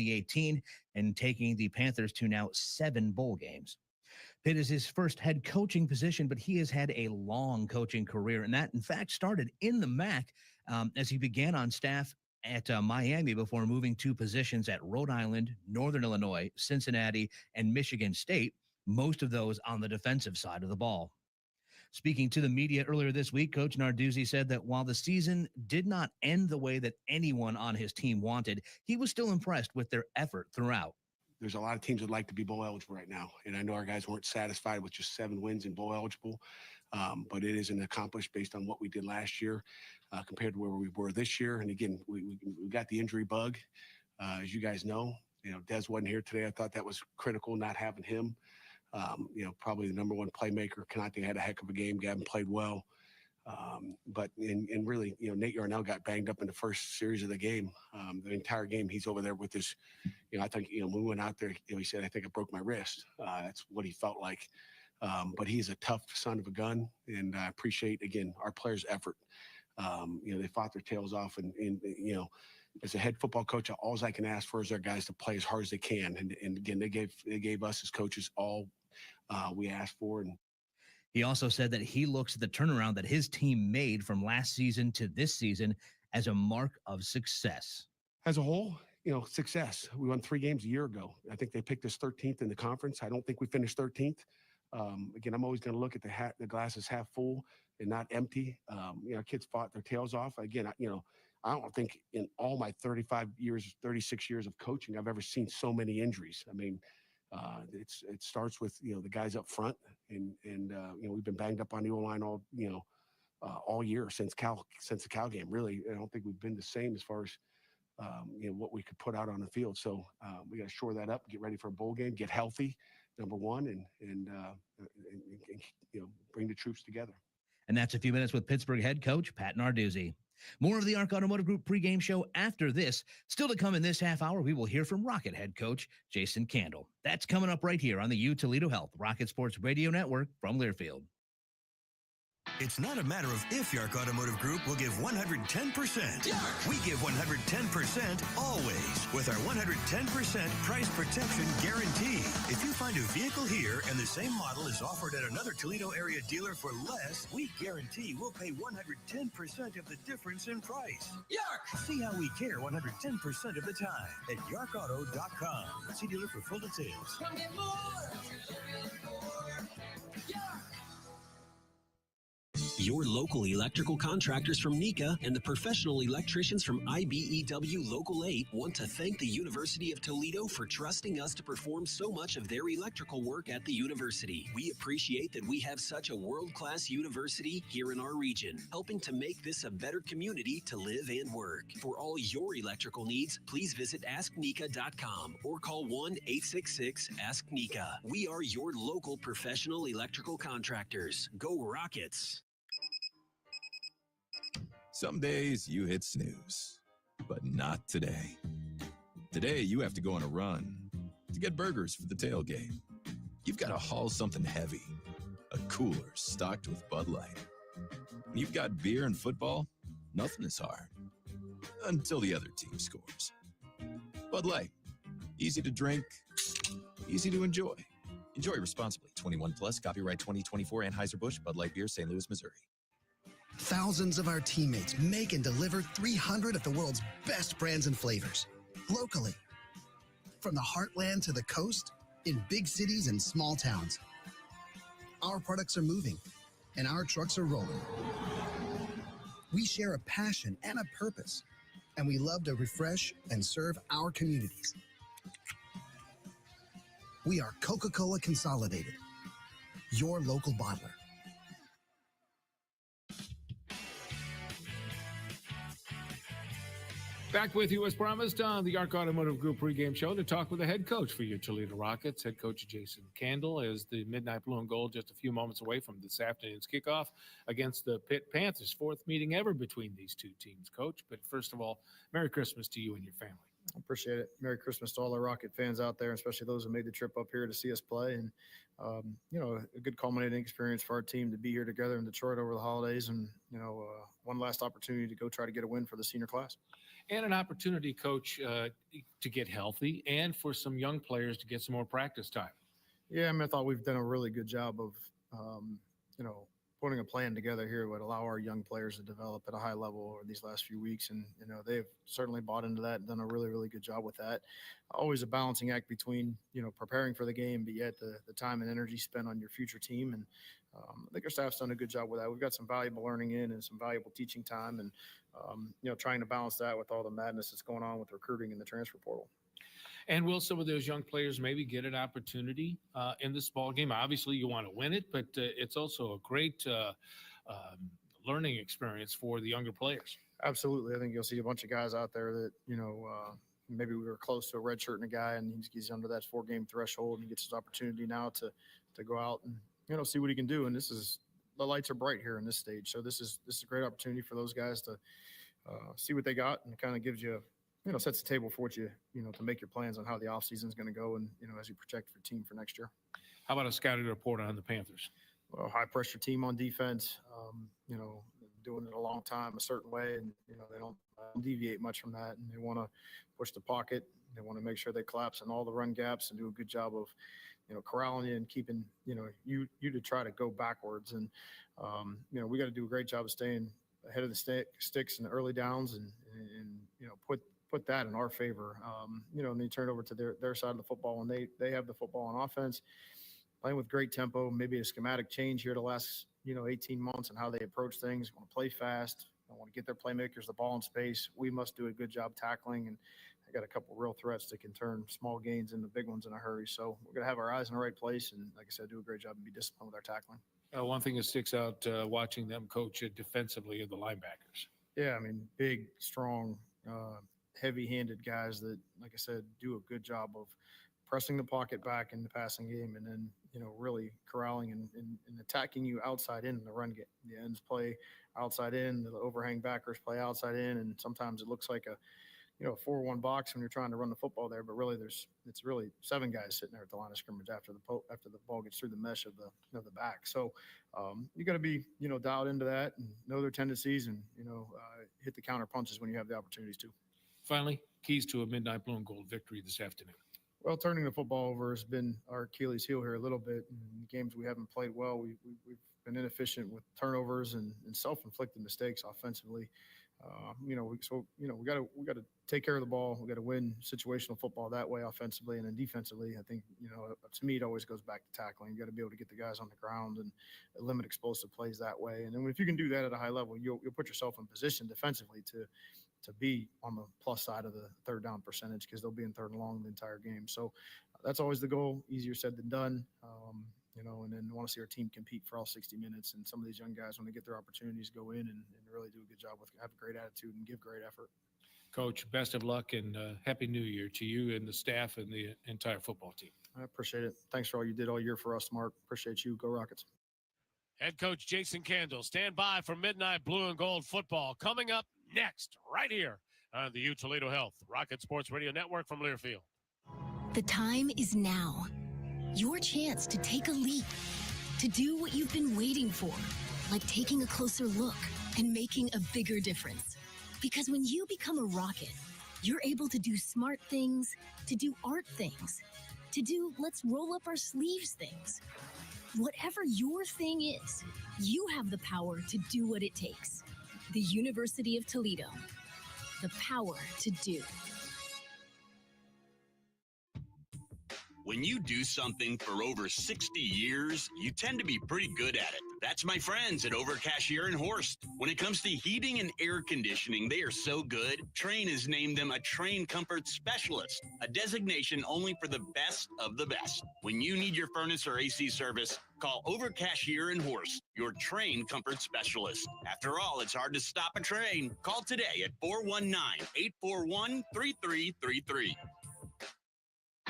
2018 and taking the Panthers to now 7 bowl games. Pitt is his first head coaching position, but he has had a long coaching career, and that, in fact, started in the MAC as he began on staff at Miami before moving to positions at Rhode Island, Northern Illinois, Cincinnati, and Michigan State, most of those on the defensive side of the ball. Speaking to the media earlier this week, Coach Narduzzi said that while the season did not end the way that anyone on his team wanted, he was still impressed with their effort throughout. There's a lot of teams that like to be bowl eligible right now, and I know our guys weren't satisfied with just 7 wins in bowl eligible, but it is an accomplished based on what we did last year compared to where we were this year. And again, we got the injury bug, as you guys know. Des wasn't here today. I thought that was critical, not having him. Probably the number one playmaker. Kanate had a heck of a game. Gavin played well. But really, Nate Yarnell got banged up in the first series of the game. The entire game, he's over there with his, I think, when we went out there, he said, I think I broke my wrist. That's what he felt like. But he's a tough son of a gun. And I appreciate, again, our players' effort. They fought their tails off. And as a head football coach, all I can ask for is our guys to play as hard as they can. And again, they gave us as coaches all we asked for. And he also said that he looks at the turnaround that his team made from last season to this season as a mark of success. As a whole, success. We won 3 games a year ago. I think they picked us 13th in the conference. I don't think we finished 13th. Again, I'm always going to look at the glass is half full and not empty. Our kids fought their tails off. Again, I don't think in all my 36 years of coaching, I've ever seen so many injuries. I mean, it starts with the guys up front, and we've been banged up on the O-line all year since the Cal game. Really, I don't think we've been the same as far as what we could put out on the field. So we got to shore that up, get ready for a bowl game, get healthy, number one, and bring the troops together. And that's a few minutes with Pittsburgh head coach Pat Narduzzi. More of the ARC Automotive Group pregame show after this. Still to come in this half hour, we will hear from Rocket head coach Jason Candle. That's coming up right here on the U Toledo Health Rocket Sports Radio Network from Learfield. It's not a matter of if Yark Automotive Group will give 110%. Yark! We give 110% always with our 110% price protection guarantee. If you find a vehicle here and the same model is offered at another Toledo area dealer for less, we guarantee we'll pay 110% of the difference in price. Yark! See how we care 110% of the time at yarkauto.com. See dealer for full details. Come get more! Yark! Your local electrical contractors from NECA and the professional electricians from IBEW Local 8 want to thank the University of Toledo for trusting us to perform so much of their electrical work at the university. We appreciate that we have such a world-class university here in our region, helping to make this a better community to live and work. For all your electrical needs, please visit AskNECA.com or call 1-866-ASK-NECA. We are your local professional electrical contractors. Go Rockets! Some days you hit snooze, but not today. Today you have to go on a run to get burgers for the tailgate. You've got to haul something heavy, a cooler stocked with Bud Light. When you've got beer and football, nothing is hard until the other team scores. Bud Light, easy to drink, easy to enjoy. Enjoy responsibly. 21 plus, copyright 2024 Anheuser-Busch, Bud Light Beer, St. Louis, Missouri. Thousands of our teammates make and deliver 300 of the world's best brands and flavors, locally. From the heartland to the coast, in big cities and small towns. Our products are moving, and our trucks are rolling. We share a passion and a purpose, and we love to refresh and serve our communities. We are Coca-Cola Consolidated, your local bottler. Back with you as promised on the ARC Automotive Group pregame show to talk with the head coach for your Toledo Rockets, head coach Jason Candle, as the Midnight Blue and Gold just a few moments away from this afternoon's kickoff against the Pitt Panthers. 4th meeting ever between these two teams, Coach. But first of all, Merry Christmas to you and your family. I appreciate it. Merry Christmas to all the Rocket fans out there, especially those who made the trip up here to see us play. And, a good culminating experience for our team to be here together in Detroit over the holidays and, one last opportunity to go try to get a win for the senior class. and an opportunity, Coach, to get healthy and for some young players to get some more practice time. Yeah, I mean, I thought we've done a really good job of, putting a plan together here that would allow our young players to develop at a high level over these last few weeks. And, they've certainly bought into that and done a really, really good job with that. Always a balancing act between, preparing for the game, but yet the time and energy spent on your future team. And I think our staff's done a good job with that. We've got some valuable learning in and some valuable teaching time and, trying to balance that with all the madness that's going on with recruiting in the transfer portal. And will some of those young players maybe get an opportunity in this ball game? Obviously, you want to win it, but it's also a great learning experience for the younger players. Absolutely. I think you'll see a bunch of guys out there that, maybe we were close to a red shirt and a guy, and he's under that 4-game threshold, and he gets his opportunity now to go out and, see what he can do. And the lights are bright here in this stage. So this is a great opportunity for those guys to see what they got, and it kind of gives you sets the table for what you to make your plans on how the offseason is going to go and, as you project your team for next year. How about a scouting report on the Panthers? Well, high pressure team on defense, doing it a long time a certain way, and, they don't deviate much from that. And they want to push the pocket. They want to make sure they collapse in all the run gaps and do a good job of, corralling you and keeping, you to try to go backwards. And, we got to do a great job of staying ahead of the sticks in the early downs and put that in our favor. And they turn over to their side of the football, and they have the football on offense, playing with great tempo, maybe a schematic change here the last, 18 months and how they approach things. Want to play fast. They want to get their playmakers the ball in space. We must do a good job tackling, and I got a couple real threats that can turn small gains into big ones in a hurry. So we're going to have our eyes in the right place, and like I said, do a great job and be disciplined with our tackling. One thing that sticks out watching them coach defensively are the linebackers. Yeah, I mean, big, strong, heavy-handed guys that, like I said, do a good job of pressing the pocket back in the passing game, and then really corralling and attacking you outside in the run game. The ends play outside in, the overhang backers play outside in, and sometimes it looks like a 4-1 box when you're trying to run the football there, but really it's really 7 guys sitting there at the line of scrimmage after the ball gets through the mesh of the back. So you got to be dialed into that and know their tendencies and hit the counter punches when you have the opportunities to. Finally, keys to a midnight blue and gold victory this afternoon. Well, turning the football over has been our Achilles heel here a little bit. In games we haven't played well, we've been inefficient with turnovers and self-inflicted mistakes offensively. We got to take care of the ball. We got to win situational football that way offensively, and then defensively, I think to me it always goes back to tackling. You got to be able to get the guys on the ground and limit explosive plays that way. And then if you can do that at a high level, you'll put yourself in position defensively to be on the plus side of the third down percentage, because they'll be in third and long the entire game. So that's always the goal. Easier said than done. And then want to see our team compete for all 60 minutes. And some of these young guys, when they get their opportunities, go in and really do a good job have a great attitude and give great effort. Coach, best of luck and Happy New Year to you and the staff and the entire football team. I appreciate it. Thanks for all you did all year for us, Mark. Appreciate you. Go Rockets. Head coach Jason Candle, stand by for Midnight Blue and Gold football coming up next, right here on the Toledo Health Rocket Sports Radio Network from Learfield. The time is now. Your chance to take a leap, to do what you've been waiting for, like taking a closer look and making a bigger difference. Because when you become a rocket, you're able to do smart things, to do art things, to do let's roll up our sleeves things. Whatever your thing is, you have the power to do what it takes. The University of Toledo. The power to do. When you do something for over 60 years, you tend to be pretty good at it. That's my friends at Overcashier and Horst. When it comes to heating and air conditioning, they are so good, Trane has named them a Trane Comfort Specialist, a designation only for the best of the best. When you need your furnace or AC service, call Overcashier and Horst, your Trane Comfort Specialist. After all, it's hard to stop a train. Call today at 419-841-3333.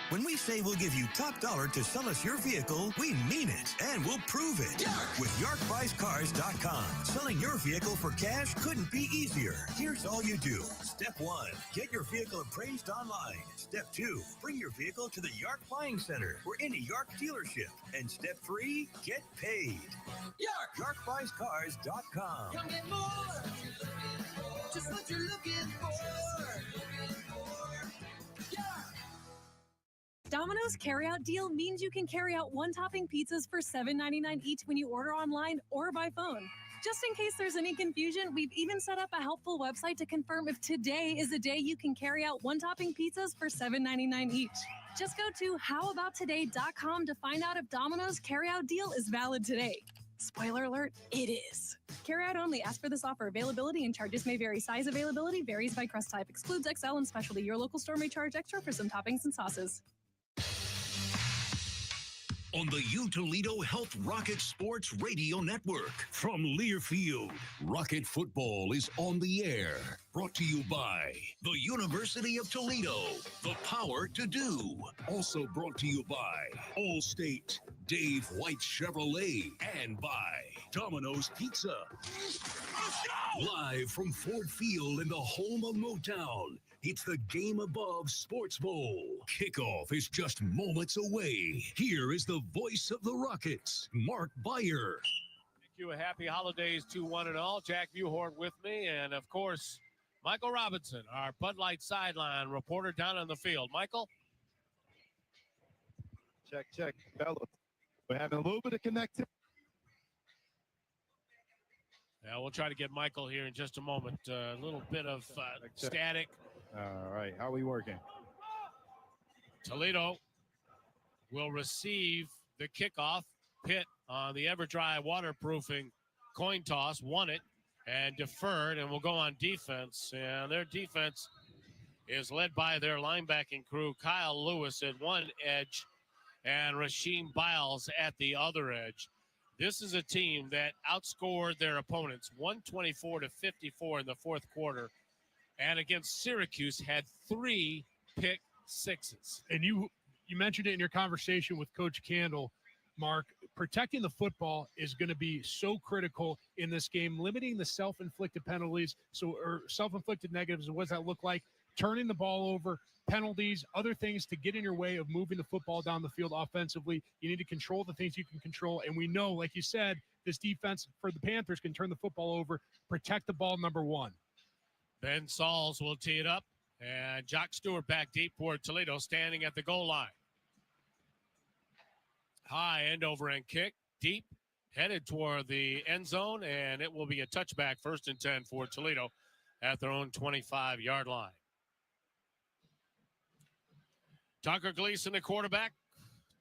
When we say we'll give you top dollar to sell us your vehicle, we mean it, and we'll prove it. With YarkBuysCars.com. Selling your vehicle for cash couldn't be easier. Here's all you do. Step 1, get your vehicle appraised online. Step 2, bring your vehicle to the Yark Buying Center or any Yark dealership. And step 3, get paid. YarkBuysCars.com. Come get more. Just what you're looking for. Domino's carryout deal means you can carry out one-topping pizzas for $7.99 each when you order online or by phone. Just in case there's any confusion, we've even set up a helpful website to confirm if today is the day you can carry out one-topping pizzas for $7.99 each. Just go to howaboutoday.com to find out if Domino's carryout deal is valid today. Spoiler alert, it is. Carryout only. Ask for this offer. Availability and charges may vary. Size availability varies by crust type. Excludes XL and specialty. Your local store may charge extra for some toppings and sauces. On the Toledo Health Rocket Sports Radio Network. From Learfield, Rocket Football is on the air. Brought to you by the University of Toledo, the power to do. Also brought to you by Allstate, Dave White Chevrolet, and by Domino's Pizza. Live from Ford Field in the home of Motown, it's the Game Above Sports Bowl. Kickoff is just moments away. Here is the voice of the Rockets, Mark Beyer. Thank you. A happy holidays to one and all. Jack Buhort with me. And, of course, Michael Robinson, our Bud Light sideline reporter down on the field. Michael? Check, fellas. We're having a little bit of connectivity. Yeah, we'll try to get Michael here in just a moment. A little bit of static. All right, how are we working? Toledo will receive the kickoff. Pitt on the EverDry waterproofing coin toss won it and deferred and will go on defense. And their defense is led by their linebacking crew, Kyle Lewis at one edge and Rasheem Biles at the other edge. This is a team that outscored their opponents 124-54 in the fourth quarter, and against Syracuse had 3 pick sixes. And you mentioned it in your conversation with Coach Candle, Mark. Protecting the football is going to be so critical in this game, limiting the self-inflicted penalties, or self-inflicted negatives. What does that look like? Turning the ball over, penalties, other things to get in your way of moving the football down the field offensively. You need to control the things you can control. And we know, like you said, this defense for the Panthers can turn the football over, protect the ball, number one. Ben Sauls will tee it up, and Jock Stewart back deep toward Toledo, standing at the goal line. High end over end kick, deep, headed toward the end zone, and it will be a touchback, 1st and 10 for Toledo at their own 25-yard line. Tucker Gleason, the quarterback,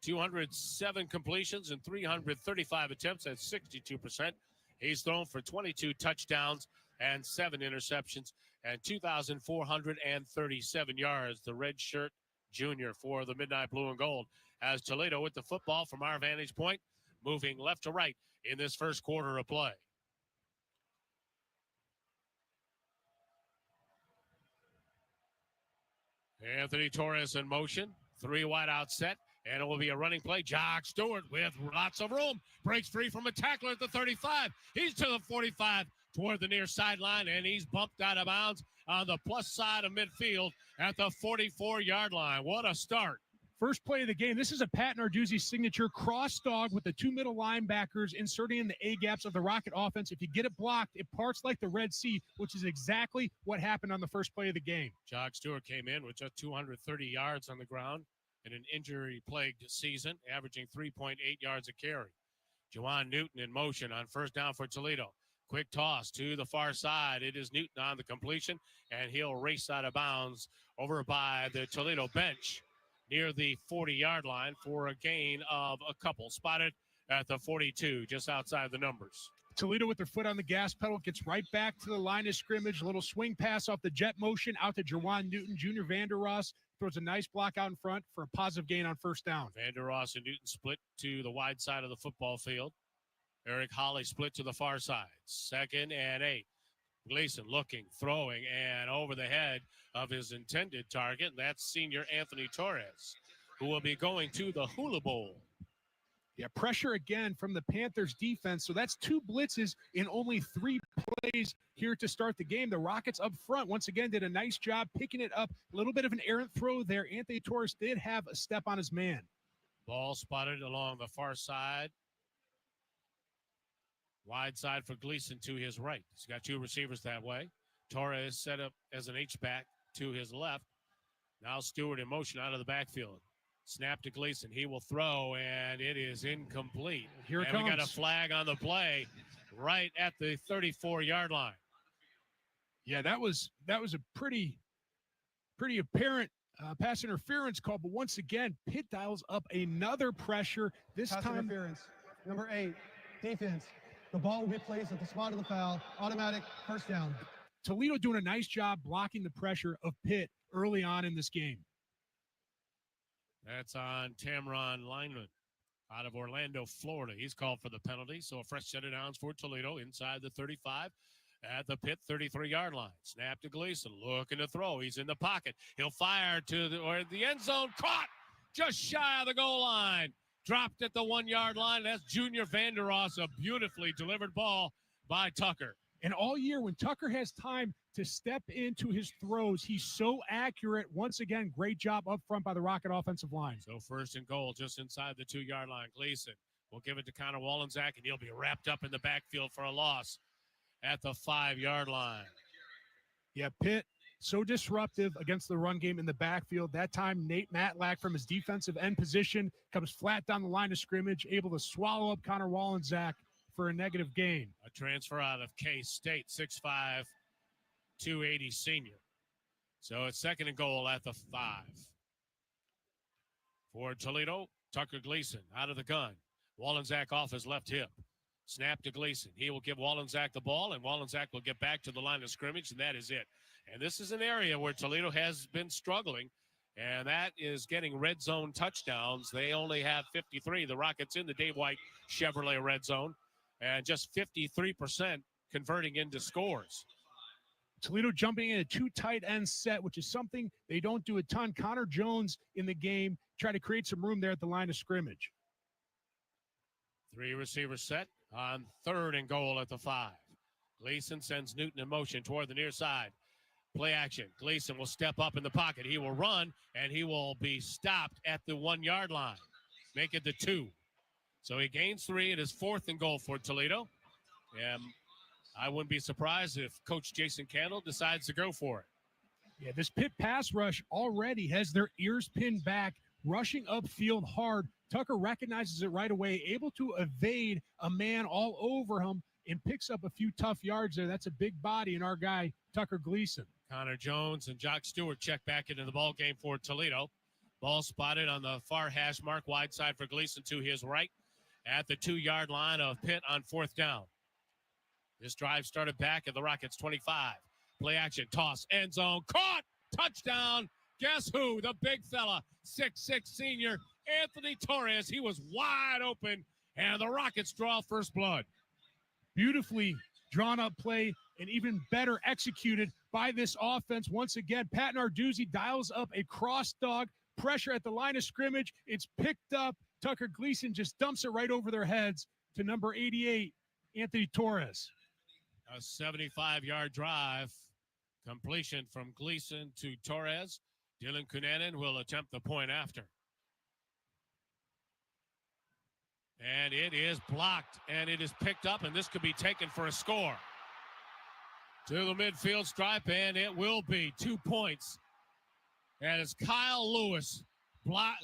207 completions and 335 attempts at 62%. He's thrown for 22 touchdowns and 7 interceptions and 2,437 yards. The redshirt junior for the Midnight Blue and Gold, as Toledo with the football from our vantage point, moving left to right in this first quarter of play. Anthony Torres in motion, 3 wide out set, and it will be a running play. Jock Stewart with lots of room, breaks free from a tackler at the 35. He's to the 45 toward the near sideline, and he's bumped out of bounds on the plus side of midfield at the 44-yard line. What a start. First play of the game. This is a Pat Narduzzi signature cross dog with the 2 middle linebackers inserting in the A-gaps of the Rocket offense. If you get it blocked, it parts like the Red Sea, which is exactly what happened on the first play of the game. Jock Stewart came in with just 230 yards on the ground in an injury-plagued season, averaging 3.8 yards a carry. Juwan Newton in motion on first down for Toledo. Quick toss to the far side. It is Newton on the completion, and he'll race out of bounds over by the Toledo bench near the 40-yard line for a gain of a couple. Spotted at the 42, just outside the numbers. Toledo with their foot on the gas pedal gets right back to the line of scrimmage. A little swing pass off the jet motion out to Juwan Newton. Junior Vanderross throws a nice block out in front for a positive gain on first down. Vanderross and Newton split to the wide side of the football field. Eric Holly split to the far side. 2nd and 8. Gleason looking, throwing, and over the head of his intended target. And that's senior Anthony Torres. who will be going to the Hula Bowl. Yeah, pressure again from the Panthers defense. So that's 2 blitzes in only 3 plays here to start the game. The Rockets up front, once again, did a nice job picking it up. A little bit of an errant throw there. Anthony Torres did have a step on his man. Ball spotted along the far side. Wide side for Gleason to his right. He's got 2 receivers that way. Torres set up as an H-back to his left. Now Stewart in motion out of the backfield. Snap to Gleason. He will throw, and it is incomplete. Here it comes. We got a flag on the play right at the 34-yard line. Yeah, that was a pretty apparent pass interference call. But once again, Pitt dials up another pressure. This pass time, interference. Number 8, defense. The ball will be placed at the spot of the foul. Automatic first down. Toledo doing a nice job blocking the pressure of Pitt early on in this game. That's on Tamron Lineman out of Orlando, Florida. He's called for the penalty. So a fresh set of downs for Toledo inside the 35 at the Pitt 33-yard line. Snap to Gleason, looking to throw. He's in the pocket. He'll fire to the end zone. Caught just shy of the goal line. Dropped at the 1-yard line. That's Junior Vandeross, a beautifully delivered ball by Tucker. And all year, when Tucker has time to step into his throws, he's so accurate. Once again, great job up front by the Rocket offensive line. So first and goal just inside the 2-yard line. Gleason will give it to Connor Wallensack, and he'll be wrapped up in the backfield for a loss at the 5-yard line. Yeah, Pitt, so disruptive against the run game in the backfield. That time, Nate Matlack from his defensive end position comes flat down the line of scrimmage, able to swallow up Connor Wallensack for a negative gain. A transfer out of K-State, 6'5", 280 senior. So it's second and goal at the 5. For Toledo, Tucker Gleason out of the gun. Wallensack off his left hip. Snap to Gleason. He will give Wallensack the ball, and Wallensack will get back to the line of scrimmage, and that is it. And this is an area where Toledo has been struggling, and that is getting red zone touchdowns. They only have 53. The Rockets in the Dave White Chevrolet red zone, and just 53% converting into scores. Toledo jumping in a 2 tight end set, which is something they don't do a ton. Connor Jones in the game, try to create some room there at the line of scrimmage. 3 receivers set on third and goal at the 5. Gleason sends Newton in motion toward the near side. Play action. Gleason will step up in the pocket. He will run, and he will be stopped at the 1-yard line. Make it the 2. So he gains 3. It is fourth and goal for Toledo. And I wouldn't be surprised if Coach Jason Candle decides to go for it. Yeah, this Pitt pass rush already has their ears pinned back, rushing upfield hard. Tucker recognizes it right away, able to evade a man all over him and picks up a few tough yards there. That's a big body in our guy, Tucker Gleason. Connor Jones and Jock Stewart check back into the ball game for Toledo. Ball spotted on the far hash mark, wide side for Gleason to his right at the 2-yard line of Pitt on fourth down. This drive started back at the Rockets 25. Play action, toss, end zone, caught, touchdown. Guess who? The big fella, 6'6" senior, Anthony Torres. He was wide open, and the Rockets draw first blood. Beautifully drawn up play and even better executed by this offense. Once again, Pat Narduzzi dials up a cross dog, pressure at the line of scrimmage. It's picked up. Tucker Gleason just dumps it right over their heads to number 88, Anthony Torres. A 75-yard drive. Completion from Gleason to Torres. Dylan Cunanan will attempt the point after. And it is blocked, and it is picked up, and this could be taken for a score. To the midfield stripe, and it will be 2 points. And it's Kyle Lewis.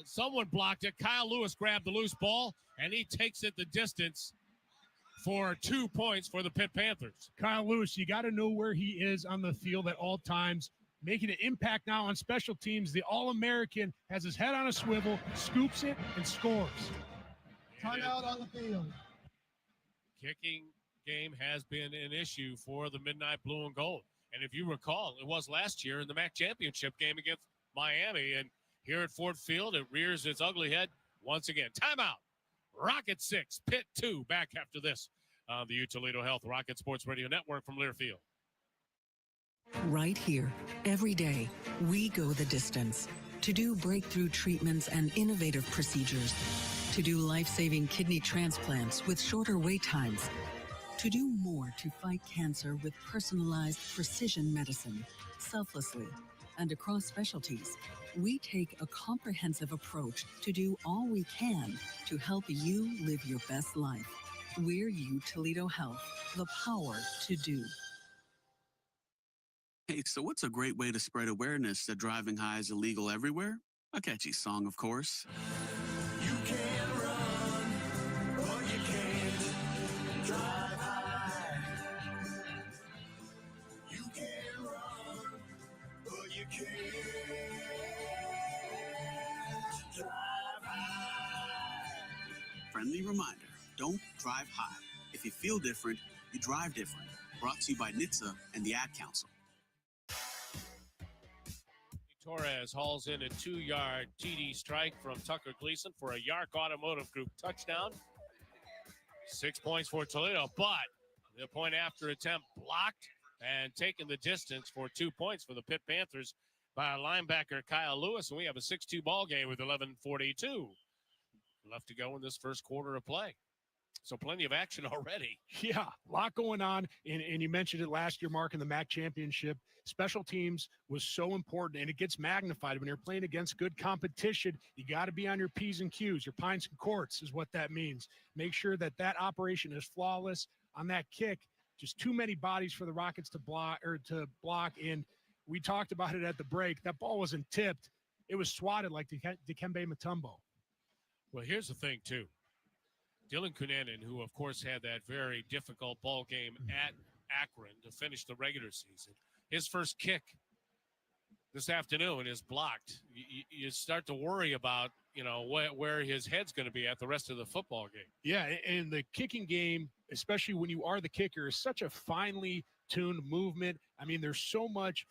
Someone blocked it. Kyle Lewis grabbed the loose ball, and he takes it the distance for 2 points for the Pitt Panthers. Kyle Lewis, you got to know where he is on the field at all times, making an impact now on special teams. The All-American has his head on a swivel, scoops it, and scores. Timeout on the field. Kicking game has been an issue for the Midnight Blue and Gold. And if you recall, it was last year in the MAC championship game against Miami. And here at Ford Field, it rears its ugly head once again. Timeout. Rocket 6, Pitt 2. Back after this on the Toledo Health Rocket Sports Radio Network from Learfield. Right here, every day, we go the distance. to do breakthrough treatments and innovative procedures, to do life-saving kidney transplants with shorter wait times, to do more to fight cancer with personalized precision medicine, selflessly and across specialties. We take a comprehensive approach to do all we can to help you live your best life. We're you, Toledo Health, the power to do. Hey, so what's a great way to spread awareness that driving high is illegal everywhere? A catchy song, of course. You can run, but you can't drive high. You can run, but you can't drive high. Friendly reminder, don't drive high. If you feel different, you drive different. Brought to you by NHTSA and the Ad Council. Torres hauls in a 2-yard TD strike from Tucker Gleason for a Yark Automotive Group touchdown. 6 points for Toledo, but the point after attempt blocked and taken the distance for 2 points for the Pitt Panthers by linebacker Kyle Lewis. And we have a 6-2 ball game with 11:42 left to go in this first quarter of play. So plenty of action already. Yeah, a lot going on. And you mentioned it last year, Mark, in the MAC championship. Special teams was so important, and it gets magnified when you're playing against good competition. You got to be on your P's and Q's. Your pines and courts is what that means. Make sure that that operation is flawless on that kick. Just too many bodies for the Rockets to block. And we talked about it at the break. That ball wasn't tipped. It was swatted like Dikembe Mutombo. Well, here's the thing, too. Dylan Cunanan, who, of course, had that very difficult ball game at Akron to finish the regular season, his first kick this afternoon is blocked. You start to worry about, where his head's going to be at the rest of the football game. Yeah, and the kicking game, especially when you are the kicker, is such a finely tuned movement. I mean, there's so much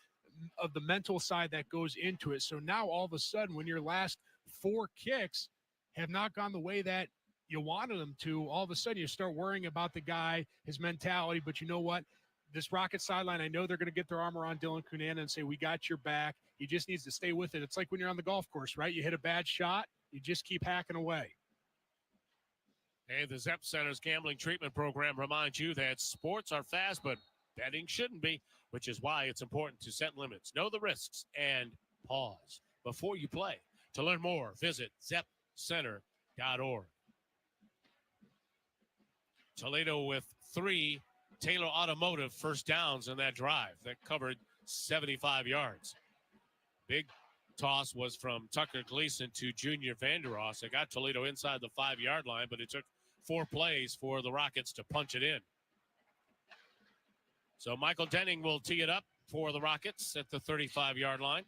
of the mental side that goes into it. So now all of a sudden, when your last 4 kicks have not gone the way that you wanted them to, all of a sudden you start worrying about the guy, his mentality. But you know what? This Rocket sideline, I know they're going to get their arm around Dylan Cunanan and say, we got your back. He just needs to stay with it. It's like when you're on the golf course, right? You hit a bad shot, you just keep hacking away. Hey, the Zep Center's gambling treatment program reminds you that sports are fast, but betting shouldn't be, which is why it's important to set limits, know the risks, and pause before you play. To learn more, visit zepcenter.org. Toledo with 3 Taylor Automotive first downs in that drive that covered 75 yards. Big toss was from Tucker Gleason to Junior Vandeross. It got Toledo inside the 5-yard line, but it took 4 plays for the Rockets to punch it in. So Michael Denning will tee it up for the Rockets at the 35-yard line.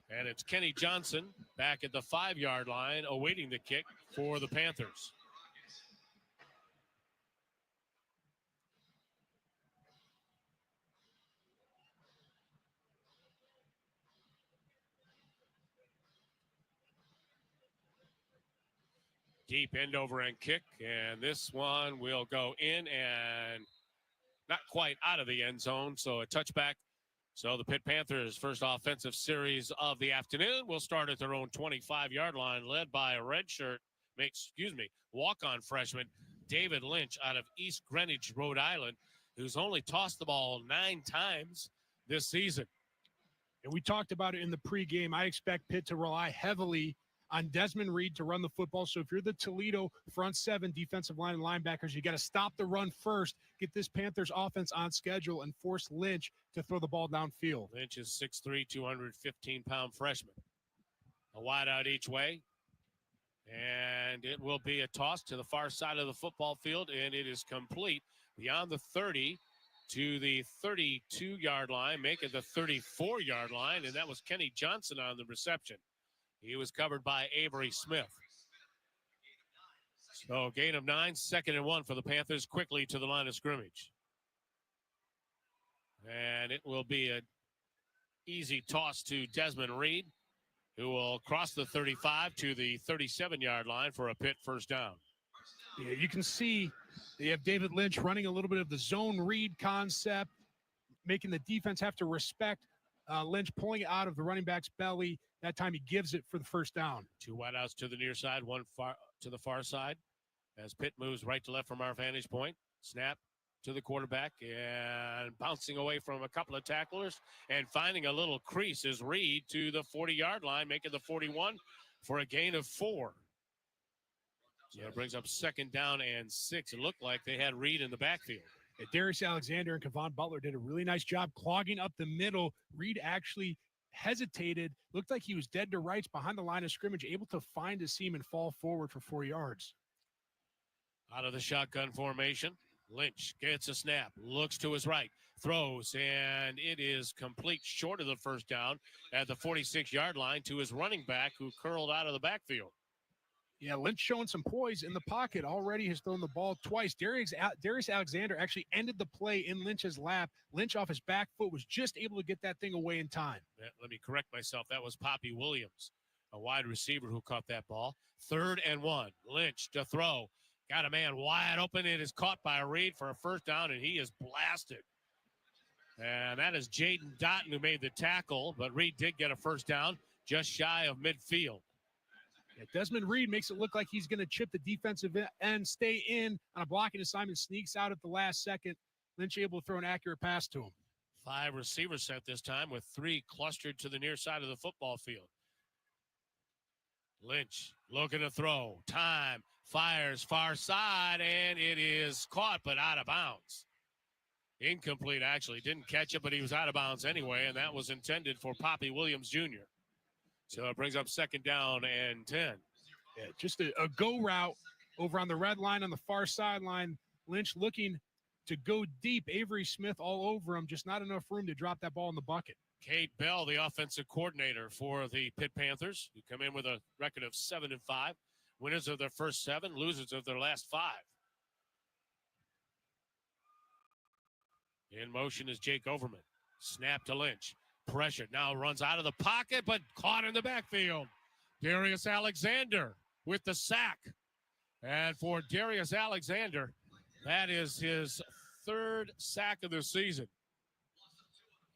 And it's Kenny Johnson back at the 5-yard line awaiting the kick for the Panthers. Deep end over end kick, and this one will go in and not quite out of the end zone, so a touchback. So the Pitt Panthers' first offensive series of the afternoon will start at their own 25-yard line, led by a walk-on freshman, David Lynch out of East Greenwich, Rhode Island, who's only tossed the ball 9 times this season. And we talked about it in the pregame. I expect Pitt to rely heavily on Desmond Reed to run the football. So if you're the Toledo front 7 defensive line and linebackers, you got to stop the run first, get this Panthers offense on schedule, and force Lynch to throw the ball downfield. Lynch is 6'3", 215-pound freshman. A wide out each way. And it will be a toss to the far side of the football field, and it is complete beyond the 30 to the 32-yard line, make it the 34-yard line, and that was Kenny Johnson on the reception. He was covered by Avery Smith. So gain of 9, 2nd and 1 for the Panthers, quickly to the line of scrimmage. And it will be an easy toss to Desmond Reed, who will cross the 35 to the 37-yard line for a Pitt first down. Yeah, you can see they have David Lynch running a little bit of the zone read concept, making the defense have to respect Lynch pulling it out of the running back's belly. That time he gives it for the first down. 2 wideouts to the near side, 1 far to the far side. As Pitt moves right to left from our vantage point. Snap to the quarterback and bouncing away from a couple of tacklers and finding a little crease is Reed to the 40-yard line, making the 41 for a gain of 4. So it brings up 2nd down and 6. It looked like they had Reed in the backfield. Darius Alexander and Kevon Butler did a really nice job clogging up the middle. Reed actually hesitated, looked like he was dead to rights behind the line of scrimmage, able to find a seam and fall forward for 4 yards. Out of the shotgun formation, Lynch gets a snap, looks to his right, throws, and it is complete short of the first down at the 46-yard line to his running back who curled out of the backfield. Yeah, Lynch showing some poise in the pocket. Already has thrown the ball twice. Darius Alexander actually ended the play in Lynch's lap. Lynch off his back foot was just able to get that thing away in time. Let me correct myself. That was Poppy Williams, a wide receiver who caught that ball. 3rd and 1. Lynch to throw. Got a man wide open. It is caught by Reed for a first down, and he is blasted. And that is Jaden Dotton who made the tackle, but Reed did get a first down just shy of midfield. Yeah, Desmond Reed makes it look like he's going to chip the defensive end, stay in on a blocking assignment, sneaks out at the last second. Lynch able to throw an accurate pass to him. 5 receivers set this time with 3 clustered to the near side of the football field. Lynch looking to throw. Time. Fires far side, and it is caught but out of bounds. Incomplete, actually. Didn't catch it, but he was out of bounds anyway, and that was intended for Poppy Williams Jr. So it brings up 2nd down and 10. Yeah, just a go route over on the red line on the far sideline. Lynch looking to go deep. Avery Smith all over him. Just not enough room to drop that ball in the bucket. Kate Bell, the offensive coordinator for the Pitt Panthers, who come in with a record of 7-5. Winners of their first 7, losers of their last 5. In motion is Jake Overman. Snap to Lynch. Pressured. Now runs out of the pocket, but caught in the backfield. Darius Alexander with the sack. And for Darius Alexander, that is his 3rd sack of the season.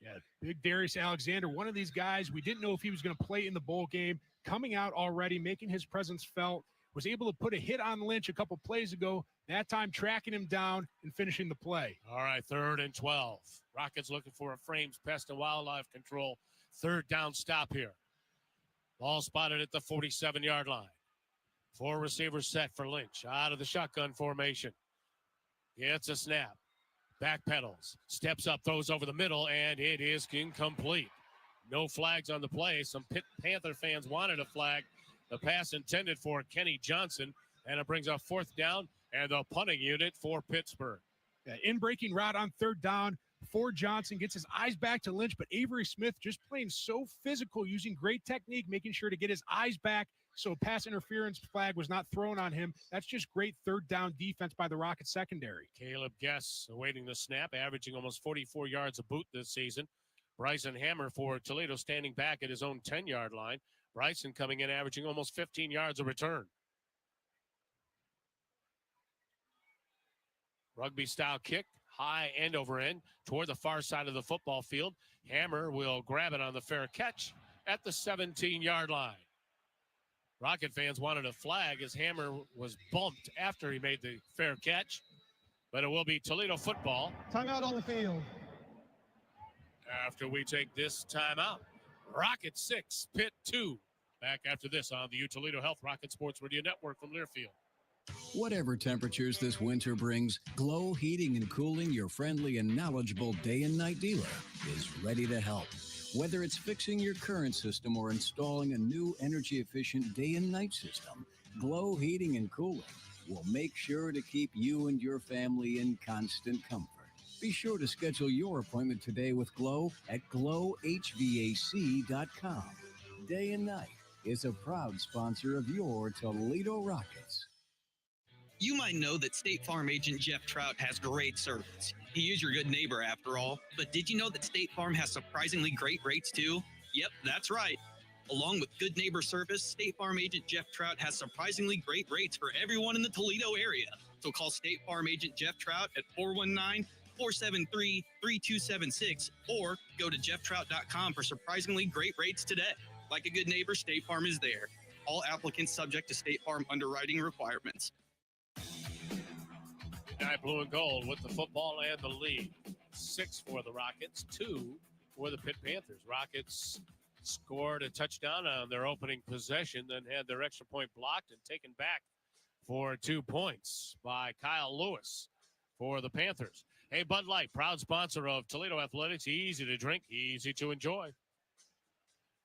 Yeah, big Darius Alexander, one of these guys, we didn't know if he was going to play in the bowl game, coming out already, making his presence felt, was able to put a hit on Lynch a couple plays ago, that time tracking him down and finishing the play. All right, 3rd and 12. Rockets looking for a frames, pest, and wildlife control. 3rd down stop here. Ball spotted at the 47-yard line. 4 receivers set for Lynch. Out of the shotgun formation. Gets a snap. Backpedals. Steps up, throws over the middle, and it is incomplete. No flags on the play. Some Pitt Panther fans wanted a flag. The pass intended for Kenny Johnson, and it brings up 4th down and the punting unit for Pittsburgh. Yeah, in-breaking route on 3rd down. Ford Johnson gets his eyes back to Lynch, but Avery Smith just playing so physical, using great technique, making sure to get his eyes back so pass interference flag was not thrown on him. That's just great 3rd down defense by the Rockets secondary. Caleb Guess awaiting the snap, averaging almost 44 yards a boot this season. Bryson Hammer for Toledo standing back at his own 10-yard line. Bryson coming in averaging almost 15 yards a return. Rugby-style kick, high end over end toward the far side of the football field. Hammer will grab it on the fair catch at the 17-yard line. Rocket fans wanted a flag as Hammer was bumped after he made the fair catch, but it will be Toledo football. Timeout on the field. After we take this timeout, Rocket 6, Pitt 2. Back after this on the Toledo Health Rocket Sports Radio Network from Learfield. Whatever temperatures this winter brings, Glow Heating and Cooling, your friendly and knowledgeable day and night dealer, is ready to help. Whether it's fixing your current system or installing a new energy-efficient day and night system, Glow Heating and Cooling will make sure to keep you and your family in constant comfort. Be sure to schedule your appointment today with Glow at glowhvac.com. Day and Night is a proud sponsor of your Toledo Rockets. You might know that State Farm agent Jeff Trout has great service. He is your good neighbor after all. But did you know that State Farm has surprisingly great rates too? Yep, that's right. Along with good neighbor service, State Farm agent Jeff Trout has surprisingly great rates for everyone in the Toledo area. So call State Farm agent Jeff Trout at 473-3276 or go to jefftrout.com for surprisingly great rates today. Like a good neighbor, State Farm is there. All applicants subject to State Farm underwriting requirements. Guy blue and gold with the football and the lead. 6 for the Rockets, 2 for the Pitt Panthers. Rockets scored a touchdown on their opening possession, then had their extra point blocked and taken back for 2 points by Kyle Lewis for the Panthers. Hey, Bud Light, proud sponsor of Toledo Athletics. Easy to drink, easy to enjoy.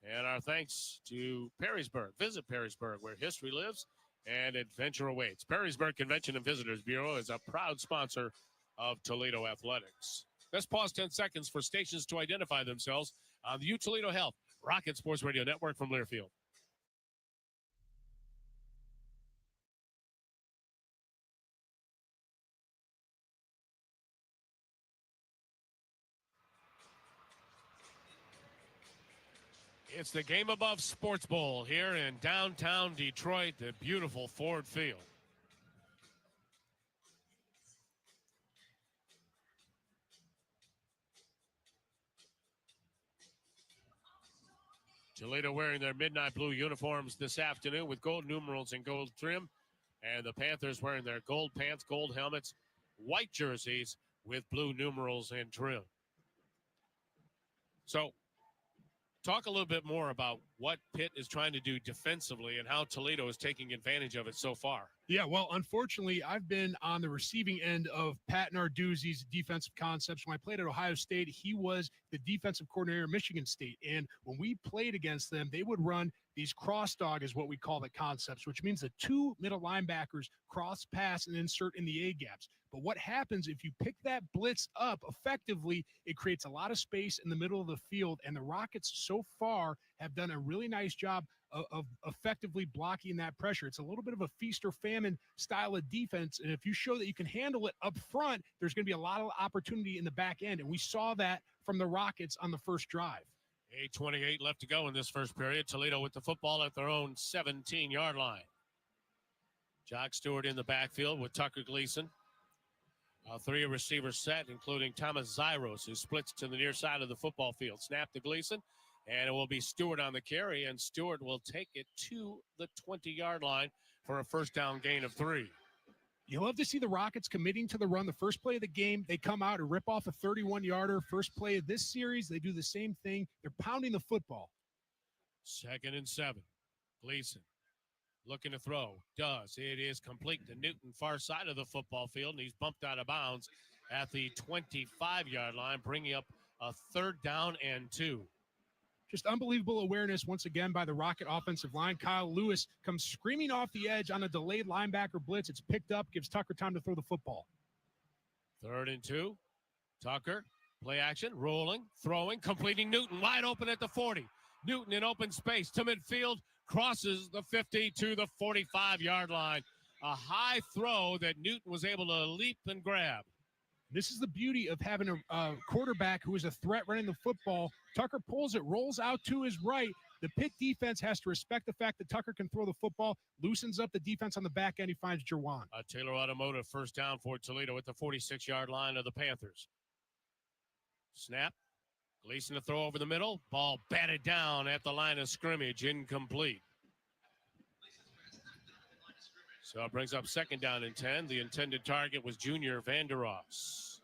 And our thanks to Perrysburg. Visit Perrysburg, where history lives and adventure awaits. Perrysburg Convention and Visitors Bureau is a proud sponsor of Toledo Athletics. Let's pause 10 seconds for stations to identify themselves on the U Toledo Health Rocket Sports Radio Network from Learfield. It's the Game Above Sports Bowl here in downtown Detroit, the beautiful Ford Field. Toledo wearing their midnight blue uniforms this afternoon with gold numerals and gold trim. And the Panthers wearing their gold pants, gold helmets, white jerseys with blue numerals and trim. So, talk a little bit more about what Pitt is trying to do defensively and how Toledo is taking advantage of it so far. Yeah, well, unfortunately, I've been on the receiving end of Pat Narduzzi's defensive concepts. When I played at Ohio State, he was the defensive coordinator at Michigan State. And when we played against them, they would run these cross dog is what we call the concepts, which means the 2 middle linebackers cross pass and insert in the A gaps. But what happens if you pick that blitz up effectively, it creates a lot of space in the middle of the field. And the Rockets so far have done a really nice job of effectively blocking that pressure. It's a little bit of a feast or famine style of defense. And if you show that you can handle it up front, there's going to be a lot of opportunity in the back end. And we saw that from the Rockets on the first drive. 8:28 left to go in this first period. Toledo with the football at their own 17-yard line. Jock Stewart in the backfield with Tucker Gleason. 3 receivers set, including Thomas Zyros, who splits to the near side of the football field. Snap to Gleason, and it will be Stewart on the carry, and Stewart will take it to the 20-yard line for a first down gain of 3. You love to see the Rockets committing to the run. The first play of the game, they come out and rip off a 31-yarder. First play of this series, they do the same thing. They're pounding the football. 2nd and 7. Gleason looking to throw. Does. It is complete to Newton, far side of the football field, and he's bumped out of bounds at the 25-yard line, bringing up a 3rd down and 2. Just unbelievable awareness once again by the Rocket offensive line. Kyle Lewis comes screaming off the edge on a delayed linebacker blitz. It's picked up, gives Tucker time to throw the football. 3rd and 2. Tucker, play action, rolling, throwing, completing Newton, wide open at the 40. Newton in open space to midfield, crosses the 50 to the 45-yard line. A high throw that Newton was able to leap and grab. This is the beauty of having a quarterback who is a threat running the football. Tucker pulls it, rolls out to his right. The Pitt defense has to respect the fact that Tucker can throw the football, loosens up the defense on the back end. He finds Jerwan. Taylor Automotive first down for Toledo at the 46-yard line of the Panthers. Snap. Gleason to throw over the middle. Ball batted down at the line of scrimmage. Incomplete. So it brings up 2nd down and 10. The intended target was Junior Vandeross,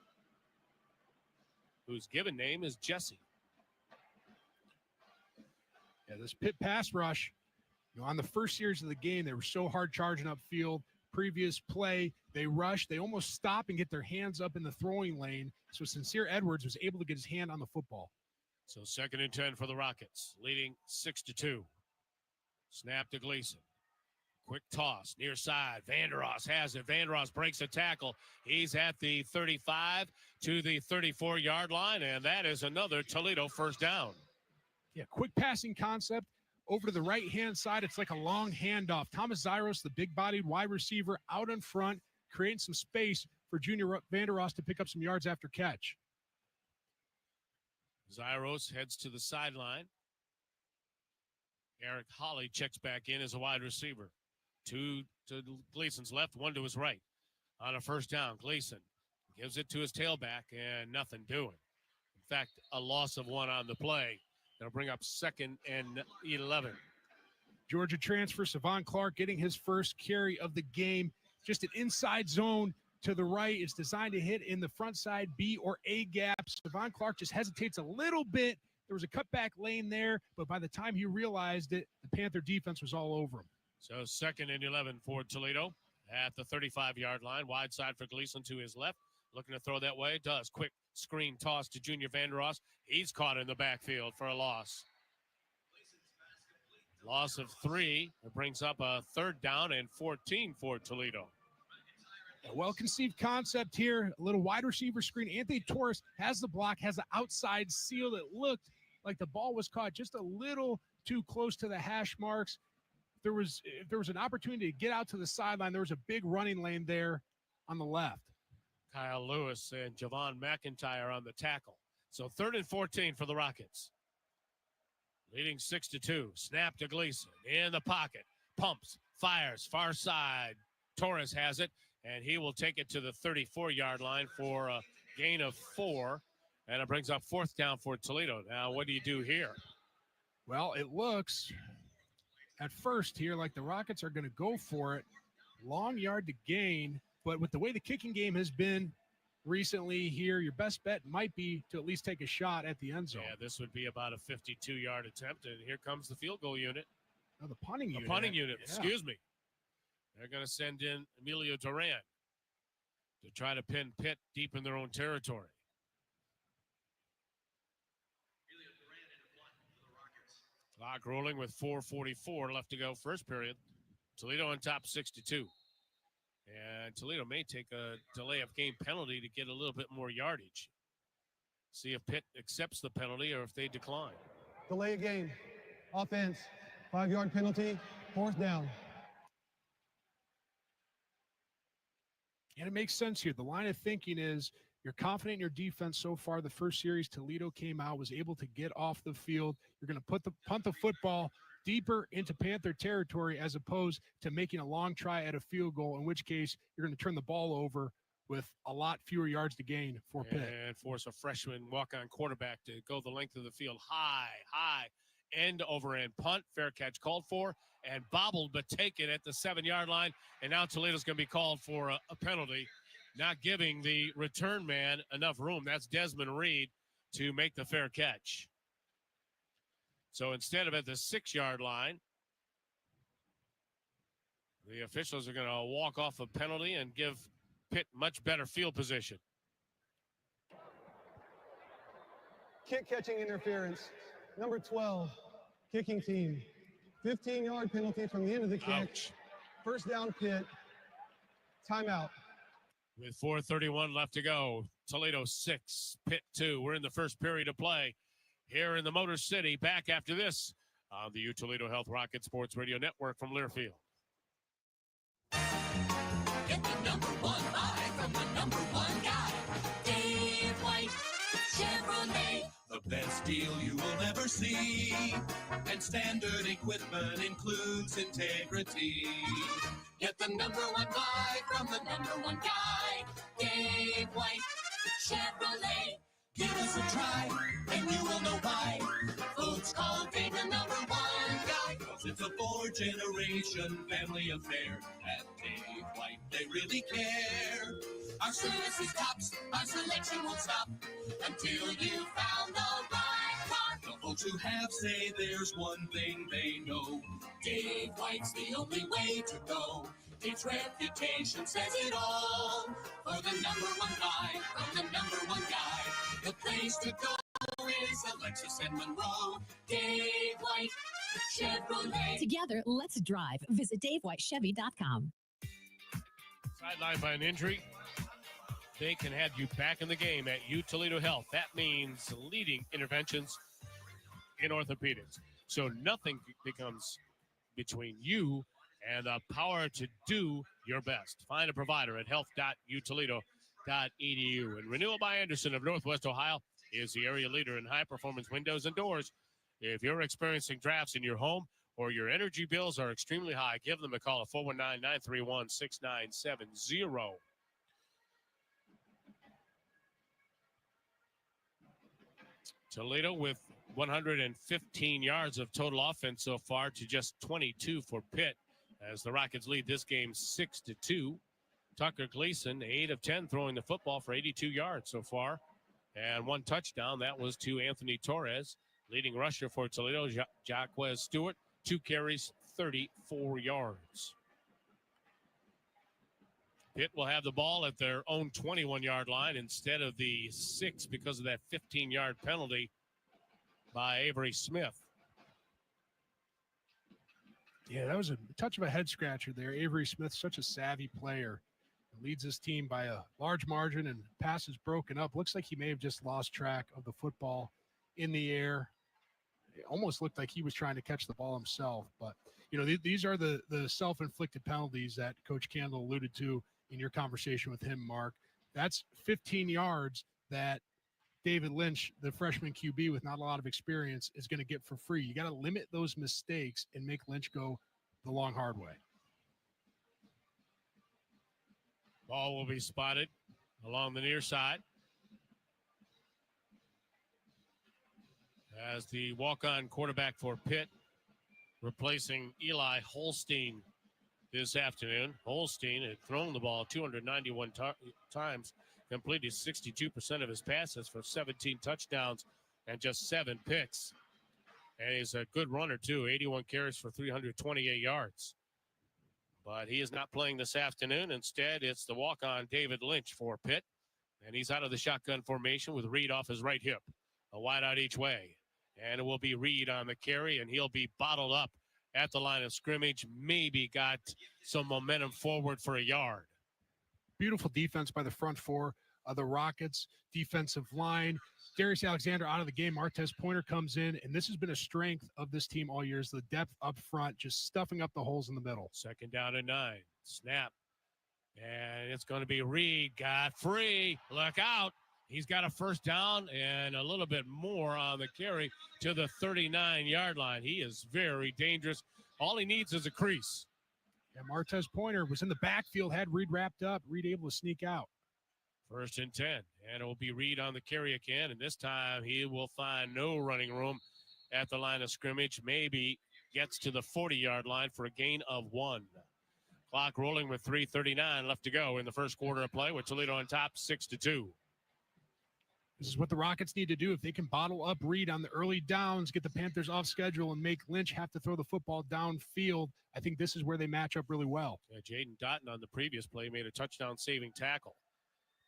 whose given name is Jesse. Yeah, this Pitt pass rush, on the first series of the game, they were so hard charging upfield. Previous play, they rushed. They almost stop and get their hands up in the throwing lane. So Sincere Edwards was able to get his hand on the football. So 2nd and 10 for the Rockets, leading 6-2. Snap to Gleason. Quick toss, near side. Vandeross has it. Vandeross breaks a tackle. He's at the 35 to the 34-yard line, and that is another Toledo first down. Yeah, quick passing concept. Over to the right-hand side, it's like a long handoff. Thomas Zyros, the big-bodied wide receiver, out in front, creating some space for Junior Vandeross to pick up some yards after catch. Zyros heads to the sideline. Eric Holly checks back in as a wide receiver. 2 to Gleason's left, 1 to his right. On a first down, Gleason Gives it to his tailback and nothing doing. In fact, a loss of 1 on the play. That'll bring up 2nd and 11. Georgia transfer Savon Clark getting his first carry of the game. Just an inside zone to the right. It's designed to hit in the front side B or A gaps. Savon Clark just hesitates a little bit. There was a cutback lane there, but by the time he realized it, the Panther defense was all over him. So 2nd and 11 for Toledo at the 35-yard line. Wide side for Gleason to his left. Looking to throw that way. Does. Quick screen toss to Junior Vandeross. He's caught in the backfield for a loss. Loss of 3. It brings up a 3rd down and 14 for Toledo. A well-conceived concept here. A little wide receiver screen. Anthony Torres has the block, has the outside seal that looked like the ball was caught just a little too close to the hash marks. If there was an opportunity to get out to the sideline, there was a big running lane there on the left. Kyle Lewis and Javon McIntyre on the tackle. So 3rd and 14 for the Rockets. Leading 6-2. Snap to Gleason in the pocket. Pumps, fires, far side. Torres has it, and he will take it to the 34-yard line for a gain of 4. And it brings up 4th down for Toledo. Now, what do you do here? Well, it looks at first here like the Rockets are going to go for it. Long yard to gain, but with the way the kicking game has been recently here, your best bet might be to at least take a shot at the end zone. Yeah, this would be about a 52-yard attempt, and here comes the field goal unit. Oh, the punting unit. Yeah. Excuse me. They're going to send in Emilio Duran to try to pin Pitt deep in their own territory. Clock rolling with 4:44 left to go, first period. Toledo on top 6-2. And Toledo may take a delay of game penalty to get a little bit more yardage. See if Pitt accepts the penalty or if they decline. Delay a game. Offense. 5-yard penalty. 4th down. And it makes sense here. The line of thinking is you're confident in your defense so far. The first series Toledo came out, was able to get off the field. You're going to punt the football deeper into Panther territory as opposed to making a long try at a field goal, in which case you're going to turn the ball over with a lot fewer yards to gain for Pitt. And force a freshman walk-on quarterback to go the length of the field. High, end over end punt. Fair catch called for and bobbled, but taken at the 7-yard line. And now Toledo's going to be called for a penalty, not giving the return man enough room. That's Desmond Reed to make the fair catch. So instead of at the 6-yard line, the officials are going to walk off a penalty and give Pitt much better field position. Kick catching interference. Number 12, kicking team. 15-yard penalty from the end of the kick. Ouch. 1st down Pitt. Timeout. With 4:31 left to go, Toledo 6, Pitt 2. We're in the first period of play here in the Motor City. Back after this on the Toledo Health Rocket Sports Radio Network from Learfield. Get the number 1 buy from the number 1 guy, Dave White, Chevrolet. The best deal you will ever see. And standard equipment includes integrity. Get the number 1 buy from the number 1 guy, Dave White, Chevrolet. Give us a try, and you will know why. Folks call Dave the number 1 guy. Cause it's a 4-generation family affair. At Dave White, they really care. Our service is tops, our selection won't stop until you found the right car. The folks who have say there's one thing they know. Dave White's the only way to go. Dave's reputation says it all. For the number 1 guy, from the number 1 guy, the place to go is Alexis and Monroe. Dave White, Chevrolet. Together, let's drive. Visit DaveWhiteChevy.com. Sidelined by an injury, they can have you back in the game at Toledo Health. That means leading interventions in orthopedics. So nothing becomes between you and the power to do your best. Find a provider at health.utoledo.edu. And Renewal by Anderson of Northwest Ohio is the area leader in high-performance windows and doors. If you're experiencing drafts in your home or your energy bills are extremely high, give them a call at 419-931-6970. Toledo with 115 yards of total offense so far to just 22 for Pitt, as the Rockets lead this game 6-2. Tucker Gleason, 8 of 10 throwing the football for 82 yards so far, and 1 touchdown. That was to Anthony Torres. Leading rusher for Toledo, Jaquez Stewart, 2 carries, 34 yards. Pitt will have the ball at their own 21-yard line instead of the 6 because of that 15-yard penalty by Avery Smith. Yeah, that was a touch of a head scratcher there. Avery Smith, such a savvy player, leads his team by a large margin, and passes broken up. Looks like he may have just lost track of the football in the air. It almost looked like he was trying to catch the ball himself. But, you know, these are the self-inflicted penalties that Coach Candle alluded to in your conversation with him, Mark. That's 15 yards that David Lynch, the freshman QB with not a lot of experience, is going to get for free. You got to limit those mistakes and make Lynch go the long, hard way. Ball will be spotted along the near side as the walk-on quarterback for Pitt, replacing Eli Holstein this afternoon. Holstein had thrown the ball 291 times, completed 62% of his passes for 17 touchdowns and just 7 picks. And he's a good runner, too, 81 carries for 328 yards. But he is not playing this afternoon. Instead, it's the walk-on David Lynch for Pitt. And he's out of the shotgun formation with Reed off his right hip. A wide out each way. And it will be Reed on the carry, and he'll be bottled up at the line of scrimmage. Maybe got some momentum forward for a yard. Beautiful defense by the front four of the Rockets. Defensive line. Darius Alexander out of the game. Martez Pointer comes in, and this has been a strength of this team all year, is the depth up front, just stuffing up the holes in the middle. 2nd down and 9. Snap. And it's going to be Reed. Got free. Look out. He's got a first down and a little bit more on the carry to the 39-yard line. He is very dangerous. All he needs is a crease. Yeah, Martez Pointer was in the backfield, had Reed wrapped up. Reed able to sneak out. 1st and 10. And it will be Reed on the carry again. And this time he will find no running room at the line of scrimmage. Maybe gets to the 40-yard line for a gain of 1. Clock rolling with 3:39 left to go in the first quarter of play, with Toledo on top 6-2. This is what the Rockets need to do. If they can bottle up Reed on the early downs, get the Panthers off schedule, and make Lynch have to throw the football downfield, I think this is where they match up really well. Yeah, Jaden Dotton on the previous play made a touchdown-saving tackle.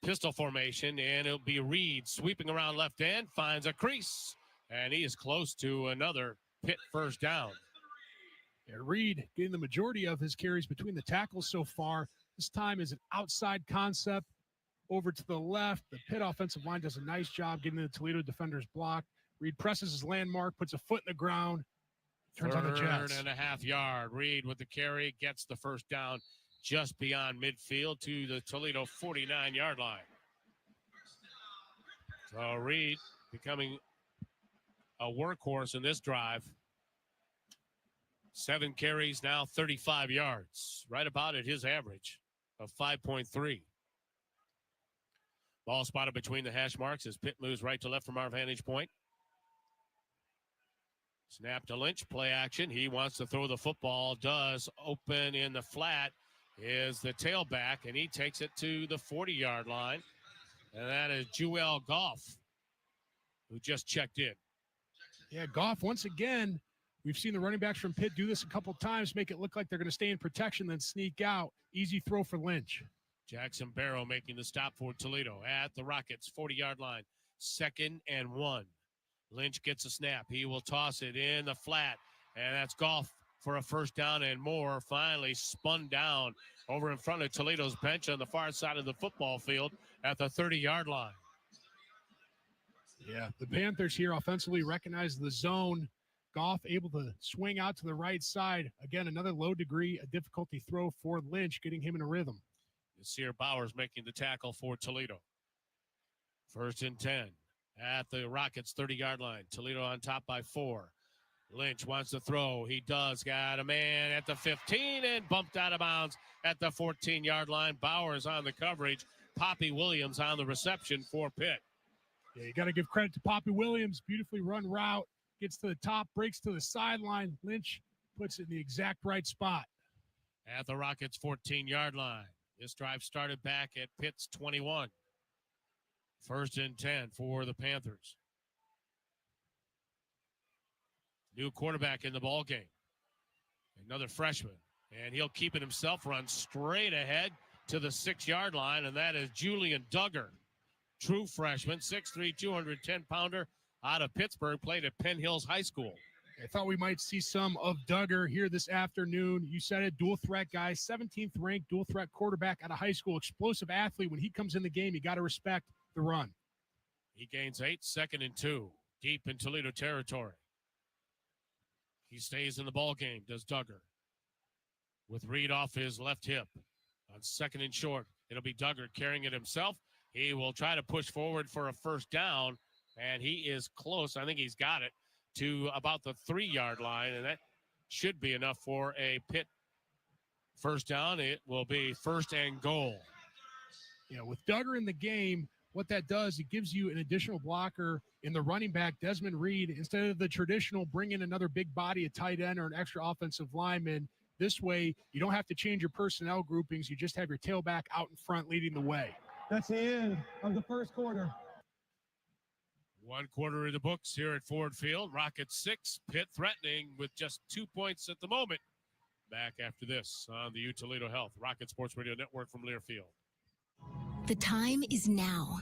Pistol formation, and it'll be Reed sweeping around left end, finds a crease, and he is close to another Pitt first down. Yeah, Reed getting the majority of his carries between the tackles so far. This time is an outside concept over to the left. The Pitt offensive line does a nice job getting the Toledo defenders blocked. Reed presses his landmark, puts a foot in the ground, turns on the Jets. 3.5 yard. Reed with the carry, gets the first down just beyond midfield to the Toledo 49-yard line. So Reed becoming a workhorse in this drive. 7 carries, now 35 yards. Right about at his average of 5.3. Ball spotted between the hash marks as Pitt moves right to left from our vantage point. Snap to Lynch, play action. He wants to throw the football, does. Open in the flat is the tailback, and he takes it to the 40-yard line. And that is Jewel Goff, who just checked in. Yeah, Goff, once again, we've seen the running backs from Pitt do this a couple times, make it look like they're going to stay in protection, then sneak out. Easy throw for Lynch. Jackson Barrow making the stop for Toledo at the Rockets' 40-yard line. 2nd and 1. Lynch gets a snap. He will toss it in the flat, and that's Goff for a first down and more. Finally spun down over in front of Toledo's bench on the far side of the football field at the 30-yard line. Yeah, the Panthers here offensively recognize the zone. Goff able to swing out to the right side. Again, another low degree of difficulty throw for Lynch, getting him in a rhythm. Sear Bowers making the tackle for Toledo. 1st and 10 at the Rockets' 30-yard line. Toledo on top by 4. Lynch wants to throw. He does. Got a man at the 15 and bumped out of bounds at the 14-yard line. Bowers on the coverage. Poppy Williams on the reception for Pitt. Yeah, you got to give credit to Poppy Williams. Beautifully run route. Gets to the top, breaks to the sideline. Lynch puts it in the exact right spot. At the Rockets' 14-yard line. This drive started back at Pitt's 21. 1st and 10 for the Panthers. New quarterback in the ball game. Another freshman. And he'll keep it himself, run straight ahead to the 6-yard line, and that is Julian Duggar. True freshman, 6'3", 210-pounder out of Pittsburgh, played at Penn Hills High School. I thought we might see some of Duggar here this afternoon. You said it, dual threat guy, 17th ranked dual threat quarterback out of high school, explosive athlete. When he comes in the game, you got to respect the run. He gains 8, 2nd and 2, deep in Toledo territory. He stays in the ball game, does Duggar. With Reed off his left hip. On 2nd and short, it'll be Duggar carrying it himself. He will try to push forward for a first down, and he is close. I think he's got it to about the 3-yard line, and that should be enough for a Pitt first down. It will be 1st and goal. Yeah, with Duggar in the game, what that does, it gives you an additional blocker in the running back, Desmond Reed, instead of the traditional bring in another big body, a tight end or an extra offensive lineman. This way, you don't have to change your personnel groupings. You just have your tailback out in front leading the way. That's the end of the first quarter. 1 quarter in the books here at Ford Field. Rockets 6, Pitt threatening with just 2 points at the moment. Back after this on the Toledo Health Rocket Sports Radio Network from Learfield. The time is now.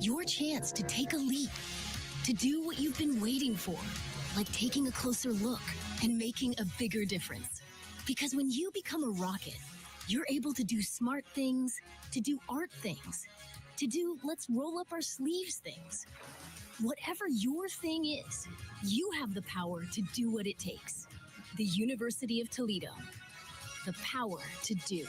Your chance to take a leap, to do what you've been waiting for, like taking a closer look and making a bigger difference. Because when you become a rocket, you're able to do smart things, to do art things, to do let's roll up our sleeves things. Whatever your thing is, you have the power to do what it takes. The University of Toledo. The power to do.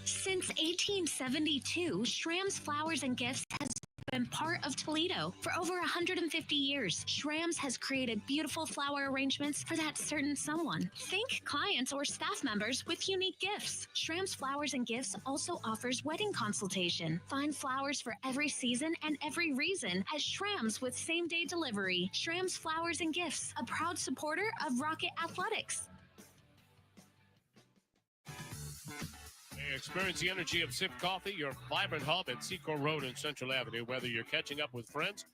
Since 1872, Schramm's Flowers and Gifts has been part of Toledo for over 150 years. Schramm's has created beautiful flower arrangements for that certain someone. Think clients or staff members with unique gifts. Schramm's Flowers and Gifts also offers wedding consultation. Find flowers for every season and every reason at Schramm's with same-day delivery. Schramm's Flowers and Gifts, a proud supporter of Rocket Athletics. Experience the energy of Sip Coffee, your vibrant hub at Secor Road and Central Avenue. Whether you're catching up with friends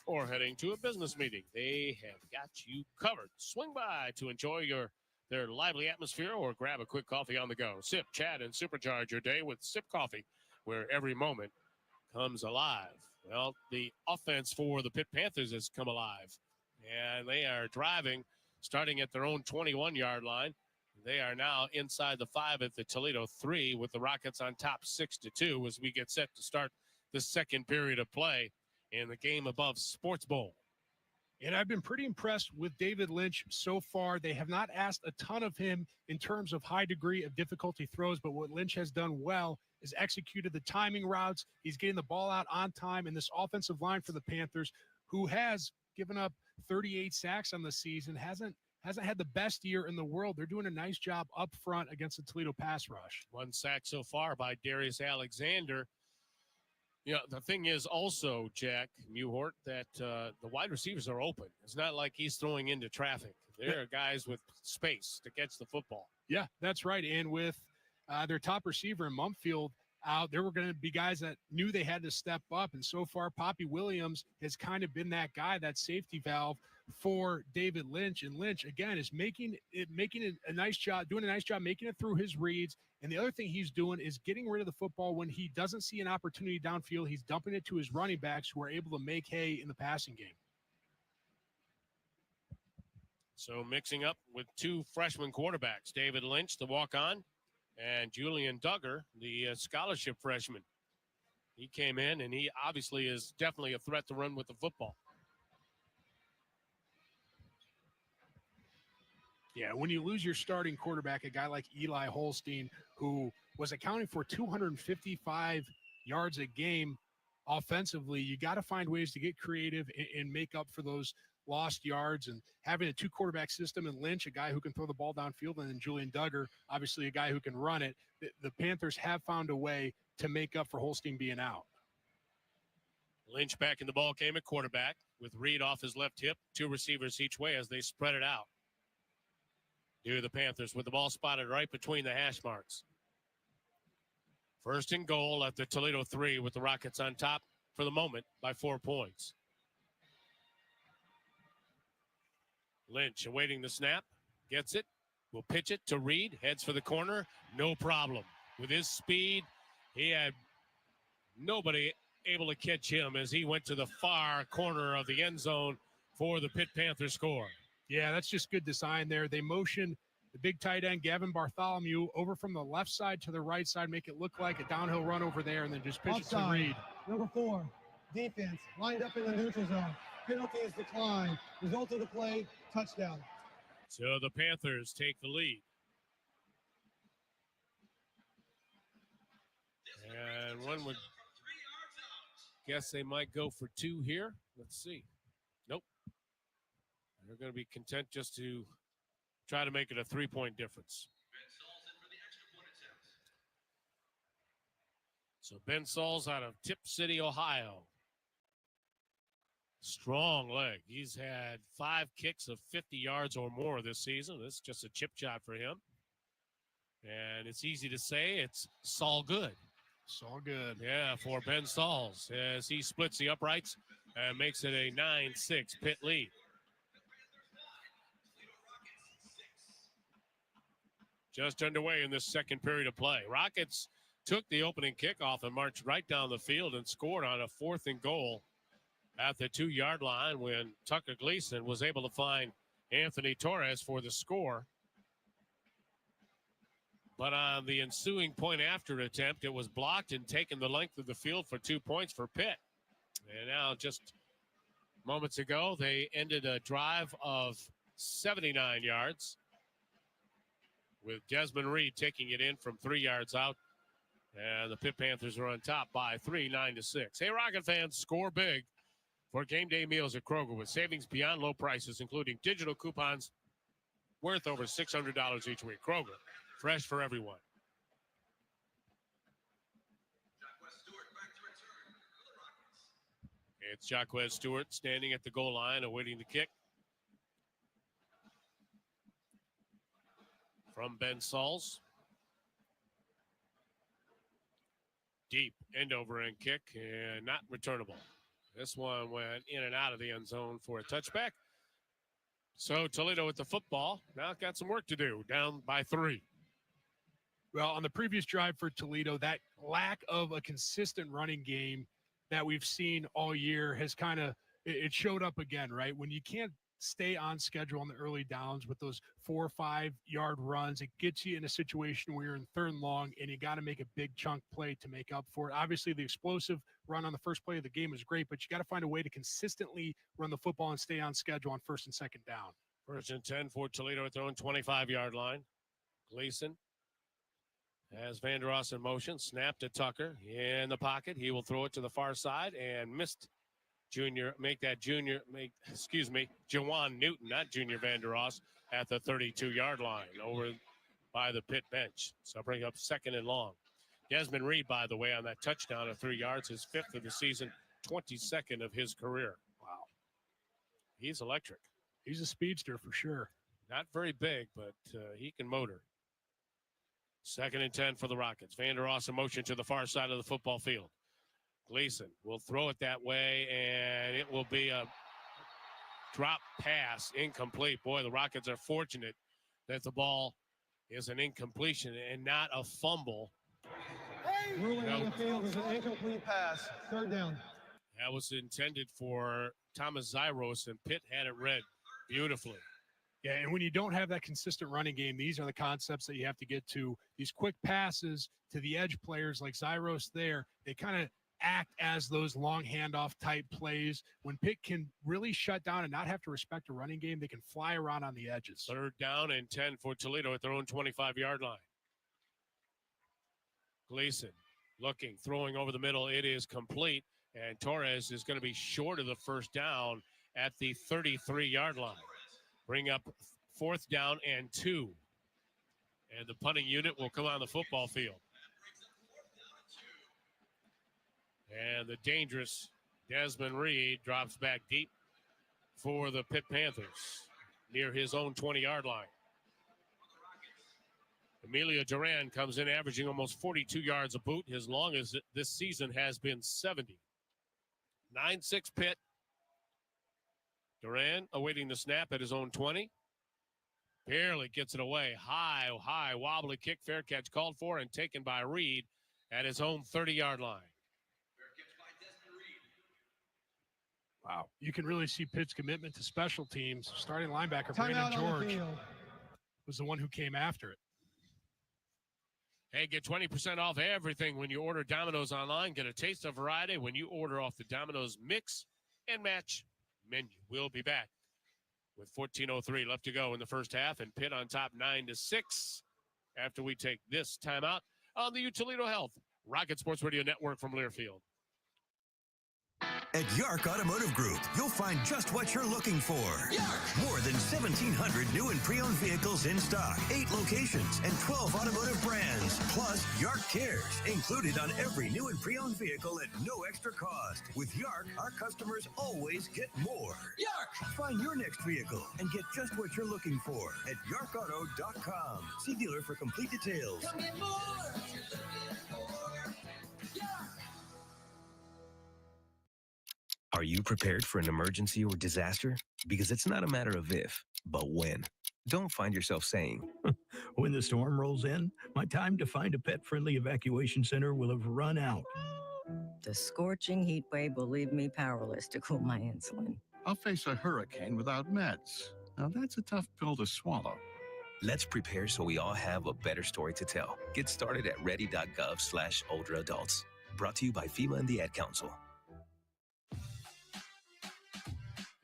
or heading to a business meeting, they have got you covered. Swing by to enjoy their lively atmosphere or grab a quick coffee on the go. Sip, chat, and supercharge your day with Sip Coffee, where every moment comes alive. Well, the offense for the Pitt Panthers has come alive, and they are driving, starting at their own 21-yard line. They are now inside the 5 at the Toledo 3 with the Rockets on top 6-2 as we get set to start the second period of play in the game above Sports Bowl. And I've been pretty impressed with David Lynch so far. They have not asked a ton of him in terms of high degree of difficulty throws, but what Lynch has done well is executed the timing routes. He's getting the ball out on time, and this offensive line for the Panthers, who has given up 38 sacks on the season, hasn't had the best year in the world. They're doing a nice job up front against the Toledo pass rush. 1 sack so far by Darius Alexander. You know, the thing is also, Jack Muhort, that the wide receivers are open. It's not like he's throwing into traffic. There are guys with space to catch the football. Yeah, that's right. And with their top receiver in Mumfield out, there were going to be guys that knew they had to step up. And so far, Poppy Williams has kind of been that guy, that safety valve for David Lynch. And Lynch, again, is making a nice job, doing a nice job making it through his reads. And the other thing he's doing is getting rid of the football when he doesn't see an opportunity downfield. He's dumping it to his running backs who are able to make hay in the passing game. So mixing up with 2 freshman quarterbacks, David Lynch, the walk-on, and Julian Duggar, the scholarship freshman. He came in, and he obviously is definitely a threat to run with the football. Yeah, when you lose your starting quarterback, a guy like Eli Holstein, who was accounting for 255 yards a game offensively, you got to find ways to get creative and make up for those lost yards. And having a 2-quarterback system and Lynch, a guy who can throw the ball downfield, and then Julian Duggar, obviously a guy who can run it, the Panthers have found a way to make up for Holstein being out. Lynch back in the ball game at quarterback with Reed off his left hip, 2 receivers each way as they spread it out. Do the Panthers with the ball spotted right between the hash marks. First and goal at the Toledo 3 with the Rockets on top for the moment by 4 points. Lynch awaiting the snap, gets it, will pitch it to Reed, heads for the corner, no problem. With his speed, he had nobody able to catch him as he went to the far corner of the end zone for the Pitt Panthers score. Yeah, that's just good design there. They motion the big tight end, Gavin Bartholomew, over from the left side to the right side, make it look like a downhill run over there, and then just pitch it to Reed. Number 4, defense, lined up in the neutral zone. Penalty is declined. Result of the play, touchdown. So the Panthers take the lead. And one would guess they might go for 2 here. Let's see. Nope. They're going to be content just to try to make it a 3-point difference. So Ben Sauls out of Tip City, Ohio. Strong leg. He's had 5 kicks of 50 yards or more this season. This is just a chip shot for him. And it's easy to say it's Saul good. Saul good. Yeah, for Ben Sauls as he splits the uprights and makes it a 9-6 Pitt lead. Just underway in this second period of play. Rockets took the opening kickoff and marched right down the field and scored on a 4th and goal at the 2-yard line when Tucker Gleason was able to find Anthony Torres for the score. But on the ensuing point after attempt, it was blocked and taken the length of the field for 2 points for Pitt. And now just moments ago, they ended a drive of 79 yards with Desmond Reed taking it in from 3 yards out. And the Pitt Panthers are on top by 3, 9-6. Hey, Rocket fans, score big for game day meals at Kroger with savings beyond low prices, including digital coupons worth over $600 each week. Kroger, fresh for everyone. It's Jacquez Stewart standing at the goal line awaiting the kick from Ben Sauls. Deep end over end kick and not returnable. This one went in and out of the end zone for a touchback. So Toledo with the football. Now got some work to do, down by 3. Well, on the previous drive for Toledo, that lack of a consistent running game that we've seen all year has kind of, it showed up again, right? When you can't stay on schedule on the early downs with those 4 or 5 yard runs, it gets you in a situation where you're in 3rd and long and you got to make a big chunk play to make up for it. Obviously, the explosive run on the first play of the game is great, but you got to find a way to consistently run the football and stay on schedule on 1st and 2nd down. 1st and 10 for Toledo at their own 25-yard line. Gleason has Vander Ross in motion. Snap to Tucker in the pocket. He will throw it to the far side and missed Jawan Newton, not Junior Vander Ross, at the 32-yard line over by the Pitt bench. So bring up 2nd and long. Desmond Reed, by the way, on that touchdown of 3 yards, his 5th of the season, 22nd of his career. Wow. He's electric. He's a speedster for sure. Not very big, but he can motor. 2nd and 10 for the Rockets. Vander Ross in motion to the far side of the football field. Gleason will throw it that way, and it will be a drop pass, incomplete. Boy, the Rockets are fortunate that the ball is an incompletion and not a fumble. Ruling on the field is an incomplete pass. 3rd down. That was intended for Thomas Zyros, and Pitt had it read beautifully. Yeah, and when you don't have that consistent running game, these are the concepts that you have to get to. These quick passes to the edge players like Zyros there, they kind of act as those long handoff type plays. When Pitt can really shut down and not have to respect a running game, they can fly around on the edges. 3rd down and 10 for Toledo at their own 25-yard line. Gleason looking, throwing over the middle. It is complete, and Torres is going to be short of the 1st down at the 33-yard line. Bring up 4th down and 2. And the punting unit will come on the football field. And the dangerous Desmond Reed drops back deep for the Pitt Panthers near his own 20-yard line. Emilio Duran comes in averaging almost 42 yards a boot. His longest this season has been 70. 9-6 Pitt. Duran awaiting the snap at his own 20. Barely gets it away. High, wobbly kick. Fair catch called for and taken by Reed at his own 30-yard line. Wow. You can really see Pitt's commitment to special teams. Starting linebacker Timeout Brandon on the George field. was the one who came after it. Hey, get 20% off everything when you order Domino's online. Get a taste of variety when you order off the Domino's Mix and Match menu. We'll be back with 14:03 left to go in the first half, and Pitt on top 9-6 after we take this timeout on the Toledo Health Rocket Sports Radio Network from Learfield. At Yark Automotive Group, you'll find just what you're looking for. More than 1,700 new and pre-owned vehicles in stock, 8 locations, and 12 automotive brands. Plus, Yark Cares, included on every new and pre-owned vehicle at no extra cost. With Yark, our customers always get more. Yark! Find your next vehicle and get just what you're looking for at yarkauto.com. See dealer for complete details. Come get more. You're looking for Yark. Are you prepared for an emergency or disaster? Because it's not a matter of if, but when. Don't find yourself saying, when the storm rolls in, my time to find a pet-friendly evacuation center will have run out. The scorching heat wave will leave me powerless to cool my insulin. I'll face a hurricane without meds. Now that's a tough pill to swallow. Let's prepare so we all have a better story to tell. Get started at ready.gov/older adults. Brought to you by FEMA and the Ad Council.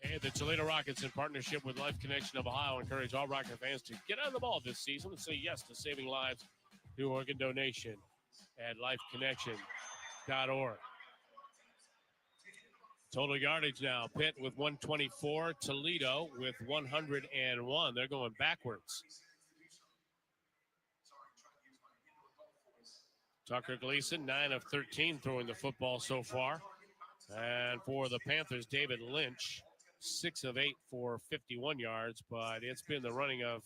And the Toledo Rockets, in partnership with Life Connection of Ohio, encourage all Rocket fans to get on the ball this season and say yes to saving lives through organ donation at lifeconnection.org. Total yardage now. Pitt with 124, Toledo with 101. They're going backwards. Tucker Gleason, 9 of 13 throwing the football so far. And for the Panthers, David Lynch, 6 of 8 for 51 yards, but it's been the running of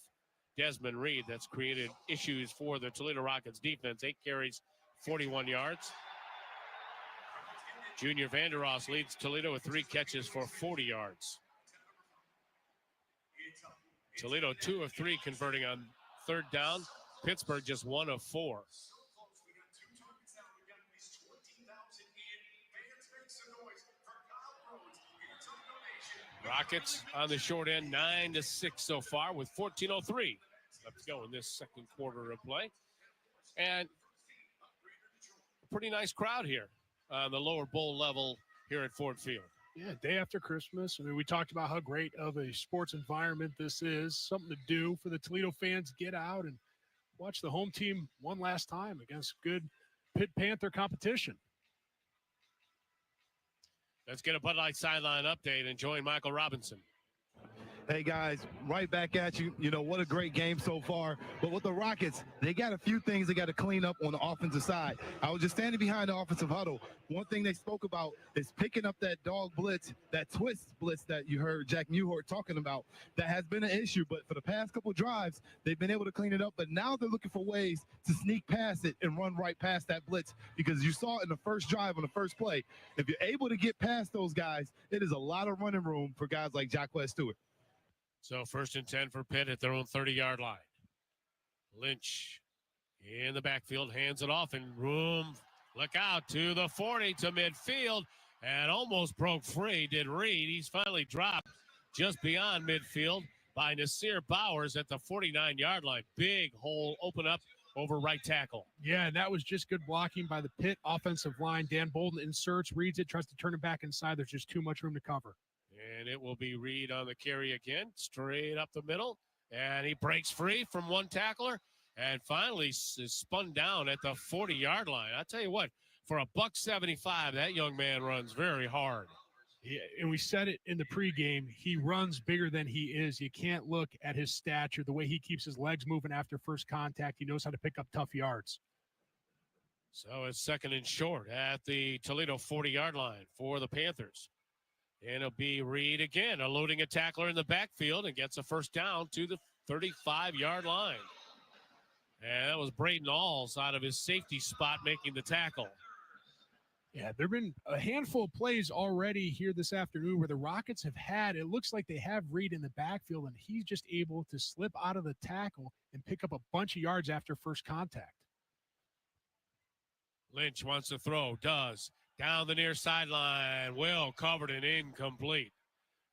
Desmond Reed that's created issues for the Toledo Rockets defense. 8 carries, 41 yards. Junior Vandeross leads Toledo with 3 catches for 40 yards. Toledo 2 of 3 converting on third down. Pittsburgh just 1 of 4. Rockets on the short end, 9-6 so far with 14:03 left to go in this second quarter of play. And a pretty nice crowd here on the lower bowl level here at Ford Field. Yeah, day after Christmas. I mean, we talked about how great of a sports environment this is. Something to do for the Toledo fans. Get out and watch the home team one last time against good Pitt Panther competition. Let's get a Bud Light sideline update and join Michael Robinson. Hey, guys, right back at you. You know, what a great game so far. But with the Rockets, they got a few things they got to clean up on the offensive side. I was just standing behind the offensive huddle. One thing they spoke about is picking up that dog blitz, that twist blitz that you heard Jack Newhart talking about. That has been an issue, but for the past couple drives, they've been able to clean it up. But now they're looking for ways to sneak past it and run right past that blitz, because you saw in the first drive on the first play, if you're able to get past those guys, it is a lot of running room for guys like Jacquez Stewart. So 1st and 10 for Pitt at their own 30-yard line. Lynch in the backfield, hands it off, and room. Look out to the 40 to midfield, and almost broke free did Reed. He's finally dropped just beyond midfield by Nasir Bowers at the 49-yard line. Big hole open up over right tackle. Yeah, and that was just good blocking by the Pitt offensive line. Dan Bolden inserts, reads it, tries to turn it back inside. There's just too much room to cover. And it will be Reed on the carry again, straight up the middle. And he breaks free from one tackler and finally is spun down at the 40-yard line. I tell you what, for a $175, that young man runs very hard. Yeah, and we said it in the pregame, he runs bigger than he is. You can't look at his stature, the way he keeps his legs moving after first contact. He knows how to pick up tough yards. So it's second and short at the Toledo 40-yard line for the Panthers. And it'll be Reed again, eluding a tackler in the backfield and gets a first down to the 35-yard line. And that was Braden Alls out of his safety spot making the tackle. Yeah, there have been a handful of plays already here this afternoon where the Rockets have had, it looks like they have Reed in the backfield, and he's just able to slip out of the tackle and pick up a bunch of yards after first contact. Lynch wants to throw, does. Down the near sideline, well covered and incomplete.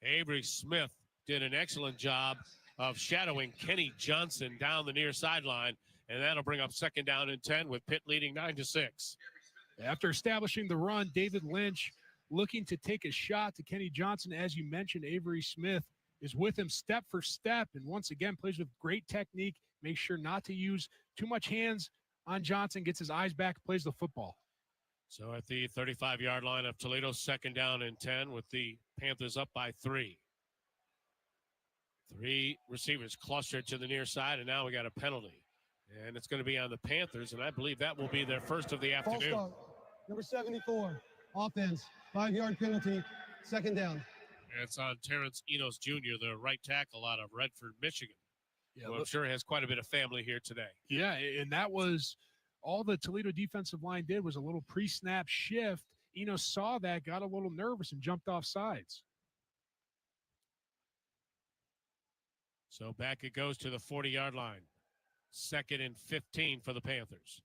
Avery Smith did an excellent job of shadowing Kenny Johnson down the near sideline, and that'll bring up second down and 10 with Pitt leading 9-6. After establishing the run, David Lynch looking to take a shot to Kenny Johnson. As you mentioned, Avery Smith is with him step for step, and once again plays with great technique, makes sure not to use too much hands on Johnson, gets his eyes back, plays the football. So at the 35-yard line of Toledo, second down and 10 with the Panthers up by 3. 3 receivers clustered to the near side, and now we got a penalty. And it's going to be on the Panthers, and I believe that will be their first of the False afternoon. start. Number 74, offense, 5-yard penalty, second down. It's on Terrence Enos Jr., the right tackle out of Redford, Michigan. Yeah, who I'm sure has quite a bit of family here today. Yeah, and that was all the Toledo defensive line did was a little pre-snap shift. Enos saw that, got a little nervous, and jumped off sides. So back it goes to the 40-yard line. Second and 15 for the Panthers.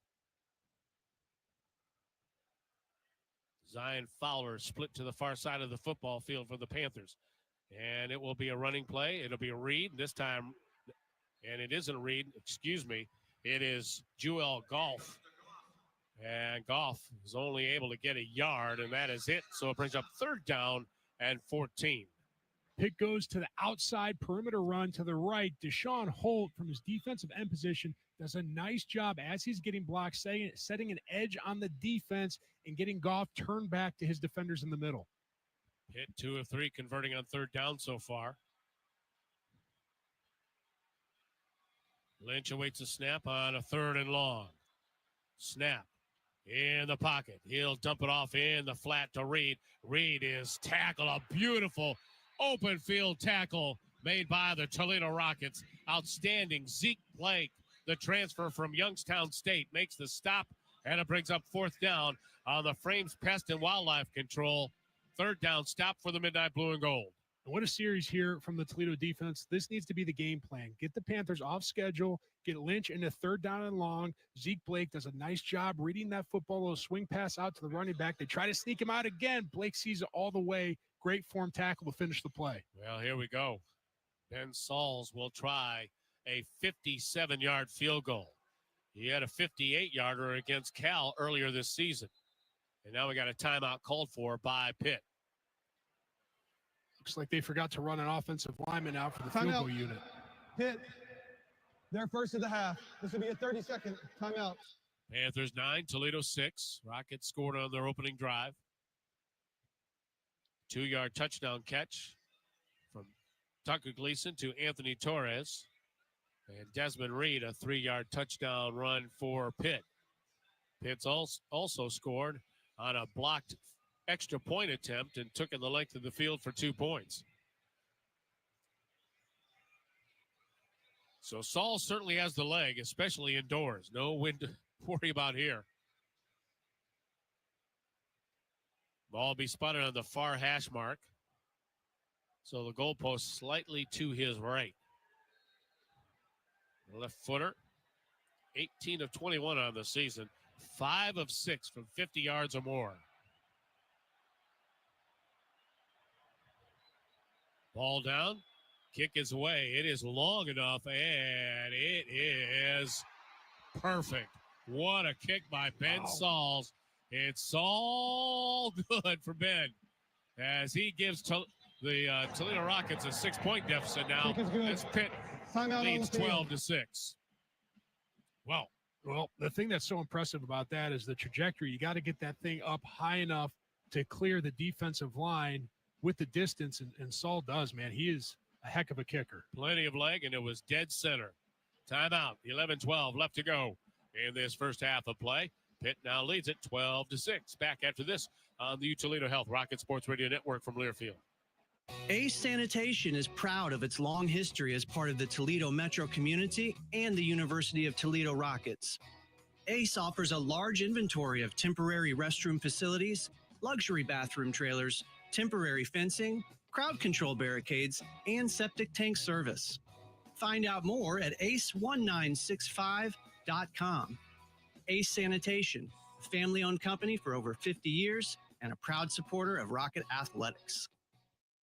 Zion Fowler split to the far side of the football field for the Panthers. And it will be a running play. It'll be a Reed this time. And it isn't a Reed, excuse me. It is Jewel Goff. And Goff is only able to get a yard, and that is it. So it brings up third down and 14. Pitt goes to the outside perimeter run to the right. Deshaun Holt from his defensive end position does a nice job as he's getting blocked, setting an edge on the defense and getting Goff turned back to his defenders in the middle. Pitt 2 of 3 converting on third down so far. Lynch awaits a snap on a third and long. Snap in the pocket. He'll dump it off in the flat to Reed. Reed is tackled. A beautiful open field tackle made by the Toledo Rockets. Outstanding. Zeke Blake, the transfer from Youngstown State, makes the stop, and it brings up fourth down on the Frames Pest and Wildlife Control. Third down stop for the Midnight Blue and Gold. What a series here from the Toledo defense. This needs to be the game plan. Get the Panthers off schedule, get Lynch into third down and long. Zeke Blake does a nice job reading that football, little swing pass out to the running back. They try to sneak him out again. Blake sees it all the way. Great form tackle to finish the play. Well, here we go. Ben Sauls will try a 57-yard field goal. He had a 58-yarder against Cal earlier this season. And now we got a timeout called for by Pitt. Looks like they forgot to run an offensive lineman out for the field goal unit. Pitt, they're first of the half. This will be a 30-second timeout. Panthers 9, Toledo 6. Rockets scored on their opening drive. 2-yard touchdown catch from Tucker Gleason to Anthony Torres. And Desmond Reed, a 3-yard touchdown run for Pitt. Pitt's also scored on a blocked extra point attempt and took in the length of the field for 2 points. So Saul certainly has the leg, especially indoors. No wind to worry about here. Ball be spotted on the far hash mark. So the goalpost slightly to his right. Left footer, 18 of 21 on the season, 5 of 6 from 50 yards or more. Ball down, kick is away. It is long enough, and it is perfect. What a kick by Ben Sauls. It's all good for Ben as he gives the Toledo Rockets a 6-point deficit now. As Pitt leads 12-6. Well, the thing that's so impressive about that is the trajectory. You got to get that thing up high enough to clear the defensive line with the distance, and Saul does, man. He is a heck of a kicker. Plenty of leg, and it was dead center. Timeout, 11-12 left to go in this first half of play. Pitt now leads it 12-6. Back after this on the Toledo Health Rocket Sports Radio Network from Learfield. Ace Sanitation is proud of its long history as part of the Toledo metro community and the University of Toledo Rockets. Ace offers a large inventory of temporary restroom facilities, luxury bathroom trailers, temporary fencing, crowd control barricades, and septic tank service. Find out more at ace1965.com. Ace Sanitation, a family-owned company for over 50 years and a proud supporter of Rocket Athletics.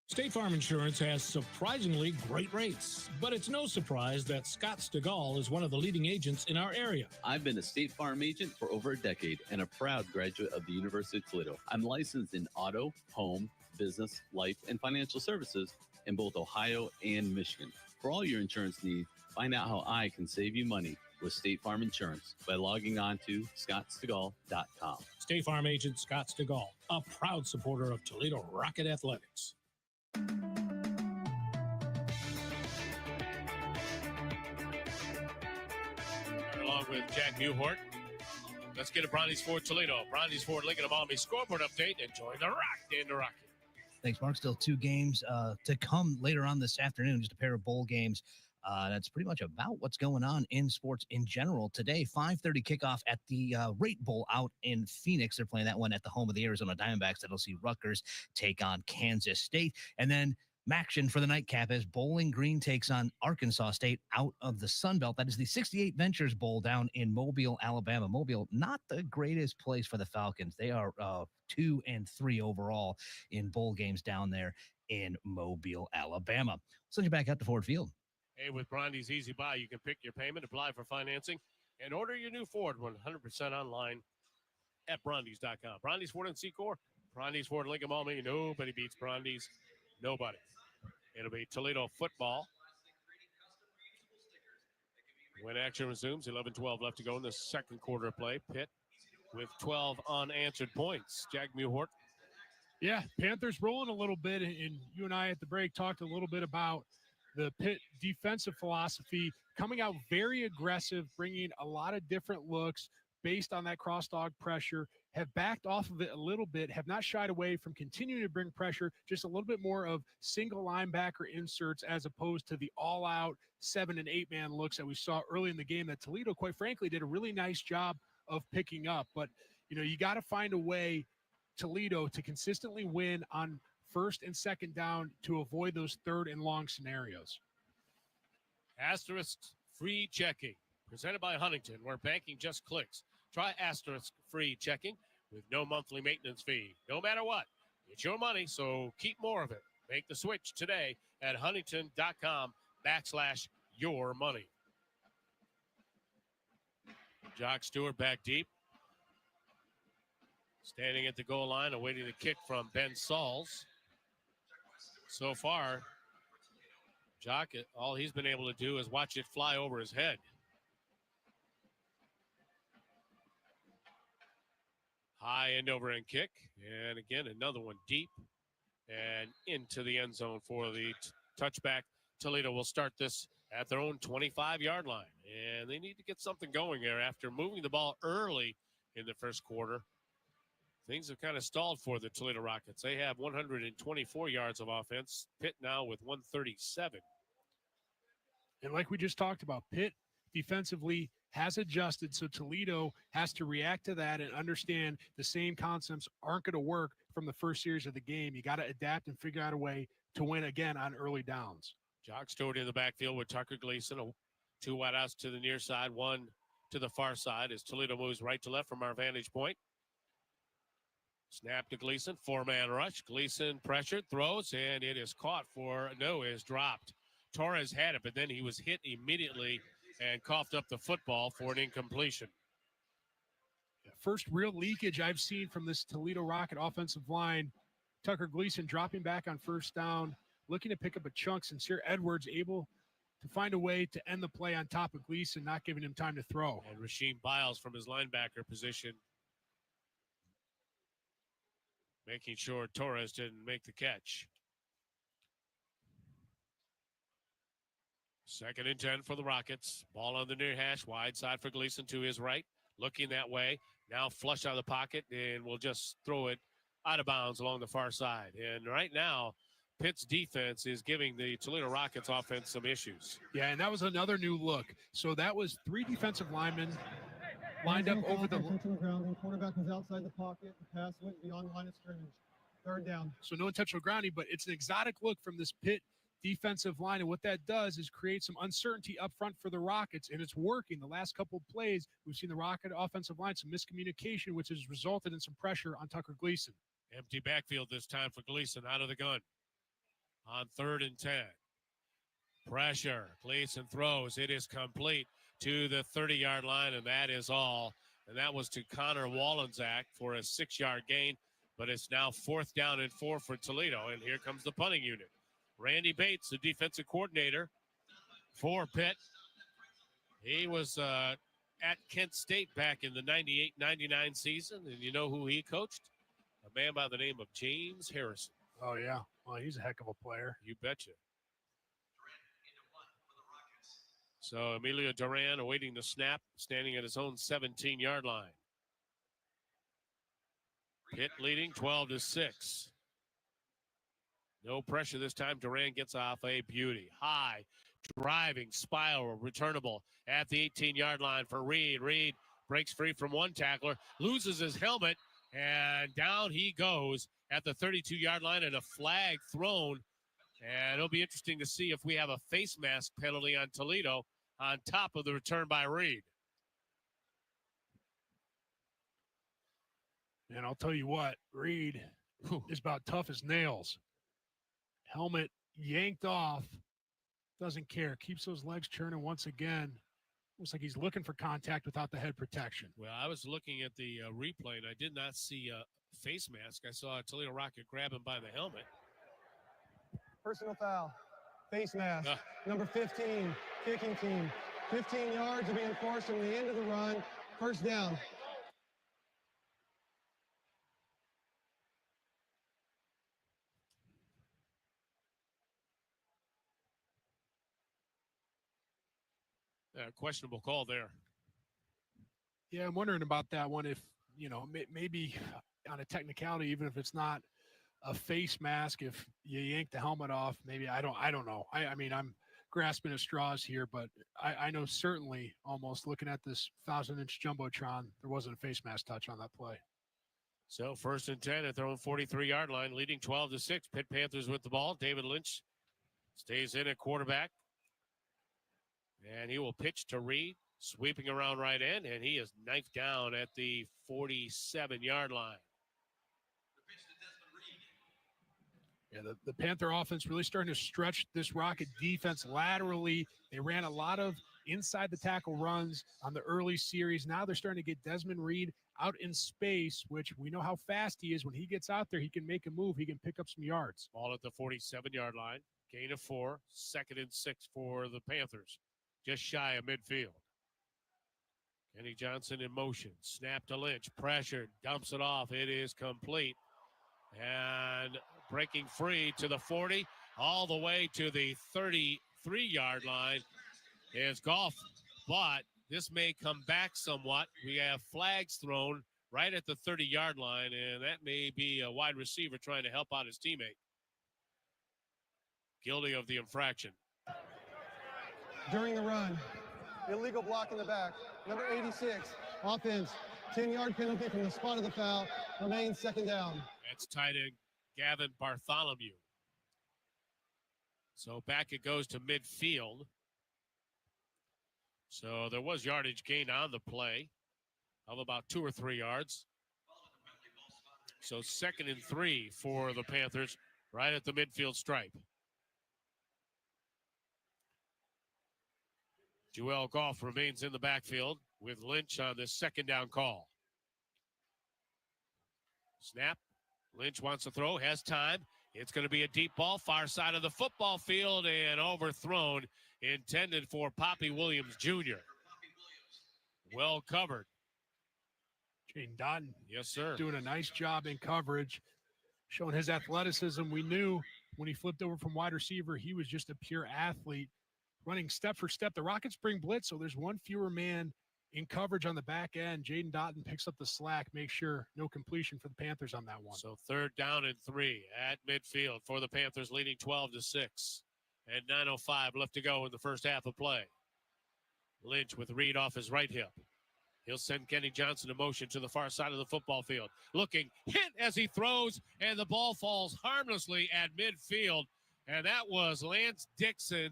State Farm Insurance has surprisingly great rates, but it's no surprise that Scott Stegall is one of the leading agents in our area. I've been a State Farm agent for over a decade and a proud graduate of the University of Toledo. I'm licensed in auto, home, business, life, and financial services in both Ohio and Michigan. For all your insurance needs, find out how I can save you money with State Farm Insurance by logging on to scottstegall.com. State Farm agent Scott Stegall, a proud supporter of Toledo Rocket Athletics. Along with Jack Newhort, let's get a Bronny's Ford Toledo, Bronny's Ford Lincoln Amami scoreboard update and join the Rock, Dan the Rocket. Thanks, Mark. Still 2 games to come later on this afternoon, just a pair of bowl games. That's pretty much about what's going on in sports in general today. 5:30 kickoff at the Rate Bowl out in Phoenix. They're playing that one at the home of the Arizona Diamondbacks. That'll see Rutgers take on Kansas State. And then Maction for the nightcap as Bowling Green takes on Arkansas State out of the Sun Belt. That is the 68 Ventures Bowl down in Mobile, Alabama. Mobile, not the greatest place for the Falcons. They are 2-3 overall in bowl games down there in Mobile, Alabama. Send you back out to Ford Field. Hey, with Brondy's Easy Buy, you can pick your payment, apply for financing, and order your new Ford 100% online at Brondy's.com. Brondy's Ford and Secor, Brondy's Ford Lincoln Malmy. Nobody beats Brondy's. Nobody. It'll be Toledo football. When action resumes, 11-12 left to go in the second quarter of play. Pitt with 12 unanswered points. Jack Newhort. Yeah, Panthers rolling a little bit, and you and I at the break talked a little bit about the Pitt defensive philosophy, coming out very aggressive, bringing a lot of different looks based on that cross-dog pressure, have backed off of it a little bit, have not shied away from continuing to bring pressure, just a little bit more of single linebacker inserts as opposed to the all-out 7- and 8-man looks that we saw early in the game that Toledo, quite frankly, did a really nice job of picking up. But, you know, you got to find a way, Toledo, to consistently win on first and second down to avoid those third and long scenarios. Asterisk free checking, presented by Huntington, where banking just clicks. Try Asterisk free checking with no monthly maintenance fee. No matter what, it's your money, so keep more of it. Make the switch today at huntington.com/your money. Jock Stewart back deep. Standing at the goal line, awaiting the kick from Ben Sauls. So far, Jock, all he's been able to do is watch it fly over his head. High end over end kick. And again, another one deep and into the end zone for the touchback. Toledo will start this at their own 25-yard line. And they need to get something going there after moving the ball early in the first quarter. Things have kind of stalled for the Toledo Rockets. They have 124 yards of offense. Pitt now with 137. And like we just talked about, Pitt defensively has adjusted, so Toledo has to react to that and understand the same concepts aren't going to work from the first series of the game. You got to adapt and figure out a way to win again on early downs. Jock Stewart in the backfield with Tucker Gleason. 2 wideouts to the near side, 1 to the far side as Toledo moves right to left from our vantage point. Snap to Gleason, 4-man rush. Gleason pressured, throws, and it is caught is dropped. Torres had it, but then he was hit immediately and coughed up the football for an incompletion. First real leakage I've seen from this Toledo Rocket offensive line. Tucker Gleason dropping back on first down, looking to pick up a chunk. Sincere Edwards able to find a way to end the play on top of Gleason, not giving him time to throw. And Rasheem Biles from his linebacker position, making sure Torres didn't make the catch. 2nd and 10 for the Rockets. Ball on the near hash, wide side for Gleason to his right. Looking that way. Now flush out of the pocket, and we'll just throw it out of bounds along the far side. And right now, Pitt's defense is giving the Toledo Rockets offense some issues. Yeah, and that was another new look. So that was 3 defensive linemen lined up over the grounding. Quarterback was outside the pocket. The pass went beyond the line of scrimmage. 3rd down. So no intentional grounding, but it's an exotic look from this Pitt defensive line. And what that does is create some uncertainty up front for the Rockets, and it's working. The last couple of plays, we've seen the Rocket offensive line, some miscommunication, which has resulted in some pressure on Tucker Gleason. Empty backfield this time for Gleason out of the gun. On 3rd and 10. Pressure. Gleason throws. It is complete to the 30-yard line, and that is all. And that was to Connor Wallenczak for a 6-yard gain, but it's now 4th down and 4 for Toledo, and here comes the punting unit. Randy Bates, the defensive coordinator for Pitt. He was at Kent State back in the 98-99 season, and you know who he coached? A man by the name of James Harrison. Oh, yeah. Well, he's a heck of a player. You betcha. So Emilio Duran awaiting the snap, standing at his own 17-yard line. Pitt leading 12-6. No pressure this time. Duran gets off a beauty. High, driving, spiral, returnable at the 18-yard line for Reed. Reed breaks free from one tackler, loses his helmet, and down he goes at the 32-yard line, and a flag thrown. And it'll be interesting to see if we have a face mask penalty on Toledo on top of the return by Reed. And I'll tell you what, Reed is about tough as nails. Helmet yanked off. Doesn't care. Keeps those legs churning once again. Looks like he's looking for contact without the head protection. Well, I was looking at the replay, and I did not see a face mask. I saw a Toledo Rocket grab him by the helmet. Personal foul. Face mask. Number 15, kicking team. 15 yards are being forced from the end of the run. 1st down. Questionable call there. Yeah, I'm wondering about that one. If, maybe on a technicality, even if it's not a face mask, if you yank the helmet off, maybe I don't know. I mean, I'm grasping at straws here, but I know certainly almost looking at this 1,000-inch Jumbotron, there wasn't a face mask touch on that play. So 1st and 10 at their own 43-yard line, leading 12-6. Pitt Panthers with the ball. David Lynch stays in at quarterback. And he will pitch to Reed, sweeping around right end, and he is knifed down at the 47-yard line. Yeah, the Panther offense really starting to stretch this Rocket defense laterally. They ran a lot of inside the tackle runs on the early series. Now they're starting to get Desmond Reed out in space, which we know how fast he is. When he gets out there, he can make a move. He can pick up some yards. Ball at the 47-yard line. Gain of 4. 2nd and 6 for the Panthers. Just shy of midfield. Kenny Johnson in motion. Snap to Lynch. Pressured. Dumps it off. It is complete. And breaking free to the 40. All the way to the 33-yard line is Goff. But this may come back somewhat. We have flags thrown right at the 30-yard line. And that may be a wide receiver trying to help out his teammate. Guilty of the infraction. During the run, illegal block in the back. Number 86, offense, 10-yard penalty from the spot of the foul, remains 2nd down. That's tight end Gavin Bartholomew. So back it goes to midfield. So there was yardage gain on the play of about 2 or 3 yards. So 2nd and 3 for the Panthers right at the midfield stripe. Joel Goff remains in the backfield with Lynch on the 2nd down call. Snap. Lynch wants to throw, has time. It's going to be a deep ball, far side of the football field, and overthrown, intended for Poppy Williams Jr. Well covered. Jane Dotton. Yes, sir. Doing a nice job in coverage, showing his athleticism. We knew when he flipped over from wide receiver, he was just a pure athlete. Running step for step. The Rockets bring blitz, so there's one fewer man in coverage on the back end. Jaden Dotton picks up the slack, makes sure no completion for the Panthers on that one. So 3rd down and 3 at midfield for the Panthers, leading 12-6. And 9:05 left to go in the first half of play. Lynch with Reed off his right hip. He'll send Kenny Johnson in motion to the far side of the football field. Looking, hit as he throws, and the ball falls harmlessly at midfield. And that was Lance Dixon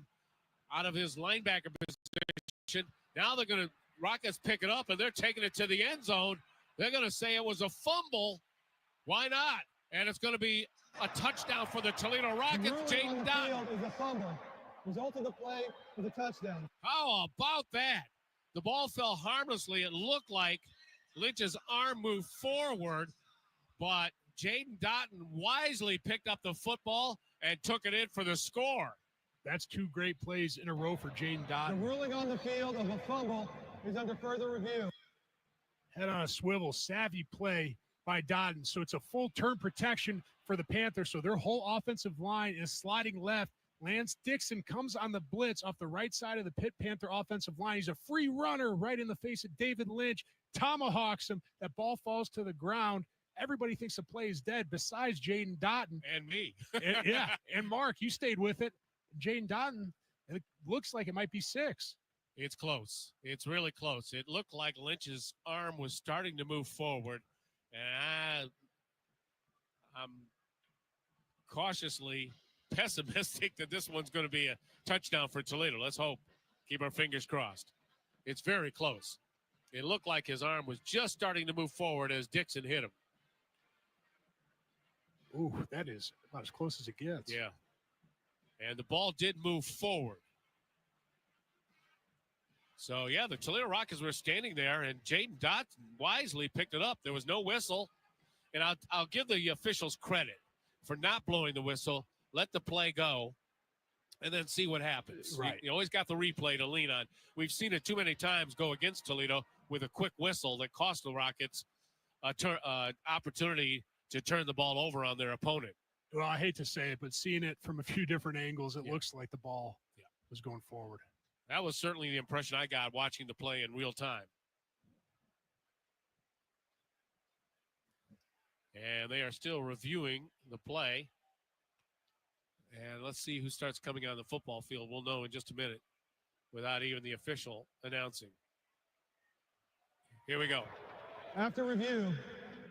out of his linebacker position. Now they're going to, Rockets pick it up, and they're taking it to the end zone. They're going to say it was a fumble. Why not? And it's going to be a touchdown for the Toledo Rockets. Jaden Dotton. Is a fumble. Result of the play is a touchdown. How about that? The ball fell harmlessly. It looked like Lynch's arm moved forward, but Jaden Dotton wisely picked up the football and took it in for the score. That's 2 great plays in a row for Jaden Dotton. The ruling on the field of a fumble is under further review. Head on a swivel, savvy play by Dotton. So it's a full turn protection for the Panthers. So their whole offensive line is sliding left. Lance Dixon comes on the blitz off the right side of the Pitt Panther offensive line. He's a free runner right in the face of David Lynch. Tomahawks him. That ball falls to the ground. Everybody thinks the play is dead besides Jaden Dotton. And me. And Mark, you stayed with it. Jaden Dotton, it looks like it might be 6. It's close. It's really close. It looked like Lynch's arm was starting to move forward. And I'm cautiously pessimistic that this one's going to be a touchdown for Toledo. Let's hope. Keep our fingers crossed. It's very close. It looked like his arm was just starting to move forward as Dixon hit him. Ooh, that is about as close as it gets. Yeah. And the ball did move forward. So, yeah, the Toledo Rockets were standing there, and Jaden Dotton wisely picked it up. There was no whistle. And I'll give the officials credit for not blowing the whistle. Let the play go, and then see what happens. Right. You always got the replay to lean on. We've seen it too many times go against Toledo with a quick whistle that cost the Rockets an opportunity to turn the ball over on their opponent. Well, I hate to say it, but seeing it from a few different angles, it looks like the ball was going forward. That was certainly the impression I got watching the play in real time. And they are still reviewing the play. And let's see who starts coming on the football field. We'll know in just a minute without even the official announcing. Here we go. After review,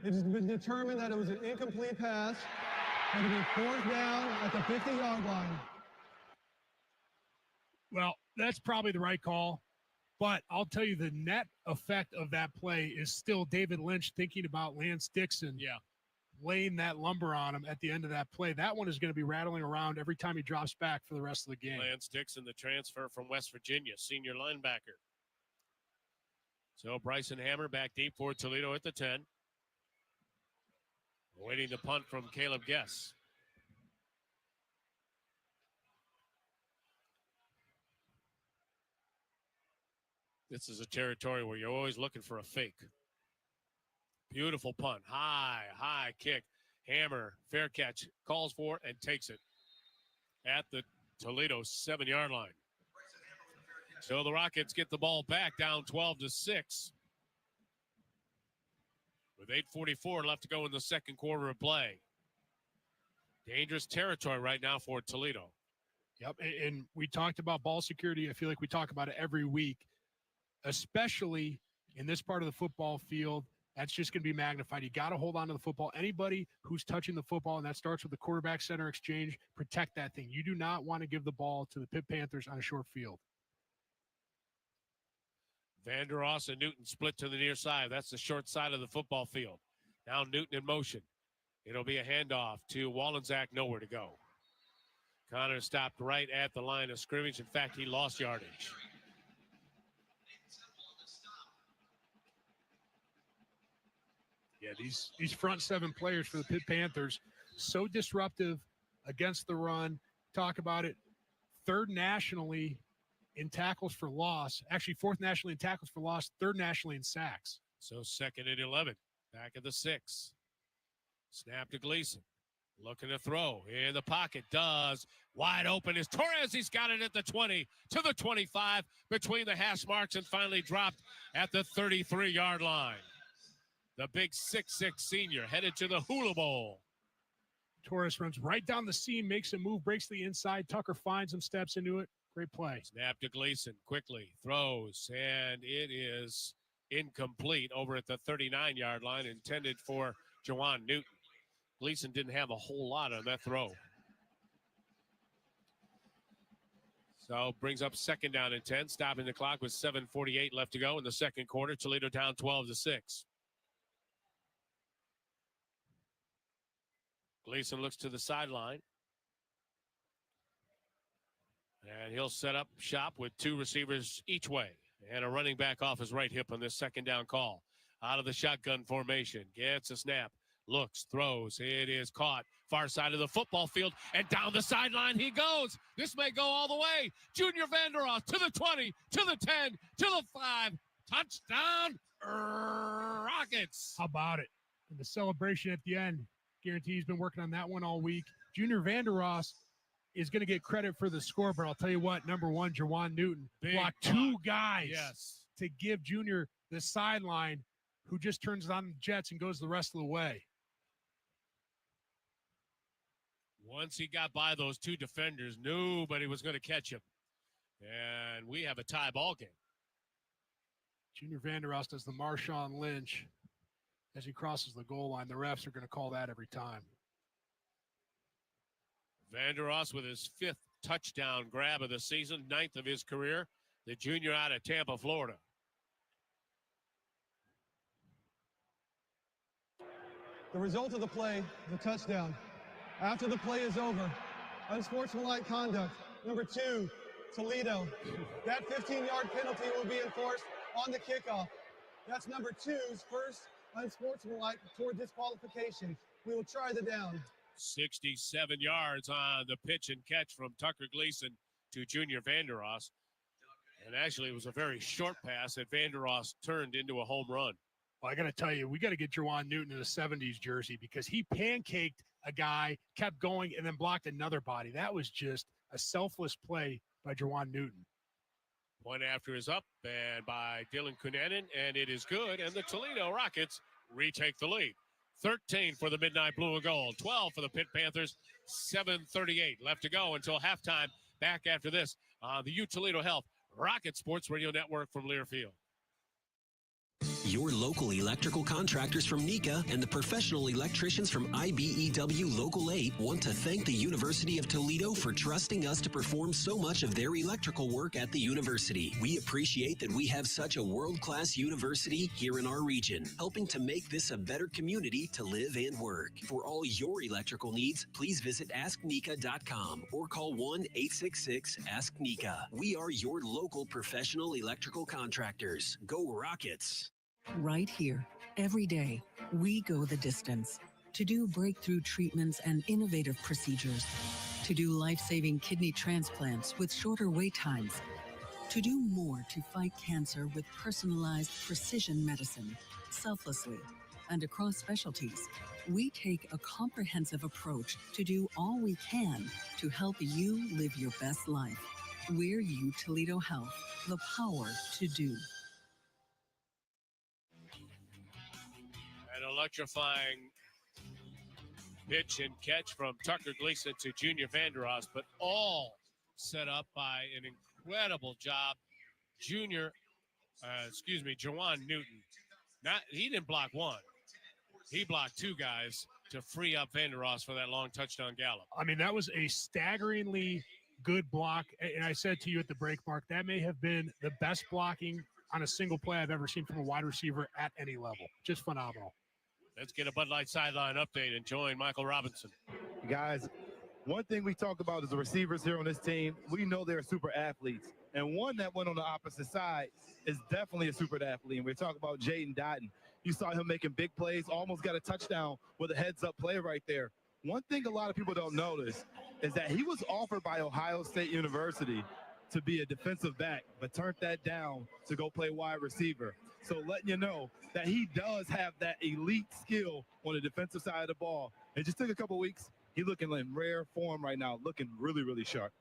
it has been determined that it was an incomplete pass and to be 4th down at the 50-yard line. Well, that's probably the right call. But I'll tell you, the net effect of that play is still David Lynch thinking about Lance Dixon. Yeah. Laying that lumber on him at the end of that play. That one is going to be rattling around every time he drops back for the rest of the game. Lance Dixon, the transfer from West Virginia, senior linebacker. So Bryson Hammer back deep for Toledo at the 10. Waiting the punt from Caleb Guess. This is a territory where you're always looking for a fake. Beautiful punt. High kick. Hammer, fair catch, calls for and takes it at the Toledo 7-yard line. So the Rockets get the ball back down 12-6. With 8:44 left to go in the second quarter of play. Dangerous territory right now for Toledo. Yep, and we talked about ball security. I feel like we talk about it every week, especially in this part of the football field. That's just going to be magnified. You got to hold on to the football. Anybody who's touching the football, and that starts with the quarterback center exchange, protect that thing. You do not want to give the ball to the Pitt Panthers on a short field. Vander Ross and Newton split to the near side. That's the short side of the football field. Now Newton in motion. It'll be a handoff to Wallensack, nowhere to go. Connor stopped right at the line of scrimmage. In fact, he lost yardage. Yeah, these front 7 players for the Pitt Panthers, so disruptive against the run. Talk about it. 3rd nationally in tackles for loss. Actually, 4th nationally in tackles for loss. 3rd nationally in sacks. So 2nd and 11. Back at the 6. Snap to Gleason. Looking to throw in the pocket. Does. Wide open is Torres. He's got it at the 20 to the 25 between the hash marks and finally dropped at the 33-yard line. The big 6'6" senior headed to the Hula Bowl. Torres runs right down the seam, makes a move, breaks to the inside. Tucker finds him, steps into it. Great play. Snap to Gleason. Quickly throws, and it is incomplete over at the 39-yard line, intended for Jawan Newton. Gleason didn't have a whole lot on that throw. So brings up second down and 10, stopping the clock with 7:48 left to go in the second quarter. Toledo down 12-6. Gleason looks to the sideline. And he'll set up shop with two receivers each way and a running back off his right hip on this second down call. Out of the shotgun formation, gets a snap, looks, throws. It is caught far side of the football field, and down the sideline he goes. This may go all the way. Junior Vandeross to the 20, to the 10, to the 5. Touchdown, Rockets. How about it? And the celebration at the end. Guarantee he's been working on that one all week. Junior Vandeross is going to get credit for the score, but I'll tell you what, number one, Jawan Newton blocked two guys to give Junior the sideline, who just turns on the Jets and goes the rest of the way. Once he got by those two defenders, nobody was going to catch him. And we have a tie ball game. Junior Vandeross does the Marshawn Lynch as he crosses the goal line. The refs are going to call that every time. Vandeross with his 5th touchdown grab of the season, 9th of his career. The junior out of Tampa, Florida. The result of the play, the touchdown. After the play is over, unsportsmanlike conduct. Number 2, Toledo. That 15-yard penalty will be enforced on the kickoff. That's number 2's first unsportsmanlike toward disqualification. We will try the down. 67 yards on the pitch and catch from Tucker Gleason to Junior Vandeross. And actually, it was a very short pass that Vandeross turned into a home run. Well, I got to tell you, we got to get Jawan Newton in a 70s jersey, because he pancaked a guy, kept going, and then blocked another body. That was just a selfless play by Jawan Newton. Point after is up and by Dylan Cunanan, and it is good. And the Toledo Rockets retake the lead. 13 for the Midnight Blue and Gold, 12 for the Pitt Panthers, 7:38 left to go until halftime. Back after this, the U Toledo Health Rocket Sports Radio Network from Learfield. Your local electrical contractors from NECA and the professional electricians from IBEW Local 8 want to thank the University of Toledo for trusting us to perform so much of their electrical work at the university. We appreciate that we have such a world-class university here in our region, helping to make this a better community to live and work. For all your electrical needs, please visit AskNECA.com or call 1-866-ASK-NECA. We are your local professional electrical contractors. Go Rockets! Right here, every day, we go the distance to do breakthrough treatments and innovative procedures, to do life-saving kidney transplants with shorter wait times, to do more to fight cancer with personalized precision medicine, selflessly, and across specialties. We take a comprehensive approach to do all we can to help you live your best life. We're U Toledo Health, the power to do. An electrifying pitch and catch from Tucker Gleason to Junior Vandeross, but all set up by an incredible job. Jawan Newton. He didn't block one. He blocked two guys to free up Vandeross for that long touchdown gallop. I mean, that was a staggeringly good block. And I said to you at the break, Mark, that may have been the best blocking on a single play I've ever seen from a wide receiver at any level. Just phenomenal. Let's get a Bud Light sideline update and join Michael Robinson. Guys, one thing we talk about is the receivers here on this team. We know they're super athletes. And one that went on the opposite side is definitely a super athlete. And we're talking about Jaden Dotton. You saw him making big plays, almost got a touchdown with a heads-up play right there. One thing a lot of people don't notice is that he was offered by Ohio State University to be a defensive back, but turned that down to go play wide receiver. So letting you know that he does have that elite skill on the defensive side of the ball. It just took a couple weeks, He's looking in rare form right now, looking really, really sharp.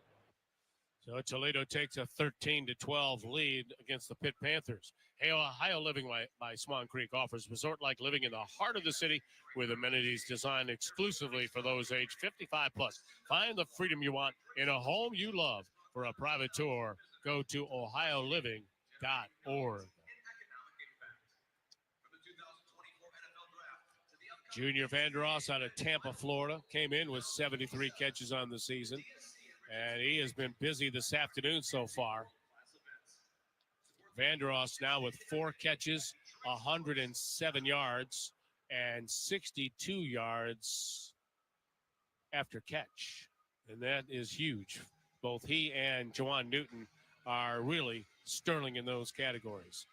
So Toledo takes a 13-12 lead against the Pitt Panthers. Hey, Ohio Living by Swan Creek offers resort-like living in the heart of the city with amenities designed exclusively for those aged 55 plus. Find the freedom you want in a home you love. For a private tour, go to ohioliving.org. Junior Vandeross out of Tampa, Florida, came in with 73 catches on the season, and he has been busy this afternoon so far. Vandeross now with 4 catches, 107 yards, and 62 yards after catch. And that is huge. Both he and Jawan Newton are really sterling in those categories.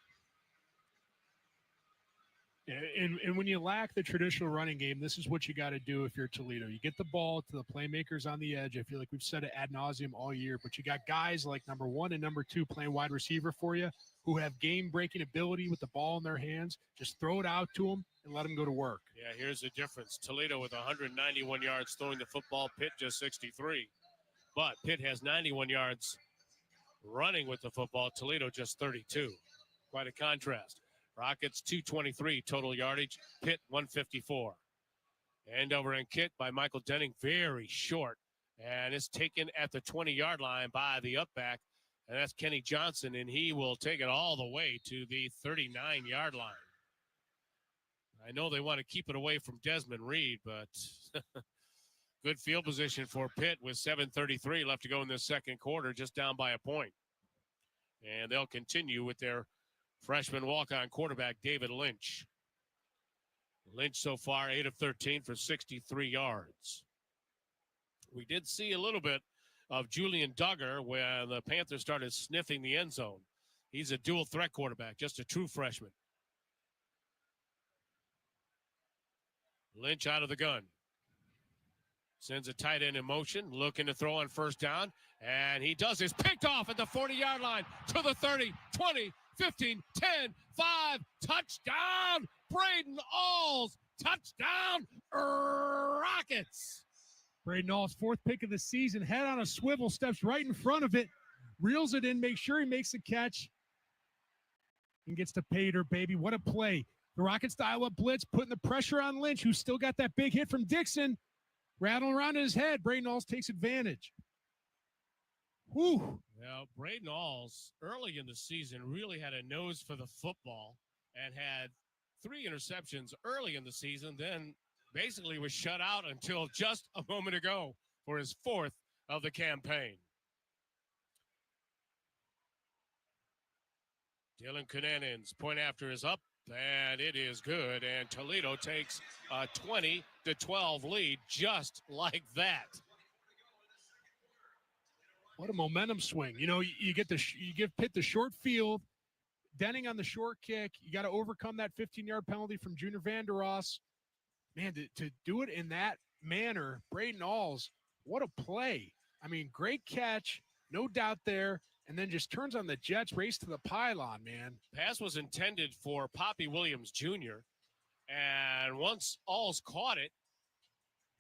And when you lack the traditional running game, this is what you got to do if you're Toledo. You get the ball to the playmakers on the edge. I feel like we've said it ad nauseum all year, but you got guys like number 1 and number 2 playing wide receiver for you who have game-breaking ability with the ball in their hands. Just throw it out to them and let them go to work. Yeah, here's the difference. Toledo with 191 yards throwing the football, Pitt just 63. But Pitt has 91 yards running with the football, Toledo just 32. Quite a contrast. Rockets 223 total yardage, Pitt 154. End over and kick by Michael Denning, very short, and it's taken at the 20-yard line by the upback, and that's Kenny Johnson, and he will take it all the way to the 39-yard line. I know they want to keep it away from Desmond Reed, but good field position for Pitt with 7:33 left to go in this second quarter, just down by a point. And they'll continue with their freshman walk-on quarterback, David Lynch. Lynch so far 8 of 13 for 63 yards. We did see a little bit of Julian Duggar when the Panthers started sniffing the end zone. He's a dual threat quarterback, just a true freshman. Lynch out of the gun. Sends a tight end in motion, looking to throw on first down, and he does his picked off at the 40-yard line to the 30, 20, 15, 10, 5, touchdown, Braden Alls, touchdown, Rockets. Braden Alls, 4th pick of the season, head on a swivel, steps right in front of it, reels it in, makes sure he makes the catch, and gets to Pater, baby. What a play. The Rockets dial up blitz, putting the pressure on Lynch, who still got that big hit from Dixon, rattling around in his head. Braden Alls takes advantage. Whew. Now, Braden Alls, early in the season, really had a nose for the football and had 3 interceptions early in the season, then basically was shut out until just a moment ago for his 4th of the campaign. Dylan Conanen's point after is up, and it is good, and Toledo takes a 20-12 lead just like that. What a momentum swing. You know, you give Pitt the short field, Denning on the short kick. You got to overcome that 15-yard penalty from Junior Vandeross. Man, to do it in that manner, Braden Alls, what a play. I mean, great catch, no doubt there, and then just turns on the Jets, race to the pylon, man. Pass was intended for Poppy Williams Jr., and once Alls caught it,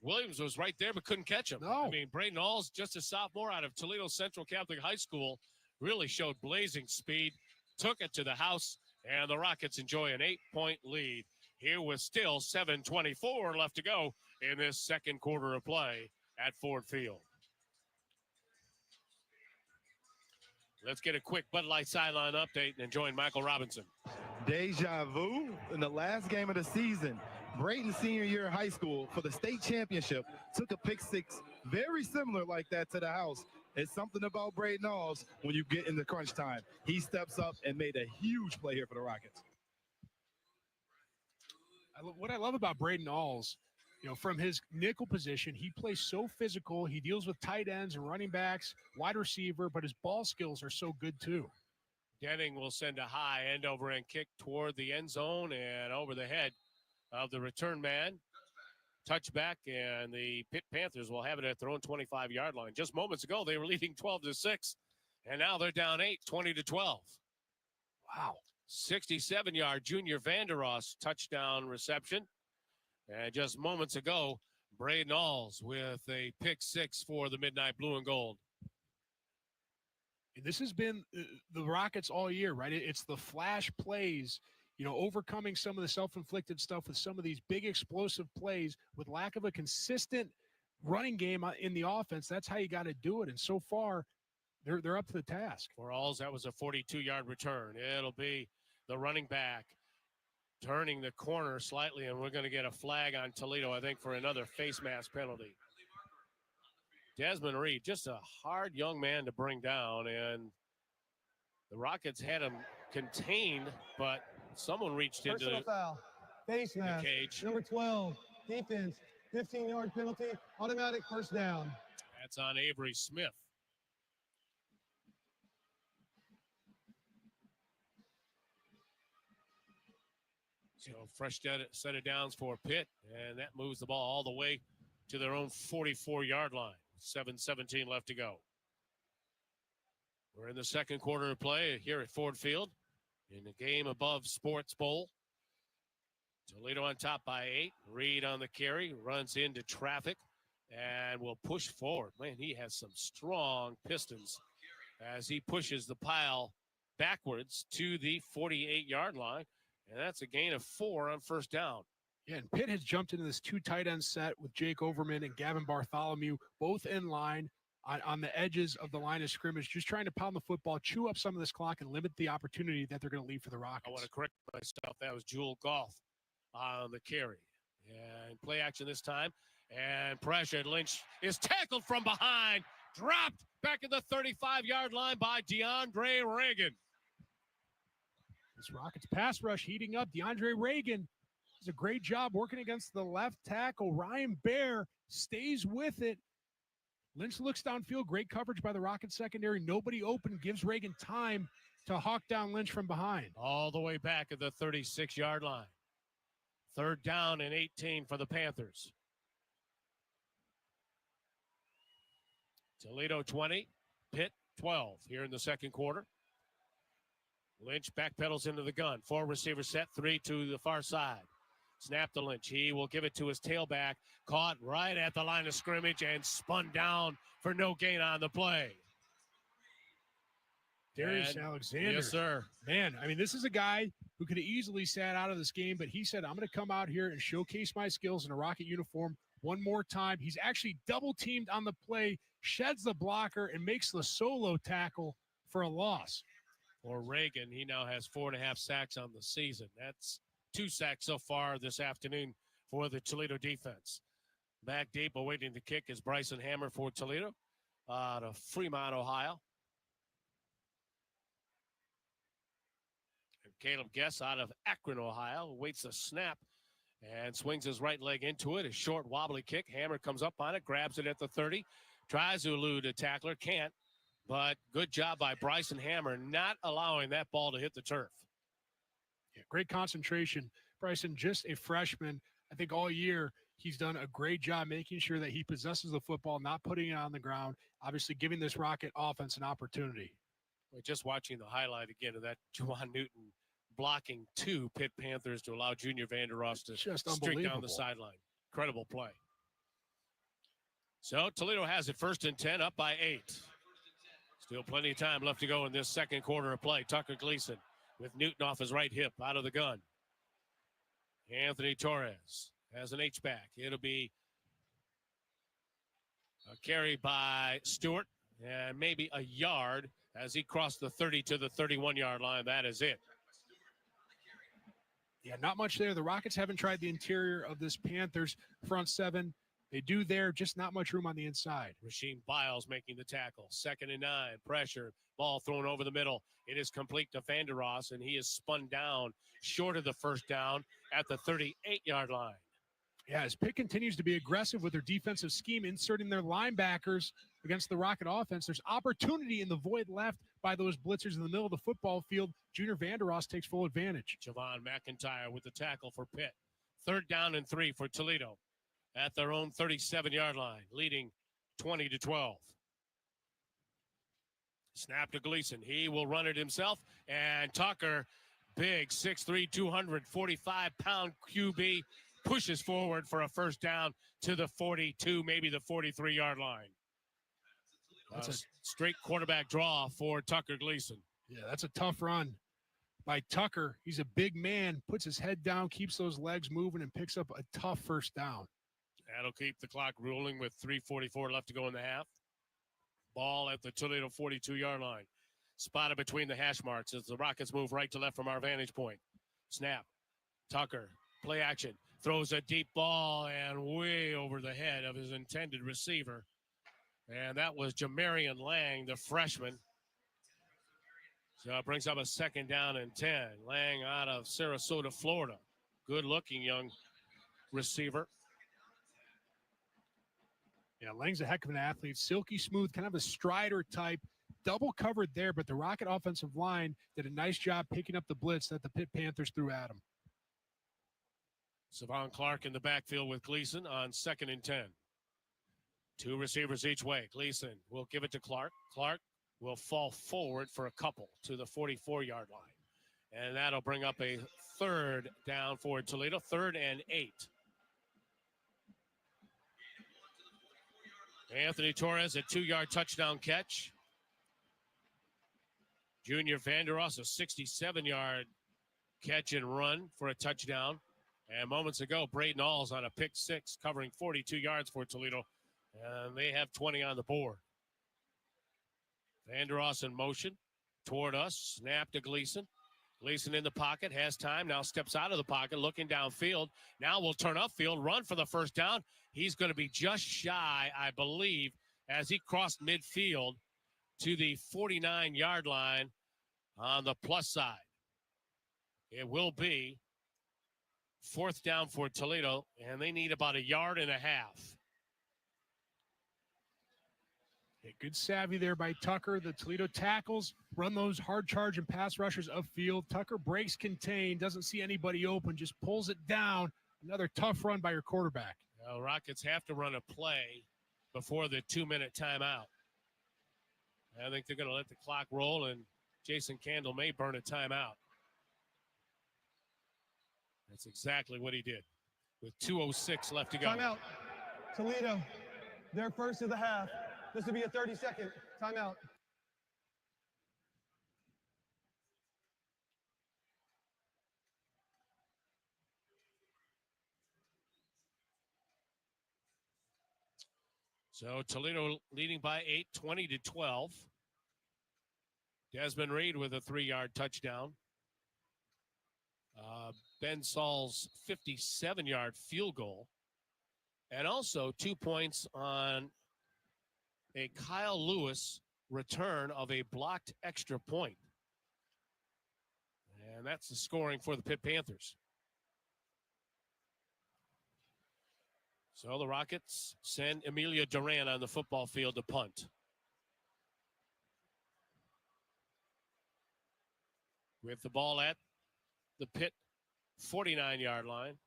Williams was right there but couldn't catch him. No. I mean, Braden Alls, just a sophomore out of Toledo Central Catholic High School, really showed blazing speed, took it to the house, and the Rockets enjoy an 8-point lead. Here with still 7:24 left to go in this second quarter of play at Ford Field. Let's get a quick Bud Light sideline update and join Michael Robinson. Deja vu in the last game of the season. Brayton senior year in high school for the state championship took a pick 6 very similar like that to the house. It's something about Braden Alls when you get in the crunch time. He steps up and made a huge play here for the Rockets. What I love about Braden Alls, you know, from his nickel position, he plays so physical. He deals with tight ends and running backs, wide receiver, but his ball skills are so good too. Denning will send a high end over and kick toward the end zone and over the head of the return man. Touchback, and the Pitt Panthers will have it at their own 25-yard line. Just moments ago, they were leading 12-6, and now they're down 8, 20-12. Wow. 67-yard Junior Vandeross touchdown reception. And just moments ago, Braden Alls with a pick six for the Midnight Blue and Gold. And this has been the Rockets all year, right? It's the flash plays, overcoming some of the self-inflicted stuff with some of these big explosive plays with lack of a consistent running game in the offense. That's how you got to do it. And so far, they're up to the task. For Alls, that was a 42-yard return. It'll be the running back turning the corner slightly, and we're going to get a flag on Toledo, I think, for another face mask penalty. Desmond Reed, just a hard young man to bring down, and the Rockets had him contained, but someone reached into Personal foul. Face mask. cage. Number 12. Defense. 15-yard penalty. Automatic first down. That's on Avery Smith. So fresh set of downs for Pitt, and that moves the ball all the way to their own 44-yard line. 7:17 left to go. We're in the second quarter of play here at Ford Field in the game above Sports Bowl. Toledo on top by 8. Reed on the carry, runs into traffic, and will push forward. Man, he has some strong pistons as he pushes the pile backwards to the 48-yard line. And that's a gain of 4 on first down. Yeah, and Pitt has jumped into this 2 tight end set with Jake Overman and Gavin Bartholomew, both in line on the edges of the line of scrimmage, just trying to pound the football, chew up some of this clock, and limit the opportunity that they're going to leave for the Rockets. I want to correct myself. That was Jewel Goff on the carry. And play action this time. And pressure. Lynch is tackled from behind. Dropped back at the 35-yard line by DeAndre Reagan. This Rockets pass rush heating up. DeAndre Reagan does a great job working against the left tackle. Ryan Baer stays with it. Lynch looks downfield. Great coverage by the Rockets secondary. Nobody open. Gives Reagan time to hawk down Lynch from behind. All the way back at the 36-yard line. Third down and 18 for the Panthers. Toledo 20, Pitt 12 here in the second quarter. Lynch backpedals into the gun. 4 receiver set, 3 to the far side. Snap to Lynch. He will give it to his tailback. Caught right at the line of scrimmage and spun down for no gain on the play. Darius Alexander. Yes, sir. Man, I mean, this is a guy who could have easily sat out of this game, but he said, I'm going to come out here and showcase my skills in a Rocket uniform one more time. He's actually double-teamed on the play, sheds the blocker, and makes the solo tackle for a loss. For Reagan, he now has 4.5 sacks on the season. That's 2 sacks so far this afternoon for the Toledo defense. Back deep, awaiting the kick is Bryson Hammer for Toledo out of Fremont, Ohio. And Caleb Guess out of Akron, Ohio, awaits the snap and swings his right leg into it. A short, wobbly kick. Hammer comes up on it, grabs it at the 30, tries to elude a tackler, can't. But good job by Bryson Hammer not allowing that ball to hit the turf. Yeah, great concentration. Bryson, just a freshman. I think all year he's done a great job making sure that he possesses the football, not putting it on the ground, obviously giving this Rocket offense an opportunity. We're just watching the highlight again of that Juwan Newton blocking 2 Pitt Panthers to allow Junior Vander Ross to streak down the sideline. Incredible play. So Toledo has it 1st and 10, up by 8. Still plenty of time left to go in this second quarter of play. Tucker Gleason with Newton off his right hip out of the gun. Anthony Torres has an H-back. It'll be a carry by Stewart and maybe a yard as he crossed the 30 to the 31-yard line. That is it. Yeah, not much there. The Rockets haven't tried the interior of this Panthers front 7. They do there, just not much room on the inside. Rasheem Biles making the tackle. 2nd and 9. Pressure. Ball thrown over the middle. It is complete to Vander Ross, and he is spun down short of the first down at the 38-yard line. Yeah, as Pitt continues to be aggressive with their defensive scheme, inserting their linebackers against the Rocket offense, there's opportunity in the void left by those blitzers in the middle of the football field. Junior Vander Ross takes full advantage. Javon McIntyre with the tackle for Pitt. 3rd down and 3 for Toledo at their own 37-yard line, leading 20-12. Snap to Gleason. He will run it himself. And Tucker, big 6'3", 245-pound QB, pushes forward for a first down to the 42, maybe the 43-yard line. That's a straight quarterback draw for Tucker Gleason. Yeah, that's a tough run by Tucker. He's a big man, puts his head down, keeps those legs moving, and picks up a tough first down. That'll keep the clock rolling with 3:44 left to go in the half. Ball at the Toledo 42-yard line. Spotted between the hash marks as the Rockets move right to left from our vantage point. Snap. Tucker, play action. Throws a deep ball and way over the head of his intended receiver. And that was Jamarian Lang, the freshman. So it brings up a second down and 10. Lang out of Sarasota, Florida. Good-looking young receiver. Yeah, Lang's a heck of an athlete. Silky smooth, kind of a strider type. Double covered there, but the Rocket offensive line did a nice job picking up the blitz that the Pitt Panthers threw at him. Savon Clark in the backfield with Gleason on 2nd and 10. Two receivers each way. Gleason will give it to Clark. Clark will fall forward for a couple to the 44-yard line. And that'll bring up a third down for Toledo, 3rd and 8. Anthony Torres, a 2-yard touchdown catch. Junior Vanderos, a 67-yard catch and run for a touchdown. And moments ago, Braden Alls on a pick 6, covering 42 yards for Toledo. And they have 20 on the board. Vanderos in motion toward us. Snap to Gleason. Gleason in the pocket, has time, now steps out of the pocket, looking downfield. Now will turn upfield, run for the first down. He's going to be just shy, I believe, as he crossed midfield to the 49-yard line on the plus side. It will be 4th down for Toledo, and they need about 1.5 yards. Yeah, good savvy there by Tucker. The Toledo tackles run those hard charge and pass rushers upfield. Tucker breaks contain, doesn't see anybody open, just pulls it down. Another tough run by your quarterback. Well, Rockets have to run a play before the 2-minute timeout. I think they're going to let the clock roll, and Jason Candle may burn a timeout. That's exactly what he did with 2:06 left to go. Timeout. Toledo, they're first of the half. This will be a 30-second timeout. So Toledo leading by 8, 20-12. Desmond Reed with a 3-yard touchdown. Ben Saul's 57-yard field goal. And also 2 points on a Kyle Lewis return of a blocked extra point. And that's the scoring for the Pitt Panthers. So the Rockets send Emilio Duran on the football field to punt. With the ball at the Pitt 49-yard line.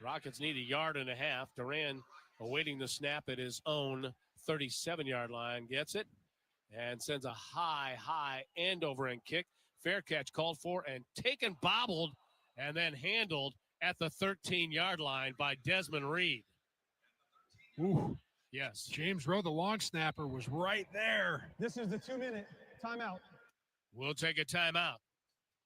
Rockets need 1.5 yards. Duran awaiting the snap at his own 37-yard line. Gets it and sends a high end over end kick. Fair catch called for and taken, bobbled, and then handled at the 13-yard line by Desmond Reed. Ooh. Yes. James Rowe, the long snapper, was right there. This is the 2-minute timeout. We'll take a timeout.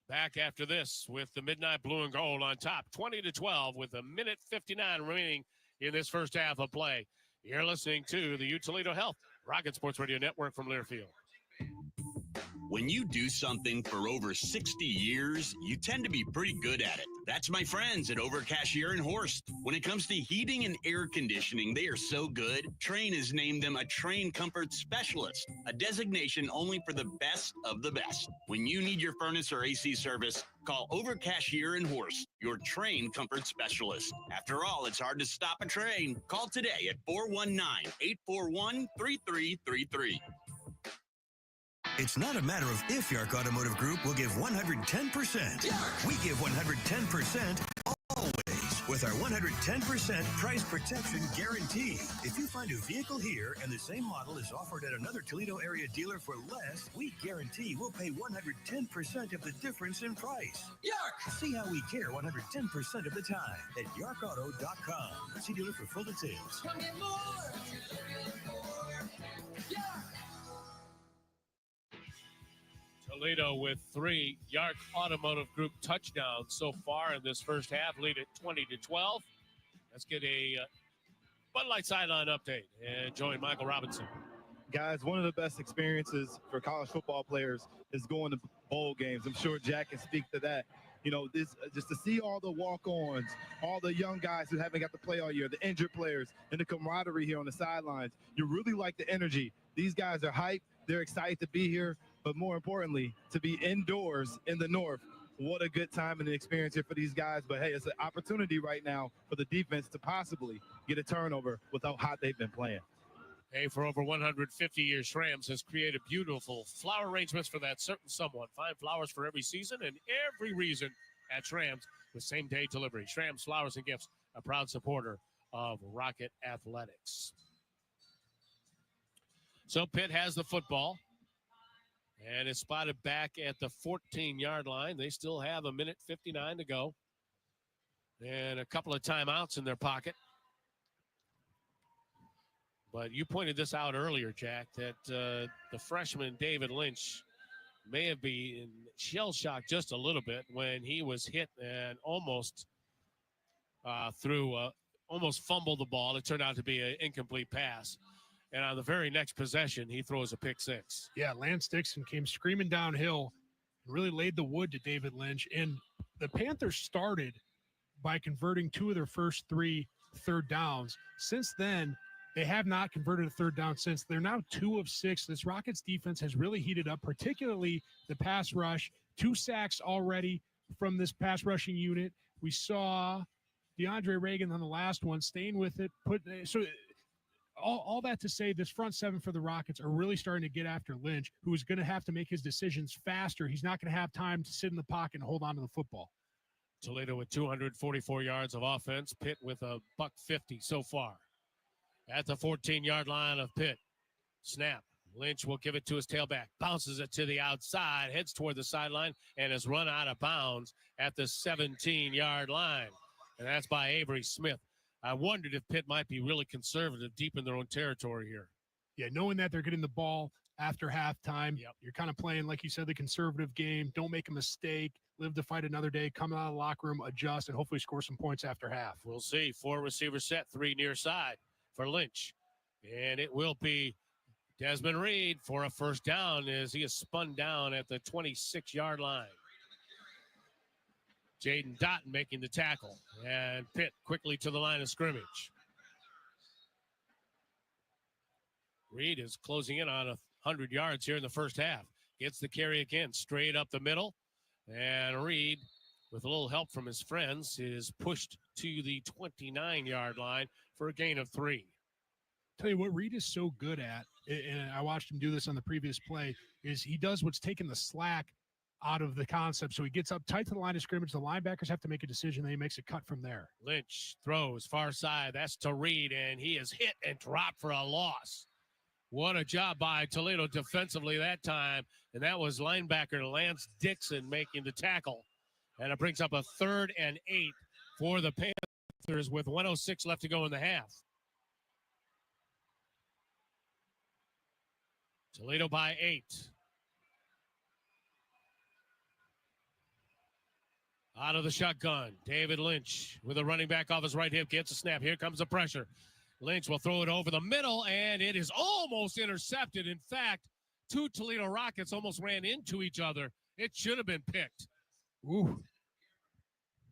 Back after this with the Midnight Blue and Gold on top, 20-12 with 1:59 remaining in this first half of play. You're listening to the U Toledo Health Rocket Sports Radio Network from Learfield. When you do something for over 60 years, you tend to be pretty good at it. That's my friends at Overcashier and Horst. When it comes to heating and air conditioning, they are so good, Trane has named them a Trane Comfort Specialist, a designation only for the best of the best. When you need your furnace or AC service, call Overcashier and Horst, your Trane Comfort Specialist. After all, it's hard to stop a train. Call today at 419-841-3333. It's not a matter of if Yark Automotive Group will give 110%. We give 110% always. with our 110% price protection guarantee. If you find a vehicle here and the same model is offered at another Toledo area dealer for less, we guarantee we'll pay 110% of the difference in price. Yark! See how we care 110% of the time at yarkauto.com. See dealer for full details. Come get more. Yark! Toledo with 3 Yark Automotive Group touchdowns so far in this first half, lead at 20-12. Let's get a Bud Light sideline update and join Michael Robinson. Guys, one of the best experiences for college football players is going to bowl games. I'm sure Jack can speak to that. You know, this just to see all the walk-ons, all the young guys who haven't got to play all year, the injured players, and the camaraderie here on the sidelines. You really like the energy. These guys are hyped. They're excited to be here, but more importantly, to be indoors in the North. What a good time and an experience here for these guys. But, hey, it's an opportunity right now for the defense to possibly get a turnover with how hot they've been playing. Hey, for over 150 years, Shrams has created beautiful flower arrangements for that certain someone. Find flowers for every season and every reason at Shrams with same-day delivery. Shrams Flowers and Gifts, a proud supporter of Rocket Athletics. So Pitt has the football, and it's spotted back at the 14-yard line. They still have 1:59 to go, and a couple of timeouts in their pocket. But you pointed this out earlier, Jack, that the freshman David Lynch may have been shell-shocked just a little bit when he was hit and almost almost fumbled the ball. It turned out to be an incomplete pass. And on the very next possession, he throws a pick six. Yeah, Lance Dixon came screaming downhill and really laid the wood to David Lynch. And the Panthers started by converting 2 of their first 3 third downs. Since then, they have not converted a third down since. They're now 2 of 6. This Rockets defense has really heated up, particularly the pass rush. 2 sacks already from this pass rushing unit. We saw DeAndre Reagan on the last one, staying with it. All that to say, this front seven for the Rockets are really starting to get after Lynch, who is going to have to make his decisions faster. He's not going to have time to sit in the pocket and hold on to the football. Toledo with 244 yards of offense. Pitt with $150 so far. At the 14-yard line of Pitt. Snap. Lynch will give it to his tailback. Bounces it to the outside, heads toward the sideline, and is run out of bounds at the 17-yard line. And that's by Avery Smith. I wondered if Pitt might be really conservative deep in their own territory here. Yeah, knowing that they're getting the ball after halftime, You're kind of playing, like you said, the conservative game. Don't make a mistake. Live to fight another day. Come out of the locker room, adjust, and hopefully score some points after half. We'll see. 4 receivers set, 3 near side for Lynch. And it will be Desmond Reed for a first down as he is spun down at the 26-yard line. Jaden Dotton making the tackle, and Pitt quickly to the line of scrimmage. Reed is closing in on 100 yards here in the first half. Gets the carry again, straight up the middle, and Reed, with a little help from his friends, is pushed to the 29-yard line for a gain of 3. Tell you what Reed is so good at, and I watched him do this on the previous play, is he does what's taking the slack out of the concept. So he gets up tight to the line of scrimmage. The linebackers have to make a decision. Then he makes a cut from there. Lynch throws far side. That's to Reed, and he is hit and dropped for a loss. What a job by Toledo defensively that time. And that was linebacker Lance Dixon making the tackle. And it brings up a 3rd and 8 for the Panthers with 1:06 left to go in the half. Toledo by 8. Out of the shotgun, David Lynch with a running back off his right hip, gets a snap. Here comes the pressure. Lynch will throw it over the middle, and it is almost intercepted. In fact, 2 Toledo Rockets almost ran into each other. It should have been picked. Ooh.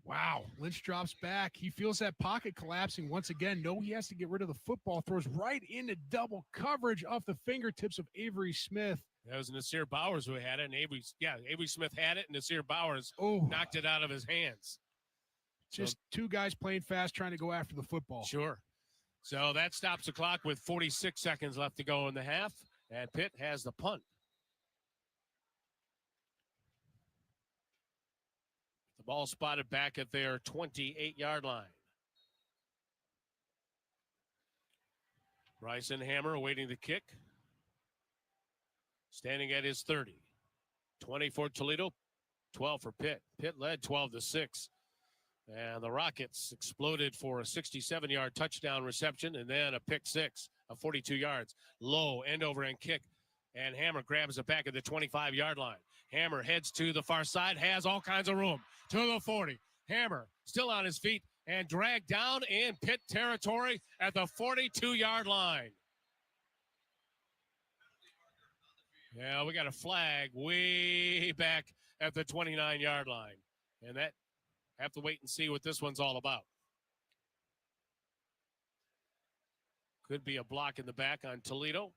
Wow. Lynch drops back. He feels that pocket collapsing once again. No, he has to get rid of the football. Throws right into double coverage off the fingertips of Avery Smith. That was Nasir Bowers who had it, and Avery Smith had it, and Nasir Bowers knocked it out of his hands. Just 2 guys playing fast, trying to go after the football. Sure. So that stops the clock with 46 seconds left to go in the half, and Pitt has the punt. The ball spotted back at their 28-yard line. Bryson Hammer awaiting the kick. Standing at his 30. 20 for Toledo, 12 for Pitt. Pitt led 12-6. And the Rockets exploded for a 67-yard touchdown reception and then a pick six of 42 yards. Low end over end kick. And Hammer grabs it back at the 25-yard line. Hammer heads to the far side, has all kinds of room to the 40. Hammer still on his feet and dragged down in Pitt territory at the 42-yard line. Yeah, we got a flag way back at the 29-yard line. And that, have to wait and see what this one's all about. Could be a block in the back on Toledo.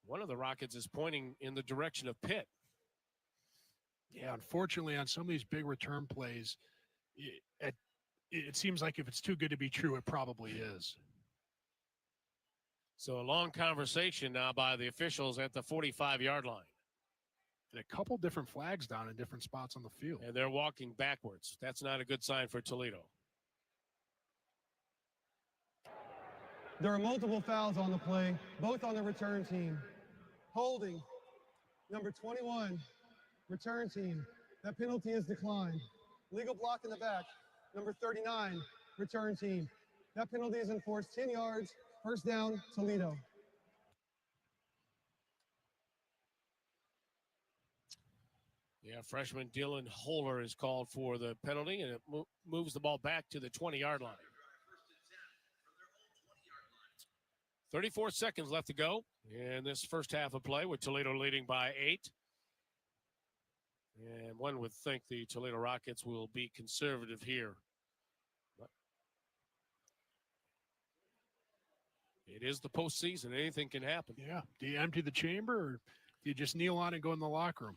One of the Rockets is pointing in the direction of Pitt. Yeah, unfortunately, on some of these big return plays, it seems like if it's too good to be true, it probably is. So a long conversation now by the officials at the 45-yard line. And a couple different flags down in different spots on the field. And they're walking backwards. That's not a good sign for Toledo. There are multiple fouls on the play, both on the return team. Holding, number 21, return team. That penalty is declined. Legal block in the back, number 39, return team. That penalty is enforced 10 yards, first down, Toledo. Yeah, freshman Dylan Holler is called for the penalty, and it moves the ball back to the 20-yard line. 34 seconds left to go in this first half of play with Toledo leading by 8. And one would think the Toledo Rockets will be conservative here. But it is the postseason. Anything can happen. Yeah. Do you empty the chamber or do you just kneel on and go in the locker room?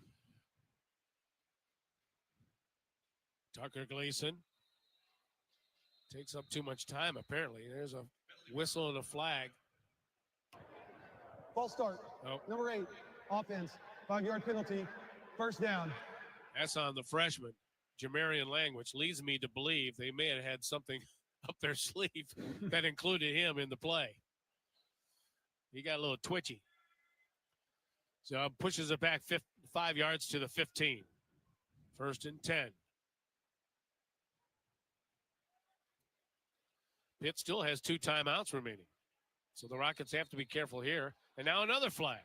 Tucker Gleason takes up too much time, apparently. There's a whistle and a flag. False start. Oh. Number 8, offense, 5-yard penalty, first down. That's on the freshman, Jamarian Lang, which leads me to believe they may have had something up their sleeve that included him in the play. He got a little twitchy. So pushes it back 5 yards to the 15. First and 10. Pitt still has 2 timeouts remaining. So the Rockets have to be careful here. And now another flag.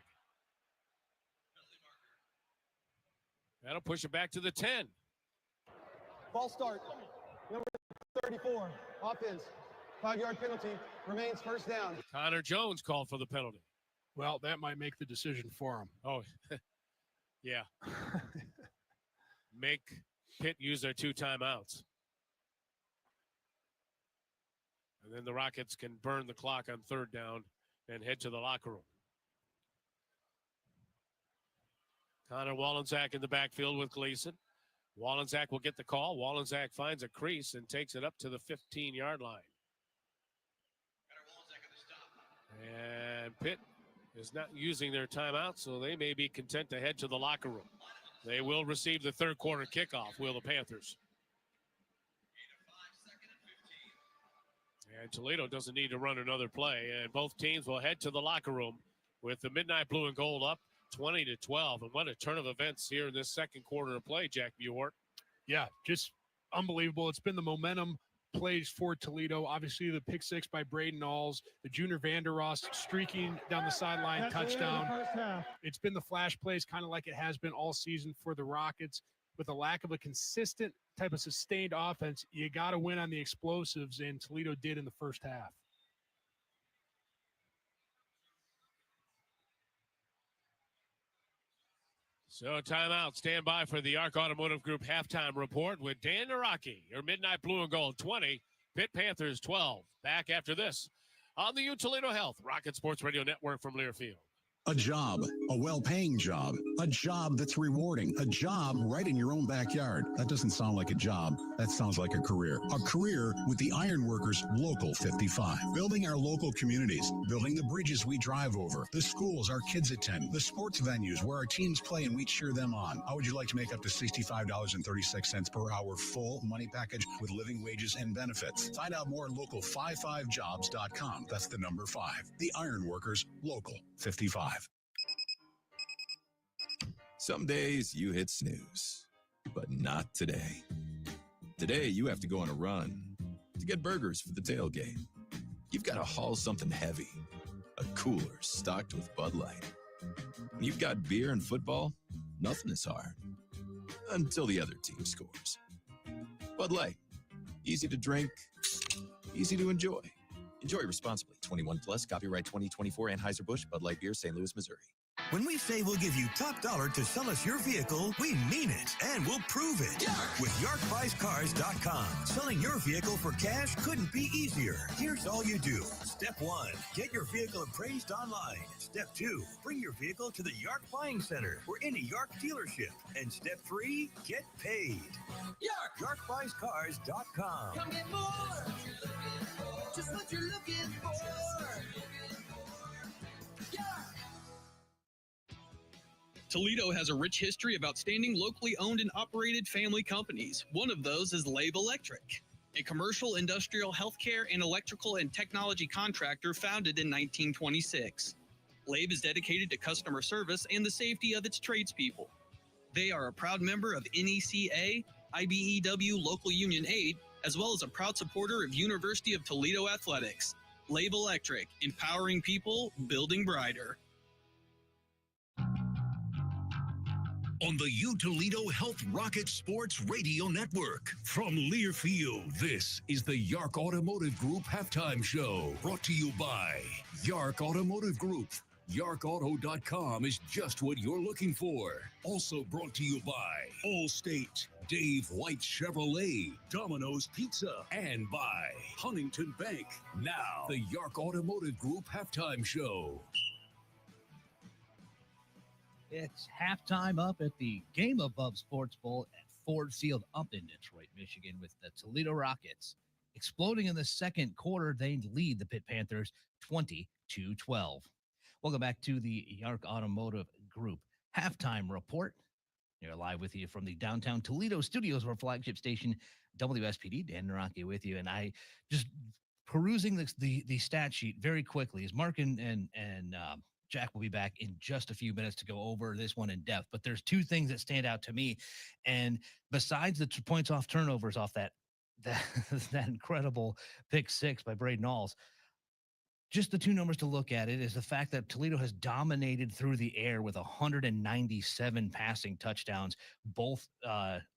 That'll push it back to the 10. False start. Number 34, offense, 5-yard penalty, remains first down. Connor Jones called for the penalty. Well, that might make the decision for him. Oh, yeah. Make Pitt use their 2 timeouts. And then the Rockets can burn the clock on third down and head to the locker room. Connor Wallensack in the backfield with Gleason. Wallensack will get the call. Wallensack finds a crease and takes it up to the 15-yard line. And Pitt is not using their timeout, so they may be content to head to the locker room. They will receive the third quarter kickoff, will the Panthers. And Toledo doesn't need to run another play, and both teams will head to the locker room with the Midnight Blue and Gold up 20-12. And what a turn of events here in this second quarter of play, Jack Buhart. Yeah, just unbelievable. It's been the momentum plays for Toledo. Obviously, the pick six by Braden Alls, the Junior Vanderost streaking down the sideline, touchdown. It's been the flash plays, kind of like it has been all season for the Rockets. With a lack of a consistent type of sustained offense, you got to win on the explosives, and Toledo did in the first half. So timeout. Stand by for the ARC Automotive Group halftime report with Dan Naraki. Your Midnight Blue and Gold 20, Pitt Panthers 12. Back after this on the U Toledo Health Rocket Sports Radio Network from Learfield. A job, a well-paying job, a job that's rewarding, a job right in your own backyard. That doesn't sound like a job. That sounds like a career. A career with the Ironworkers Local 55. Building our local communities, building the bridges we drive over, the schools our kids attend, the sports venues where our teams play and we cheer them on. How would you like to make up to $65.36 per hour full money package with living wages and benefits? Find out more at local55jobs.com. That's the number 5. The Ironworkers Local 55. Some days you hit snooze, but not today. Today you have to go on a run to get burgers for the tailgate. You've got to haul something heavy, a cooler stocked with Bud Light. When you've got beer and football, nothing is hard until the other team scores. Bud Light, easy to drink, easy to enjoy. Enjoy responsibly. 21 plus, copyright 2024, Anheuser-Busch, Bud Light Beer, St. Louis, Missouri. When we say we'll give you top dollar to sell us your vehicle, we mean it, and we'll prove it. With YarkBuysCars.com. Selling your vehicle for cash couldn't be easier. Here's all you do. Step 1, get your vehicle appraised online. Step 2, bring your vehicle to the Yark Buying Center or any Yark dealership. And step 3, get paid. YarkBuysCars.com. Come get more. Just what you're looking for. Toledo has a rich history of outstanding locally owned and operated family companies. One of those is Lave Electric, a commercial, industrial, healthcare, and electrical and technology contractor founded in 1926. Lave is dedicated to customer service and the safety of its tradespeople. They are a proud member of NECA, IBEW Local Union 8, as well as a proud supporter of University of Toledo Athletics. Lave Electric, empowering people, building brighter. On the U-Toledo Health Rocket Sports Radio Network. From Learfield, this is the Yark Automotive Group Halftime Show. Brought to you by Yark Automotive Group. YarkAuto.com is just what you're looking for. Also brought to you by Allstate, Dave White Chevrolet, Domino's Pizza, and by Huntington Bank. Now, the Yark Automotive Group Halftime Show. It's halftime up at the Game Above Sports Bowl at Ford Field up in Detroit, Michigan, with the Toledo Rockets exploding in the second quarter. They lead the Pitt Panthers 20-12. Welcome back to the Yark Automotive Group halftime report. We're live with you from the downtown Toledo studios of our flagship station, WSPD. Dan Naraki with you, and I just perusing the stat sheet very quickly as Mark and Jack will be back in just a few minutes to go over this one in depth. But there's two things that stand out to me. And besides the points off turnovers off that incredible pick six by Braden Alls, just the two numbers to look at it is the fact that Toledo has dominated through the air with 197 passing touchdowns, both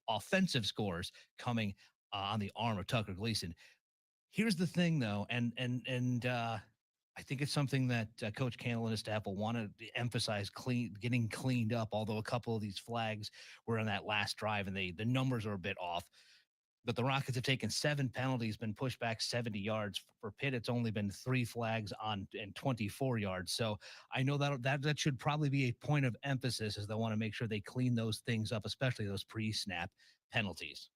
offensive scores coming on the arm of Tucker Gleason. Here's the thing, though, and I think it's something that Coach Candle and his staff will want to emphasize getting cleaned up, although a couple of these flags were on that last drive and the numbers are a bit off. But the Rockets have taken 7 penalties, been pushed back 70 yards. For Pitt, it's only been 3 flags and 24 yards. So I know that should probably be a point of emphasis as they want to make sure they clean those things up, especially those pre-snap penalties.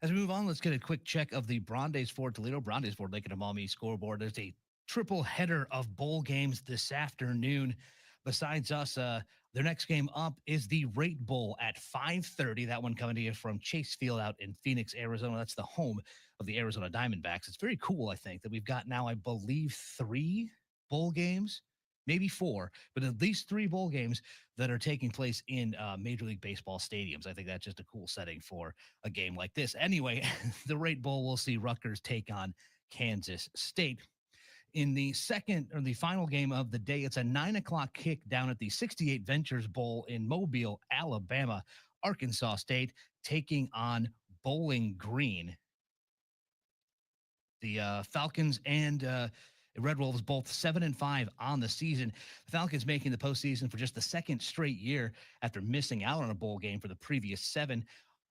As we move on, let's get a quick check of the Brandeis Ford Toledo, Brandeis Ford Lincoln Amalmi scoreboard. There's a triple header of bowl games this afternoon. Besides us, their next game up is the Rate Bowl at 5:30. That one coming to you from Chase Field out in Phoenix, Arizona. That's the home of the Arizona Diamondbacks. It's very cool, I think, that we've got now, I believe, 3 bowl games, maybe 4, but at least 3 bowl games that are taking place in Major League Baseball stadiums. I think that's just a cool setting for a game like this. Anyway, the Rate Bowl, we'll see Rutgers take on Kansas State. In the second or the final game of the day, it's a 9:00 kick down at the 68 Ventures Bowl in Mobile, Alabama. Arkansas State taking on Bowling Green. The Falcons and Red Wolves both 7-5 on the season. The Falcons making the postseason for just the second straight year after missing out on a bowl game for the previous 7.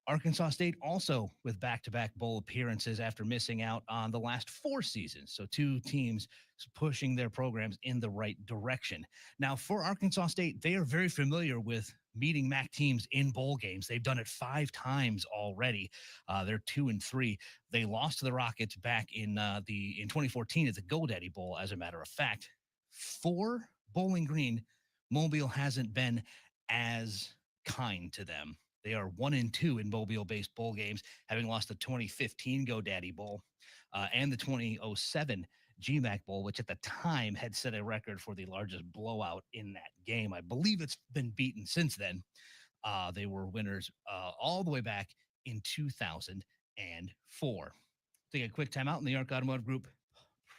Arkansas State also with back-to-back bowl appearances after missing out on the last 4 seasons. So 2 teams pushing their programs in the right direction. Now, for Arkansas State, they are very familiar with meeting MAC teams in bowl games. They've done it 5 times already. They're 2-3. They lost to the Rockets back in 2014 at the GoDaddy Bowl, as a matter of fact. For Bowling Green, Mobile hasn't been as kind to them. They are 1-2 in Mobile-based bowl games, having lost the 2015 GoDaddy Bowl and the 2007 GMAC Bowl, which at the time had set a record for the largest blowout in that game. I believe it's been beaten since then. They were winners all the way back in 2004. Take a quick timeout in the Arc Automotive Group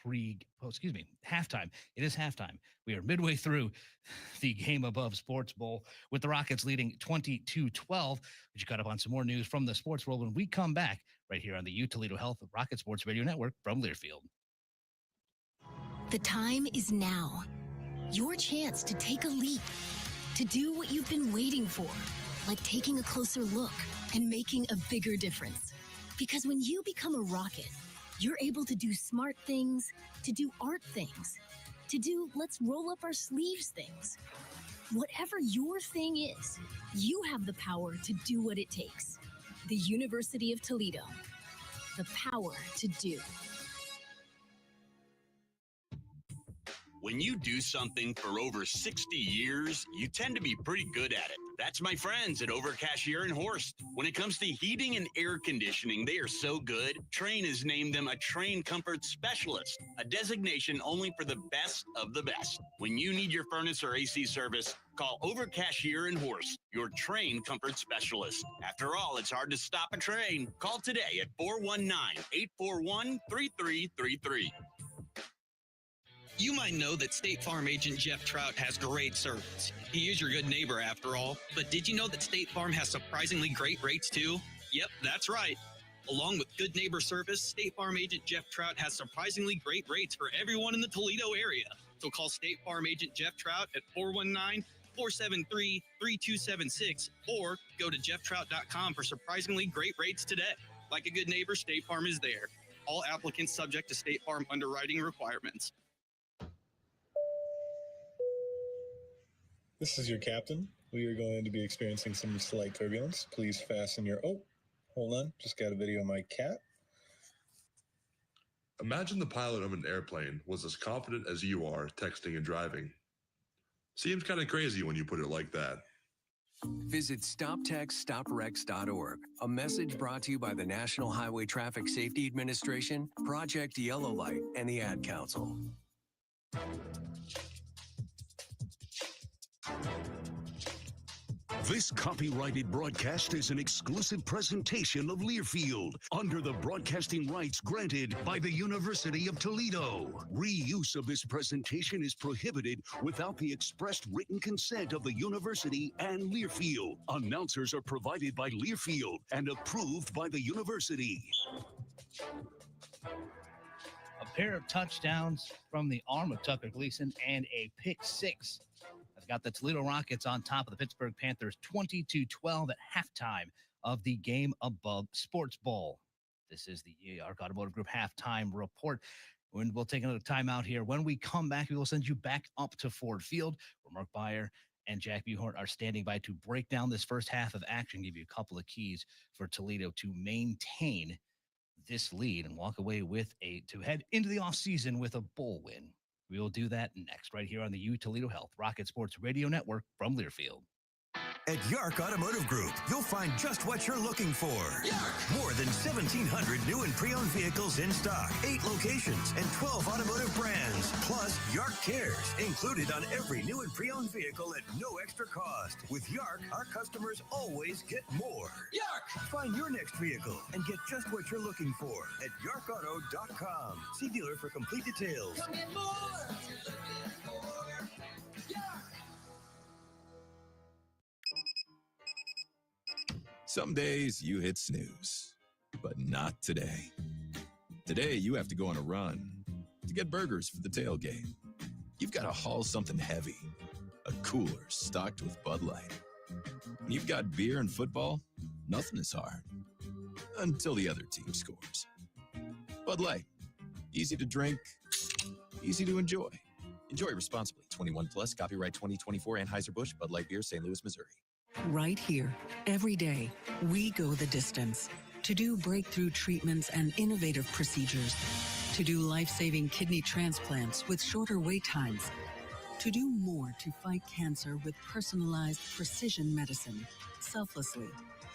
halftime. It is halftime. We are midway through the Game Above Sports Bowl with the Rockets leading 22-12. But you got up on some more news from the sports world when we come back right here on the Toledo Health Rocket Sports Radio Network from Learfield. The time is now. Your chance to take a leap, to do what you've been waiting for, like taking a closer look and making a bigger difference. Because when you become a rocket, you're able to do smart things, to do art things, to do let's roll up our sleeves things. Whatever your thing is, you have the power to do what it takes. The University of Toledo. The power to do. When you do something for over 60 years, you tend to be pretty good at it. That's my friends at Overcashier and Horst. When it comes to heating and air conditioning, they are so good, Trane has named them a Trane Comfort Specialist, a designation only for the best of the best. When you need your furnace or AC service, call Overcashier and Horst, your Trane Comfort Specialist. After all, it's hard to stop a train. Call today at 419-841-3333. You might know that State Farm agent Jeff Trout has great service. He is your good neighbor after all. But did you know that State Farm has surprisingly great rates too? Yep, that's right. Along with good neighbor service, State Farm agent Jeff Trout has surprisingly great rates for everyone in the Toledo area. So call State Farm agent Jeff Trout at 419-473-3276 or go to jefftrout.com for surprisingly great rates today. Like a good neighbor, State Farm is there. All applicants subject to State Farm underwriting requirements. This is your captain. We are going to be experiencing some slight turbulence. Please fasten your... Oh, hold on. Just got a video of my cat. Imagine the pilot of an airplane was as confident as you are texting and driving. Seems kind of crazy when you put it like that. Visit StopTextStopWrecks.org. A message brought to you by the National Highway Traffic Safety Administration, Project Yellow Light, and the Ad Council. This copyrighted broadcast is an exclusive presentation of Learfield under the broadcasting rights granted by the University of Toledo. Reuse of this presentation is prohibited without the expressed written consent of the university and Learfield. Announcers are provided by Learfield and approved by the university. A pair of touchdowns from the arm of Tucker Gleason and a pick six. Got the Toledo Rockets on top of the Pittsburgh Panthers 22-12 at halftime of the Game Above Sports Bowl. This is the Arc Automotive Group halftime report. And we'll take another timeout here. When we come back, we will send you back up to Ford Field, where Mark Beyer and Jack Buhort are standing by to break down this first half of action, give you a couple of keys for Toledo to maintain this lead and walk away with to head into the offseason with a bowl win. We will do that next, right here on the Toledo Health Rocket Sports Radio Network from Learfield. At Yark Automotive Group, you'll find just what you're looking for. Yark! More than 1,700 new and pre-owned vehicles in stock, 8 locations, and 12 automotive brands. Plus, Yark Cares, included on every new and pre-owned vehicle at no extra cost. With Yark, our customers always get more. Yark! Find your next vehicle and get just what you're looking for at yarkauto.com. See dealer for complete details. Come get more! Some days you hit snooze, but not today. Today you have to go on a run to get burgers for the tailgate. You've got to haul something heavy, a cooler stocked with Bud Light. And you've got beer and football Nothing is hard until the other team scores. Bud Light, easy to drink, easy to enjoy. Enjoy responsibly. 21 plus, copyright 2024, Anheuser-Busch, Bud Light Beer, St. Louis, Missouri. Right here, every day, we go the distance to do breakthrough treatments and innovative procedures, to do life-saving kidney transplants with shorter wait times, to do more to fight cancer with personalized precision medicine, selflessly,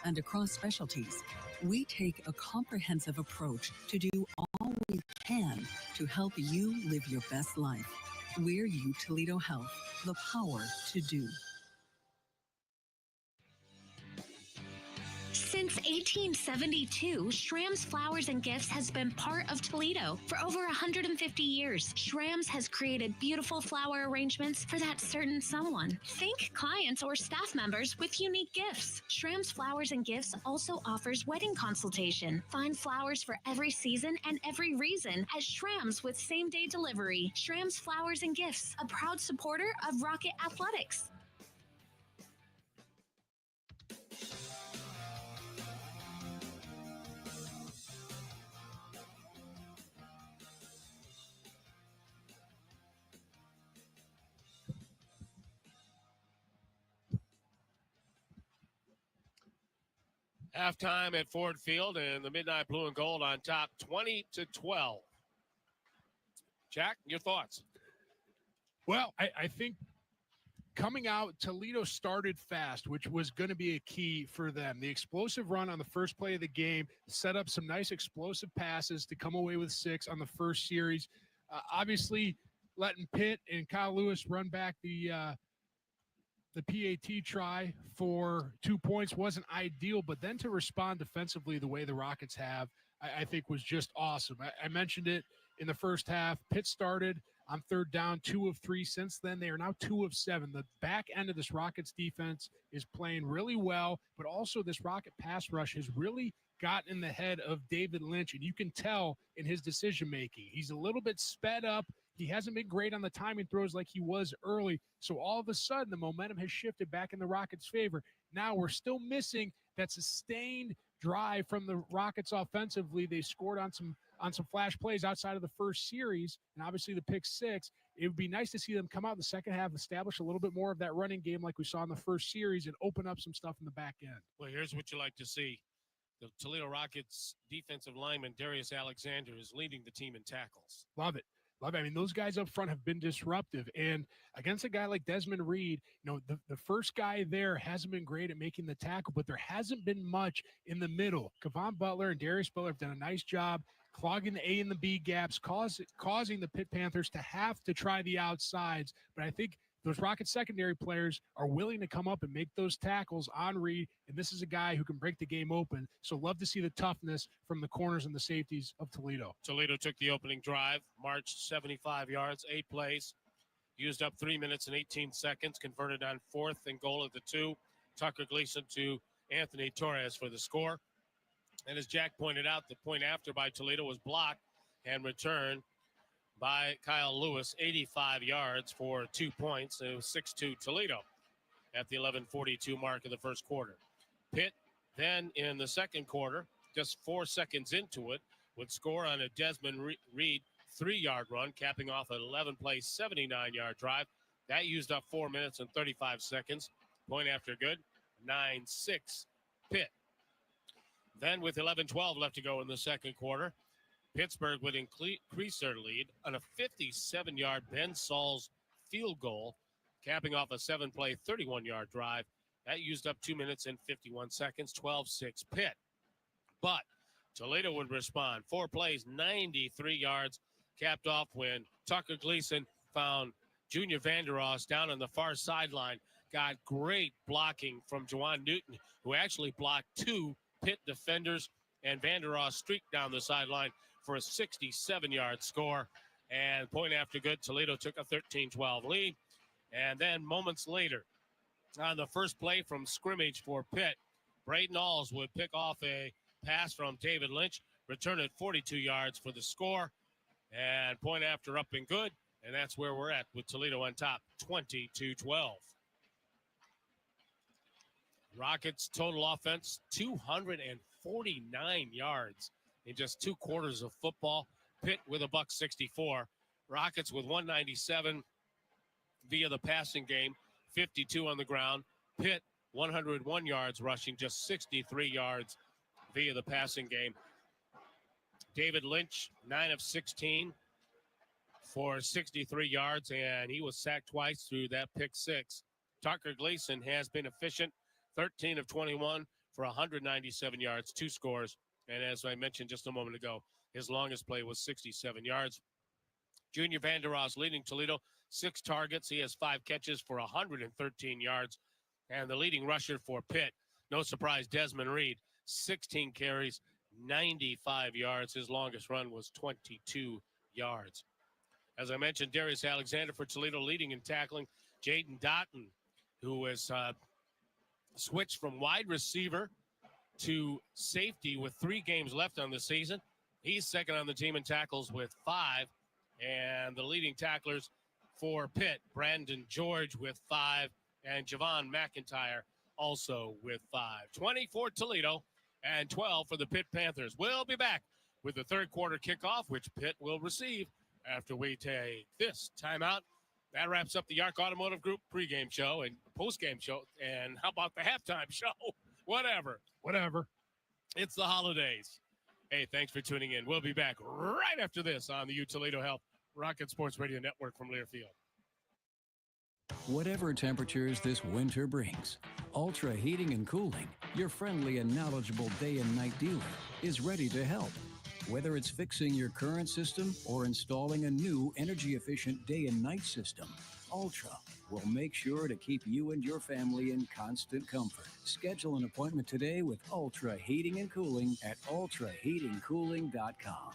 and across specialties. We take a comprehensive approach to do all we can to help you live your best life. We're you, Toledo Health, the power to do. Since 1872, Schramm's Flowers and Gifts has been part of Toledo for over 150 years. Schramm's has created beautiful flower arrangements for that certain someone. Think clients or staff members with unique gifts. Schramm's Flowers and Gifts also offers wedding consultation. Find flowers for every season and every reason at Schramm's with same-day delivery. Schramm's Flowers and Gifts, a proud supporter of Rocket Athletics. Halftime at Ford Field, and the Midnight Blue and Gold on top 20-12. Jack, your thoughts? Well, I think coming out, Toledo started fast, which was going to be a key for them. The explosive run on the first play of the game set up some nice explosive passes to come away with 6 on the first series. Obviously, letting Pitt and Kyle Lewis run back the PAT try for 2 points wasn't ideal, but then to respond defensively the way the Rockets have, I think was just awesome. I mentioned it in the first half. Pitt started on third down, 2 of 3. Since then, they are now 2 of 7. The back end of this Rockets defense is playing really well, but also this Rocket pass rush has really got in the head of David Lynch, and you can tell in his decision-making. He's a little bit sped up. He hasn't been great on the timing throws like he was early. So all of a sudden, the momentum has shifted back in the Rockets' favor. Now we're still missing that sustained drive from the Rockets offensively. They scored on some flash plays outside of the first series, and obviously the pick 6. It would be nice to see them come out in the second half, establish a little bit more of that running game like we saw in the first series, and open up some stuff in the back end. Well, here's what you like to see. The Toledo Rockets defensive lineman, Darius Alexander, is leading the team in tackles. Love it. I mean, those guys up front have been disruptive. And against a guy like Desmond Reed, the first guy there hasn't been great at making the tackle, but there hasn't been much in the middle. Kevon Butler and Darius Butler have done a nice job clogging the A and the B gaps, causing the Pitt Panthers to have to try the outsides. But I think those Rocket secondary players are willing to come up and make those tackles on Reed, and this is a guy who can break the game open. So love to see the toughness from the corners and the safeties of Toledo. Toledo took the opening drive, marched 75 yards, 8 plays, used up 3 minutes and 18 seconds, converted on 4th and goal at the 2. Tucker Gleason to Anthony Torres for the score. And as Jack pointed out, the point after by Toledo was blocked and returned by Kyle Lewis, 85 yards for 2 points. It was 6-2 Toledo at the 11:42 mark of the first quarter. Pitt then in the second quarter, just 4 seconds into it, would score on a Desmond Reed 3-yard run, capping off an 11-play, 79-yard drive. That used up 4 minutes and 35 seconds. Point after good, 9-6 Pitt. Then with 11:12 left to go in the second quarter, Pittsburgh would increase their lead on a 57-yard Ben Sauls field goal, capping off a 7-play, 31-yard drive. That used up 2 minutes and 51 seconds, 12-6 Pitt. But Toledo would respond. 4 plays, 93 yards, capped off when Tucker Gleason found Junior Vandeross down on the far sideline. Got great blocking from Juwan Newton, who actually blocked 2 Pitt defenders, and Vandeross streaked down the sideline for a 67-yard score. And point after good, Toledo took a 13-12 lead. And then moments later, on the first play from scrimmage for Pitt, Braden Alls would pick off a pass from David Lynch, return it 42 yards for the score. And point after up and good. And that's where we're at with Toledo on top, 20-12. Rockets total offense, 249 yards in just 2 quarters of football. Pitt with $164. Rockets with 197 via the passing game, 52 on the ground. Pitt, 101 yards rushing, just 63 yards via the passing game. David Lynch, 9 of 16 for 63 yards, and he was sacked twice through that pick six. Tucker Gleason has been efficient, 13 of 21 for 197 yards, 2 scores. And as I mentioned just a moment ago, his longest play was 67 yards. Junior Vandeross leading Toledo, 6 targets. He has 5 catches for 113 yards. And the leading rusher for Pitt, no surprise, Desmond Reed, 16 carries, 95 yards. His longest run was 22 yards. As I mentioned, Darius Alexander for Toledo leading in tackling. Jaden Dotton, who has switched from wide receiver to safety with 3 games left on the season. He's second on the team in tackles with 5. And the leading tacklers for Pitt, Brandon George with 5, and Javon McIntyre also with 5. 20 for Toledo and 12 for the Pitt Panthers. We'll be back with the third quarter kickoff, which Pitt will receive after we take this timeout. That wraps up the Yark Automotive Group pregame show and postgame show. And how about the halftime show? Whatever. It's the holidays. Hey, thanks for tuning in. We'll be back right after this on the Toledo Health Rocket Sports Radio Network from Learfield. Whatever temperatures this winter brings, Ultra Heating and Cooling, your friendly and knowledgeable day and night dealer, is ready to help. Whether it's fixing your current system or installing a new energy-efficient day and night system, Ultra will make sure to keep you and your family in constant comfort. Schedule an appointment today with Ultra Heating and Cooling at ultraheatingcooling.com.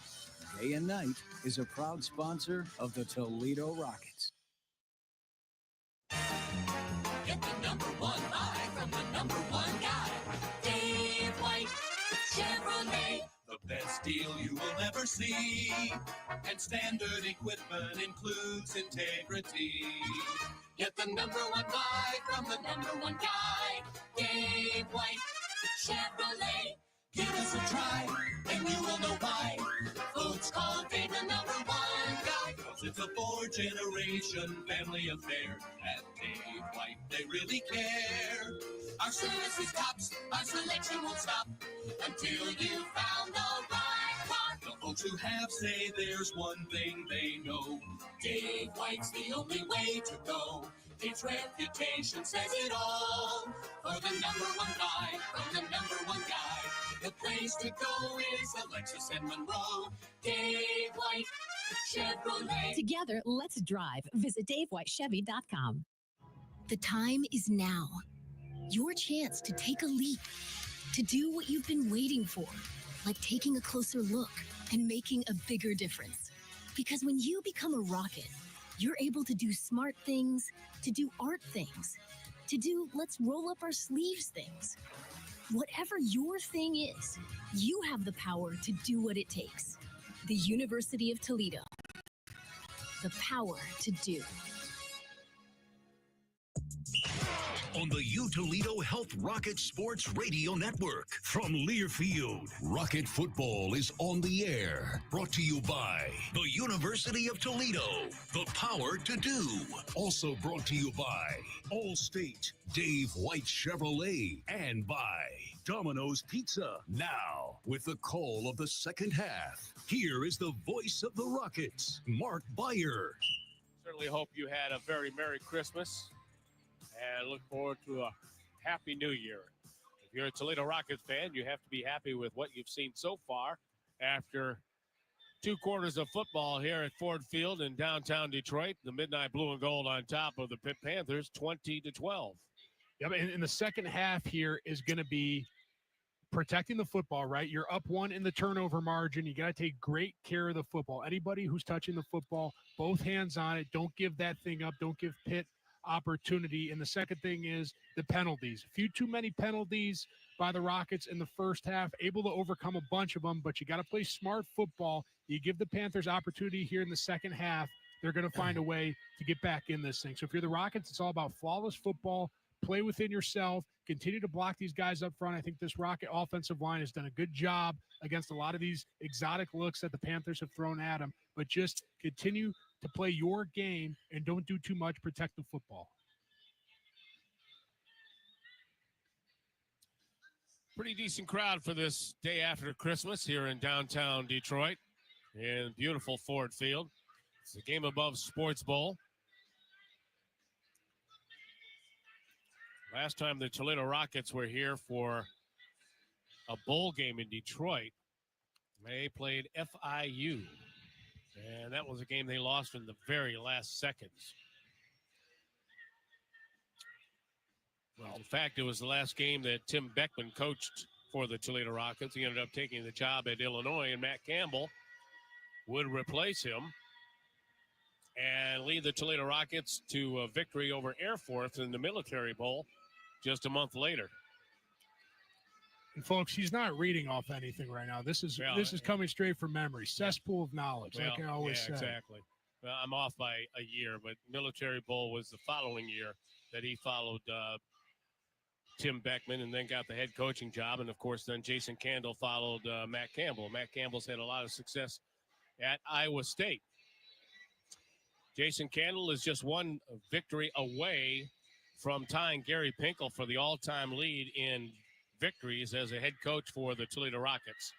Day and Night is a proud sponsor of the Toledo Rockets. Get the number 1 buy from the number 1 guy, Dave White, Chevrolet. The best deal you will ever see. And standard equipment includes integrity. Get the number 1 buy from the number 1 guy, Dave White, Chevrolet. Give us a try, and you will know why. Folks call Dave the number 1 guy. Cause it's a 4-generation family affair. At Dave White, they really care. Our service is tops, our selection won't stop until you found the right car. The folks who have say there's one thing they know. Dave White's the only way to go. Dave's reputation says it all. For the number 1 guy, from the number 1 guy, the place to go is Alexis and Monroe. Dave White, Chevrolet. Together, let's drive. Visit DaveWhiteChevy.com. The time is now. Your chance to take a leap, to do what you've been waiting for, like taking a closer look and making a bigger difference. Because when you become a rocket, you're able to do smart things, to do art things, to do let's roll up our sleeves things. Whatever your thing is, you have the power to do what it takes. The University of Toledo. The power to do. On the Toledo Health Rocket Sports Radio Network from Learfield, Rocket Football is on the air. Brought to you by the University of Toledo, the power to do. Also brought to you by Allstate, Dave White Chevrolet, and by Domino's Pizza. Now, with the call of the second half, here is the voice of the Rockets, Mark Beyer. Certainly hope you had a very Merry Christmas. And look forward to a Happy New Year. If you're a Toledo Rockets fan, you have to be happy with what you've seen so far after 2 quarters of football here at Ford Field in downtown Detroit. The Midnight Blue and Gold on top of the Pitt Panthers, 20-12. Yeah, and the second half here is going to be protecting the football, right? You're up 1 in the turnover margin. You got to take great care of the football. Anybody who's touching the football, both hands on it. Don't give that thing up. Don't give Pitt opportunity. And the second thing is the penalties. A few too many penalties by the Rockets in the first half, able to overcome a bunch of them, but you got to play smart football. You give the Panthers opportunity here in the second half, they're going to find a way to get back in this thing. So if you're the Rockets, it's all about flawless football, play within yourself, continue to block these guys up front. I think this Rocket offensive line has done a good job against a lot of these exotic looks that the Panthers have thrown at them, but just continue to play your game and don't do too much, protect the football. Pretty decent crowd for this day after Christmas here in downtown Detroit in beautiful Ford Field. It's a Game Above Sports Bowl. Last time the Toledo Rockets were here for a bowl game in Detroit, they played FIU. And that was a game they lost in the very last seconds. Well, in fact, it was the last game that Tim Beckman coached for the Toledo Rockets. He ended up taking the job at Illinois, and Matt Campbell would replace him and lead the Toledo Rockets to a victory over Air Force in the Military Bowl just a month later. And folks, he's not reading off anything right now. This is coming straight from memory. Cesspool of knowledge, like I always say. Exactly. Well, I'm off by a year, but Military Bowl was the following year that he followed Tim Beckman and then got the head coaching job. And, of course, then Jason Candle followed Matt Campbell. Matt Campbell's had a lot of success at Iowa State. Jason Candle is just one victory away from tying Gary Pinkel for the all-time lead in victories as a head coach for the Toledo Rockets,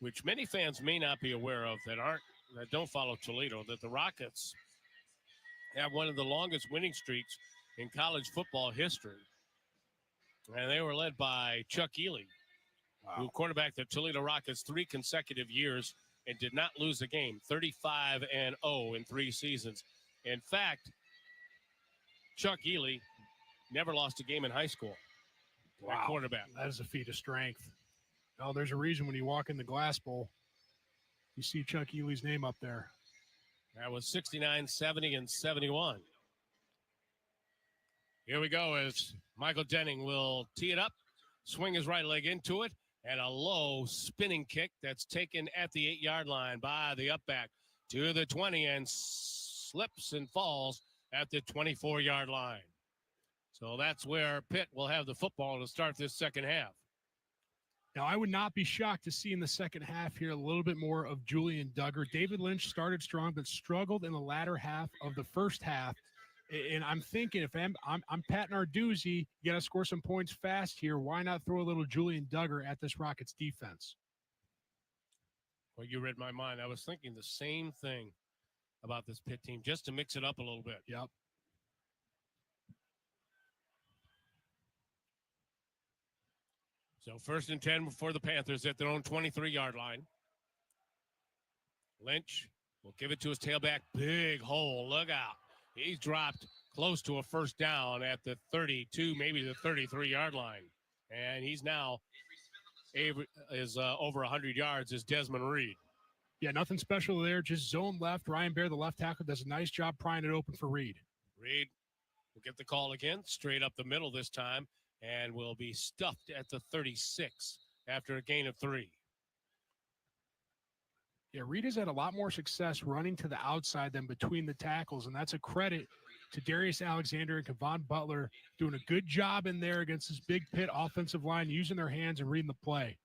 which many fans may not be aware of that don't follow Toledo, that the Rockets have one of the longest winning streaks in college football history. And they were led by Chuck Ely, who quarterbacked the Toledo Rockets 3 consecutive years and did not lose a game, 35-0 in 3 seasons. In fact, Chuck Ely never lost a game in high school. Wow. Quarterback. That is a feat of strength. Oh, there's a reason when you walk in the Glass Bowl, you see Chuck Ely's name up there. That was 69, 70, and 71. Here we go as Michael Denning will tee it up, swing his right leg into it, and a low spinning kick that's taken at the 8-yard line by the up back to the 20 and slips and falls at the 24-yard line. So that's where Pitt will have the football to start this second half. Now, I would not be shocked to see in the second half here a little bit more of Julian Duggar. David Lynch started strong but struggled in the latter half of the first half. And I'm thinking if I'm Pat Narduzzi, you got to score some points fast here. Why not throw a little Julian Duggar at this Rockets defense? Well, you read my mind. I was thinking the same thing about this Pitt team, just to mix it up a little bit. Yep. So 1st and 10 for the Panthers at their own 23-yard line. Lynch will give it to his tailback. Big hole. Look out. He's dropped close to a first down at the 32, maybe the 33-yard line. And he's now over 100 yards is Desmond Reed. Yeah, nothing special there. Just zone left. Ryan Baer, the left tackle, does a nice job prying it open for Reed. Reed will get the call again, straight up the middle this time, and will be stuffed at the 36 after a gain of 3. Yeah, Reed has had a lot more success running to the outside than between the tackles, and that's a credit to Darius Alexander and Kevon Butler doing a good job in there against this big Pitt offensive line, using their hands and reading the play.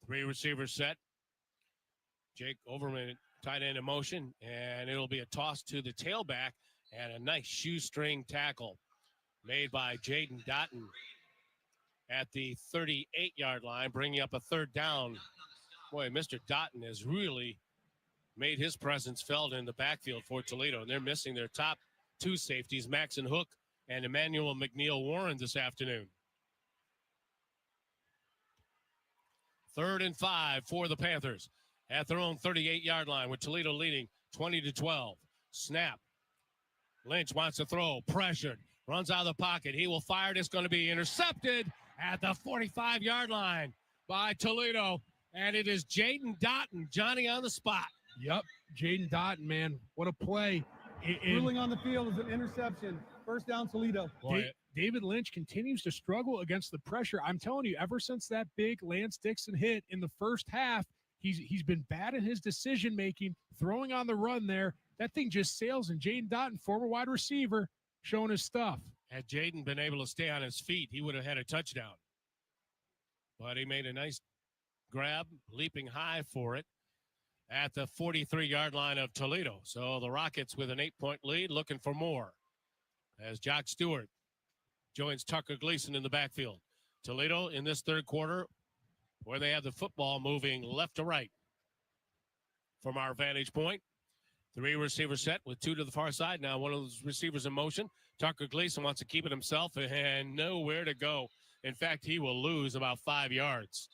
3 receivers set. Jake Overman, tight end in motion, and it'll be a toss to the tailback and a nice shoestring tackle made by Jaden Dotton at the 38-yard line, bringing up a 3rd down. Boy, Mr. Dotton has really made his presence felt in the backfield for Toledo, and they're missing their top 2 safeties, Maxon Hook and Emmanuel McNeil Warren this afternoon. 3rd and 5 for the Panthers at their own 38-yard line with Toledo leading 20-12. Snap. Lynch wants to throw, pressured, runs out of the pocket. He will fire it. It's going to be intercepted at the 45-yard line by Toledo. And it is Jaden Dotton, Johnny on the spot. Yep, Jaden Dotton, man, what a play. Ruling on the field is an interception. 1st down, Toledo. David Lynch continues to struggle against the pressure. I'm telling you, ever since that big Lance Dixon hit in the first half, he's been bad in his decision-making, throwing on the run there. That thing just sails, and Jaden Dotton, former wide receiver, showing his stuff. Had Jaden been able to stay on his feet, he would have had a touchdown. But he made a nice grab, leaping high for it at the 43-yard line of Toledo. So the Rockets with an 8-point lead, looking for more as Jock Stewart joins Tucker Gleason in the backfield. Toledo in this third quarter, where they have the football moving left to right from our vantage point. 3 receiver set with 2 to the far side. Now one of those receivers in motion. Tucker Gleason wants to keep it himself and nowhere to go. In fact, he will lose about 5 yards.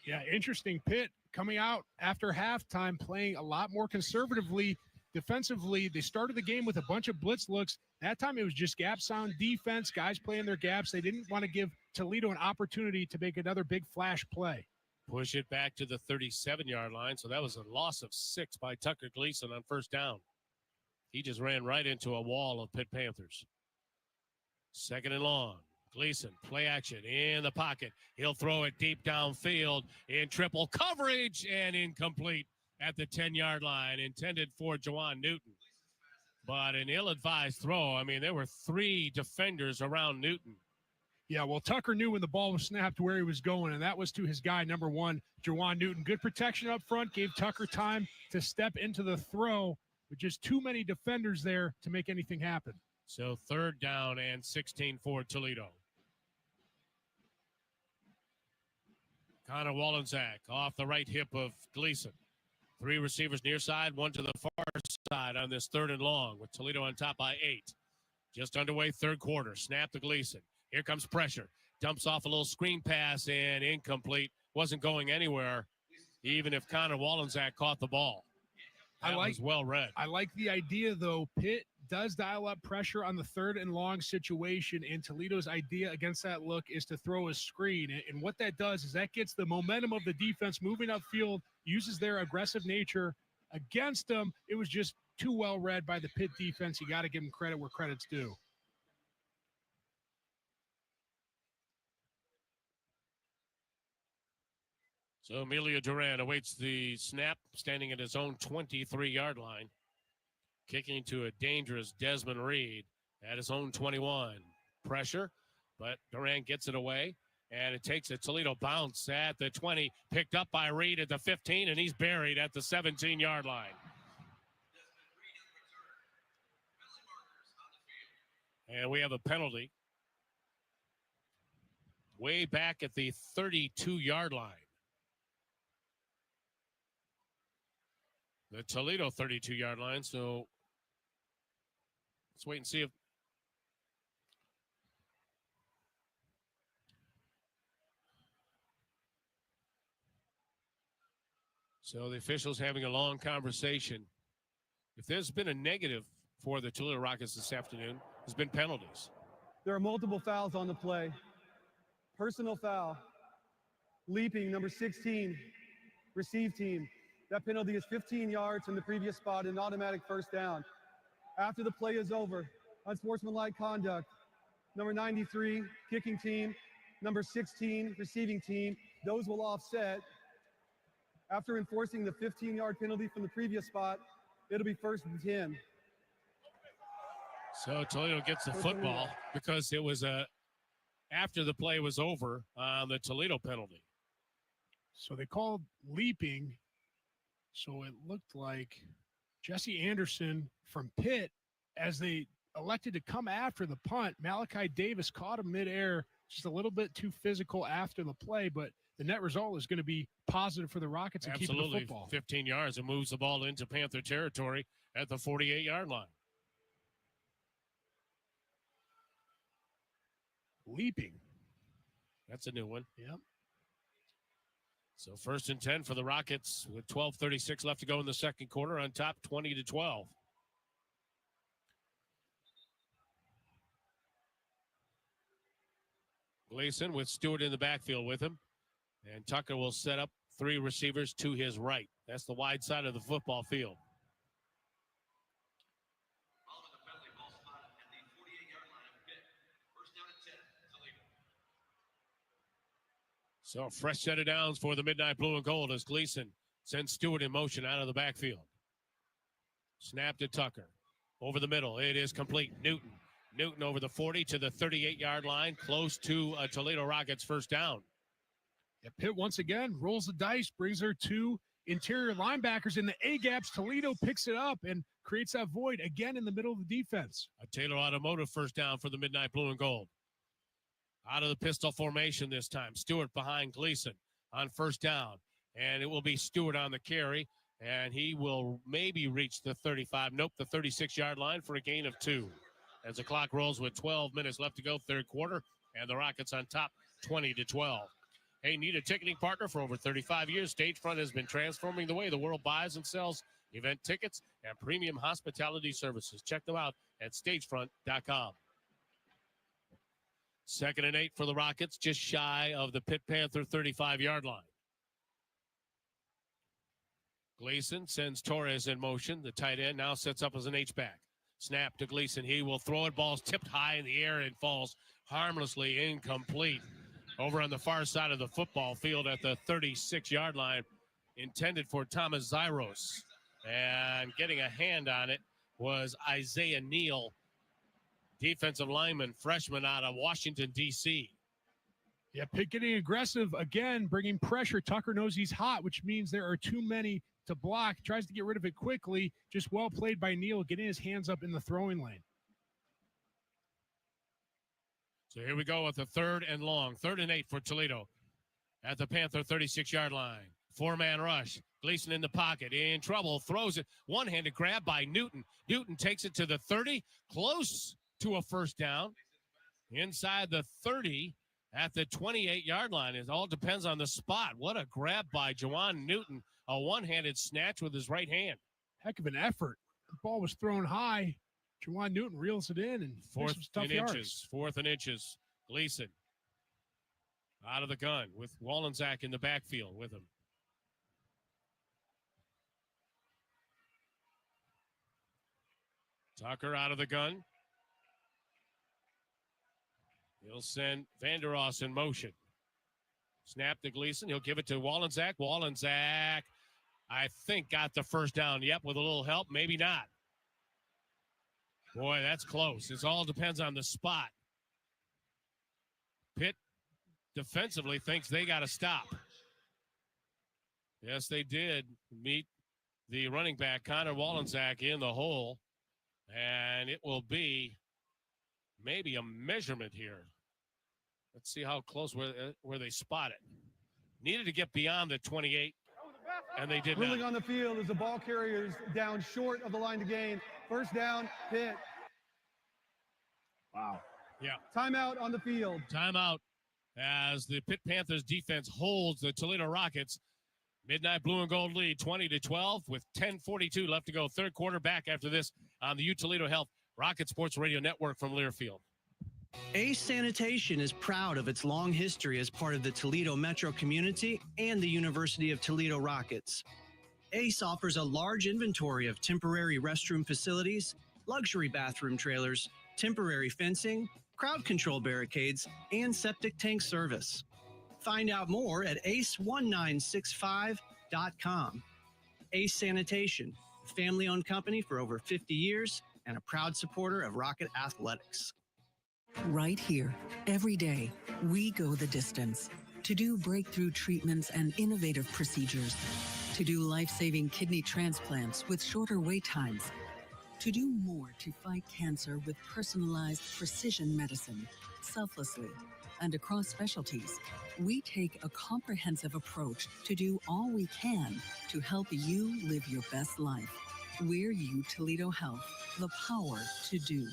Yeah, interesting. Pitt coming out after halftime, playing a lot more conservatively defensively. They started the game with a bunch of blitz looks. That time it was just gap sound defense, guys playing their gaps. They didn't want to give Toledo an opportunity to make another big flash play. Push it back to the 37-yard line. So that was a loss of 6 by Tucker Gleason on first down. He just ran right into a wall of Pitt Panthers. 2nd and long. Gleason, play action in the pocket. He'll throw it deep downfield in triple coverage and incomplete at the 10-yard line, intended for Jawan Newton. But an ill-advised throw. I mean, there were 3 defenders around Newton. Yeah, well, Tucker knew when the ball was snapped where he was going, and that was to his guy, number 1, Jawan Newton. Good protection up front, gave Tucker time to step into the throw, with just too many defenders there to make anything happen. So 3rd down and 16 for Toledo. Connor Wallensack off the right hip of Gleason. 3 receivers near side, 1 to the far side on this 3rd and long, with Toledo on top by 8. Just underway, 3rd quarter. Snap to Gleason. Here comes pressure. Dumps off a little screen pass and incomplete. Wasn't going anywhere, even if Connor Wallensack caught the ball. That was well read. I like the idea, though. Pitt does dial up pressure on the 3rd and long situation, and Toledo's idea against that look is to throw a screen. And what that does is that gets the momentum of the defense moving upfield, uses their aggressive nature against them. It was just too well read by the Pitt defense. You got to give them credit where credit's due. So Emilio Duran awaits the snap, standing at his own 23-yard line. Kicking to a dangerous Desmond Reed at his own 21. Pressure, but Duran gets it away, and it takes a Toledo bounce at the 20, picked up by Reed at the 15, and he's buried at the 17-yard line. And we have a penalty way back at the 32-yard line. The Toledo 32-yard line, so let's wait and see if so the officials having a long conversation. If there's been a negative for the Toledo Rockets this afternoon, there's been penalties. There are multiple fouls on the play. Personal foul. Leaping, number 16, receive team. That penalty is 15 yards from the previous spot and automatic first down. After the play is over, unsportsmanlike conduct. Number 93, kicking team. Number 16, receiving team. Those will offset. After enforcing the 15-yard penalty from the previous spot, it'll be 1st and 10. So Toledo gets the football because it was after the play was over on the Toledo penalty. So they called leaping. So it looked like Jesse Anderson from Pitt, as they elected to come after the punt, Malachi Davis caught him midair, just a little bit too physical after the play, but the net result is going to be positive for the Rockets and keeping the football. 15 yards and moves the ball into Panther territory at the 48-yard line. Leaping. That's a new one. Yep. So 1st and 10 for the Rockets with 12:36 left to go in the second quarter, on top 20-12. Gleason with Stewart in the backfield with him. And Tucker will set up 3 receivers to his right. That's the wide side of the football field. So a fresh set of downs for the Midnight Blue and Gold as Gleason sends Stewart in motion out of the backfield. Snap to Tucker. Over the middle. It is complete. Newton Newton over the 40 to the 38-yard line, close to Toledo Rockets first down. Yeah, Pitt once again rolls the dice, brings their two interior linebackers in the A-gaps. Toledo picks it up and creates that void again in the middle of the defense. A Taylor Automotive first down for the Midnight Blue and Gold. Out of the pistol formation this time. Stewart behind Gleason on first down. And it will be Stewart on the carry. And he will maybe reach the 35. Nope, the 36-yard line for a gain of 2. As the clock rolls with 12 minutes left to go, third quarter. And the Rockets on top, 20-12. Hey, need a ticketing partner for over 35 years? Stage Front has been transforming the way the world buys and sells event tickets and premium hospitality services. Check them out at stagefront.com. 2nd and 8 for the Rockets, just shy of the Pitt Panther 35-yard line. Gleason sends Torres in motion. The tight end now sets up as an H-back. Snap to Gleason. He will throw it. Ball's tipped high in the air and falls harmlessly incomplete. Over on the far side of the football field at the 36-yard line, intended for Thomas Zyros. And getting a hand on it was Isaiah Neal, defensive lineman, freshman out of Washington, D.C. Yeah, Pitt getting aggressive again, bringing pressure. Tucker knows he's hot, which means there are too many to block. Tries to get rid of it quickly. Just well played by Neal, getting his hands up in the throwing lane. So here we go with the 3rd and long. 3rd and 8 for Toledo at the Panther 36-yard line. 4-man rush. Gleason in the pocket. In trouble. Throws it. One-handed grab by Newton. Newton takes it to the 30. Close to a first down. Inside the 30 at the 28-yard line. It all depends on the spot. What a grab by Jawan Newton. A one-handed snatch with his right hand. Heck of an effort. The ball was thrown high. Jawan Newton reels it in and 4th and yards. inches. 4th and inches. Gleason out of the gun with Wallensack in the backfield with him. Tucker out of the gun. He'll send Vandeross in motion. Snap to Gleason. He'll give it to Wallensack. Wallensack, I think, got the first down. Yep, with a little help. Maybe not. Boy, that's close. It all depends on the spot. Pitt defensively thinks they got to stop. Yes, they did meet the running back, Connor Wallensack, in the hole. And it will be maybe a measurement here. Let's see how close where they spot it. Needed to get beyond the 28, and they did Ruling not. on the field as the ball carrier's down short of the line to gain. First down, Pitt. Wow. Yeah. Timeout on the field. Timeout as the Pitt Panthers defense holds the Toledo Rockets. Midnight Blue and Gold lead 20-12 with 10:42 left to go. Third quarter back after this on the U Toledo Health Rocket Sports Radio Network from Learfield. Ace Sanitation is proud of its long history as part of the Toledo metro community and the University of Toledo Rockets. Ace offers a large inventory of temporary restroom facilities, luxury bathroom trailers, temporary fencing, crowd control barricades, and septic tank service. Find out more at ace1965.com. Ace Sanitation, a family-owned company for over 50 years and a proud supporter of Rocket Athletics. Right here, every day, we go the distance to do breakthrough treatments and innovative procedures, to do life-saving kidney transplants with shorter wait times, to do more to fight cancer with personalized precision medicine, selflessly, and across specialties. We take a comprehensive approach to do all we can to help you live your best life. We're U Toledo Health, the power to do.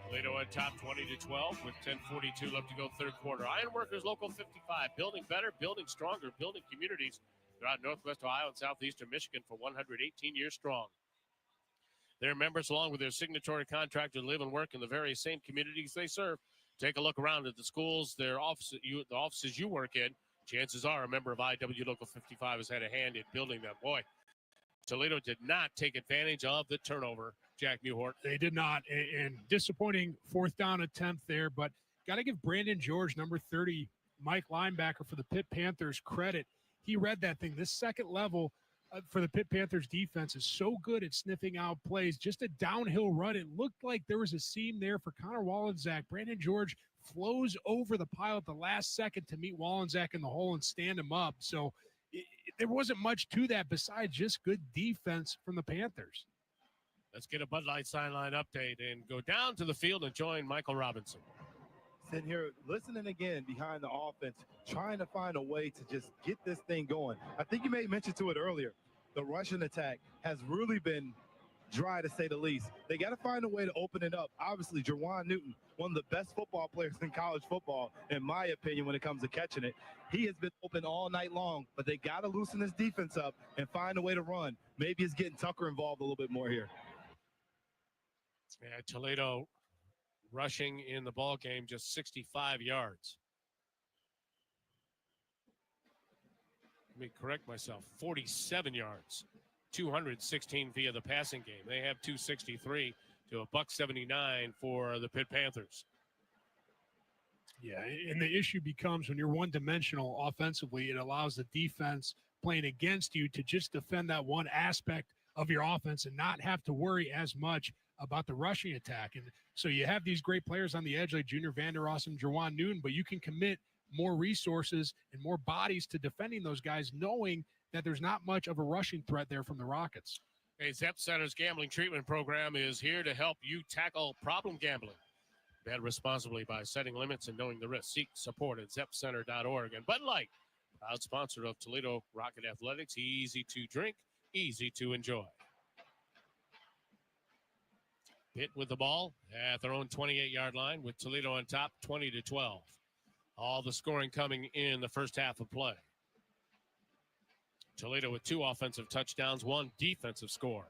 Toledo at top 20-12 with 10:42 left to go third quarter. Ironworkers Local 55, building better, building stronger, building communities throughout Northwest Ohio and Southeastern Michigan for 118 years strong. Their members, along with their signatory contractors, live and work in the very same communities they serve. Take a look around at the schools, the offices you work in. Chances are a member of IW Local 55 has had a hand in building them. Boy, Toledo did not take advantage of the turnover, Jack Newhort. They did not, and disappointing fourth down attempt there, but got to give Brandon George, number 30, Mike linebacker for the Pitt Panthers, credit. He read that thing. This second level for the Pitt Panthers defense is so good at sniffing out plays. Just a downhill run. It looked like there was a seam there for Connor Wallensack. Brandon George flows over the pile at the last second to meet Wallensack in the hole and stand him up. So there wasn't much to that besides just good defense from the Panthers. Let's get a Bud Light sideline update and go down to the field and join Michael Robinson. Sitting here listening again behind the offense, trying to find a way to just get this thing going. I think you made mention to it earlier. The Russian attack has really been dry, to say the least. They got to find a way to open it up. Obviously, Jerwan Newton, one of the best football players in college football, in my opinion, when it comes to catching it. He has been open all night long, but they got to loosen this defense up and find a way to run. Maybe it's getting Tucker involved a little bit more here. Yeah, Toledo rushing in the ball game just 65 yards. Let me correct myself, 47 yards, 216 via the passing game. They have 263 to $179 for the Pitt Panthers. Yeah, and the issue becomes when you're one-dimensional offensively, it allows the defense playing against you to just defend that one aspect of your offense and not have to worry as much about the rushing attack. And so you have these great players on the edge like Junior Vander Ross and Jerwan Newton, but you can commit more resources and more bodies to defending those guys, knowing that there's not much of a rushing threat there from the Rockets. Hey, Zep Center's Gambling Treatment Program is here to help you tackle problem gambling. Bet responsibly by setting limits and knowing the risks. Seek support at zepcenter.org. And Bud Light, proud sponsor of Toledo Rocket Athletics. Easy to drink, easy to enjoy. Pitt with the ball at their own 28-yard line with Toledo on top, 20-12. All the scoring coming in the first half of play. Toledo with 2 offensive touchdowns, 1 defensive score.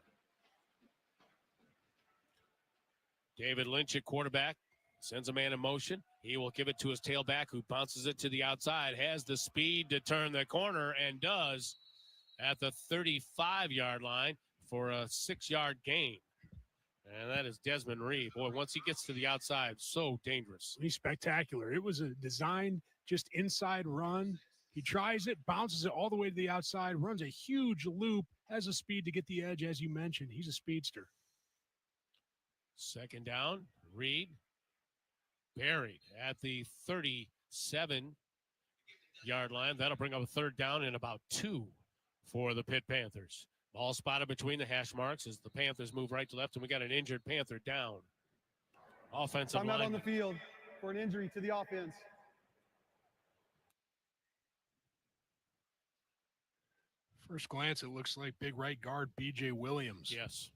David Lynch at quarterback, sends a man in motion. He will give it to his tailback, who bounces it to the outside, has the speed to turn the corner, and does at the 35-yard line for a 6-yard gain. And that is Desmond Reed. Boy, once he gets to the outside, so dangerous. He's spectacular. It was a designed just inside run. He tries it, bounces it all the way to the outside, runs a huge loop, has the speed to get the edge, as you mentioned. He's a speedster. Second down, Reed buried at the 37-yard line. That'll bring up a third down and about 2 for the Pitt Panthers. Ball spotted between the hash marks as the Panthers move right to left, and we got an injured Panther down. Offensive line. Timeout on the field for an injury to the offense. First glance, it looks like big right guard B.J. Williams. Yes.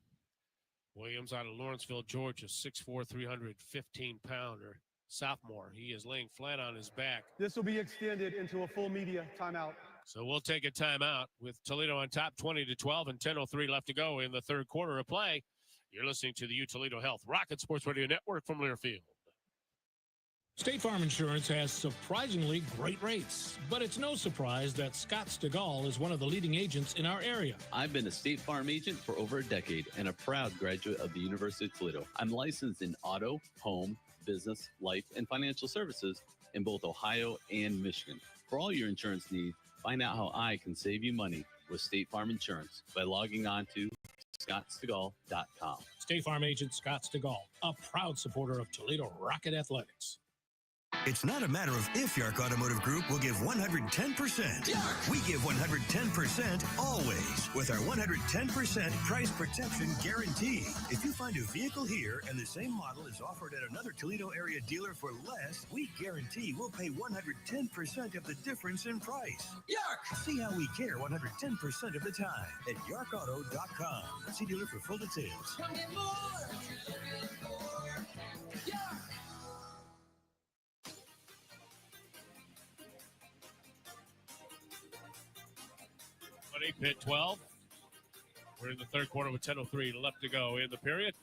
Williams out of Lawrenceville, Georgia, 6'4", 315-pounder sophomore. He is laying flat on his back. This will be extended into a full media timeout. So we'll take a timeout with Toledo on top, 20-12, and 10:03 left to go in the third quarter of play. You're listening to the Toledo Health Rocket Sports Radio Network from Learfield. State Farm Insurance has surprisingly great rates, but it's no surprise that Scott Stegall is one of the leading agents in our area. I've been a State Farm agent for over a decade and a proud graduate of the University of Toledo. I'm licensed in auto, home, business, life, and financial services in both Ohio and Michigan. For all your insurance needs, find out how I can save you money with State Farm Insurance by logging on to scottstegall.com. State Farm agent Scott Stegall, a proud supporter of Toledo Rocket Athletics. It's not a matter of if Yark Automotive Group will give 110%. Yark! We give 110% always with our 110% price protection guarantee. If you find a vehicle here and the same model is offered at another Toledo area dealer for less, we guarantee we'll pay 110% of the difference in price. Yark! See how we care 110% of the time at yarkauto.com. See dealer for full details. Come get more if you're looking for Yark! Pitt 12. We're in the third quarter with 10:03 left to go in the period.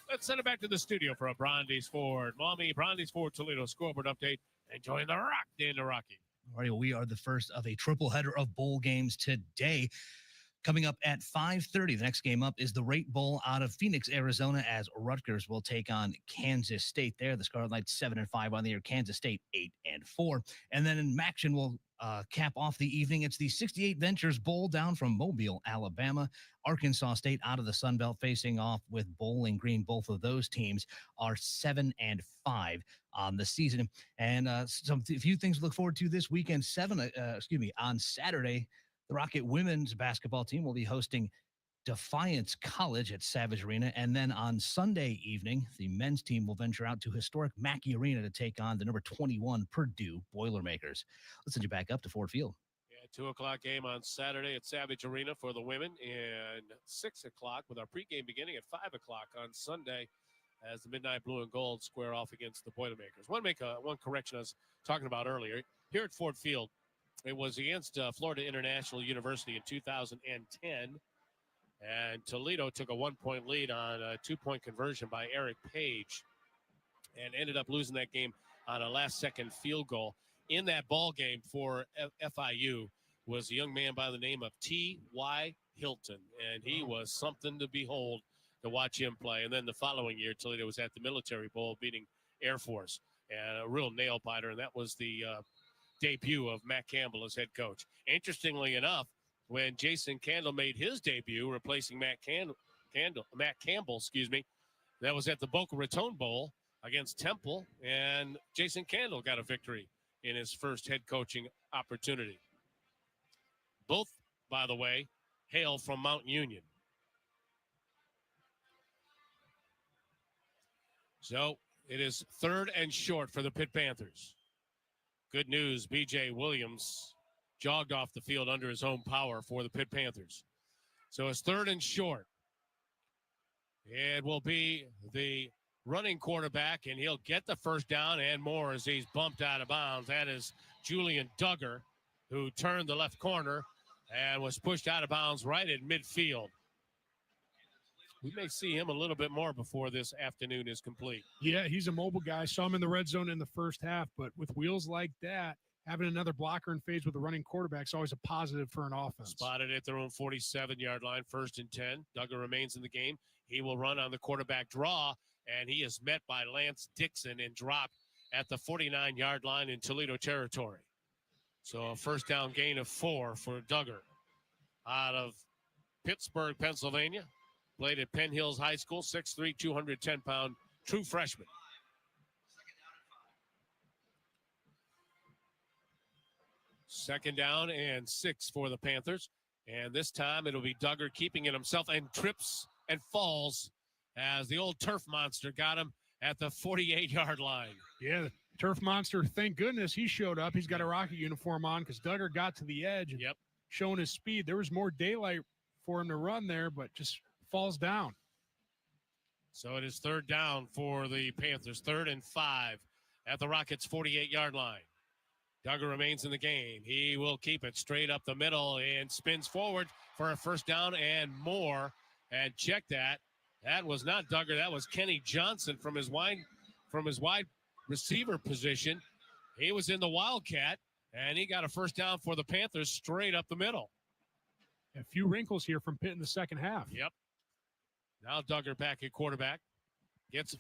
Let's send it back to the studio for a Brandeis Ford. Mommy, Brandeis Ford Toledo scoreboard update. Enjoying the rock, Dan the Rocky. All right, we are the first of a triple header of bowl games today. Coming up at 5:30, the next game up is the Rate Bowl out of Phoenix, Arizona, as Rutgers will take on Kansas State there. The Scarlet Knights 7-5 on the year, Kansas State 8-4. And then in Maction will cap off the evening. It's the 68 Ventures Bowl down from Mobile, Alabama. Arkansas State out of the Sun Belt facing off with Bowling Green. Both of those teams are 7-5 on the season. And a few things to look forward to this weekend. On Saturday, the Rocket women's basketball team will be hosting Defiance College at Savage Arena. And then on Sunday evening, the men's team will venture out to historic Mackey Arena to take on the number 21 Purdue Boilermakers. Let's send you back up to Ford Field. Yeah, 2 o'clock game on Saturday at Savage Arena for the women, and 6 o'clock with our pregame beginning at 5 o'clock on Sunday as the Midnight Blue and Gold square off against the Boilermakers. I want to make one correction I was talking about earlier. Here at Ford Field, it was against Florida International University in 2010, and Toledo took a 1-point lead on a 2-point conversion by Eric Page and ended up losing that game on a last-second field goal. In that ball game for FIU was a young man by the name of T.Y. Hilton, and he was something to behold to watch him play. And then the following year, Toledo was at the Military Bowl beating Air Force, and a real nail-biter, and that was the debut of Matt Campbell as head coach. Interestingly enough, when Jason Candle made his debut, replacing Matt Campbell, that was at the Boca Raton Bowl against Temple, and Jason Candle got a victory in his first head coaching opportunity. Both, by the way, hail from Mount Union. So it is 3rd and short for the Pitt Panthers. Good news, B.J. Williams jogged off the field under his own power for the Pitt Panthers. So it's 3rd and short. It will be the running quarterback, and he'll get the first down and more as he's bumped out of bounds. That is Julian Duggar, who turned the left corner and was pushed out of bounds right at midfield. We may see him a little bit more before this afternoon is complete. Yeah, he's a mobile guy. Saw him in the red zone in the first half, but with wheels like that, having another blocker in phase with a running quarterback is always a positive for an offense. Spotted at their own 47-yard line, 1st and 10. Duggar remains in the game. He will run on the quarterback draw, and he is met by Lance Dixon and dropped at the 49-yard line in Toledo territory. So a first down gain of 4 for Duggar out of Pittsburgh, Pennsylvania. Played at Penn Hills High School, 6'3", 210-pound true freshman. Second down and 6 for the Panthers. And this time it'll be Duggar keeping it himself and trips and falls as the old turf monster got him at the 48-yard line. Yeah, the turf monster, thank goodness he showed up. He's got a Rocket uniform on because Duggar got to the edge and showing his speed. There was more daylight for him to run there, but just falls down. So it is 3rd down for the Panthers, 3rd and 5 at the Rockets' 48-yard line. Duggar remains in the game. He will keep it straight up the middle and spins forward for a first down and more. And check that. That was not Duggar. That was Kenny Johnson from his wide receiver position. He was in the Wildcat, and he got a first down for the Panthers straight up the middle. A few wrinkles here from Pitt in the second half. Yep. Now Duggar back at quarterback.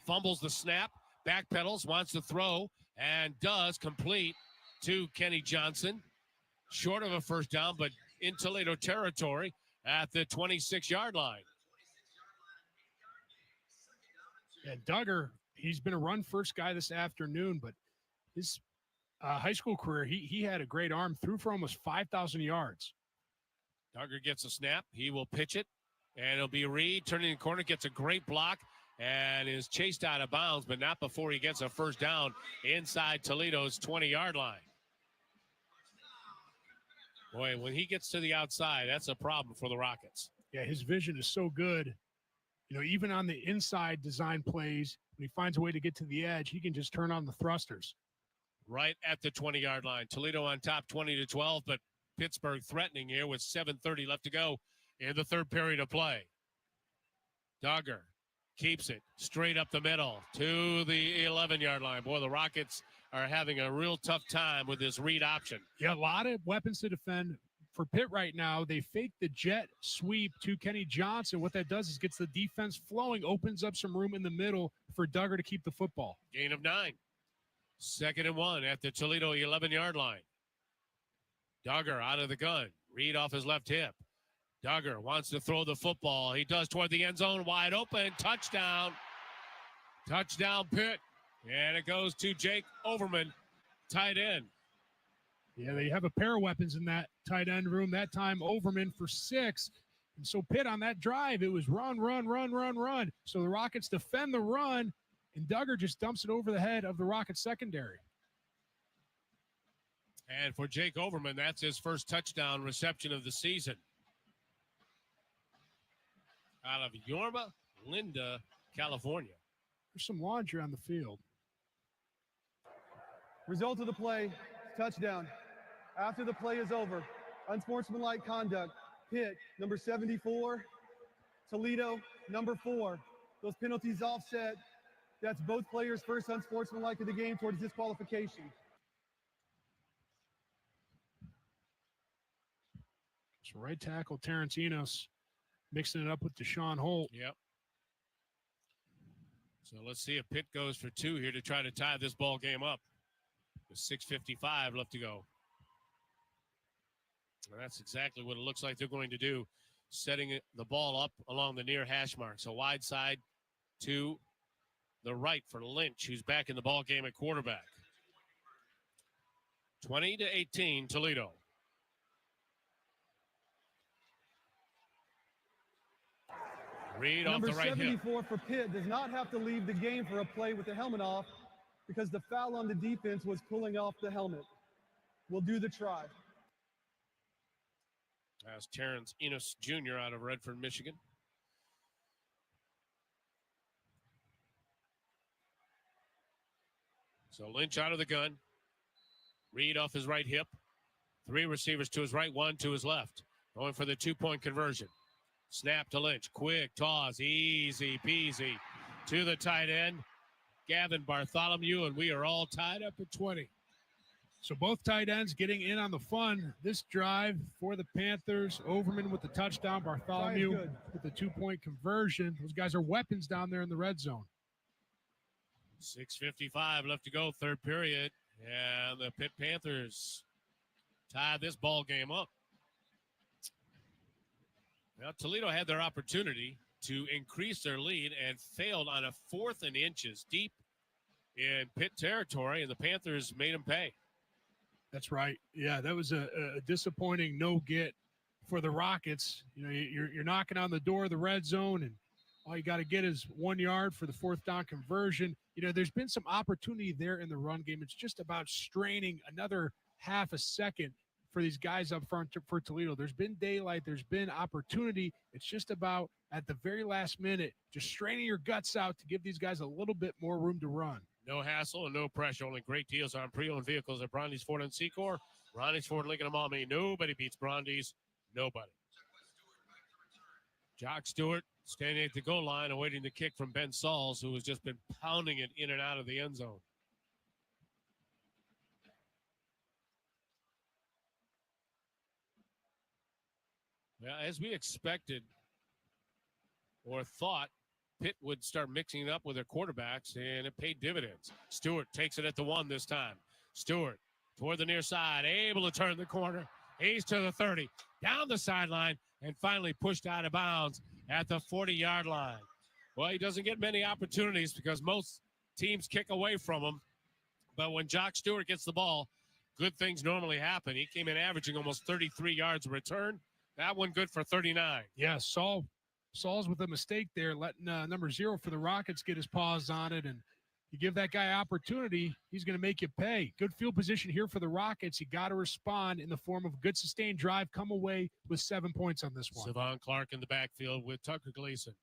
Fumbles the snap, backpedals, wants to throw, and does complete to Kenny Johnson. Short of a first down, but in Toledo territory at the 26-yard line. Yeah, Duggar, he's been a run-first guy this afternoon, but his high school career, he had a great arm, threw for almost 5,000 yards. Duggar gets a snap. He will pitch it, and it'll be Reed turning the corner, gets a great block, and is chased out of bounds, but not before he gets a first down inside Toledo's 20-yard line. Boy, when he gets to the outside, that's a problem for the Rockets. Yeah, his vision is so good. You know, even on the inside design plays, when he finds a way to get to the edge, he can just turn on the thrusters. Right at the 20-yard line. Toledo on top 20-12, but Pittsburgh threatening here with 7:30 left to go in the third period of play. Duggar keeps it straight up the middle to the 11-yard line. Boy, the Rockets are having a real tough time with this read option. Yeah, a lot of weapons to defend. for Pitt right now, they fake the jet sweep to Kenny Johnson. What that does is gets the defense flowing, opens up some room in the middle for Duggar to keep the football. Gain of 9. 2nd and 1 at the Toledo 11-yard line. Duggar out of the gun. Reed off his left hip. Duggar wants to throw the football. He does toward the end zone. Wide open. Touchdown. Touchdown, Pitt. And it goes to Jake Overman, tight end. Yeah, they have a pair of weapons in that tight end room. That time, Overman for 6. And so Pitt on that drive, it was run. So the Rockets defend the run, and Duggar just dumps it over the head of the Rockets secondary. And for Jake Overman, that's his first touchdown reception of the season. Out of Yorba Linda, California. There's some laundry on the field. Result of the play, touchdown. After the play is over, unsportsmanlike conduct, Pitt, number 74, Toledo, number 4. Those penalties offset. That's both players' first unsportsmanlike of the game towards disqualification. So right tackle Terrence Enos mixing it up with Deshaun Holt. Yep. So let's see if Pitt goes for 2 here to try to tie this ball game up. With 6:55 left to go. And that's exactly what it looks like they're going to do, setting the ball up along the near hash mark. So wide side to the right for Lynch, who's back in the ball game at quarterback. 20-18, Toledo. Reed off the right hip. Number 74 for Pitt does not have to leave the game for a play with the helmet off because the foul on the defense was pulling off the helmet. We'll do the try. That's Terrence Enos Jr. out of Redford, Michigan. So Lynch out of the gun. Reed off his right hip. 3 receivers to his right, 1 to his left. Going for the 2-point conversion. Snap to Lynch. Quick toss. Easy peasy to the tight end, Gavin Bartholomew, and we are all tied up at 20. So both tight ends getting in on the fun this drive for the Panthers. Overman with the touchdown. Bartholomew with the 2-point conversion. Those guys are weapons down there in the red zone. 6:55 left to go, third period. And the Pitt Panthers tie this ball game up. Now, Toledo had their opportunity to increase their lead and failed on a 4th and inches deep in Pitt territory, and the Panthers made them pay. That's right. Yeah, that was a disappointing no-get for the Rockets. You know, you're knocking on the door of the red zone, and all you got to get is 1 yard for the 4th down conversion. You know, there's been some opportunity there in the run game. It's just about straining another half a second for these guys up front for Toledo. There's been daylight. There's been opportunity. It's just about, at the very last minute, just straining your guts out to give these guys a little bit more room to run. No hassle and no pressure. Only great deals on pre-owned vehicles at Brondy's Ford and Secor. Brondy's Ford, Lincoln and Maumee. Nobody beats Brondy's. Nobody. Jock Stewart standing at the goal line awaiting the kick from Ben Sauls, who has just been pounding it in and out of the end zone. Well, as we expected or thought, Pitt would start mixing it up with their quarterbacks, and it paid dividends. Stewart takes it at the 1 this time. Stewart toward the near side, able to turn the corner. He's to the 30, down the sideline, and finally pushed out of bounds at the 40-yard line. Well, he doesn't get many opportunities because most teams kick away from him. But when Jock Stewart gets the ball, good things normally happen. He came in averaging almost 33 yards of return. That one good for 39. Yeah, Saul's with a mistake there, letting number 0 for the Rockets get his paws on it. And you give that guy opportunity, he's going to make you pay. Good field position here for the Rockets. You got to respond in the form of a good sustained drive. Come away with 7 points on this one. Savon Clark in the backfield with Tucker Gleason.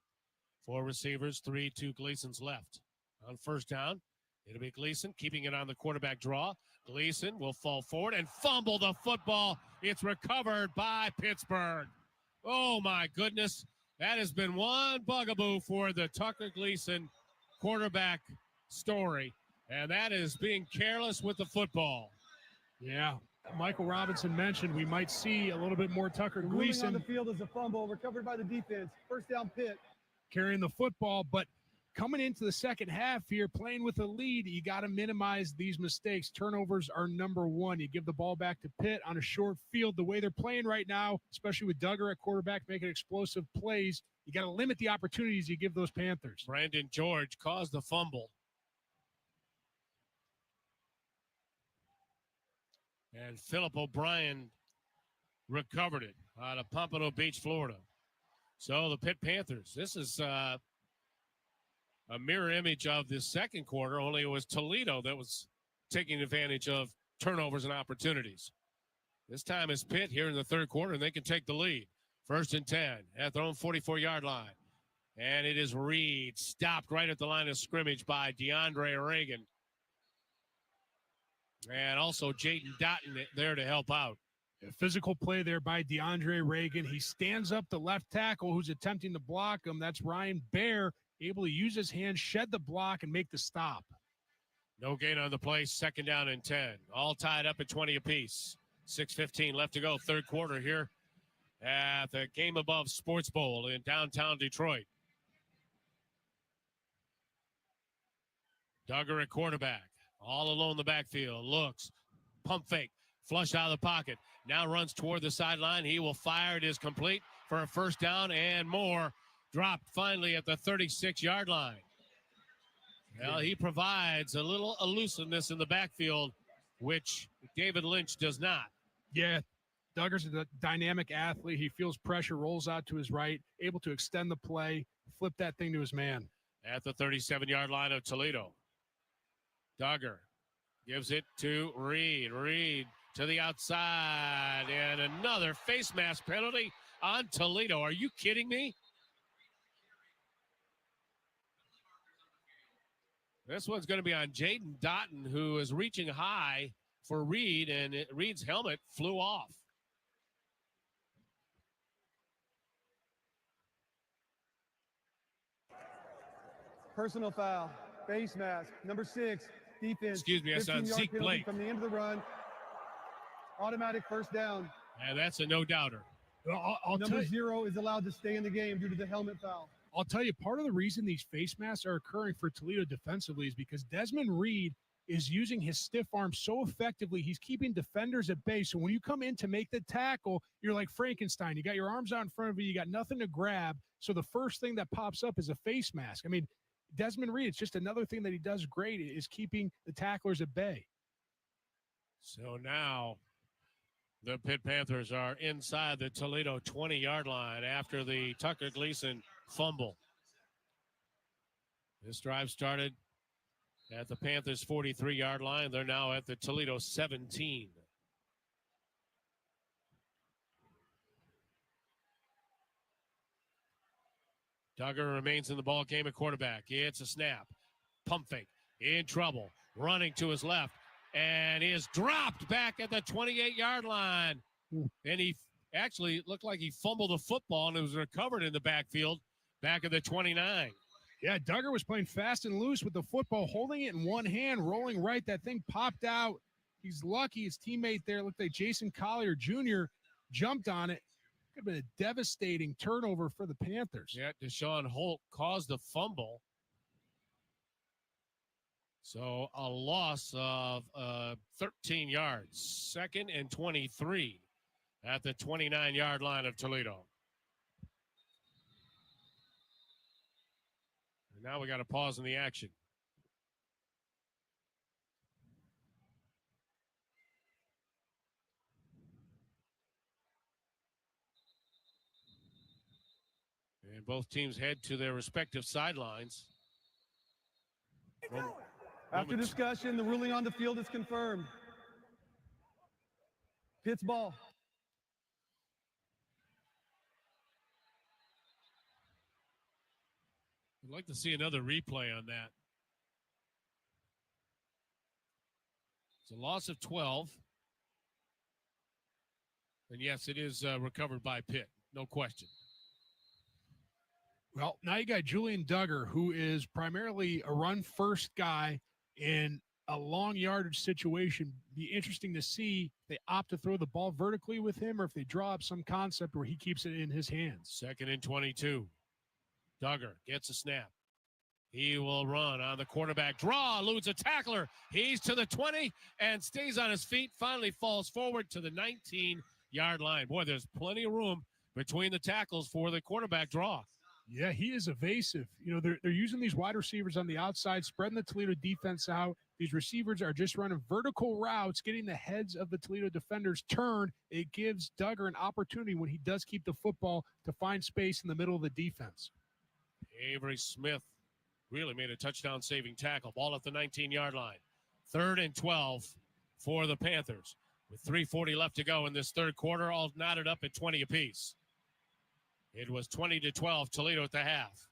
4 receivers, 3 to Gleason's left. On first down, it'll be Gleason keeping it on the quarterback draw. Gleason will fall forward and fumble the football. It's recovered by Pittsburgh. Oh, my goodness. That has been one bugaboo for the Tucker Gleason quarterback story, and that is being careless with the football. Yeah, Michael Robinson mentioned we might see a little bit more Tucker The ruling on the Gleason field is a fumble recovered by the defense. First down, Pitt. carrying the football, but coming into the second half here, playing with a lead, you got to minimize these mistakes. Turnovers are number one. You give the ball back to Pitt on a short field. The way they're playing right now, especially with Duggar at quarterback making explosive plays, you got to limit the opportunities you give those Panthers. Brandon George caused the fumble. And Philip O'Brien recovered it out of Pompano Beach, Florida. So the Pitt Panthers, this is a mirror image of the second quarter, only it was Toledo that was taking advantage of turnovers and opportunities. This time it's Pitt here in the third quarter, and they can take the lead. 1st and 10 at their own 44-yard line. And it is Reed, stopped right at the line of scrimmage by DeAndre Reagan. And also Jaden Dotton there to help out. A physical play there by DeAndre Reagan. He stands up the left tackle who's attempting to block him. That's Ryan Baer, able to use his hand, shed the block, and make the stop. No gain on the play, 2nd down and 10. All tied up at 20 apiece. 6:15 left to go, third quarter here at the Game Above Sports Bowl in downtown Detroit. Duggar at quarterback. All alone in the backfield. Looks. Pump fake. Flush out of the pocket. Now runs toward the sideline. He will fire. It is complete for a first down and more. Dropped finally at the 36-yard line. Well, he provides a little elusiveness in the backfield, which David Lynch does not. Yeah, Duggar's a dynamic athlete. He feels pressure, rolls out to his right, able to extend the play, flip that thing to his man. At the 37-yard line of Toledo. Duggar gives it to Reed. Reed to the outside, and another face mask penalty on Toledo. Are you kidding me? This one's going to be on Jaden Dotton, who is reaching high for Reed, and Reed's helmet flew off. Personal foul. Face mask. Number 6. Defense. Excuse me, that's on 15-yard Zeke penalty Blake. From the end of the run. Automatic first down. And that's a no-doubter. I'll Number tell you, 0 is allowed to stay in the game due to the helmet foul. I'll tell you, part of the reason these face masks are occurring for Toledo defensively is because Desmond Reed is using his stiff arm so effectively. He's keeping defenders at bay. So when you come in to make the tackle, you're like Frankenstein. You got your arms out in front of you. You got nothing to grab. So the first thing that pops up is a face mask. I mean, Desmond Reed, it's just another thing that he does great is keeping the tacklers at bay. So now the Pitt Panthers are inside the Toledo 20-yard line after the Tucker Gleason fumble. This drive started at the Panthers 43-yard line. They're now at the Toledo 17. Duggar remains in the ball game at quarterback. It's a snap. Pump fake. In trouble. Running to his left. And is dropped back at the 28-yard line. And he actually looked like he fumbled the football and it was recovered in the backfield back at the 29. Yeah, Duggar was playing fast and loose with the football, holding it in one hand, rolling right. That thing popped out. He's lucky his teammate there, looked like Jason Collier Jr., jumped on it. Could have been a devastating turnover for the Panthers. Yeah, Deshaun Holt caused the fumble. So a loss of 13 yards. 2nd and 23 at the 29-yard line of Toledo. And now we got a pause in the action. And both teams head to their respective sidelines. After discussion, the ruling on the field is confirmed. Pitt's ball. I'd like to see another replay on that. It's a loss of 12. And yes, it is recovered by Pitt. No question. Well, now you got Julian Duggar, who is primarily a run-first guy, and a long yardage situation. Be interesting to see if they opt to throw the ball vertically with him or if they draw up some concept where he keeps it in his hands. 2nd and 22. Duggar gets a snap. He will run on the quarterback draw, eludes a tackler. He's to the 20 and stays on his feet, finally falls forward to the 19-yard line. Boy, there's plenty of room between the tackles for the quarterback draw. Yeah, he is evasive. You know, they're using these wide receivers on the outside, spreading the Toledo defense out. These receivers are just running vertical routes, getting the heads of the Toledo defenders turned. It gives Duggar an opportunity when he does keep the football to find space in the middle of the defense. Avery Smith really made a touchdown-saving tackle. Ball at the 19-yard line. 3rd and 12 for the Panthers. With 3:40 left to go in this third quarter, all knotted up at 20 apiece. It was 20-12, Toledo at the half.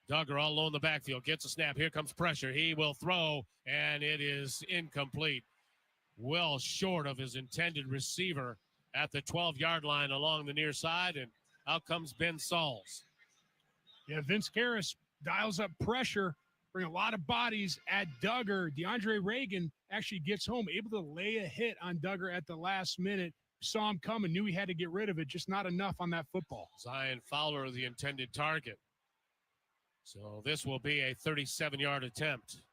Duggar all alone in the backfield, gets a snap. Here comes pressure. He will throw, and it is incomplete. Well short of his intended receiver at the 12-yard line along the near side, and out comes Ben Sauls. Yeah, Vince Karras dials up pressure, bring a lot of bodies at Duggar. DeAndre Reagan actually gets home, able to lay a hit on Duggar at the last minute. Saw him coming, knew he had to get rid of it, just not enough on that football. Zion Fowler, the intended target. So this will be a 37-yard attempt.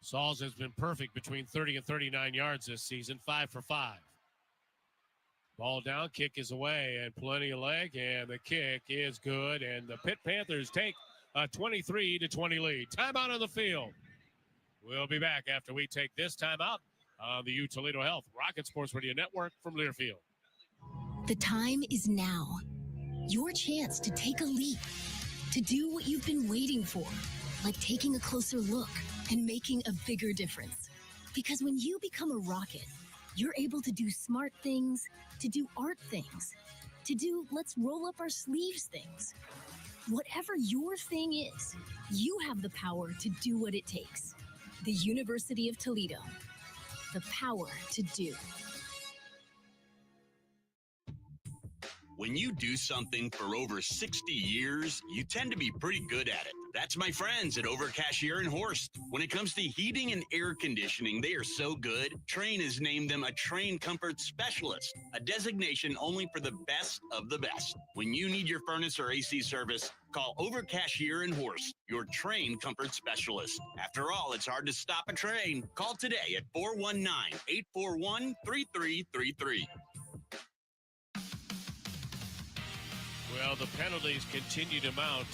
Sauls has been perfect between 30 and 39 yards this season, 5 for 5. Ball down, kick is away, and plenty of leg, and the kick is good, and the Pitt Panthers take a 23-20 lead. Timeout on the field. We'll be back after we take this timeout on the U Toledo Health Rocket Sports Radio Network from Learfield. The time is now. Your chance to take a leap, to do what you've been waiting for, like taking a closer look and making a bigger difference. Because when you become a rocket, you're able to do smart things, to do art things, to do let's roll up our sleeves things. Whatever your thing is, you have the power to do what it takes. The University of Toledo. The power to do. When you do something for over 60 years, you tend to be pretty good at it. That's my friends at Overcashier and Horst. When it comes to heating and air conditioning, they are so good, Trane has named them a Trane Comfort Specialist, a designation only for the best of the best. When you need your furnace or AC service, call Overcashier and Horst, your Trane Comfort Specialist. After all, it's hard to stop a train. Call today at 419-841-3333. Well, the penalties continue to mount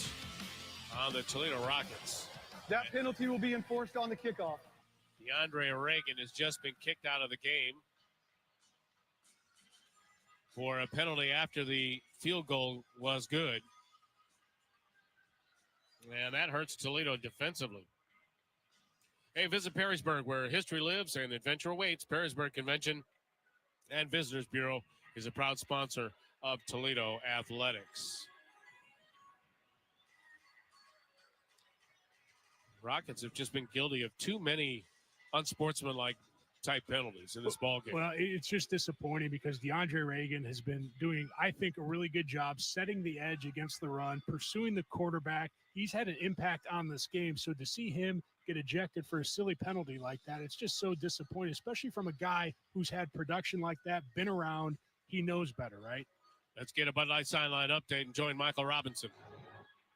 on the Toledo Rockets. That penalty will be enforced on the kickoff. DeAndre Reagan has just been kicked out of the game for a penalty after the field goal was good. And that hurts Toledo defensively. Hey, visit Perrysburg, where history lives and adventure awaits. Perrysburg Convention and Visitors Bureau is a proud sponsor of Toledo Athletics. Rockets have just been guilty of too many unsportsmanlike type penalties in this ballgame. Well, it's just disappointing because DeAndre Reagan has been doing, I think, a really good job setting the edge against the run, pursuing the quarterback. He's had an impact on this game. So to see him get ejected for a silly penalty like that, it's just so disappointing, especially from a guy who's had production like that, been around. He knows better, right? Let's get a Bud Light sideline update and join Michael Robinson.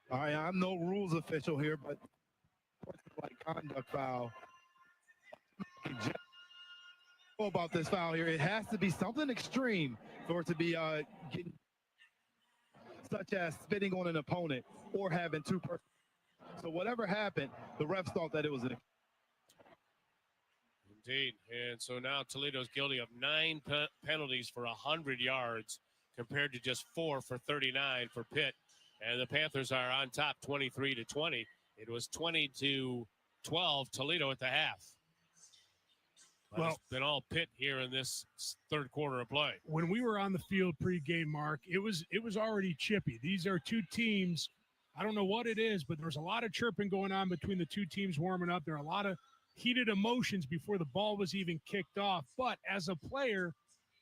All right, I'm no rules official here, but like conduct foul. About this foul here, it has to be something extreme for it to be getting, such as spitting on an opponent or having two persons. So whatever happened, the refs thought that it was an. Indeed, and so now Toledo's guilty of 9 penalties for 100 yards compared to just 4 for 39 for Pitt. And the Panthers are on top 23-20. It was 20-12 Toledo at the half. But well, it's been all Pitt here in this third quarter of play. When we were on the field pregame, Mark, it was already chippy. These are two teams. I don't know what it is, but there's a lot of chirping going on between the two teams warming up. There are a lot of heated emotions before the ball was even kicked off. But as a player,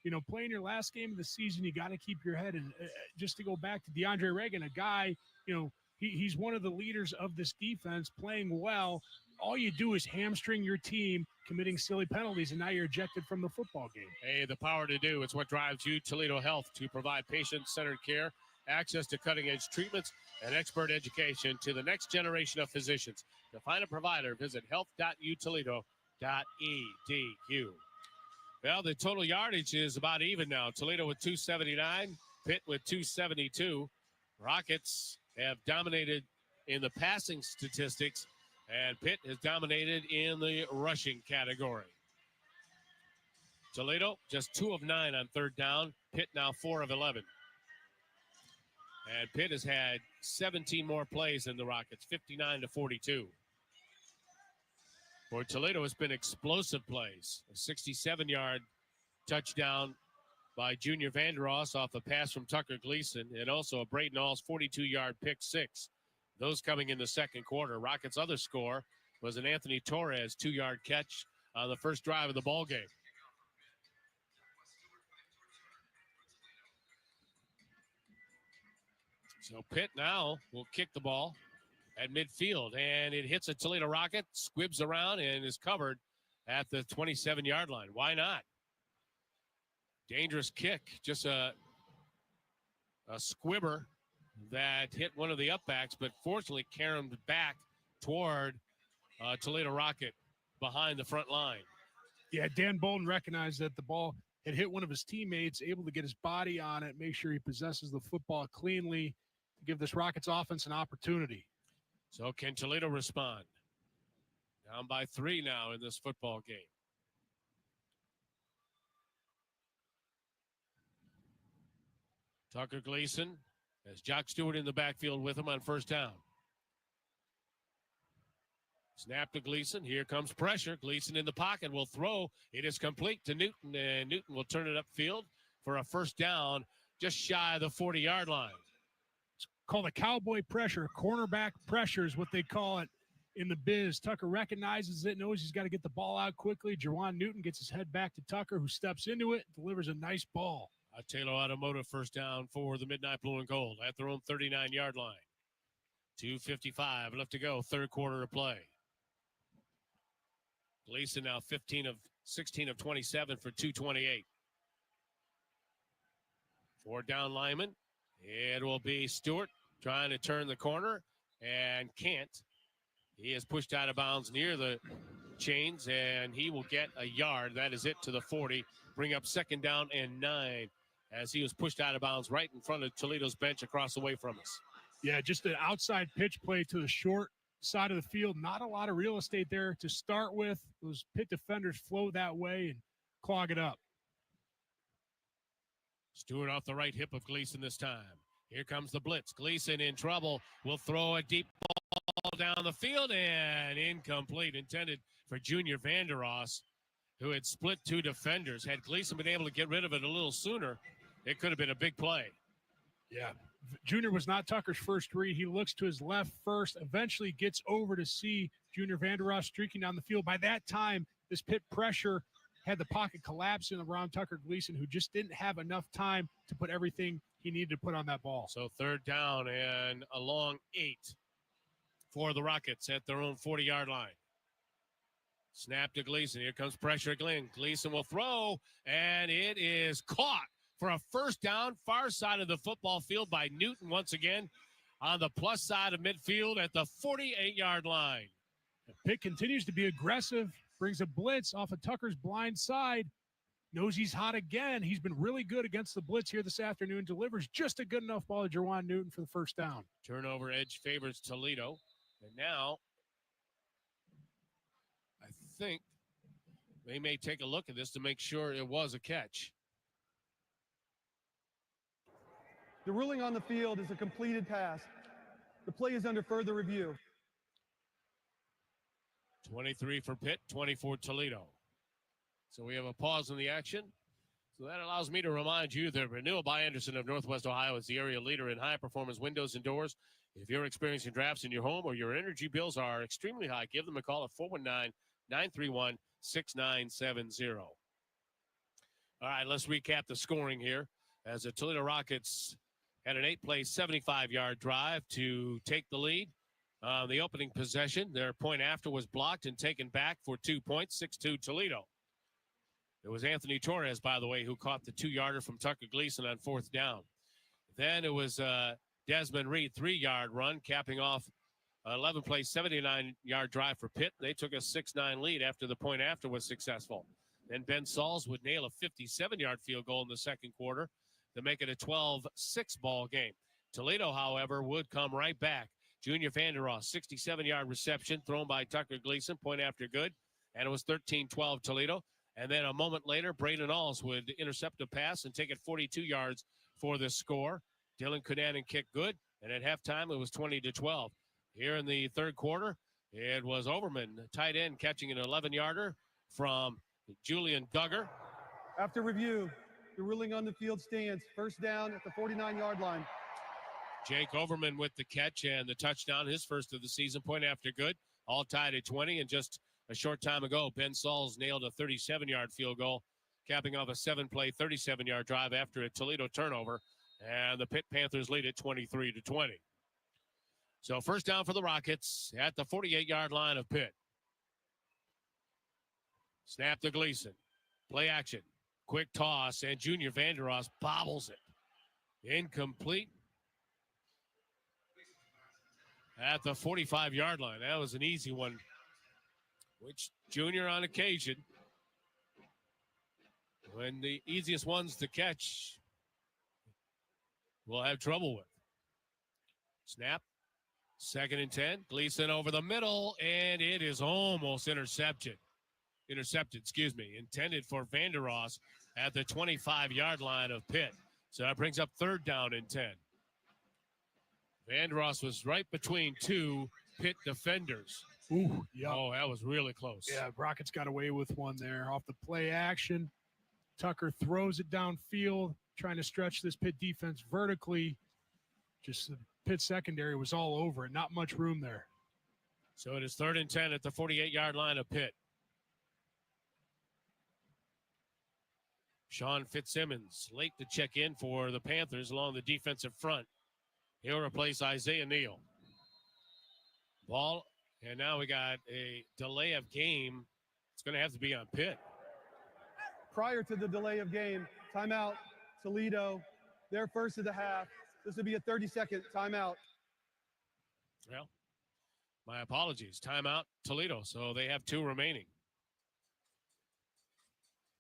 you know, playing your last game of the season, you got to keep your head. And just to go back to DeAndre Reagan, a guy, you know, He's one of the leaders of this defense, playing well. All you do is hamstring your team, committing silly penalties, and now you're ejected from the football game. Hey, the power to do. It's what drives you, Toledo Health, to provide patient-centered care, access to cutting-edge treatments, and expert education to the next generation of physicians. To find a provider, visit health.utoledo.edu. Well, the total yardage is about even now. Toledo with 279, Pitt with 272. Rockets have dominated in the passing statistics, and Pitt has dominated in the rushing category. Toledo just 2 of 9 on third down. Pitt now 4 of 11. And Pitt has had 17 more plays than the Rockets, 59-42. For Toledo, it's been explosive plays. A 67-yard touchdown by Junior Vandeross off a pass from Tucker Gleason, and also a Braden Alls 42-yard pick six. Those coming in the second quarter. Rockets' other score was an Anthony Torres 2-yard catch on the first drive of the ball game. So Pitt now will kick the ball at midfield, and it hits a Toledo Rocket, squibs around, and is covered at the 27-yard line. Why not? Dangerous kick, just a squibber that hit one of the upbacks, but fortunately caromed back toward Toledo Rocket behind the front line. Yeah, Dan Bolden recognized that the ball had hit one of his teammates, able to get his body on it, make sure he possesses the football cleanly to give this Rockets offense an opportunity. So can Toledo respond? Down by 3 now in this football game. Tucker Gleason has Jock Stewart in the backfield with him on first down. Snap to Gleason. Here comes pressure. Gleason in the pocket will throw. It is complete to Newton, and Newton will turn it upfield for a first down just shy of the 40-yard line. It's called a cowboy pressure. Cornerback pressure is what they call it in the biz. Tucker recognizes it, knows he's got to get the ball out quickly. Jawan Newton gets his head back to Tucker, who steps into it, delivers a nice ball. Taylor Automotive first down for the Midnight Blue and Gold at their own 39-yard line. 2:55 left to go, third quarter of play. Gleason now 16 of 27 for 228. 4 down linemen. It will be Stewart trying to turn the corner and can't. He is pushed out of bounds near the chains, and he will get a yard. That is it to the 40. Bring up second down and 9 as he was pushed out of bounds right in front of Toledo's bench across the way from us. Yeah, just an outside pitch play to the short side of the field. Not a lot of real estate there to start with. Those Pitt defenders flow that way and clog it up. Stewart off the right hip of Gleason this time. Here comes the blitz. Gleason in trouble. Will throw a deep ball down the field and incomplete. Intended for Junior Vandeross, who had split 2 defenders. Had Gleason been able to get rid of it a little sooner, it could have been a big play. Yeah. Junior was not Tucker's first read. He looks to his left first, eventually gets over to see Junior Vandeross streaking down the field. By that time, this Pitt pressure had the pocket collapsing around Tucker Gleason, who just didn't have enough time to put everything he needed to put on that ball. So third down and a long 8 for the Rockets at their own 40-yard line. Snap to Gleason. Here comes pressure again. Gleason will throw, and it is caught for a first down, far side of the football field by Newton once again on the plus side of midfield at the 48-yard line. Pitt continues to be aggressive, brings a blitz off of Tucker's blind side, knows he's hot again. He's been really good against the blitz here this afternoon, delivers just a good enough ball to Jawan Newton for the first down. Turnover edge favors Toledo, and now I think they may take a look at this to make sure it was a catch. The ruling on the field is a completed pass. The play is under further review. 23 for Pitt, 24 Toledo. So we have a pause in the action. So that allows me to remind you that Renewal by Anderson of Northwest Ohio is the area leader in high-performance windows and doors. If you're experiencing drafts in your home or your energy bills are extremely high, give them a call at 419-931-6970. All right, let's recap the scoring here as the Toledo Rockets had an 8-play, 75-yard drive to take the lead. The opening possession, their point after was blocked and taken back for 2 points, 6-2 Toledo. It was Anthony Torres, by the way, who caught the 2-yarder from Tucker Gleason on 4th down. Then it was Desmond Reed, 3-yard run, capping off 11-play, 79-yard drive for Pitt. They took a 6-9 lead after the point after was successful. Then Ben Sauls would nail a 57-yard field goal in the second quarter to make it a 12-6 ball game. Toledo, however, would come right back. Junior Vandeross, 67-yard reception thrown by Tucker Gleason, point after good, and it was 13-12 Toledo. And then a moment later, Braden Alls would intercept a pass and take it 42 yards for the score. Dylan Cunanan kicked good, and at halftime it was 20-12. Here in the third quarter, it was Overman, tight end, catching an 11-yarder from Julian Duggar. After review, the ruling on the field stands. First down at the 49-yard line. Jake Overman with the catch and the touchdown, his first of the season, point after good. All tied at 20, and just a short time ago, Ben Sauls nailed a 37-yard field goal, capping off a 7-play, 37-yard drive after a Toledo turnover, and the Pitt Panthers lead it 23-20. So first down for the Rockets at the 48-yard line of Pitt. Snap to Gleason. Play action. Quick toss, and Junior Vandeross bobbles it. Incomplete. At the 45-yard line. That was an easy one, which Junior on occasion, when the easiest ones to catch, will have trouble with. Snap. 2nd and 10. Gleason over the middle, and it is almost intercepted. Intended for Vandeross at the 25-yard line of Pitt. So that brings up 3rd down and 10. Vandeross was right between two Pitt defenders. Ooh, yeah. Oh, that was really close. Yeah, Rockets got away with one there off the play action. Tucker throws it downfield, trying to stretch this Pitt defense vertically. Just the Pitt secondary was all over it. Not much room there. So it is 3rd and 10 at the 48-yard line of Pitt. Sean Fitzsimmons late to check in for the Panthers along the defensive front. He'll replace Isaiah Neal. Ball, and now we got a delay of game. It's going to have to be on Pitt. Prior to the delay of game, timeout, Toledo, their first of the half. This will be a 30-second timeout. Well, my apologies. Timeout, Toledo. So they have 2 remaining.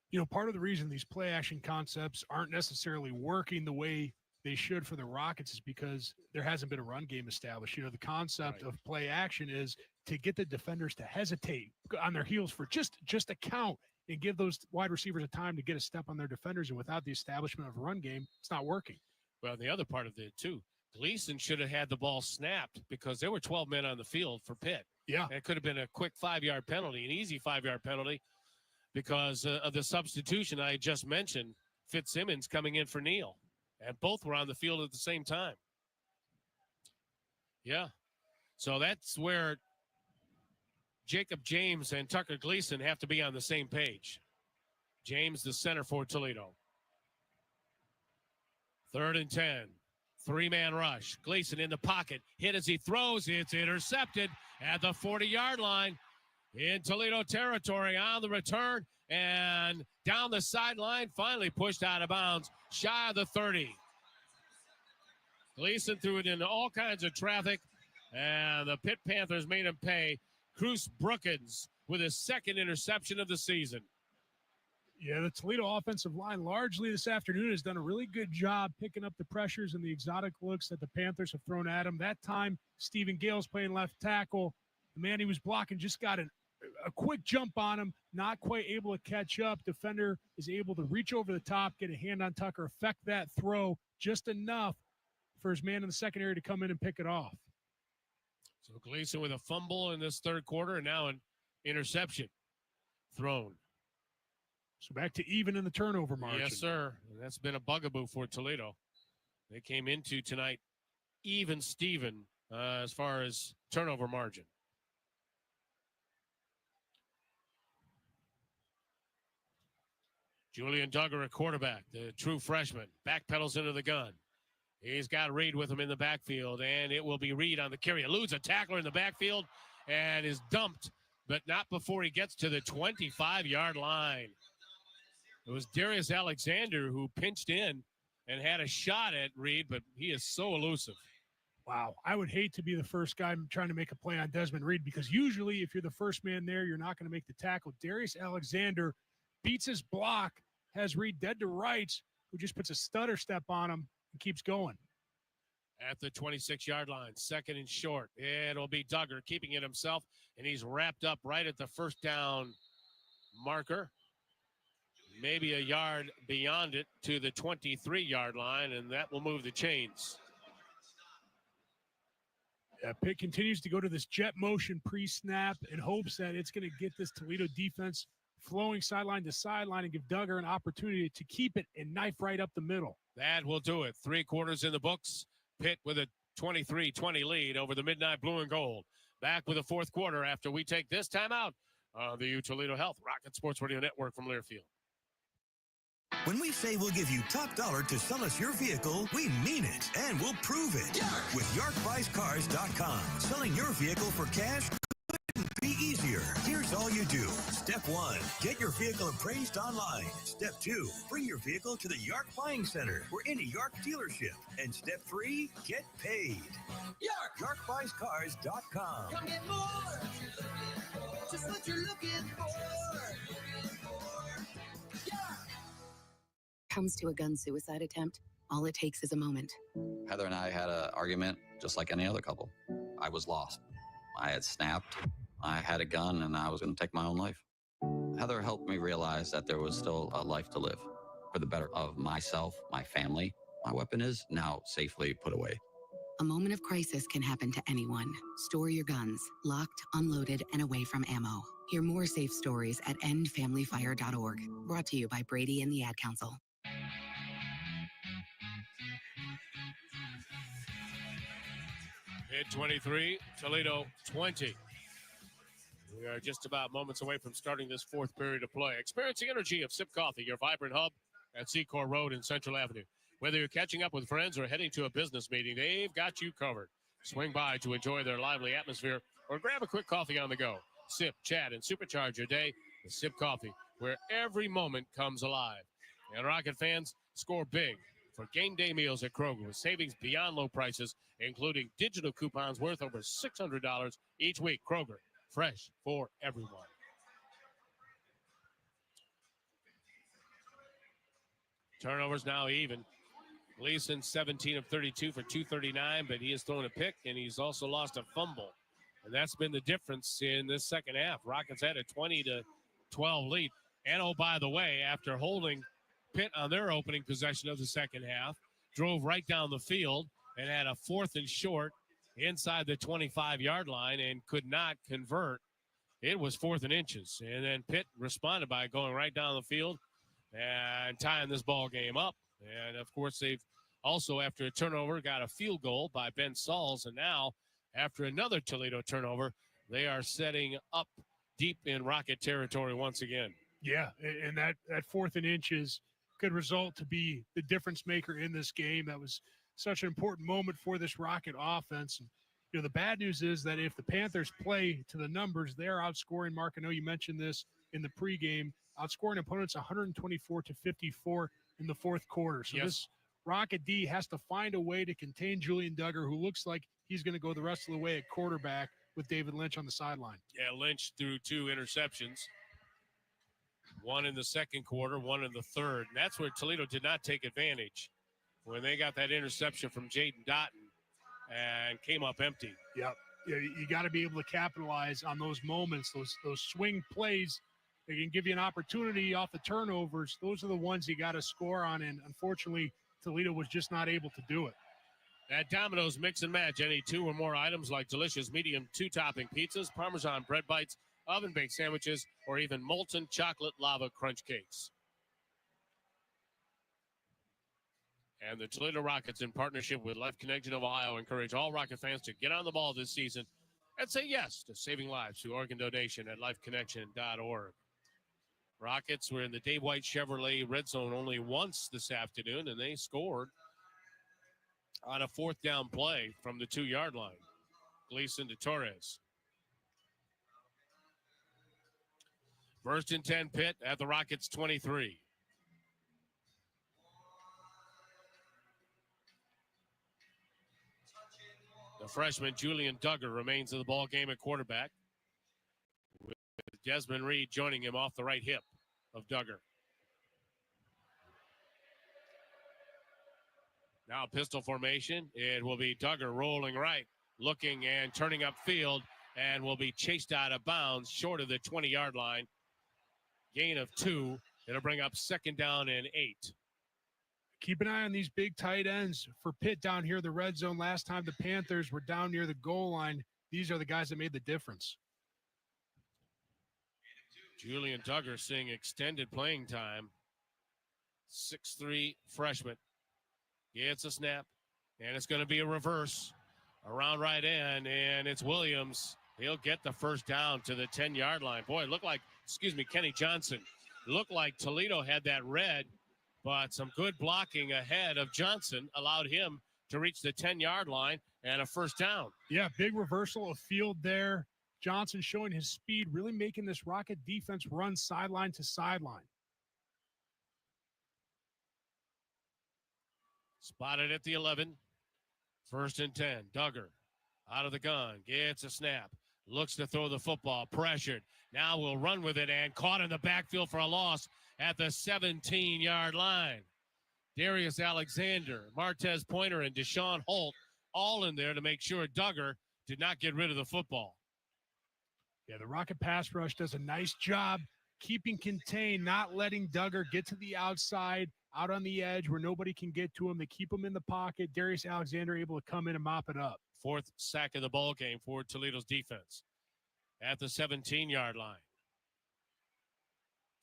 You know, part of the reason these play action concepts aren't necessarily working the way they should for the Rockets is because there hasn't been a run game established. You know, the concept of play action is to get the defenders to hesitate on their heels for just a count and give those wide receivers a time to get a step on their defenders. And without the establishment of a run game, it's not working. Well, the other part of it, too, Gleason should have had the ball snapped because there were 12 men on the field for Pitt. Yeah. And it could have been a quick 5-yard penalty, an easy 5-yard penalty because of the substitution I just mentioned, Fitzsimmons coming in for Neal. And both were on the field at the same time. Yeah. So that's where Jacob James and Tucker Gleason have to be on the same page. James, the center for Toledo. 3rd and 10. 3-man rush. Gleason in the pocket. Hit as he throws. It's intercepted at the 40-yard line in Toledo territory on the return. And down the sideline, finally pushed out of bounds, shy of the 30. Gleason threw it into all kinds of traffic, and the Pitt Panthers made him pay. Cruz Brookins with his 2nd interception of the season. Yeah, the Toledo offensive line largely this afternoon has done a really good job picking up the pressures and the exotic looks that the Panthers have thrown at him. That time, Stephen Gale's playing left tackle. The man he was blocking just got a quick jump on him, not quite able to catch up. Defender is able to reach over the top, get a hand on Tucker, affect that throw just enough for his man in the secondary to come in and pick it off. So Gleason with a fumble in this third quarter and now an interception thrown. So back to even in the turnover margin. Yes, sir. And that's been a bugaboo for Toledo. They came into tonight even Steven as far as turnover margin. Julian Duggar, a quarterback, the true freshman, backpedals into the gun. He's got Reed with him in the backfield, and it will be Reed on the carry. Eludes a tackler in the backfield and is dumped, but not before he gets to the 25-yard line. It was Darius Alexander who pinched in and had a shot at Reed, but he is so elusive. Wow, I would hate to be the first guy trying to make a play on Desmond Reed, because usually if you're the first man there, you're not going to make the tackle. Darius Alexander beats his block, has Reed dead to rights, who just puts a stutter step on him and keeps going. At the 26-yard line, second and short. It'll be Duggar keeping it himself, and he's wrapped up right at the first down marker. Maybe a yard beyond it to the 23-yard line, and that will move the chains. Pitt continues to go to this jet motion pre-snap in hopes that it's going to get this Toledo defense flowing sideline to sideline and give Duggar an opportunity to keep it and knife right up the middle. That will do it. 3 quarters in the books. Pitt with a 23-20 lead over the Midnight Blue and Gold. Back with the fourth quarter after we take this time out on the Toledo Health Rocket Sports Radio Network from Learfield. When we say we'll give you top dollar to sell us your vehicle, we mean it, and we'll prove it. With YarkBuysCars.com. Selling your vehicle for cash couldn't be easier. Here's all you do. Step 1, get your vehicle appraised online. Step 2, bring your vehicle to the Yark Buying Center or any Yark dealership. And step 3, get paid. YarkBuysCars.com. Come get more. Just what you're looking for. Comes to a gun suicide attempt, all it takes is a moment. Heather and I had an argument just like any other couple. I was lost. I had snapped. I had a gun and I was going to take my own life. Heather helped me realize that there was still a life to live for the better of myself, my family. My weapon is now safely put away. A moment of crisis can happen to anyone. Store your guns, locked, unloaded, and away from ammo. Hear more safe stories at endfamilyfire.org. Brought to you by Brady and the Ad Council. Pitt 23, Toledo 20. We are just about moments away from starting this fourth period of play. Experience the energy of Sip Coffee, your vibrant hub at Secor Road and Central Avenue. Whether you're catching up with friends or heading to a business meeting, they've got you covered. Swing by to enjoy their lively atmosphere or grab a quick coffee on the go. Sip, chat, and supercharge your day with Sip Coffee, where every moment comes alive. And Rocket fans, score big for game day meals at Kroger with savings beyond low prices, including digital coupons worth over $600 each week. Kroger, fresh for everyone. Turnovers now even. Gleason 17 of 32 for 239, but he has thrown a pick and he's also lost a fumble. And that's been the difference in this second half. Rockets had a 20-12 lead. And oh, by the way, after holding Pitt on their opening possession of the second half, drove right down the field and had a 4th and short inside the 25-yard line and could not convert. It was 4th and inches. And then Pitt responded by going right down the field and tying this ball game up. And, of course, they've also, after a turnover, got a field goal by Ben Sauls. And now, after another Toledo turnover, they are setting up deep in Rocket territory once again. Yeah, and that 4th and inches could result to be the difference maker in this game. That was such an important moment for this Rocket offense. And, you know, the bad news is that if the Panthers play to the numbers, they're outscoring, Mark, I know you mentioned this in the pregame, outscoring opponents 124-54 in the fourth quarter. So this Rocket D has to find a way to contain Julian Duggar, who looks like he's going to go the rest of the way at quarterback with David Lynch on the sideline. Yeah, Lynch threw 2 interceptions. One in the second quarter, one in the third. And that's where Toledo did not take advantage when they got that interception from Jaden Dotton and came up empty. Yep. You got to be able to capitalize on those moments, those swing plays that can give you an opportunity off the turnovers. Those are the ones you got to score on, and unfortunately, Toledo was just not able to do it. At Domino's Mix and Match, any 2 or more items like delicious medium 2-topping pizzas, Parmesan bread bites, oven-baked sandwiches, or even molten chocolate lava crunch cakes. And the Toledo Rockets, in partnership with Life Connection of Ohio, encourage all Rocket fans to get on the ball this season and say yes to saving lives through organ donation at lifeconnection.org. Rockets were in the Dave White Chevrolet red zone only once this afternoon, and they scored on a 4th down play from the 2-yard line. Gleason to Torres. 1st and 10 Pitt at the Rockets 23. The freshman Julian Duggar remains in the ball game at quarterback, with Desmond Reed joining him off the right hip of Duggar. Now pistol formation. It will be Duggar rolling right, looking and turning upfield, and will be chased out of bounds short of the 20-yard line. Gain of 2. It'll bring up 2nd down and 8. Keep an eye on these big tight ends for Pitt down here in the red zone. Last time the Panthers were down near the goal line, these are the guys that made the difference. Julian Duggar seeing extended playing time. 6'3" freshman. Gets a snap, and it's going to be a reverse around right end, and it's Williams. He'll get the 1st down to the 10-yard line. Boy, it looked like, Kenny Johnson. It looked like Toledo had that red, but some good blocking ahead of Johnson allowed him to reach the 10-yard line and a 1st down. Yeah, big reversal of field there. Johnson showing his speed, really making this Rocket defense run sideline to sideline. Spotted at the 11. 1st and 10. Duggar out of the gun. Gets a snap. Looks to throw the football. Pressured. Now will run with it and caught in the backfield for a loss at the 17-yard line. Darius Alexander, Martez Pointer, and Deshaun Holt all in there to make sure Duggar did not get rid of the football. Yeah, the Rocket pass rush does a nice job keeping contained, not letting Duggar get to the outside, out on the edge where nobody can get to him. They keep him in the pocket. Darius Alexander able to come in and mop it up. 4th sack of the ball game for Toledo's defense at the 17-yard line.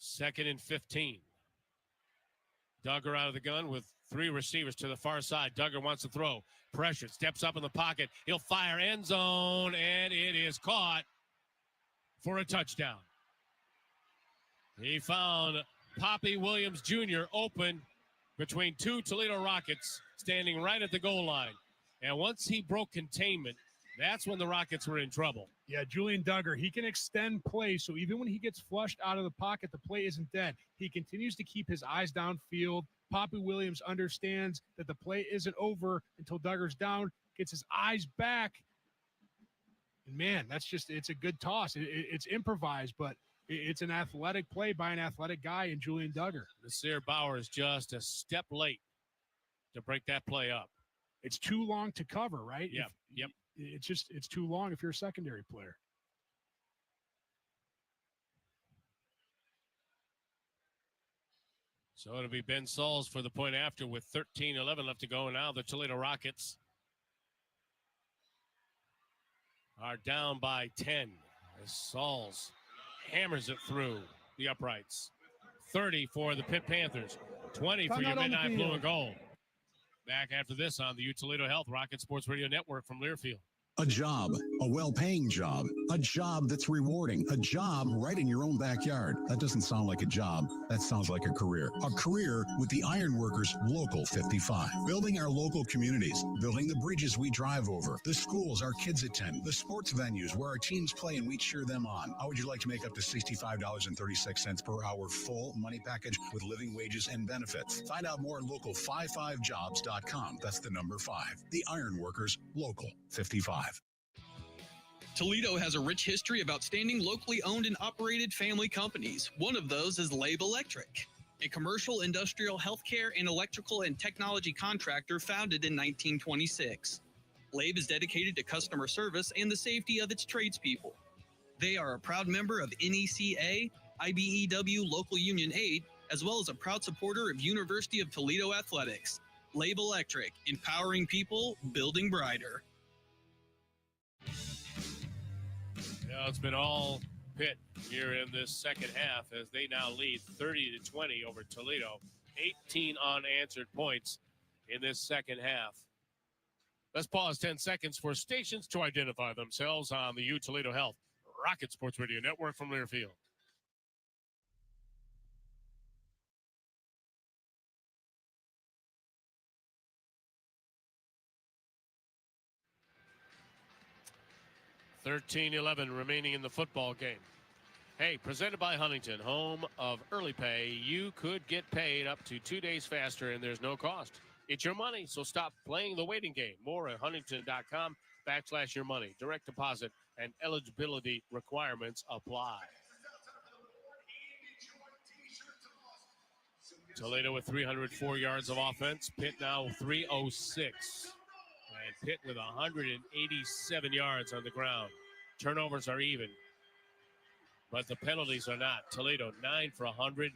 2nd and 15. Duggar out of the gun with 3 receivers to the far side. Duggar wants to throw. Pressure. Steps up in the pocket. He'll fire end zone, and it is caught for a touchdown. He found Poppy Williams Jr. open between 2 Toledo Rockets standing right at the goal line. And once he broke containment, that's when the Rockets were in trouble. Yeah, Julian Duggar, he can extend play, so even when he gets flushed out of the pocket, the play isn't dead. He continues to keep his eyes downfield. Poppy Williams understands that the play isn't over until Duggar's down, gets his eyes back. And man, it's a good toss. It's improvised, but it's an athletic play by an athletic guy in Julian Duggar. Nasir Bauer is just a step late to break that play up. It's too long to cover, right? Yep. It's too long if you're a secondary player. So it'll be Ben Sauls for the point after with 13-11 left to go. Now the Toledo Rockets are down by 10 as Sauls hammers it through the uprights. 30 for the Pitt Panthers. 20 for your Midnight Blue and Gold. Back after this on the Toledo Health Rocket Sports Radio Network from Learfield. A job, a well-paying job, a job that's rewarding, a job right in your own backyard. That doesn't sound like a job. That sounds like a career. A career with the Ironworkers Local 55. Building our local communities, building the bridges we drive over, the schools our kids attend, the sports venues where our teams play and we cheer them on. How would you like to make up to $65.36 per hour full money package with living wages and benefits? Find out more at local55jobs.com. That's the number 5. The Ironworkers Local 55. Toledo has a rich history of outstanding locally owned and operated family companies. One of those is Labe Electric, a commercial, industrial, healthcare, and electrical and technology contractor founded in 1926. Labe is dedicated to customer service and the safety of its tradespeople. They are a proud member of NECA, IBEW Local Union 8, as well as a proud supporter of University of Toledo Athletics. Labe Electric, empowering people, building brighter. Yeah, it's been all Pitt here in this second half as they now lead 30-20 over Toledo. 18 unanswered points in this second half. Let's pause 10 seconds for stations to identify themselves on the Toledo Health Rocket Sports Radio Network from Learfield. 13-11 remaining in the football game. Hey, presented by Huntington, home of early pay. You could get paid up to 2 days faster, and there's no cost. It's your money, so stop playing the waiting game. More at huntington.com/your money. Direct deposit and eligibility requirements apply. Toledo with 304 yards of offense. Pitt now 306. And Pitt with 187 yards on the ground. Turnovers are even, but the penalties are not. Toledo 9 for 100.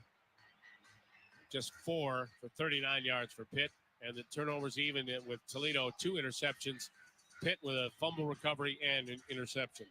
Just 4 for 39 yards for Pitt. And the turnovers even with Toledo, 2 interceptions. Pitt with a fumble recovery and an interception.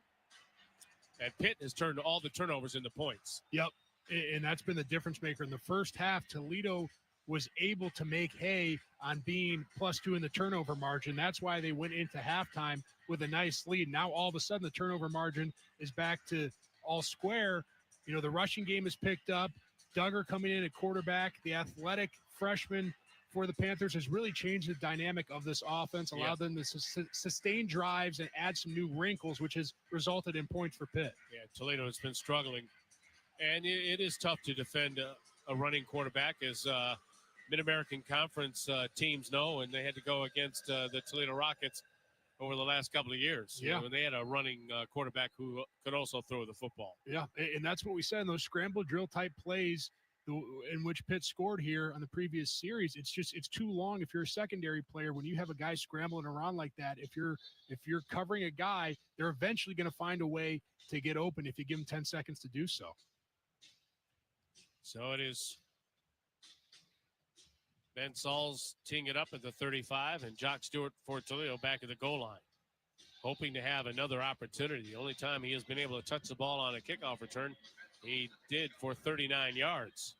And Pitt has turned all the turnovers into points. Yep. And that's been the difference maker. In the first half, Toledo was able to make hay on being +2 in the turnover margin. That's why they went into halftime with a nice lead. Now, all of a sudden, the turnover margin is back to all square. You know, the rushing game is picked up. Duggar coming in at quarterback, the athletic freshman for the Panthers, has really changed the dynamic of this offense, allowed them to sustain drives and add some new wrinkles, which has resulted in points for Pitt. Yeah, Toledo has been struggling. And it is tough to defend a running quarterback, as Mid-American Conference teams know, and they had to go against the Toledo Rockets over the last couple of years. Yeah. When they had a running quarterback who could also throw the football. Yeah, and that's what we said in those scramble drill type plays in which Pitt scored here on the previous series. It's too long if you're a secondary player. When you have a guy scrambling around like that, if you're covering a guy, they're eventually going to find a way to get open if you give them 10 seconds to do so. So it is Ben Sauls teeing it up at the 35, and Jock Stewart for Toledo back at the goal line, hoping to have another opportunity. The only time he has been able to touch the ball on a kickoff return, he did for 39 yards.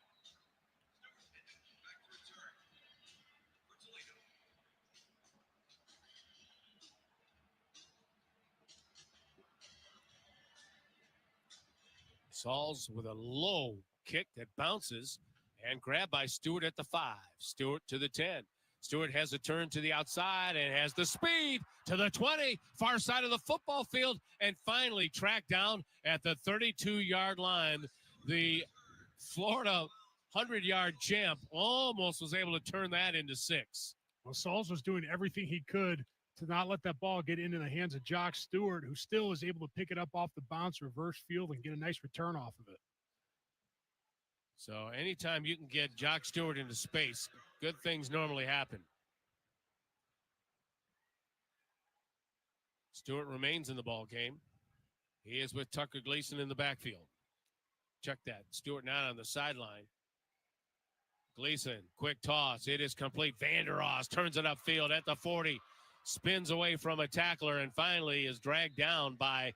Sauls with a low kick that bounces and grabbed by Stewart at the 5. Stewart to the 10. Stewart has a turn to the outside and has the speed to the 20, far side of the football field, and finally tracked down at the 32-yard line. The Florida 100-yard champ almost was able to turn that into 6. Well, Sauls was doing everything he could to not let that ball get into the hands of Jock Stewart, who still is able to pick it up off the bounce, reverse field, and get a nice return off of it. So anytime you can get Jock Stewart into space, good things normally happen. Stewart remains in the ball game. He is with Tucker Gleason in the backfield. Check that. Stewart now on the sideline. Gleason, quick toss. It is complete. Vander Ross turns it upfield at the 40. Spins away from a tackler and finally is dragged down by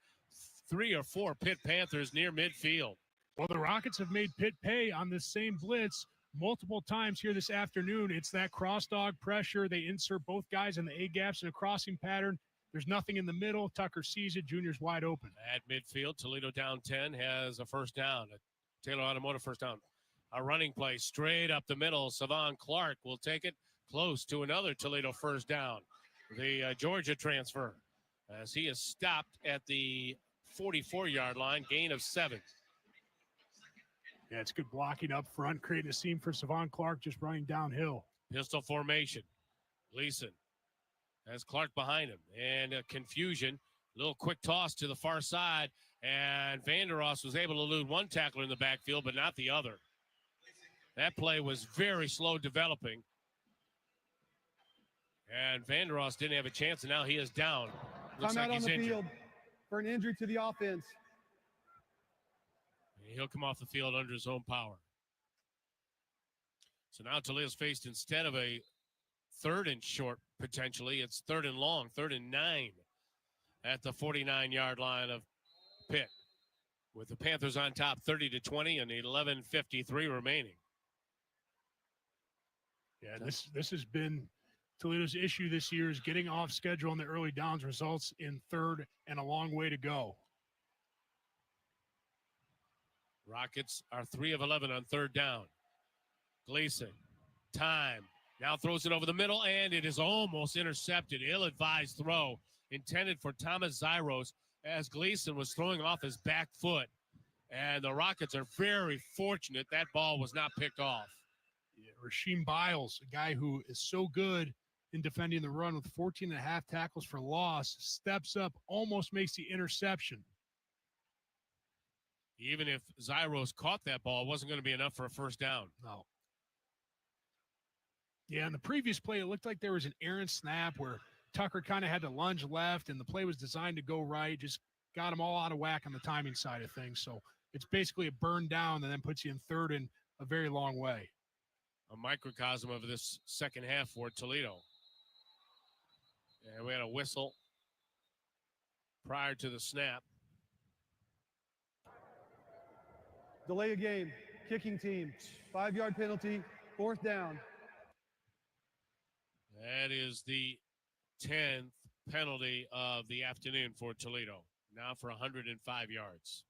3 or 4 Pitt Panthers near midfield. Well, the Rockets have made Pitt pay on this same blitz multiple times here this afternoon. It's that cross dog pressure. They insert both guys in the A-gaps in a crossing pattern. There's nothing in the middle. Tucker sees it. Junior's wide open. At midfield, Toledo down 10 has a first down. A Taylor Automotive first down. A running play straight up the middle. Savon Clark will take it close to another Toledo first down. The Georgia transfer, as he is stopped at the 44-yard line, gain of 7. Yeah, it's good blocking up front, creating a seam for Savon Clark, just running downhill. Pistol formation. Gleason has Clark behind him, and a confusion. Little quick toss to the far side, and Vander Ross was able to elude one tackler in the backfield, but not the other. That play was very slow developing. And Vander Ross didn't have a chance, and now he is down. Looks like he's injured. Field for an injury to the offense. He'll come off the field under his own power. So now Toledo's faced, instead of a 3rd and short, potentially, it's 3rd and long, 3rd and 9 at the 49-yard line of Pitt, with the Panthers on top 30-20 and 11:53 remaining. Yeah, this has been Toledo's issue this year, is getting off schedule on the early downs results in 3rd and a long way to go. Rockets are 3 of 11 on 3rd down. Gleason, time, now throws it over the middle, and it is almost intercepted. Ill-advised throw intended for Thomas Zyros, as Gleason was throwing off his back foot. And the Rockets are very fortunate that ball was not picked off. Yeah, Rasheem Biles, a guy who is so good in defending the run with 14 and a half tackles for loss, steps up, almost makes the interception. Even if Zyros caught that ball, it wasn't going to be enough for a first down. No. Yeah, in the previous play, it looked like there was an errant snap where Tucker kind of had to lunge left, and the play was designed to go right. Just got him all out of whack on the timing side of things. So it's basically a burn down and then puts you in third and a very long way. A microcosm of this second half for Toledo. And we had a whistle prior to the snap. Delay a game. Kicking team. 5-yard penalty. 4th down. That is the 10th penalty of the afternoon for Toledo. Now for 105 yards.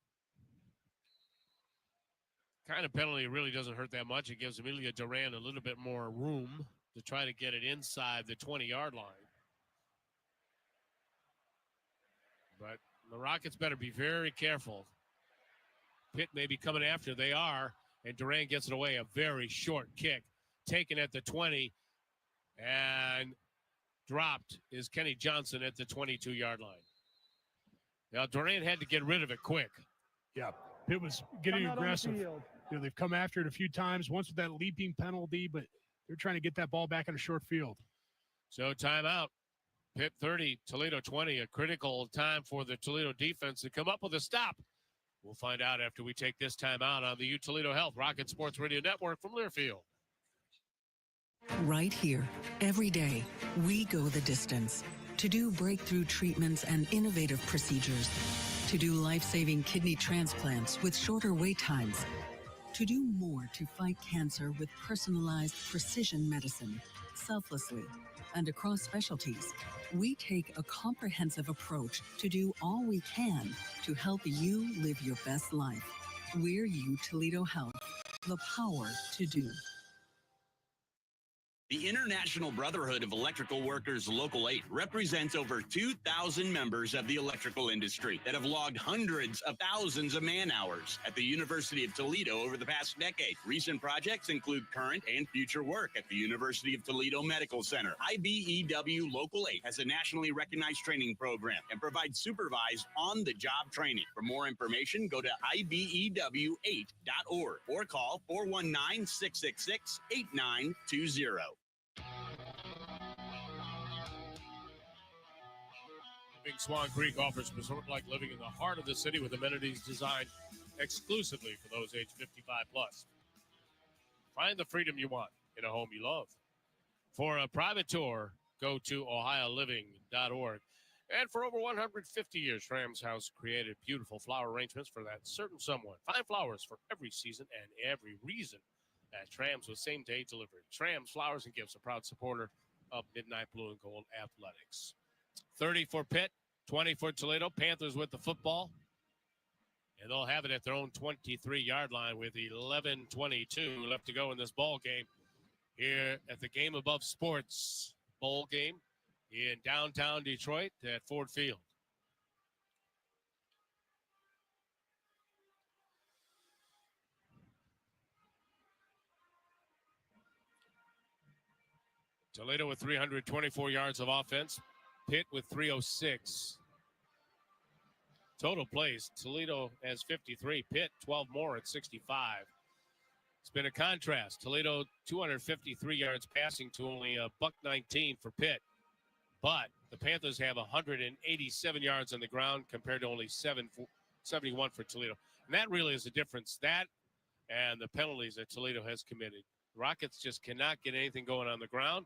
Kind of penalty really doesn't hurt that much. It gives Amelia Duran a little bit more room to try to get it inside the 20-yard line. But the Rockets better be very careful. Pitt may be coming after. They are. And Duran gets it away. A very short kick. Taken at the 20. And dropped is Kenny Johnson at the 22-yard line. Now, Duran had to get rid of it quick. Yeah, Pitt was getting aggressive. They've come after it a few times, once with that leaping penalty, but they're trying to get that ball back in a short field. So timeout. Pitt 30, Toledo 20. A critical time for the Toledo defense to come up with a stop. We'll find out after we take this timeout on the U Toledo Health Rocket Sports Radio Network from Learfield. Right here, every day, we go the distance to do breakthrough treatments and innovative procedures, to do life-saving kidney transplants with shorter wait times, to do more to fight cancer with personalized precision medicine, selflessly, and across specialties. We take a comprehensive approach to do all we can to help you live your best life. We're U Toledo Health, the power to do. The International Brotherhood of Electrical Workers Local 8 represents over 2,000 members of the electrical industry that have logged hundreds of thousands of man-hours at the University of Toledo over the past decade. Recent projects include current and future work at the University of Toledo Medical Center. IBEW Local 8 has a nationally recognized training program and provides supervised on-the-job training. For more information, go to IBEW8.org or call 419-666-8920. Swan Creek offers resort-like living in the heart of the city with amenities designed exclusively for those age 55 plus. Find the freedom you want in a home you love. For a private tour, go to ohioliving.org. And for over 150 years, Tram's House created beautiful flower arrangements for that certain someone. Find flowers for every season and every reason at Tram's with same-day delivery. Tram's Flowers and Gifts, a proud supporter of Midnight Blue and Gold Athletics. 30 for Pitt, 20 for Toledo. Panthers with the football. And they'll have it at their own 23-yard line with 11:22 left to go in this ball game here at the Game Above Sports bowl game in downtown Detroit at Ford Field. Toledo with 324 yards of offense. Pitt with 306. Total plays, Toledo has 53. Pitt, 12 more at 65. It's been a contrast. Toledo, 253 yards passing to only $119 for Pitt. But the Panthers have 187 yards on the ground compared to only 71 for Toledo. And that really is the difference. That and the penalties that Toledo has committed. The Rockets just cannot get anything going on the ground.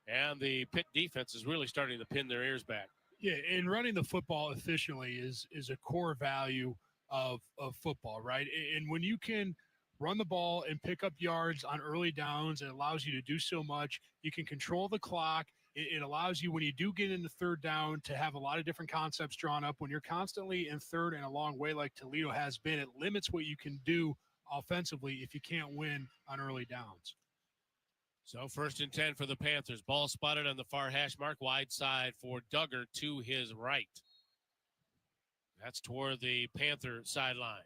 And the Pitt defense is really starting to pin their ears back. Yeah, and running the football efficiently is a core value of football, right? And when you can run the ball and pick up yards on early downs, it allows you to do so much. You can control the clock. It allows you, when you do get into third down, to have a lot of different concepts drawn up. When you're constantly in third and a long way like Toledo has been, it limits what you can do offensively if you can't win on early downs. So 1st and 10 for the Panthers. Ball spotted on the far hash mark. Wide side for Duggar to his right. That's toward the Panther sideline.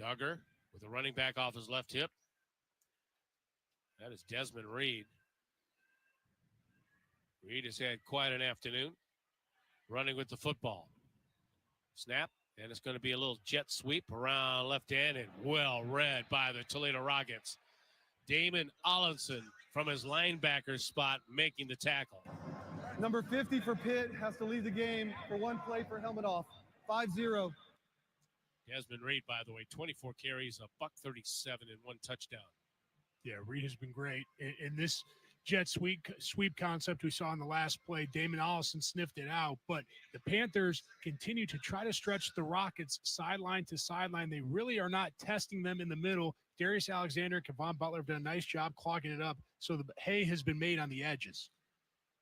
Duggar with a running back off his left hip. That is Desmond Reed. Reed has had quite an afternoon running with the football. Snap, and it's going to be a little jet sweep around left end and well read by the Toledo Rockets. Damon Ollinson from his linebacker spot making the tackle. Number 50 for Pitt has to leave the game for one play for helmet off. 5-0. Desmond Reed, by the way, 24 carries, $137 and 1 touchdown. Yeah, Reed has been great. In this jet sweep concept we saw in the last play, Damon Allison sniffed it out, but the Panthers continue to try to stretch the Rockets sideline to sideline. They really are not testing them in the middle. Darius Alexander and Kevon Butler have done a nice job clogging it up, so the hay has been made on the edges.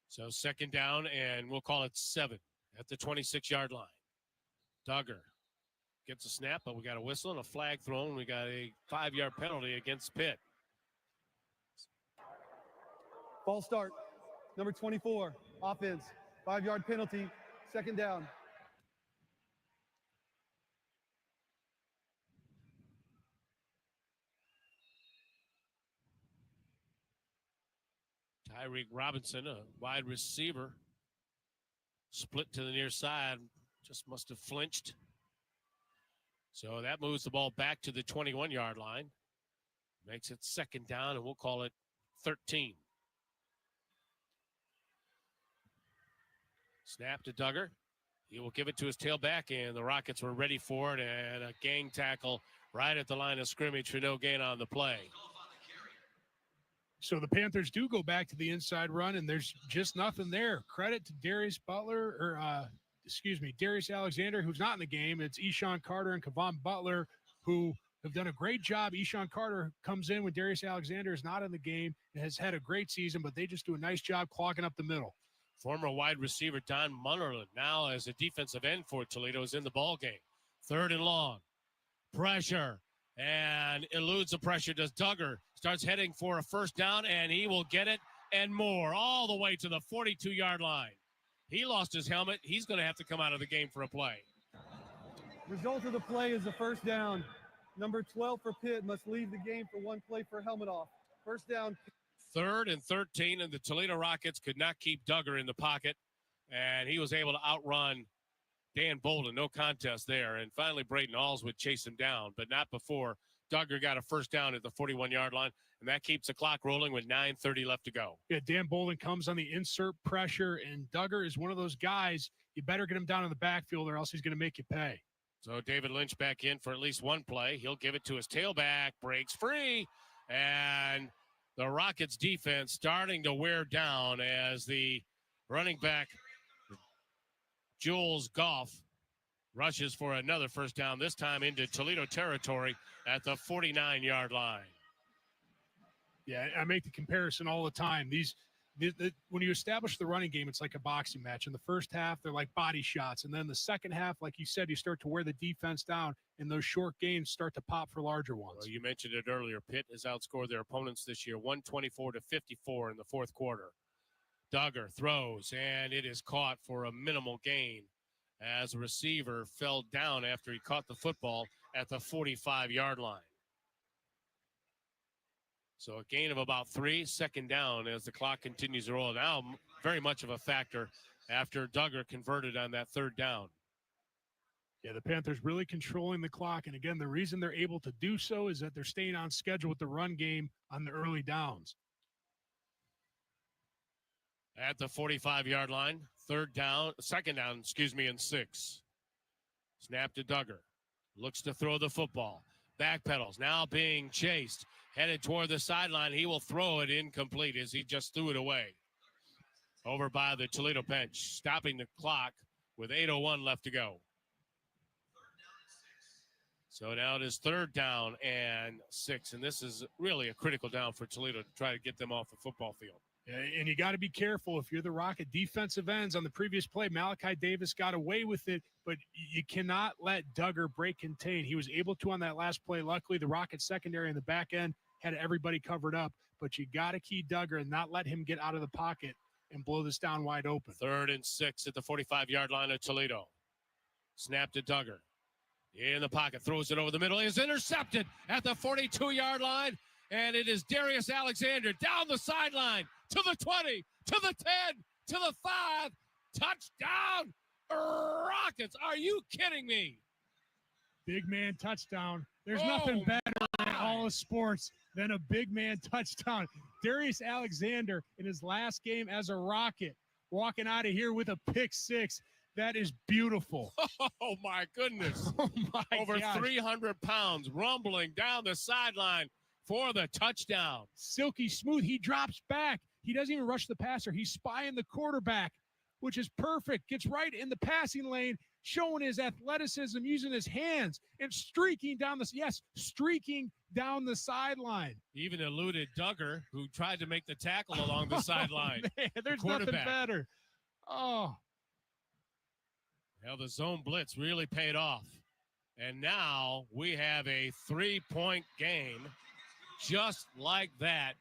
So second down, and we'll call it 7 at the 26-yard line. Duggar gets a snap, but we got a whistle and a flag thrown. We got a 5-yard penalty against Pitt. False start. Number 24, offense. 5-yard penalty. Second down. Tyreek Robinson, a wide receiver, split to the near side, just must have flinched. So that moves the ball back to the 21-yard line. Makes it second down, and we'll call it 13. Snap to Duggar. He will give it to his tailback, and the Rockets were ready for it, and a gang tackle right at the line of scrimmage for no gain on the play. So the Panthers do go back to the inside run, and there's just nothing there. Credit to Darius Alexander, who's not in the game. It's Eshawn Carter and Kevon Butler, who have done a great job. Eshawn Carter comes in when Darius Alexander is not in the game and has had a great season, but they just do a nice job clogging up the middle. Former wide receiver Don Munnerlin, now as a defensive end for Toledo, is in the ball game. Third and long. Pressure. And eludes the pressure. Does Duggar. Starts heading for a first down, and he will get it and more all the way to the 42-yard line. He lost his helmet. He's going to have to come out of the game for a play. Result of the play is a first down. Number 12 for Pitt must leave the game for one play for helmet off. First down. 3rd and 13, and the Toledo Rockets could not keep Duggar in the pocket, and he was able to outrun Dan Bolden. No contest there, and finally Braden Alls would chase him down, but not before Duggar got a first down at the 41-yard line, and that keeps the clock rolling with 9:30 left to go. Yeah, Dan Bolden comes on the insert pressure, and Duggar is one of those guys, you better get him down in the backfield or else he's going to make you pay. So David Lynch back in for at least one play. He'll give it to his tailback, breaks free, and the Rockets defense starting to wear down as the running back, Jules Goff, rushes for another first down, this time into Toledo territory at the 49-yard line. Yeah, I make the comparison all the time. When you establish the running game, it's like a boxing match. In the first half, they're like body shots. And then the second half, like you said, you start to wear the defense down, and those short gains start to pop for larger ones. Well, you mentioned it earlier. Pitt has outscored their opponents this year 124-54 in the fourth quarter. Duggar throws, and it is caught for a minimal gain as a receiver fell down after he caught the football at the 45-yard line. So a gain of about 3, second down as the clock continues to roll. Now very much of a factor after Duggar converted on that third down. Yeah, the Panthers really controlling the clock. And again, the reason they're able to do so is that they're staying on schedule with the run game on the early downs. At the 45-yard line, second down, and 6. Snap to Duggar. Looks to throw the football. Backpedals, now being chased. Headed toward the sideline. He will throw it incomplete as he just threw it away. Over by the Toledo bench, stopping the clock with 8:01 left to go. So now it is 3rd down and 6, and this is really a critical down for Toledo to try to get them off the football field. And you got to be careful if you're the Rocket defensive ends. On the previous play, Malachi Davis got away with it, but you cannot let Duggar break contain. He was able to on that last play. Luckily, the Rocket secondary in the back end had everybody covered up, but you got to key Duggar and not let him get out of the pocket and blow this down wide open. 3rd and 6 at the 45-yard line of Toledo. Snap to Duggar. In the pocket, throws it over the middle. Is intercepted at the 42-yard line. And it is Darius Alexander down the sideline to the 20, to the 10, to the 5. Touchdown, Rockets. Are you kidding me? Big man touchdown. There's nothing better in all of sports than a big man touchdown. Darius Alexander in his last game as a Rocket walking out of here with a pick 6. That is beautiful. Oh, my goodness. Oh, my Over gosh. 300 pounds rumbling down the sideline for the touchdown. Silky smooth. He drops back. He doesn't even rush the passer. He's spying the quarterback, which is perfect. Gets right in the passing lane, showing his athleticism, using his hands, and streaking down the sideline. Even eluded Duggar, who tried to make the tackle along the sideline. Man, there's nothing better. Oh. Well, the zone blitz really paid off. And now we have a 3-point game just like that.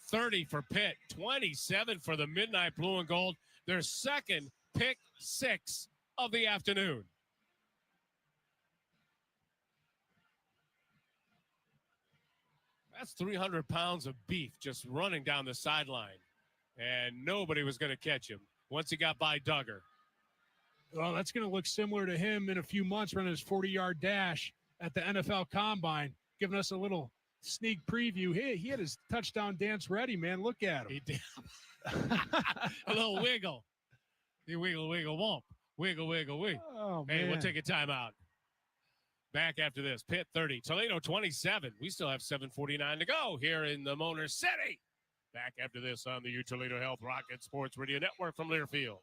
30 for Pitt, 27 for the Midnight Blue and Gold. Their second pick 6 of the afternoon. That's 300 pounds of beef just running down the sideline. And nobody was going to catch him once he got by Duggar. Well, that's going to look similar to him in a few months running his 40-yard dash at the NFL Combine, giving us a little sneak preview. Hey, he had his touchdown dance ready, man. Look at him. He did. A little wiggle. He wiggle, wiggle, womp. Wiggle, wiggle, wiggle. Oh, hey, man. we'll take a timeout. Back after this. Pitt 30, Toledo 27. We still have 7:49 to go here in the Motor City. Back after this on the U Toledo Health Rocket Sports Radio Network from Learfield.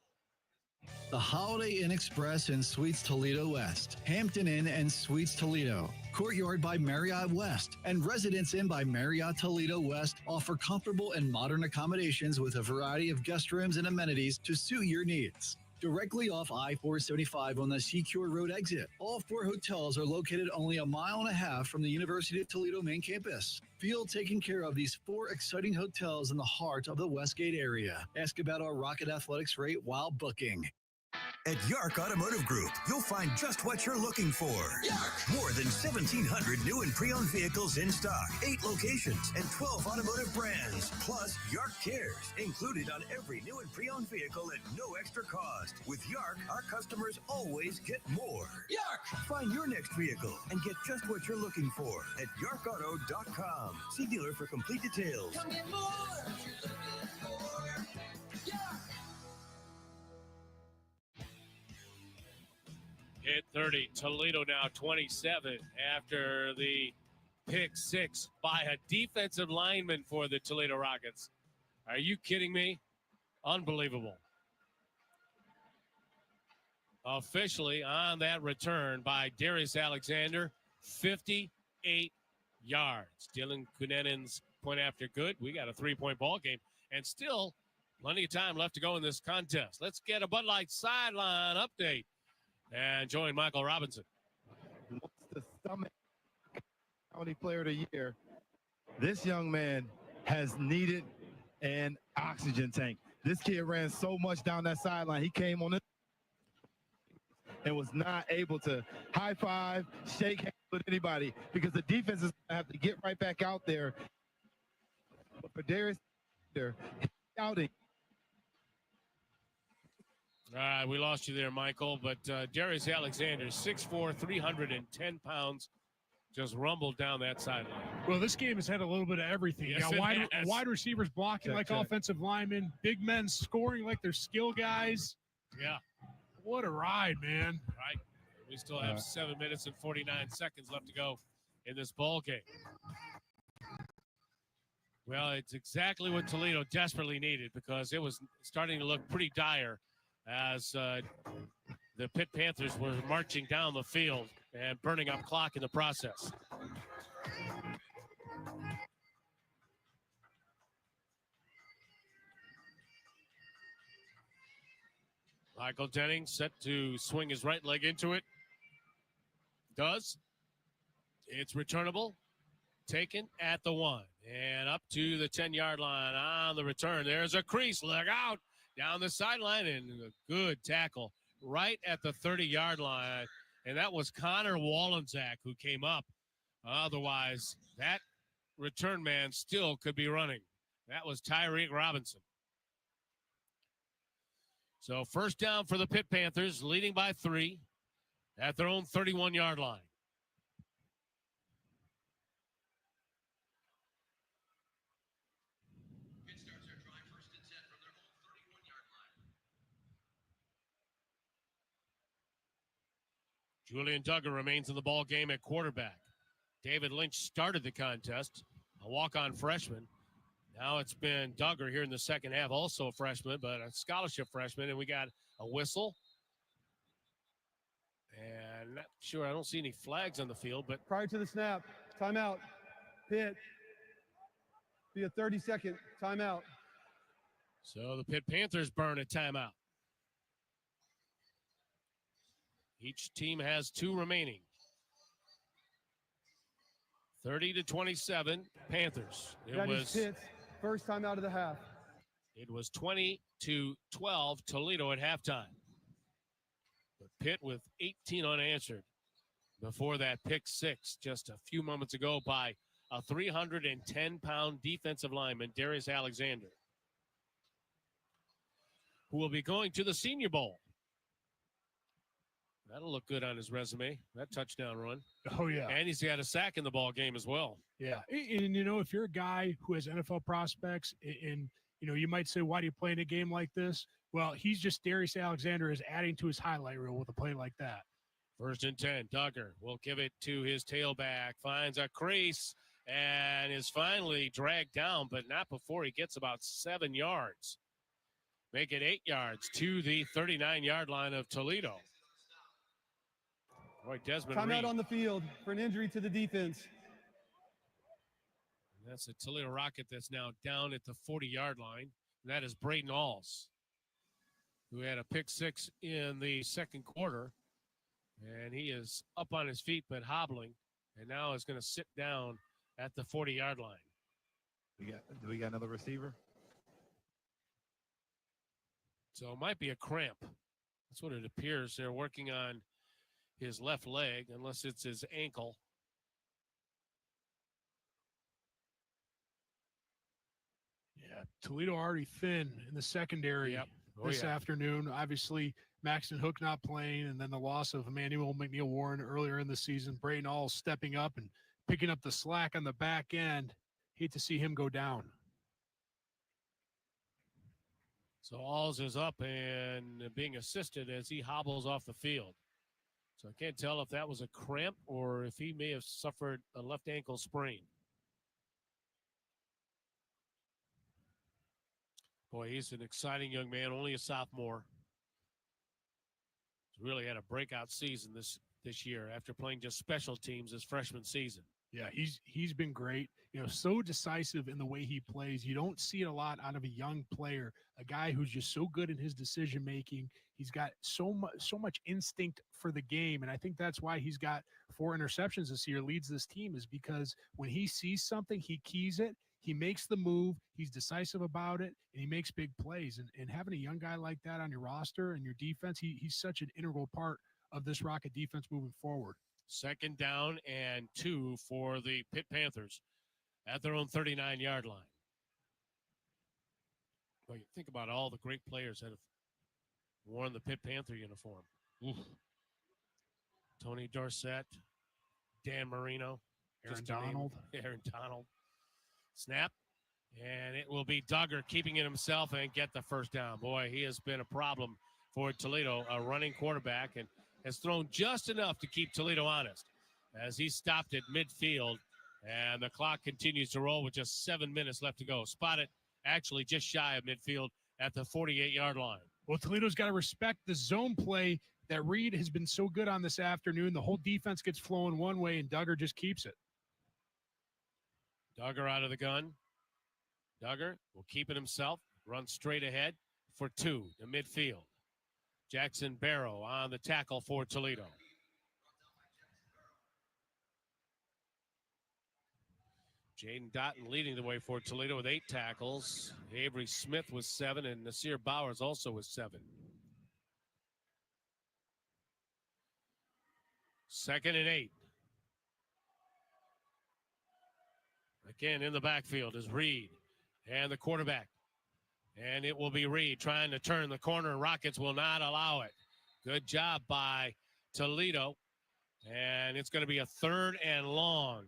The Holiday Inn Express and Suites Toledo West, Hampton Inn and Suites Toledo, Courtyard by Marriott West, and Residence Inn by Marriott Toledo West offer comfortable and modern accommodations with a variety of guest rooms and amenities to suit your needs. Directly off I-475 on the Secure Road exit, all 4 hotels are located only a mile and a half from the University of Toledo main campus. Feel taken care of these 4 exciting hotels in the heart of the Westgate area. Ask about our Rocket Athletics rate while booking. At Yark Automotive Group, you'll find just what you're looking for. More than 1,700 new and pre-owned vehicles in stock, 8 locations, and 12 automotive brands. Plus, Yark Cares, included on every new and pre-owned vehicle at no extra cost. With Yark, our customers always get more. Yark! Find your next vehicle and get just what you're looking for at yarkauto.com. See dealer for complete details. Come get more. Pitt 30, Toledo now 27 after the pick 6 by a defensive lineman for the Toledo Rockets. Are you kidding me? Unbelievable. Officially on that return by Darius Alexander, 58 yards. Dylan Kunenen's point after good. We got a 3-point ball game and still plenty of time left to go in this contest. Let's get a Bud Light sideline update. And join Michael Robinson. What's the Summit County Player of the Year? This young man has needed an oxygen tank. This kid ran so much down that sideline. He came on it and was not able to high five, shake hands with anybody because the defense is going to have to get right back out there. But for Darius, he's shouting. All right, we lost you there, Michael. But Darius Alexander, 6'4", 310 pounds, just rumbled down that sideline. Well, this game has had a little bit of everything. Yes, you got it has. wide receivers blocking like offensive linemen, big men scoring like they're skill guys. Yeah. What a ride, man. Right. We still have 7 minutes and 49 seconds left to go in this ball game. Well, it's exactly what Toledo desperately needed because it was starting to look pretty dire as the Pitt Panthers were marching down the field and burning up clock in the process. Michael Jennings set to swing his right leg into it. Does. It's returnable. Taken at the 1 and up to the 10-yard line on the return. There's a crease. Look out. down the sideline, and a good tackle right at the 30-yard line. And that was Connor Wallenczak who came up. Otherwise, that return man still could be running. That was Tyreek Robinson. So first down for the Pitt Panthers, leading by 3 at their own 31-yard line. Julian Duggar remains in the ball game at quarterback. David Lynch started the contest, a walk-on freshman. Now it's been Duggar here in the second half, also a freshman, but a scholarship freshman, and we got a whistle. And not sure, I don't see any flags on the field, but Prior to the snap, timeout. Pitt. Be a 30-second timeout. So the Pitt Panthers burn a timeout. Each team has 2 remaining. 30-27, Panthers. That is Pitt's first timeout of the half. It was 20-12 Toledo at halftime. But Pitt with 18 unanswered before that pick 6 just a few moments ago by a 310-pound defensive lineman, Darius Alexander, who will be going to the Senior Bowl. That'll look good on his resume, that touchdown run. Oh, yeah. And he's got a sack in the ball game as well. Yeah. And, if you're a guy who has NFL prospects and, you might say, why do you play in a game like this? Well, he's just Darius Alexander is adding to his highlight reel with a play like that. First and 10, Duggar will give it to his tailback, finds a crease, and is finally dragged down, but not before he gets about 7 yards. Make it 8 yards to the 39-yard line of Toledo. Boy, Desmond Timeout Reed. on the field for an injury to the defense. And that's a Toledo Rocket that's now down at the 40-yard line. And that is Braden Alls, who had a pick 6 in the second quarter. And he is up on his feet but hobbling, and now is going to sit down at the 40-yard line. Do we got another receiver? So it might be a cramp. That's what it appears. They're working on his left leg, unless it's his ankle. Yeah, Toledo already thin in the secondary this afternoon. Obviously, Maxton Hook not playing, and then the loss of Emmanuel McNeil-Warren earlier in the season. Braden Alls stepping up and picking up the slack on the back end. Hate to see him go down. So Alls is up and being assisted as he hobbles off the field. So I can't tell if that was a cramp or if he may have suffered a left ankle sprain. Boy, he's an exciting young man, only a sophomore. He's really had a breakout season this year after playing just special teams his freshman season. Yeah, he's been great. So decisive in the way he plays. You don't see it a lot out of a young player, a guy who's just so good in his decision making. He's got so much instinct for the game, and I think that's why he's got 4 interceptions this year. Leads this team is because when he sees something, he keys it. He makes the move. He's decisive about it, and he makes big plays. And having a young guy like that on your roster and your defense, he's such an integral part of this Rocket defense moving forward. Second down and 2 for the Pitt Panthers at their own 39-yard line. Well, you think about all the great players that have worn the Pitt Panther uniform. Oof. Tony Dorsett, Dan Marino, Aaron Donald. Aaron Donald. Snap, and it will be Duggar keeping it himself and get the first down. Boy, he has been a problem for Toledo, a running quarterback, and has thrown just enough to keep Toledo honest as he stopped at midfield, and the clock continues to roll with just 7 minutes left to go. Spotted actually just shy of midfield at the 48-yard line. Well, Toledo's got to respect the zone play that Reed has been so good on this afternoon. The whole defense gets flowing one way, and Duggar just keeps it. Duggar out of the gun. Duggar will keep it himself, run straight ahead for 2 to midfield. Jackson Barrow on the tackle for Toledo. Jaden Dotton leading the way for Toledo with 8 tackles. Avery Smith with 7, and Nasir Bowers also with 7. Second and 8. Again in the backfield is Reed and the quarterback. And it will be Reed trying to turn the corner. Rockets will not allow it. Good job by Toledo. And it's going to be a 3rd and long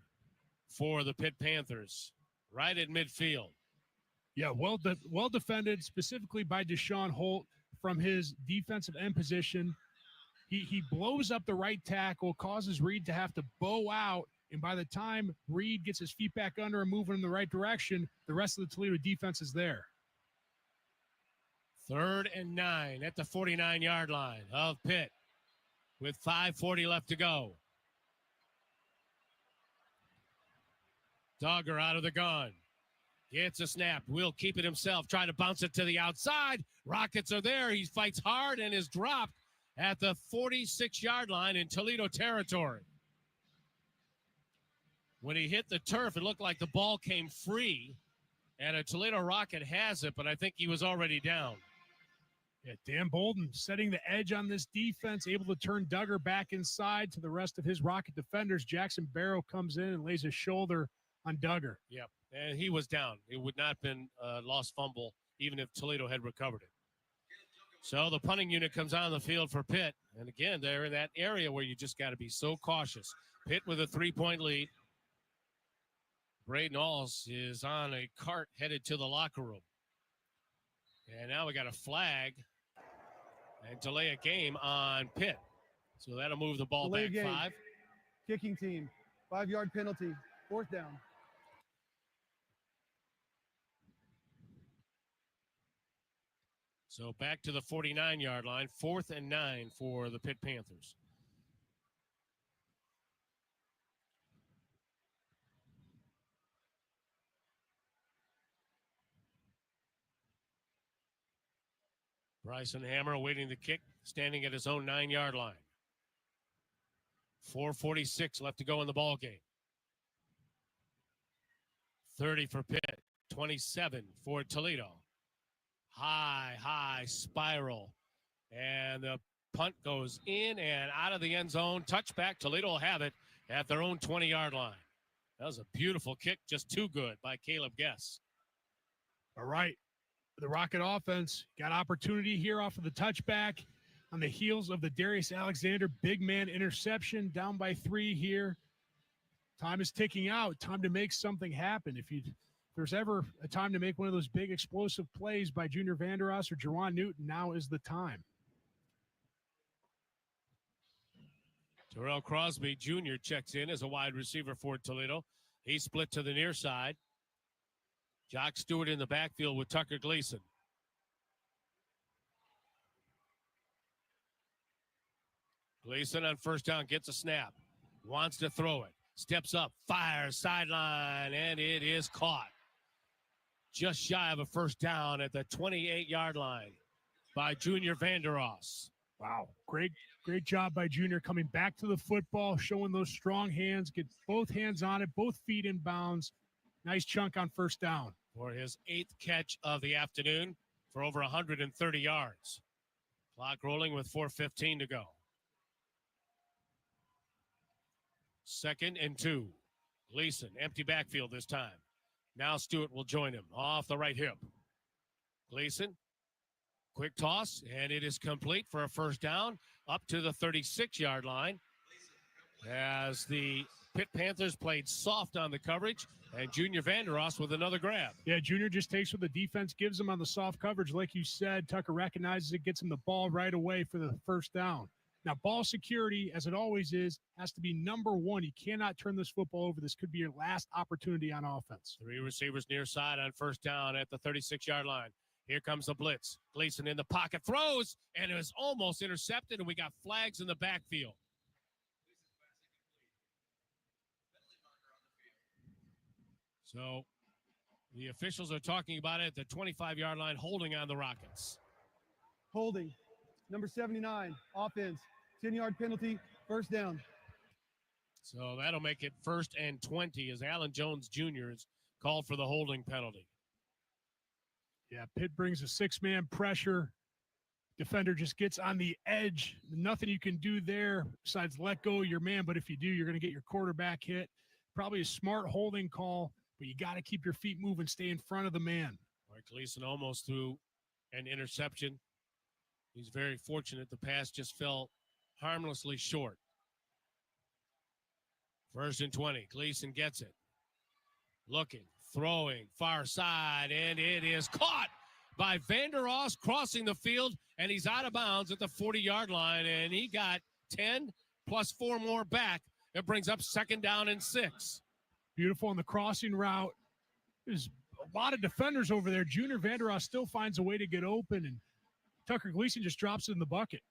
for the Pitt Panthers. Right at midfield. Yeah, well defended, specifically by Deshaun Holt from his defensive end position. He blows up the right tackle, causes Reed to have to bow out, and by the time Reed gets his feet back under and moving in the right direction, the rest of the Toledo defense is there. 3rd and 9 at the 49-yard line of Pitt with 5:40 left to go. Dogger out of the gun. Gets a snap. Will keep it himself. Try to bounce it to the outside. Rockets are there. He fights hard and is dropped at the 46-yard line in Toledo territory. When he hit the turf, it looked like the ball came free, and a Toledo Rocket has it, but I think he was already down. Yeah, Dan Bolden setting the edge on this defense, able to turn Duggar back inside to the rest of his Rocket defenders. Jackson Barrow comes in and lays his shoulder on Duggar. Yep, and he was down. It would not have been a lost fumble even if Toledo had recovered it. So the punting unit comes on the field for Pitt. And again, they're in that area where you just got to be so cautious. Pitt with a 3-point lead. Braden Alls is on a cart headed to the locker room. And now we got a flag and delay a game on Pitt. So that'll move the ball Delay back game. 5. Kicking team, 5-yard penalty, 4th down. So back to the 49-yard line, 4th and 9 for the Pitt Panthers. Bryson Hammer awaiting the kick, standing at his own 9-yard line. 4:46 left to go in the ball game. 30 for Pitt, 27 for Toledo. High spiral. And the punt goes in and out of the end zone. Touchback. Toledo will have it at their own 20-yard line. That was a beautiful kick, just too good by Caleb Guess. All right. The Rocket offense got opportunity here off of the touchback on the heels of the Darius Alexander big man interception, down by 3 here. Time is ticking out. Time to make something happen. If there's ever a time to make one of those big explosive plays by Junior Vanderos or Jawan Newton, now is the time. Terrell Crosby Jr. checks in as a wide receiver for Toledo. He split to the near side. Jock Stewart in the backfield with Tucker Gleason. Gleason on 1st down gets a snap. Wants to throw it. Steps up, fires, sideline, and it is caught. Just shy of a 1st down at the 28-yard line by Junior Vanderos. Wow, great job by Junior coming back to the football, showing those strong hands, get both hands on it, both feet in bounds. Nice chunk on 1st down. For his 8th catch of the afternoon for over 130 yards. Clock rolling with 4:15 to go. 2nd and 2. Gleason, empty backfield this time. Now Stewart will join him off the right hip. Gleason, quick toss, and it is complete for a 1st down up to the 36-yard line as the Pitt Panthers played soft on the coverage, and Junior Vanderos with another grab. Yeah, Junior just takes what the defense gives him on the soft coverage. Like you said, Tucker recognizes it, gets him the ball right away for the 1st down. Now, ball security, as it always is, has to be number 1. You cannot turn this football over. This could be your last opportunity on offense. 3 receivers near side on 1st down at the 36-yard line. Here comes the blitz. Gleason in the pocket, throws, and it was almost intercepted, and we got flags in the backfield. So the officials are talking about it at the 25-yard line, holding on the Rockets. Holding. Number 79, offense. 10-yard penalty, 1st down. So that'll make it 1st and 20 as Allen Jones Jr. is called for the holding penalty. Yeah, Pitt brings a 6-man pressure. Defender just gets on the edge. Nothing you can do there besides let go of your man. But if you do, you're going to get your quarterback hit. Probably a smart holding call, but you got to keep your feet moving, stay in front of the man. All right, Gleason almost threw an interception. He's very fortunate. The pass just fell harmlessly short. 1st and 20. Gleason gets it. Looking, throwing, far side, and it is caught by Vander Oss crossing the field, and he's out of bounds at the 40-yard line, and he got 10 plus 4 more back. It brings up 2nd down and 6. Beautiful on the crossing route. There's a lot of defenders over there. Junior Vander Oss still finds a way to get open, and Tucker Gleason just drops it in the bucket.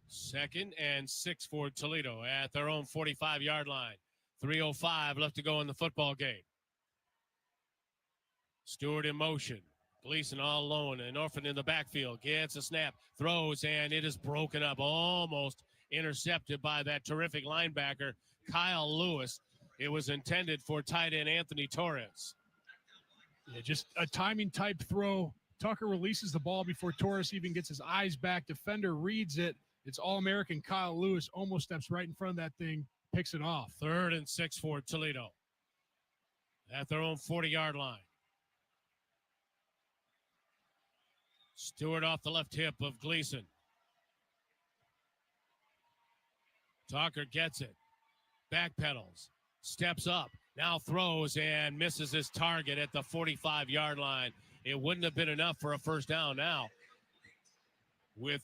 2nd and 6 for Toledo at their own 45-yard line. 3:05 left to go in the football game. Stewart in motion. Gleason all alone, and Orphan in the backfield. Gets a snap, throws, and it is broken up. Almost intercepted by that terrific linebacker, Kyle Lewis. It was intended for tight end Anthony Torres. Yeah, just a timing type throw. Tucker releases the ball before Torres even gets his eyes back. Defender reads it. It's All-American Kyle Lewis. Almost steps right in front of that thing, picks it off. 3rd and 6 for Toledo at their own 40-yard line. Stewart off the left hip of Gleason. Tucker gets it. Backpedals. Steps up. Now throws and misses his target at the 45-yard line. It wouldn't have been enough for a 1st down now. With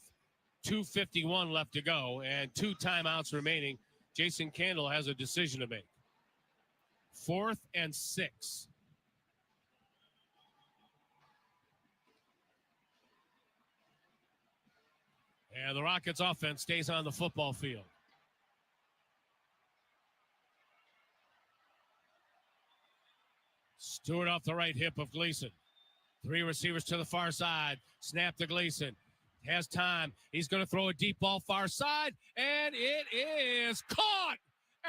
2:51 left to go and 2 timeouts remaining, Jason Candle has a decision to make. 4th and 6. And the Rockets offense stays on the football field. Stewart off the right hip of Gleason. 3 receivers to the far side. Snap to Gleason. Has time. He's going to throw a deep ball far side, and it is caught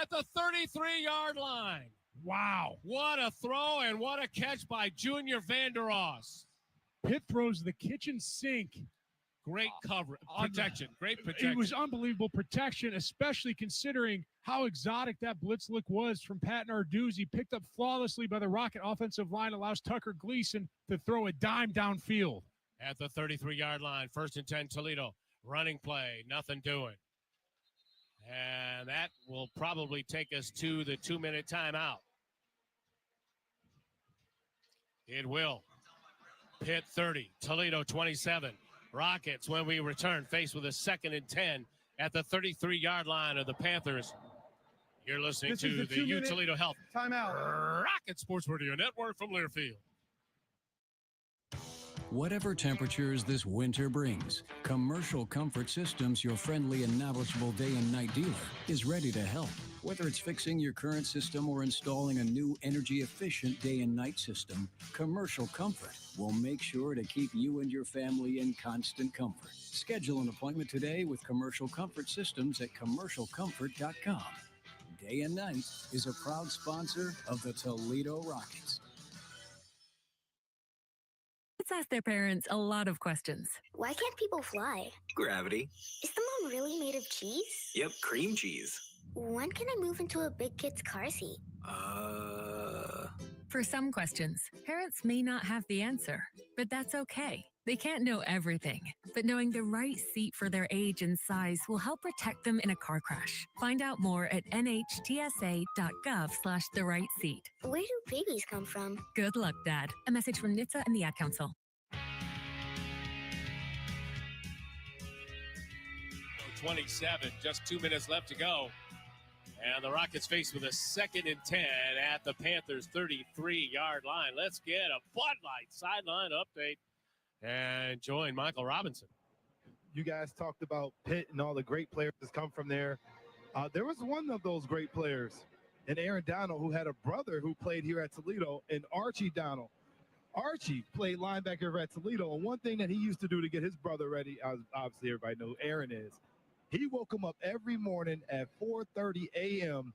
at the 33-yard line. Wow. What a throw and what a catch by Junior Vander Oss. Pitt throws the kitchen sink. Great cover, protection, great protection. It was unbelievable protection, especially considering how exotic that blitz look was from Pat Narduzzi. Picked up flawlessly by the Rocket offensive line, allows Tucker Gleason to throw a dime downfield. At the 33-yard line, 1st and 10, Toledo. Running play, nothing doing. And that will probably take us to the 2-minute timeout. It will. Pitt 30, Toledo 27. Rockets, when we return, faced with a 2nd and 10 at the 33-yard line of the Panthers. You're listening to the U Toledo Health Timeout. Rocket Sports Radio Network from Learfield. Whatever temperatures this winter brings, Commercial Comfort Systems, your friendly and knowledgeable day and night dealer, is ready to help. Whether it's fixing your current system or installing a new energy-efficient day and night system, Commercial Comfort will make sure to keep you and your family in constant comfort. Schedule an appointment today with Commercial Comfort Systems at commercialcomfort.com. Day and Night is a proud sponsor of the Toledo Rockets. Kids ask their parents a lot of questions. Why can't people fly? Gravity. Is the moon really made of cheese? Yep, cream cheese. When can I move into a big kid's car seat? For some questions, parents may not have the answer, but that's okay. They can't know everything, but knowing the right seat for their age and size will help protect them in a car crash. Find out more at nhtsa.gov/the-right-seat. Where do babies come from? Good luck, Dad. A message from NHTSA and the Ad Council. 27, just 2 minutes left to go. And the Rockets faced with a 2nd and 10 at the Panthers' 33-yard line. Let's get a Bud Light sideline update and join Michael Robinson. You guys talked about Pitt and all the great players that come from there. There was one of those great players, and Aaron Donald, who had a brother who played here at Toledo, and Archie Donald. Archie played linebacker at Toledo, and one thing that he used to do to get his brother ready, obviously everybody knows who Aaron is, he woke him up every morning at 4:30 a.m.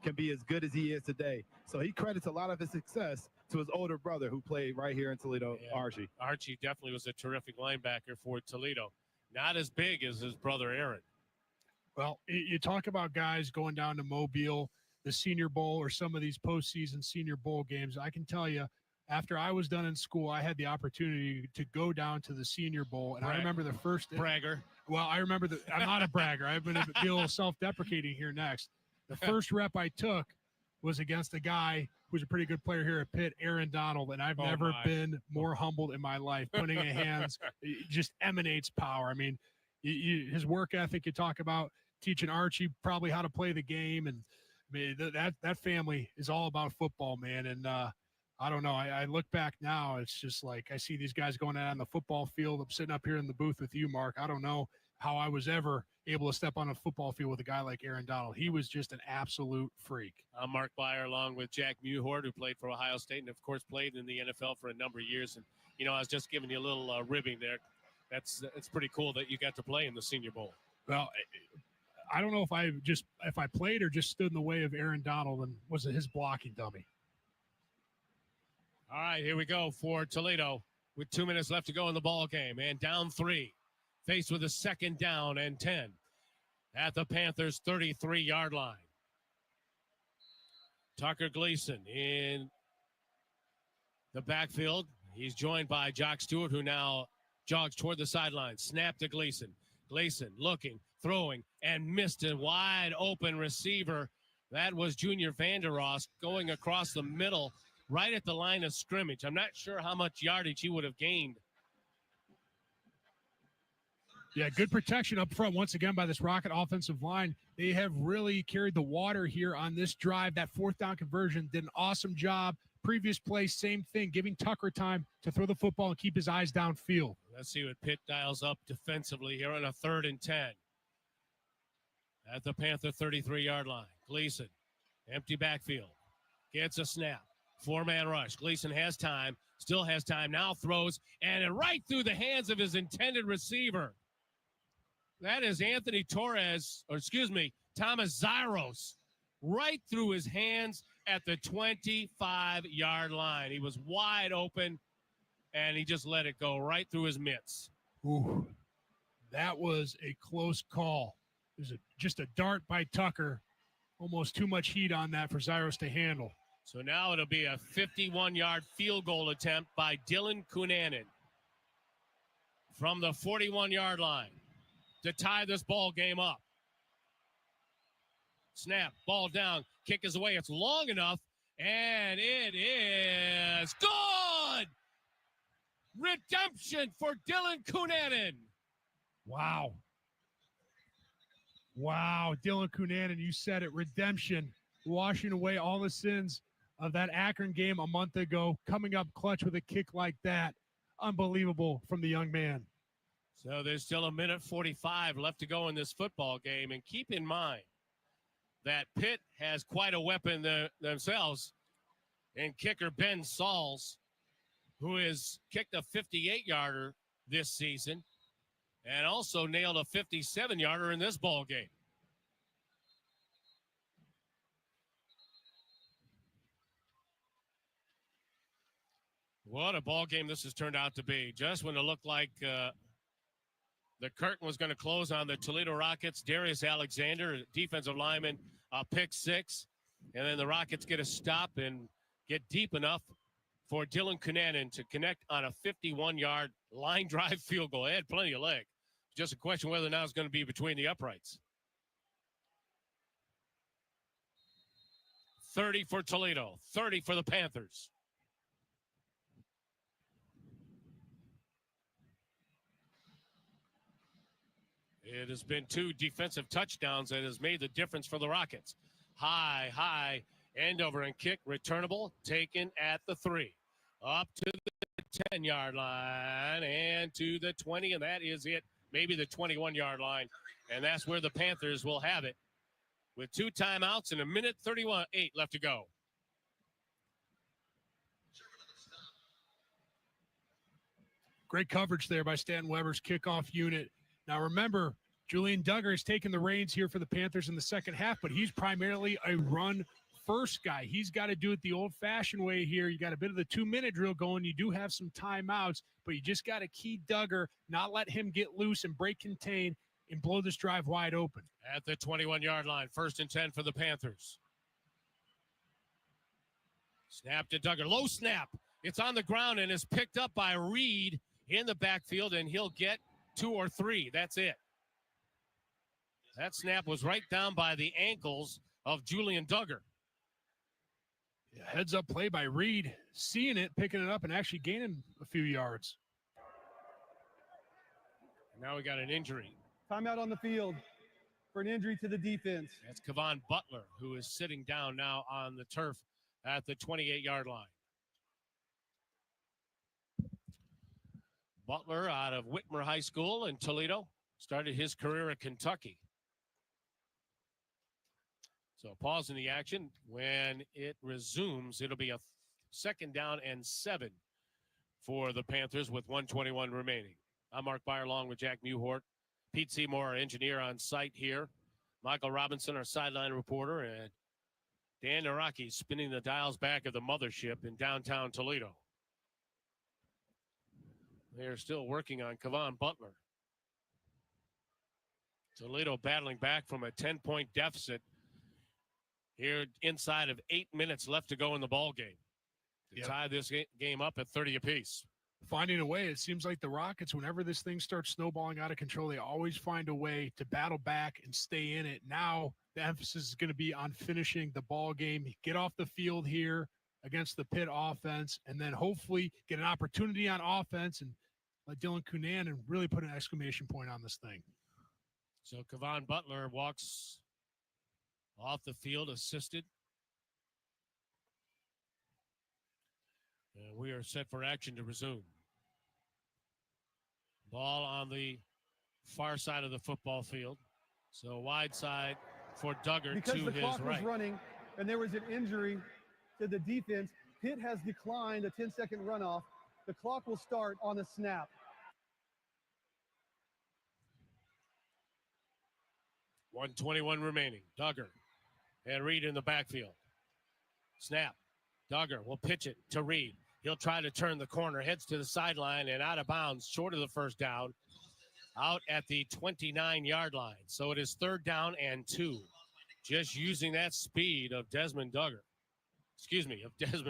can be as good as he is today. So he credits a lot of his success to his older brother who played right here in Toledo, Archie. Archie definitely was a terrific linebacker for Toledo. Not as big as his brother Aaron. Well, you talk about guys going down to Mobile, the Senior Bowl, or some of these postseason Senior Bowl games. I can tell you, after I was done in school, I had the opportunity to go down to the Senior Bowl, and I remember the first bragger. Well, I remember that I'm not a bragger. I'm going to be a little self-deprecating here next. The first rep I took was against a guy who's a pretty good player here at Pitt, Aaron Donald, and I've never been more humbled in my life. Putting in hands just emanates power. I mean, his work ethic, you talk about teaching Archie probably how to play the game, and I mean, that family is all about football, man. And I don't know. I look back now, it's just like I see these guys going out on the football field. I'm sitting up here in the booth with you, Mark. I don't know how I was ever able to step on a football field with a guy like Aaron Donald. He was just an absolute freak. I'm Mark Beyer, along with Jack Muhort, who played for Ohio State and, of course, played in the NFL for a number of years. And, you know, I was just giving you a little ribbing there. It's pretty cool that you got to play in the Senior Bowl. Well, I don't know if I played or just stood in the way of Aaron Donald and was his blocking dummy. All right, here we go for Toledo with 2 minutes left to go in the ball game, and down 3, faced with a 2nd down and 10 at the Panthers' 33-yard line. Tucker Gleason in the backfield. He's joined by Jock Stewart, who now jogs toward the sideline. Snap to Gleason. Gleason looking, throwing, and missed a wide open receiver. That was Junior Vandeross going across the middle, right at the line of scrimmage. I'm not sure how much yardage he would have gained. Yeah, good protection up front once again by this Rocket offensive line. They have really carried the water here on this drive. That 4th down conversion did an awesome job. Previous play, same thing, giving Tucker time to throw the football and keep his eyes downfield. Let's see what Pitt dials up defensively here on a 3rd and 10. At the Panther 33-yard line. Gleason, empty backfield. Gets a snap. 4-man rush. Gleason has time, still has time, now throws, and right through the hands of his intended receiver. That is Thomas Zyros, right through his hands at the 25-yard line. He was wide open, and he just let it go right through his mitts. Ooh, that was a close call. It was just a dart by Tucker. Almost too much heat on that for Zyros to handle. So now it'll be a 51-yard field goal attempt by Dylan Cunanan from the 41-yard line to tie this ball game up. Snap, ball down, kick is away. It's long enough, and it is good! Redemption for Dylan Cunanan. Wow. Wow, Dylan Cunanan, you said it. Redemption, washing away all the sins of that Akron game a month ago, coming up clutch with a kick like that. Unbelievable from the young man. So there's still 1:45 left to go in this football game. And keep in mind that Pitt has quite a weapon themselves in kicker Ben Sauls, who has kicked a 58-yarder this season and also nailed a 57-yarder in this ball game. What a ball game this has turned out to be. Just when it looked like the curtain was going to close on the Toledo Rockets, Darius Alexander, defensive lineman, pick 6. And then the Rockets get a stop and get deep enough for Dylan Cunanan to connect on a 51-yard line drive field goal. They had plenty of leg. Just a question whether or not it's going to be between the uprights. 30 for Toledo, 30 for the Panthers. It has been 2 defensive touchdowns that has made the difference for the Rockets. High, end over and kick, returnable, taken at the 3. Up to the 10-yard line and to the 20, and that is it. Maybe the 21-yard line, and that's where the Panthers will have it with 2 timeouts and 1:31 left to go. Great coverage there by Stan Weber's kickoff unit. Now remember, Julian Duggar has taken the reins here for the Panthers in the second half, but he's primarily a run-first guy. He's got to do it the old-fashioned way here. You got a bit of the 2-minute drill going. You do have some timeouts, but you just got to key Duggar, not let him get loose and break contain and blow this drive wide open. At the 21-yard line, 1st and 10 for the Panthers. Snap to Duggar. Low snap. It's on the ground and is picked up by Reed in the backfield, and he'll get 2 or 3. That's it. That snap was right down by the ankles of Julian Duggar. Yeah, heads-up play by Reed, seeing it, picking it up, and actually gaining a few yards. Now we got an injury. Timeout on the field for an injury to the defense. That's Kevon Butler, who is sitting down now on the turf at the 28-yard line. Butler out of Whitmer High School in Toledo, started his career at Kentucky. So pause in the action. When it resumes, it'll be a 2nd down and 7 for the Panthers with 1:21 remaining. I'm Mark Beyer along with Jack Muhort, Pete Seymour, our engineer on site here, Michael Robinson, our sideline reporter, and Dan Naraki spinning the dials back of the mothership in downtown Toledo. They're still working on Kevon Butler. Toledo battling back from a 10-point deficit here inside of 8 minutes left to go in the ball game to tie this game up at 30 apiece. Finding a way. It seems like the Rockets, whenever this thing starts snowballing out of control, they always find a way to battle back and stay in it. Now the emphasis is going to be on finishing the ball game, get off the field here against the Pitt offense, and then hopefully get an opportunity on offense and let Dylan Cunan and really put an exclamation point on this thing. So Kevon Butler walks off the field, assisted. And we are set for action to resume. Ball on the far side of the football field. So wide side for Duggar because to the his clock right. was running and there was an injury to the defense, Pitt has declined a 10-second runoff. The clock will start on the snap. .121 remaining. Duggar and Reed in the backfield. Snap. Duggar will pitch it to Reed. He'll try to turn the corner, heads to the sideline and out of bounds, short of the 1st down, out at the 29-yard line. So it is 3rd down and 2. Just using that speed of Desmond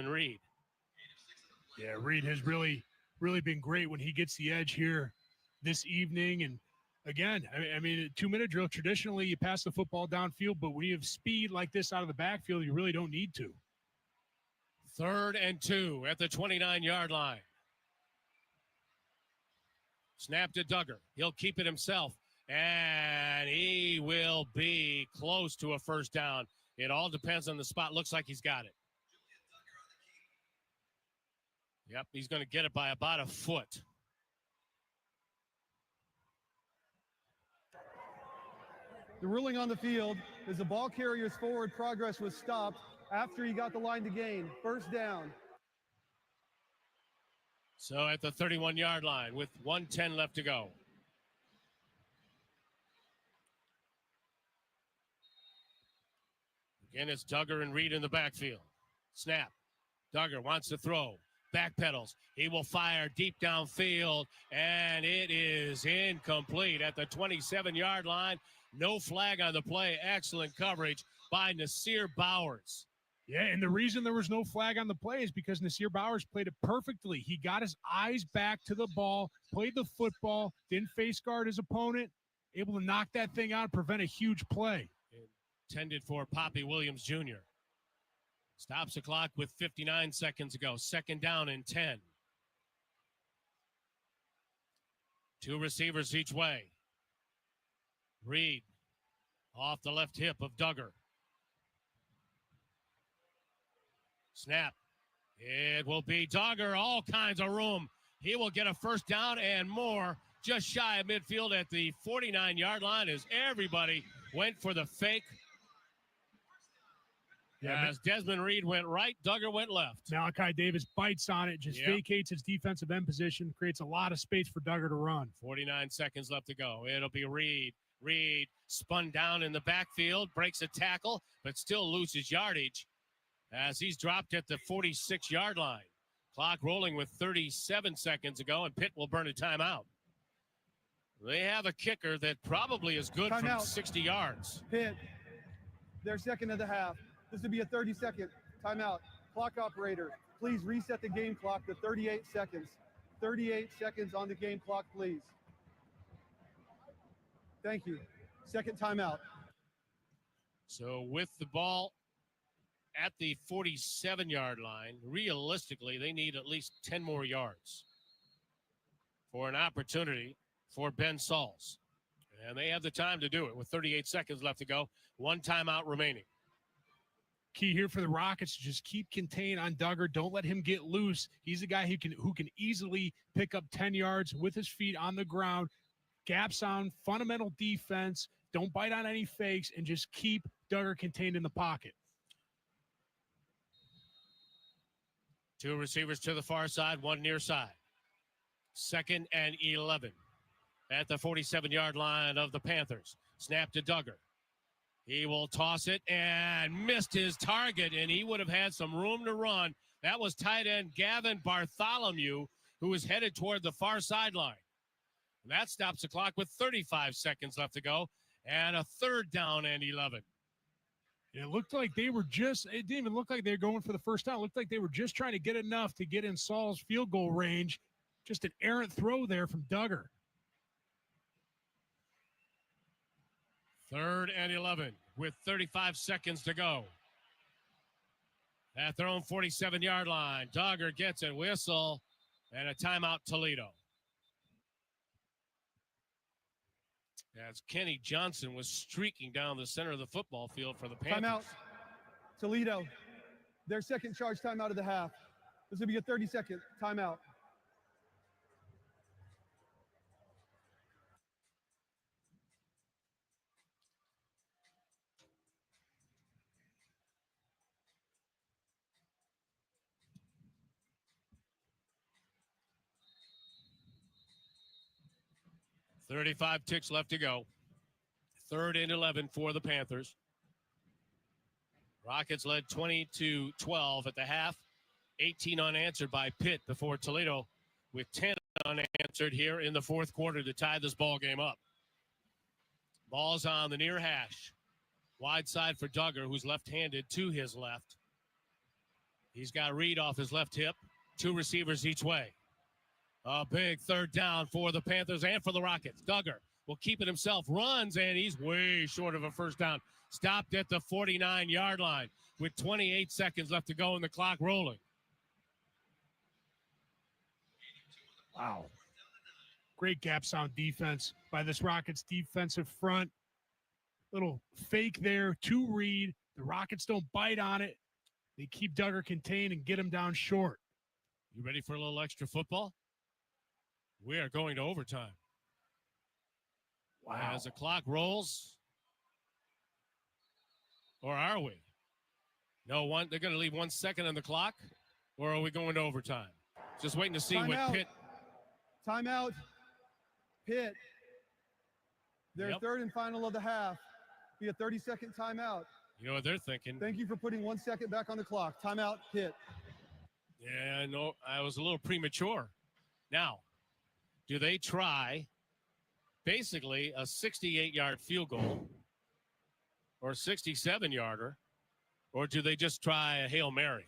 Reed. Yeah, Reed has really been great when he gets the edge here this evening. And again, I mean, 2-minute drill, traditionally you pass the football downfield, but when you have speed like this out of the backfield, you really don't need to. 3rd and 2 at the 29-yard line. Snap to Duggar. He'll keep it himself, and he will be close to a 1st down. It all depends on the spot. Looks like he's got it. Yep, he's going to get it by about a foot. The ruling on the field is the ball carrier's forward progress was stopped after he got the line to gain. 1st down. So at the 31-yard line with 1:10 left to go. Again, it's Duggar and Reed in the backfield. Snap. Duggar wants to throw. Backpedals. He will fire deep downfield, and it is incomplete at the 27-yard line. No flag on the play. Excellent coverage by Nasir Bowers. Yeah, and the reason there was no flag on the play is because Nasir Bowers played it perfectly. He got his eyes back to the ball, played the football, didn't face guard his opponent, able to knock that thing out, prevent a huge play. Intended for Poppy Williams Jr. Stops the clock with 59 seconds to go. 2nd down and 10. 2 receivers each way. Reed off the left hip of Duggar. Snap. It will be Duggar. All kinds of room. He will get a 1st down and more. Just shy of midfield at the 49-yard line as everybody went for the fake. Yeah, as Desmond Reed went right, Duggar went left. Malachi Davis bites on it, just vacates his defensive end position, creates a lot of space for Duggar to run. 49 seconds left to go. It'll be Reed. Reed spun down in the backfield, breaks a tackle, but still loses yardage as he's dropped at the 46-yard line. Clock rolling with 37 seconds to go, and Pitt will burn a timeout. They have a kicker that probably is good from 60 yards. Pitt, their second of the half. This would be a 30-second timeout. Clock operator, please reset the game clock to 38 seconds. 38 seconds on the game clock, please. Thank you. Second timeout. So with the ball at the 47-yard line, realistically, they need at least 10 more yards for an opportunity for Ben Sauls. And they have the time to do it with 38 seconds left to go. One timeout remaining. Key here for the Rockets to just keep contained on Duggar. Don't let him get loose. He's a guy who can easily pick up 10 yards with his feet on the ground. Gap sound, fundamental defense. Don't bite on any fakes, and just keep Duggar contained in the pocket. Two receivers to the far side, one near side. 2nd and 11 at the 47-yard line of the Panthers. Snap to Duggar. He will toss it and missed his target, and he would have had some room to run. That was tight end Gavin Bartholomew, who was headed toward the far sideline. And that stops the clock with 35 seconds left to go, and a 3rd down and 11. It looked like it didn't even look like they were going for the first down. It looked like they were just trying to get enough to get in Saul's field goal range. Just an errant throw there from Duggar. 3rd and 11 with 35 seconds to go. At their own 47-yard line, Duggar gets a whistle and a timeout, Toledo. As Kenny Johnson was streaking down the center of the football field for the Panthers. Timeout, Toledo. Their second charge timeout of the half. This will be a 30-second timeout. .35 ticks left to go. 3rd and 11 for the Panthers. Rockets led 20-12 at the half. 18 unanswered by Pitt before Toledo with 10 unanswered here in the 4th quarter to tie this ball game up. Ball's on the near hash. Wide side for Duggar, who's left-handed to his left. He's got Reed off his left hip. 2 receivers each way. A big 3rd down for the Panthers and for the Rockets. Duggar will keep it himself, runs, and he's way short of a 1st down. Stopped at the 49-yard line with 28 seconds left to go and the clock rolling. Wow. Great gap sound defense by this Rockets defensive front. Little fake there to Reed. The Rockets don't bite on it. They keep Duggar contained and get him down short. You ready for a little extra football? We are going to overtime. Wow. As the clock rolls. Or are we? No, they're going to leave 1 second on the clock. Or are we going to overtime? Just waiting to see what Pitt. Timeout. Pitt. Their 3rd and final of the half. Be a 30-second timeout. You know what they're thinking. Thank you for putting 1 second back on the clock. Timeout, Pitt. Yeah, no, I was a little premature. Now, do they try basically a 68-yard field goal or a 67-yarder, or do they just try a Hail Mary?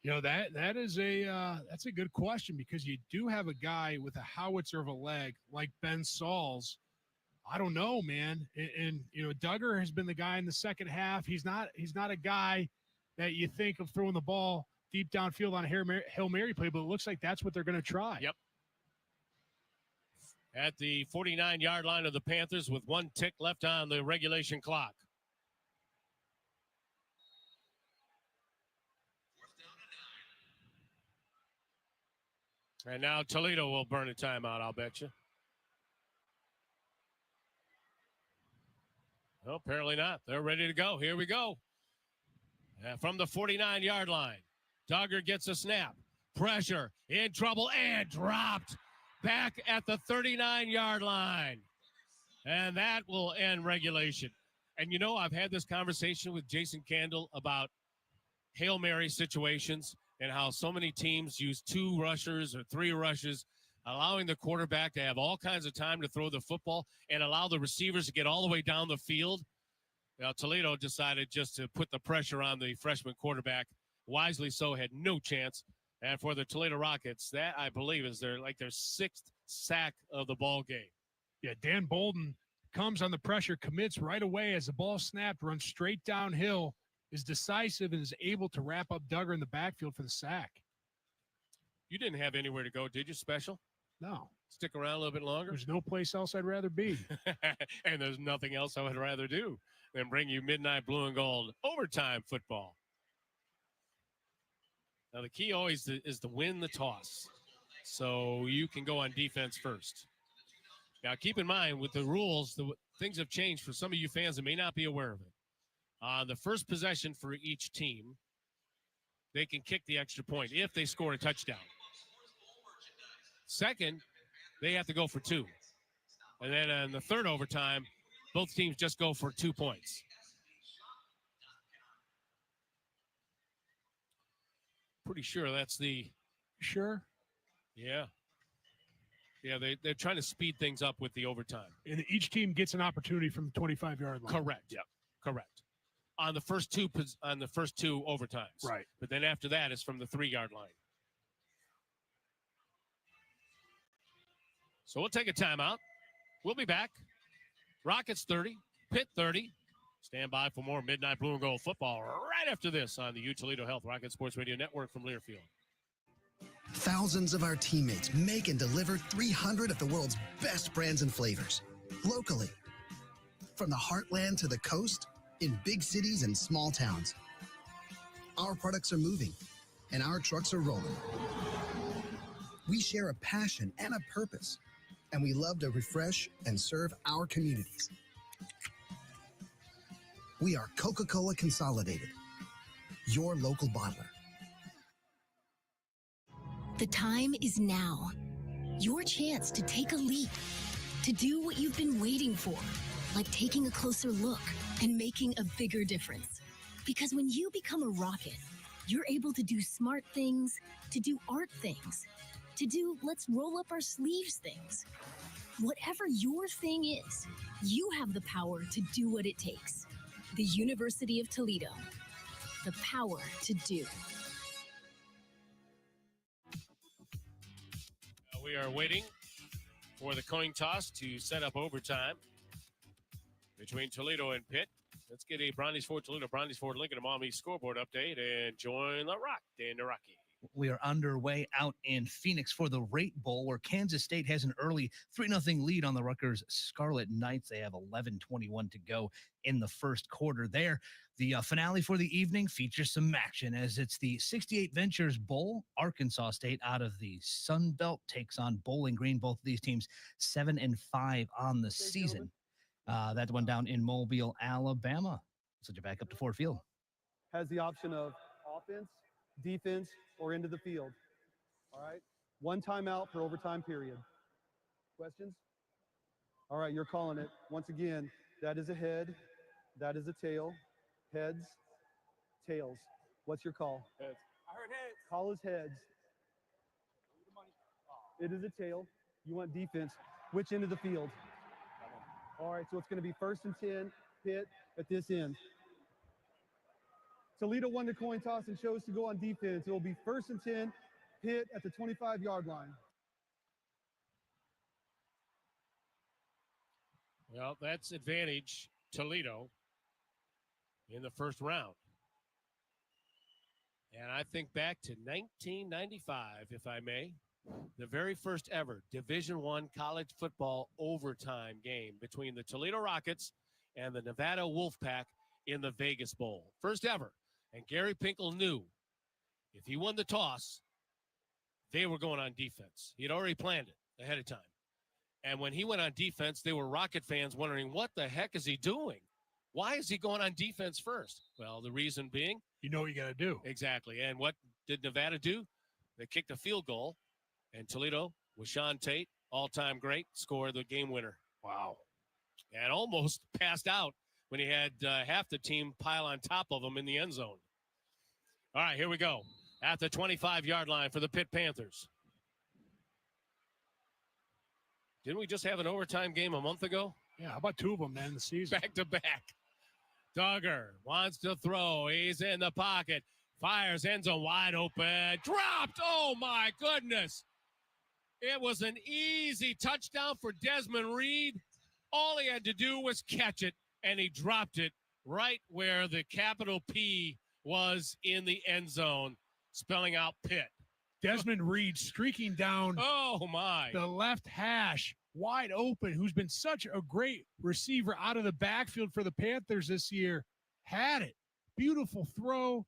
You know, that is that's a good question, because you do have a guy with a howitzer of a leg like Ben Sauls. I don't know, man. And you know, Duggar has been the guy in the second half. He's not a guy that you think of throwing the ball deep downfield on a Hail Mary play, but it looks like that's what they're going to try. Yep. At the 49-yard line of the Panthers with 1 tick left on the regulation clock. And now Toledo will burn a timeout, I'll bet you. No, apparently not. They're ready to go. Here we go. From the 49-yard line, Duggar gets a snap. Pressure, in trouble, and dropped back at the 39-yard line. And that will end regulation. And, you know, I've had this conversation with Jason Candle about Hail Mary situations and how so many teams use 2 rushers or 3 rushes, allowing the quarterback to have all kinds of time to throw the football and allow the receivers to get all the way down the field. Now, Toledo decided just to put the pressure on the freshman quarterback. Wisely so, had no chance. And for the Toledo Rockets, that, I believe, is their 6th sack of the ball game. Yeah, Dan Bolden comes on the pressure, commits right away as the ball snapped, runs straight downhill, is decisive, and is able to wrap up Duggar in the backfield for the sack. You didn't have anywhere to go, did you, Special? No. Stick around a little bit longer? There's no place else I'd rather be. And there's nothing else I would rather do than bring you Midnight Blue and Gold overtime football. Now, the key always is to win the toss, so you can go on defense first. Now, keep in mind, with the rules, things have changed for some of you fans that may not be aware of it. The first possession for each team, they can kick the extra point if they score a touchdown. Second, they have to go for 2. And then in the third overtime, both teams just go for 2 points. Pretty sure that's the... Sure? Yeah. Yeah, they're trying to speed things up with the overtime. And each team gets an opportunity from the 25-yard line. Correct. Yeah. Correct. On the first two overtimes. Right. But then after that, it's from the 3-yard line. So we'll take a timeout. We'll be back. Rockets 30, Pitt 30. Stand by for more Midnight Blue and Gold football right after this on the U Toledo Health Rocket Sports Radio Network from Learfield. Thousands of our teammates make and deliver 300 of the world's best brands and flavors, locally. From the heartland to the coast, in big cities and small towns. Our products are moving, and our trucks are rolling. We share a passion and a purpose, and we love to refresh and serve our communities. We are Coca-Cola Consolidated, your local bottler. The time is now. Your chance to take a leap, to do what you've been waiting for, like taking a closer look and making a bigger difference. Because when you become a rocket, you're able to do smart things, to do art things, to do let's roll up our sleeves things. Whatever your thing is, you have the power to do what it takes. The University of Toledo, the power to do. We are waiting for the coin toss to set up overtime between Toledo and Pitt. Let's get a Brownies Ford Toledo, Brownies Ford Lincoln, and Mommy scoreboard update and join the Rock, Dan the Rocky. We are underway out in Phoenix for the Rate Bowl, where Kansas State has an early 3-0 lead on the Rutgers Scarlet Knights. They have 11:21 to go in the first quarter there. The finale for the evening features some action as it's the 68 Ventures Bowl. Arkansas State out of the Sun Belt takes on Bowling Green. Both of these teams 7-5 on the season. That one down in Mobile, Alabama. So you're back up to Ford Field. Has the option of offense, defense, or into the field. All right. 1 timeout per overtime period. Questions? All right, you're calling it. Once again, that is a head. That is a tail. Heads, tails. What's your call? Heads. I heard heads. Call is heads. It is a tail. You want defense. Which end of the field? All right, so it's going to be 1st and 10, Pitt at this end. Toledo won the coin toss and chose to go on defense. It will be 1st and 10, Pitt at the 25-yard line. Well, that's advantage Toledo in the first round. And I think back to 1995, if I may, the very first ever Division I college football overtime game between the Toledo Rockets and the Nevada Wolfpack in the Vegas Bowl. First ever. And Gary Pinkel knew if he won the toss, they were going on defense. He had already planned it ahead of time. And when he went on defense, they were Rocket fans wondering, what the heck is he doing? Why is he going on defense first? Well, the reason being, you know what you got to do. Exactly. And what did Nevada do? They kicked a field goal, and Toledo, with Sean Tate, all-time great, scored the game winner. Wow. and almost passed out when he had half the team pile on top of him in the end zone. All right, here we go. At the 25-yard line for the Pitt Panthers. Didn't we just have an overtime game a month ago? Yeah, how about two of them, man, in the season? Back to back. Duggar wants to throw. He's in the pocket. Fires, end zone wide open. Dropped. Oh, my goodness. It was an easy touchdown for Desmond Reed. All he had to do was catch it, and he dropped it right where the capital P was in the end zone, spelling out Pitt. Desmond Reed streaking down the left hash, wide open, who's been such a great receiver out of the backfield for the Panthers this year, had it. Beautiful throw,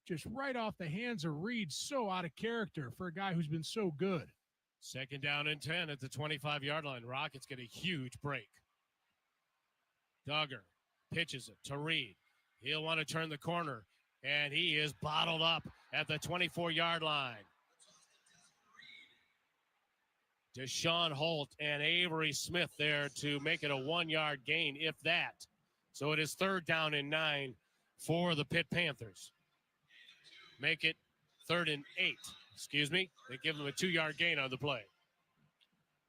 just right off the hands of Reed. So out of character for a guy who's been so good. 2nd down and 10 at the 25-yard line. Rockets get a huge break. Duggar pitches it to Reed. He'll want to turn the corner, and he is bottled up at the 24-yard line. Deshaun Holt and Avery Smith there to make it a 1-yard gain, if that. So it is 3rd down and 9 for the Pitt Panthers. Make it 3rd and 8. They give them a 2-yard gain on the play.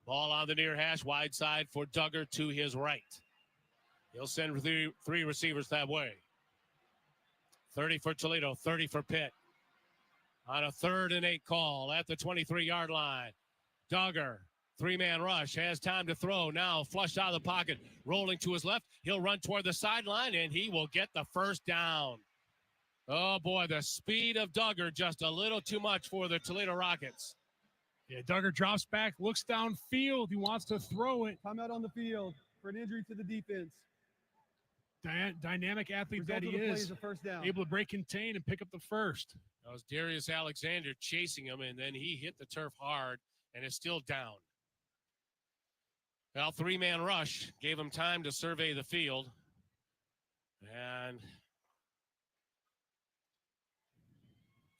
Ball on the near hash, wide side for Duggar to his right. He'll send three receivers that way. 30 for Toledo, 30 for Pitt. On a 3rd and 8 call at the 23-yard line. Duggar, 3-man rush, has time to throw. Now flushed out of the pocket, rolling to his left. He'll run toward the sideline, and he will get the 1st down. Oh, boy, the speed of Duggar just a little too much for the Toledo Rockets. Yeah, Duggar drops back, looks downfield. He wants to throw it. Timeout on the field for an injury to the defense. Dynamic athlete Result that he of the play is. a first down. Able to break contain and pick up the first. That was Darius Alexander chasing him, and then he hit the turf hard and is still down. Well, 3-man rush gave him time to survey the field. And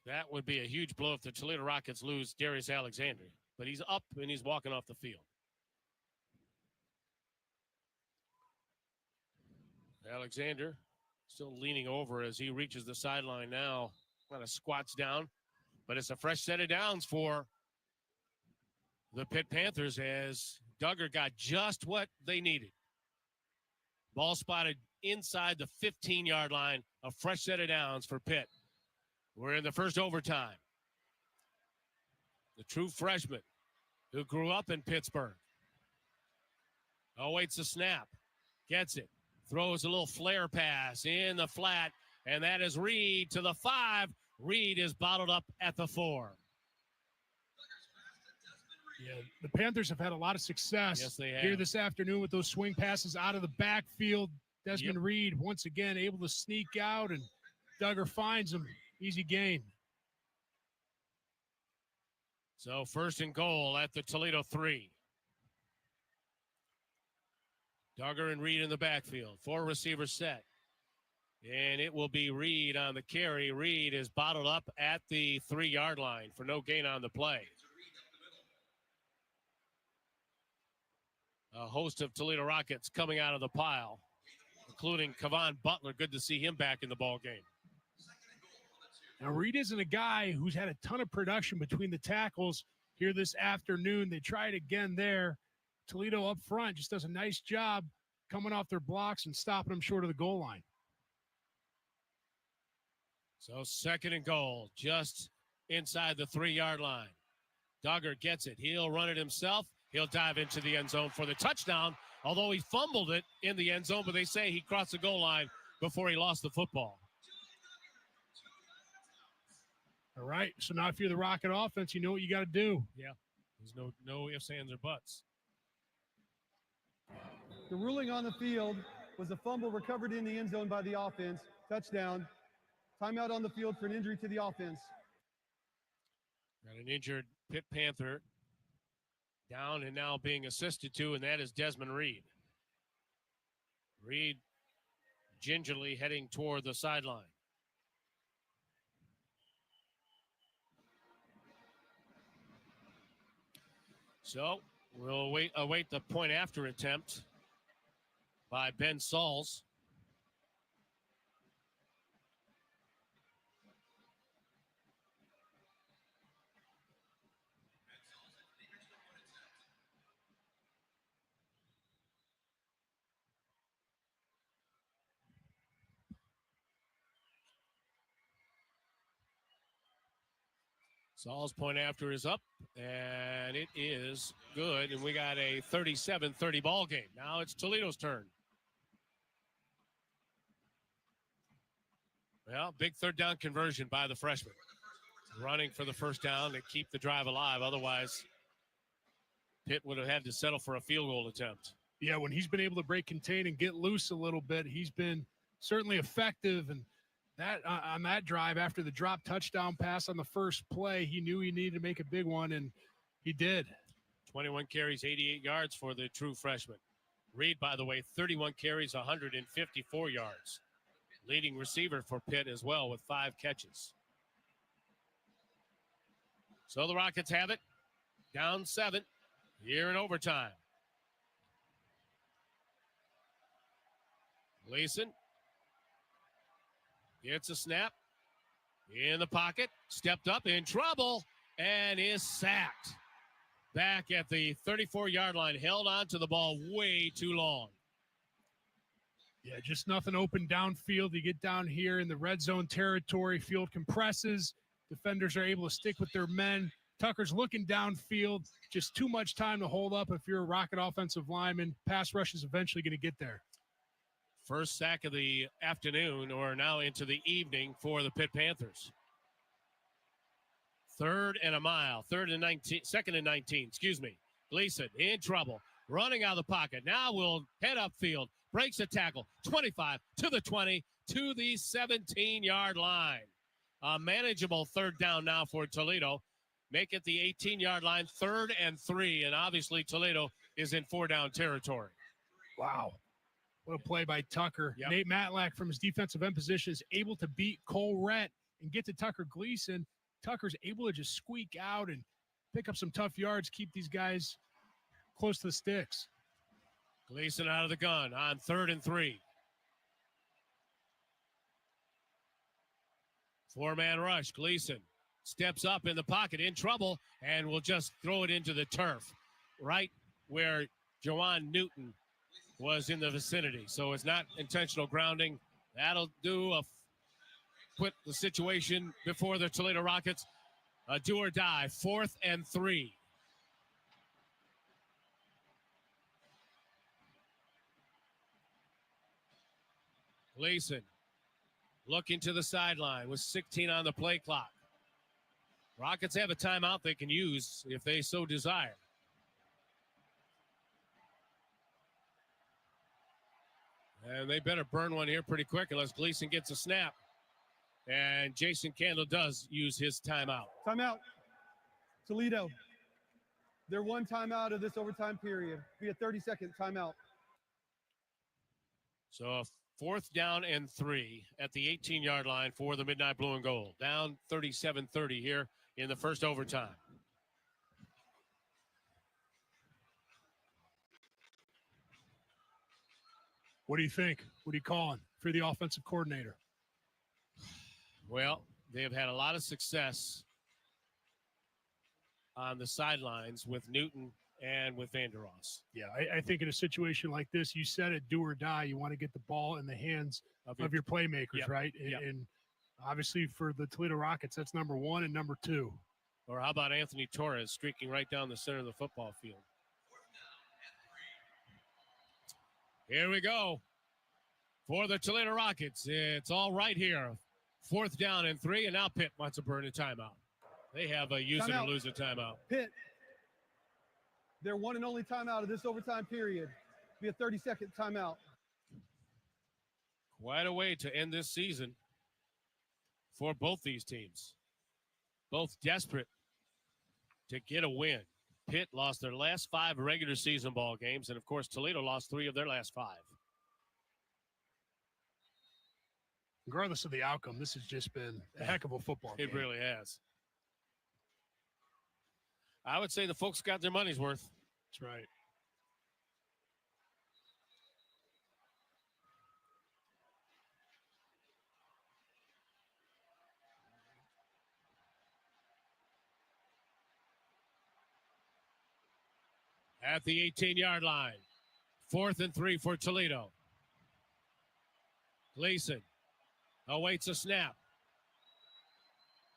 that would be a huge blow if the Toledo Rockets lose Darius Alexander. But he's up and he's walking off the field. Alexander still leaning over as he reaches the sideline now. Kind of squats down. But it's a fresh set of downs for the Pitt Panthers as Duggar got just what they needed. Ball spotted inside the 15-yard line. A fresh set of downs for Pitt. We're in the first overtime. The true freshman who grew up in Pittsburgh awaits the snap. Gets it. Throws a little flare pass in the flat. And that is Reed to the 5. Reed is bottled up at the 4. Yeah, the Panthers have had a lot of success Yes, here this afternoon with those swing passes out of the backfield. Desmond Reed once again able to sneak out, and Duggar finds him. Easy gain. So 1st and goal at the Toledo 3. Duggar and Reed in the backfield. 4 receivers set. And it will be Reed on the carry. Reed is bottled up at the 3-yard line for no gain on the play. A host of Toledo Rockets coming out of the pile, including Kavon Butler. Good to see him back in the ball game. Now, Reed isn't a guy who's had a ton of production between the tackles here this afternoon. They tried again there. Toledo up front just does a nice job coming off their blocks and stopping them short of the goal line. So 2nd and goal, just inside the 3-yard line. Duggar gets it. He'll run it himself. He'll dive into the end zone for the touchdown, although he fumbled it in the end zone, but they say he crossed the goal line before he lost the football. All right, so now if you're the Rocket offense, you know what you got to do. Yeah, there's no ifs, ands, or buts. The ruling on the field was a fumble recovered in the end zone by the offense. Touchdown. Timeout on the field for an injury to the offense. Got an injured Pitt Panther down and now being assisted to, and that is Desmond Reed. Reed gingerly heading toward the sideline. So we'll await the point after attempt by Ben Sauls. Saul's point after is up, and it is good. And we got a 37-30 ball game. Now it's Toledo's turn. Well, big third down conversion by the freshman. Running for the first down to keep the drive alive. Otherwise, Pitt would have had to settle for a field goal attempt. Yeah, when he's been able to break contain and get loose a little bit, he's been certainly effective. And that on that drive, after the drop touchdown pass on the first play, he knew he needed to make a big one, and he did. 21 carries, 88 yards for the true freshman. Reed, by the way, 31 carries, 154 yards. Leading receiver for Pitt as well with 5 catches. So the Rockets have it. Down 7 here in overtime. Gleason gets a snap in the pocket, stepped up in trouble, and is sacked. Back at the 34-yard line, held on to the ball way too long. Yeah, just nothing open downfield. You get down here in the red zone territory, field compresses. Defenders are able to stick with their men. Tucker's looking downfield. Just too much time to hold up if you're a Rocket offensive lineman. Pass rush is eventually going to get there. First sack of the afternoon, or now into the evening, for the Pitt Panthers. 3rd and 19, excuse me. Gleason in trouble, running out of the pocket. Now will head upfield, breaks a tackle, 25 to the 20 to the 17-yard line. A manageable third down now for Toledo. Make it the 18-yard line, 3rd and 3, and obviously Toledo is in 4-down territory. Wow. What a play by Tucker. Yep. Nate Matlack from his defensive end position is able to beat Cole Rett and get to Tucker Gleason. Tucker's able to just squeak out and pick up some tough yards, keep these guys close to the sticks. Gleason out of the gun on 3rd and 3. 4-man rush. Gleason steps up in the pocket, in trouble, and will just throw it into the turf right where Jawan Newton was in the vicinity. So it's not intentional grounding. That'll do put the situation before the Toledo Rockets. A do or die, 4th and 3. Gleason looking to the sideline with 16 on the play clock. Rockets have a timeout they can use if they so desire. And they better burn one here pretty quick unless Gleason gets a snap. And Jason Candle does use his timeout. Timeout. Toledo. They're 1 timeout of this overtime period. Be a 30-second timeout. So a 4th down and 3 at the 18-yard line for the Midnight Blue and Gold. Down 37-30 here in the first overtime. What do you think? What are you calling for the offensive coordinator? Well, they have had a lot of success on the sidelines with Newton and with Vandeross. Yeah, I think in a situation like this, you said it, do or die. You want to get the ball in the hands of your playmakers, Yep. right? Yep. And obviously for the Toledo Rockets, that's number 1 and number 2. Or how about Anthony Torres streaking right down the center of the football field? Here we go for the Toledo Rockets. It's all right here. 4th down and 3, and now Pitt wants to burn a timeout. They have a use it or lose a timeout. Pitt. Their 1 and only timeout of this overtime period. Be a 30-second timeout. Quite a way to end this season for both these teams. Both desperate to get a win. Pitt lost their last 5 regular season ball games, and of course Toledo lost 3 of their last 5. Regardless of the outcome, this has just been a heck of a football game. It really has. I would say the folks got their money's worth. That's right. at the 18-yard line. 4th and 3 for Toledo. Gleason awaits a snap.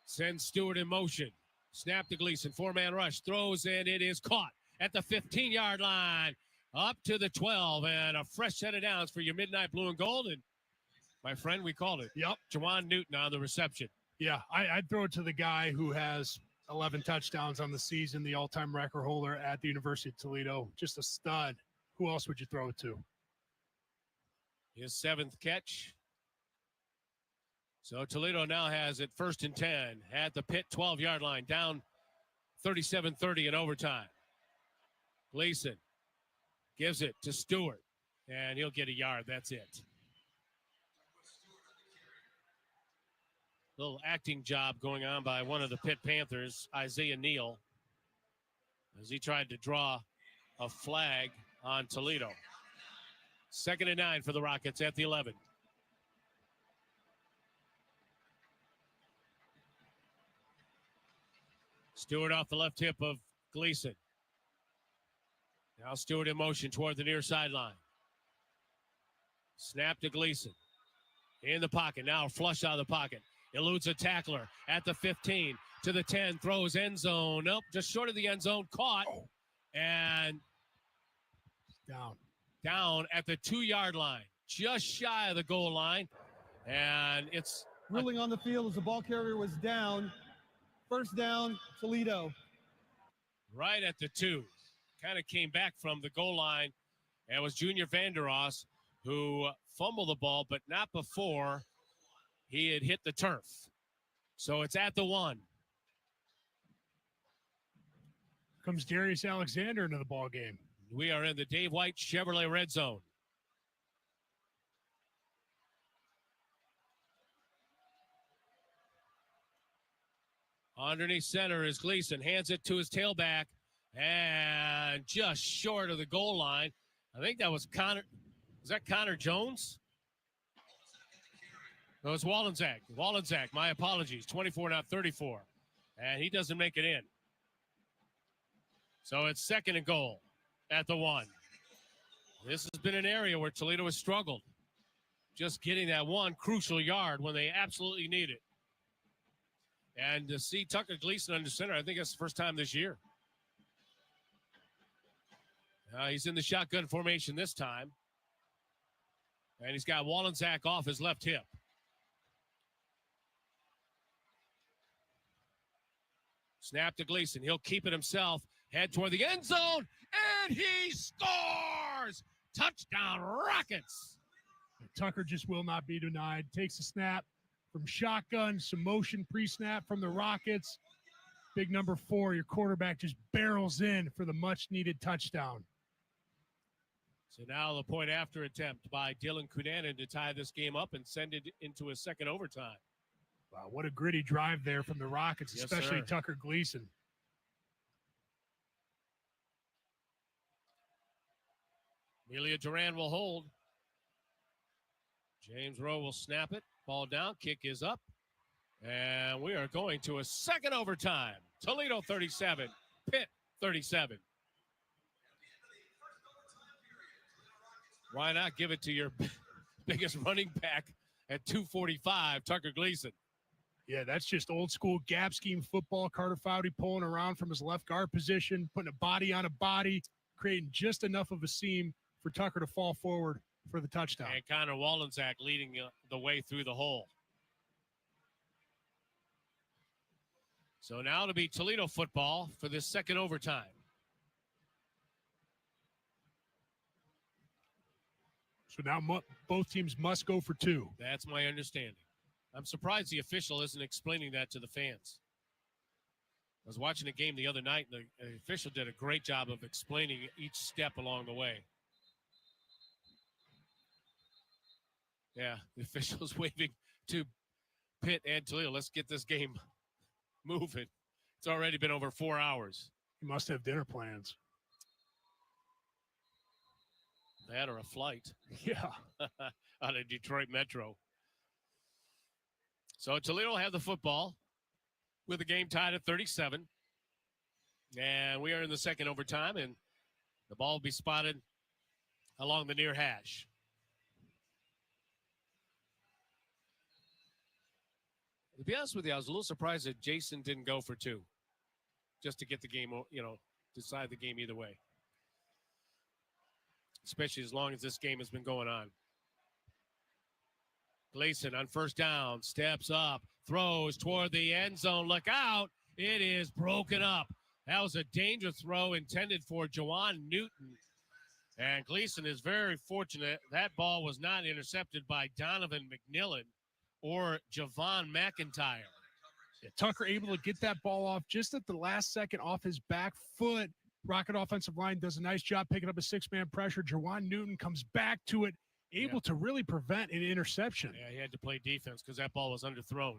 Sends Stewart in motion. Snap to Gleason. 4-man rush. Throws, and it is caught at the 15-yard line. Up to the 12, and a fresh set of downs for your midnight blue and gold. And my friend, we called it. Yep. Jawan Newton on the reception. Yeah, I'd throw it to the guy who has 11 touchdowns on the season, the all-time record holder at the University of Toledo. Just a stud. Who else would you throw it to? His 7th catch. So Toledo now has it 1st and 10 at the Pitt 12-yard line, down 37-30 in overtime. Gleason gives it to Stewart, and he'll get a yard. That's it. Little acting job going on by one of the Pitt Panthers, Isaiah Neal, as he tried to draw a flag on Toledo. 2nd and 9 for the Rockets at the 11. Stewart off the left hip of Gleason. Now Stewart in motion toward the near sideline. Snap to Gleason. In the pocket. Now flush out of the pocket. Eludes a tackler at the 15 to the 10. Throws end zone. Nope, just short of the end zone. Caught. And down at the 2-yard line. Just shy of the goal line. And it's ruling on the field as the ball carrier was down. 1st down, Toledo. Right at the 2. Kind of came back from the goal line. And it was Junior Vanderos who fumbled the ball, but not before he had hit the turf. So it's at the 1. Comes Darius Alexander into the ball game. We are in the Dave White Chevrolet red zone. Underneath center is Gleason. Hands it to his tailback. And just short of the goal line. I think that was Connor. Was that Connor Jones? No, it's Wallenczak. Wallenczak, my apologies. 24, not 34. And he doesn't make it in. So it's 2nd and goal at the 1. This has been an area where Toledo has struggled. Just getting that one crucial yard when they absolutely need it. And to see Tucker Gleason under center, I think that's the first time this year. He's in the shotgun formation this time. And he's got Wallenczak off his left hip. Snap to Gleason. He'll keep it himself. Head toward the end zone. And he scores! Touchdown, Rockets! Tucker just will not be denied. Takes a snap from shotgun, some motion pre-snap from the Rockets. Big number 4, your quarterback just barrels in for the much-needed touchdown. So now the point after attempt by Dylan Cunanan to tie this game up and send it into a second overtime. Wow, what a gritty drive there from the Rockets, Yes, especially sir. Tucker Gleason. Amelia Duran will hold. James Rowe will snap it. Ball down. Kick is up. And we are going to a second overtime. Toledo 37. Pitt 37. Why not give it to your biggest running back at 245, Tucker Gleason? Yeah, that's just old school gap scheme football. Carter Foudy pulling around from his left guard position, putting a body on a body, creating just enough of a seam for Tucker to fall forward for the touchdown. And Connor Wallenczak leading the way through the hole. So now to be Toledo football for this second overtime. So now both teams must go for 2. That's my understanding. I'm surprised the official isn't explaining that to the fans. I was watching a game the other night, and the official did a great job of explaining each step along the way. Yeah, the official's waving to Pitt and Toledo. Let's get this game moving. It's already been over 4 hours. You must have dinner plans. That or a flight. Yeah. Out of Detroit Metro. So Toledo will have the football with the game tied at 37. And we are in the second overtime. And The ball will be spotted along the near hash. To be honest with you, I was a little surprised that Jason didn't go for 2 just to get the game, decide the game either way, especially as long as this game has been going on. Gleason on first down, steps up, throws toward the end zone. Look out. It is broken up. That was a dangerous throw intended for Jawan Newton. And Gleason is very fortunate. That ball was not intercepted by Donovan McMillan or Javon McIntyre. Yeah, Tucker able to get that ball off just at the last second off his back foot. Rocket offensive line does a nice job picking up a 6-man pressure. Jawan Newton comes back to it, able to really prevent an interception. Yeah, he had to play defense because that ball was underthrown.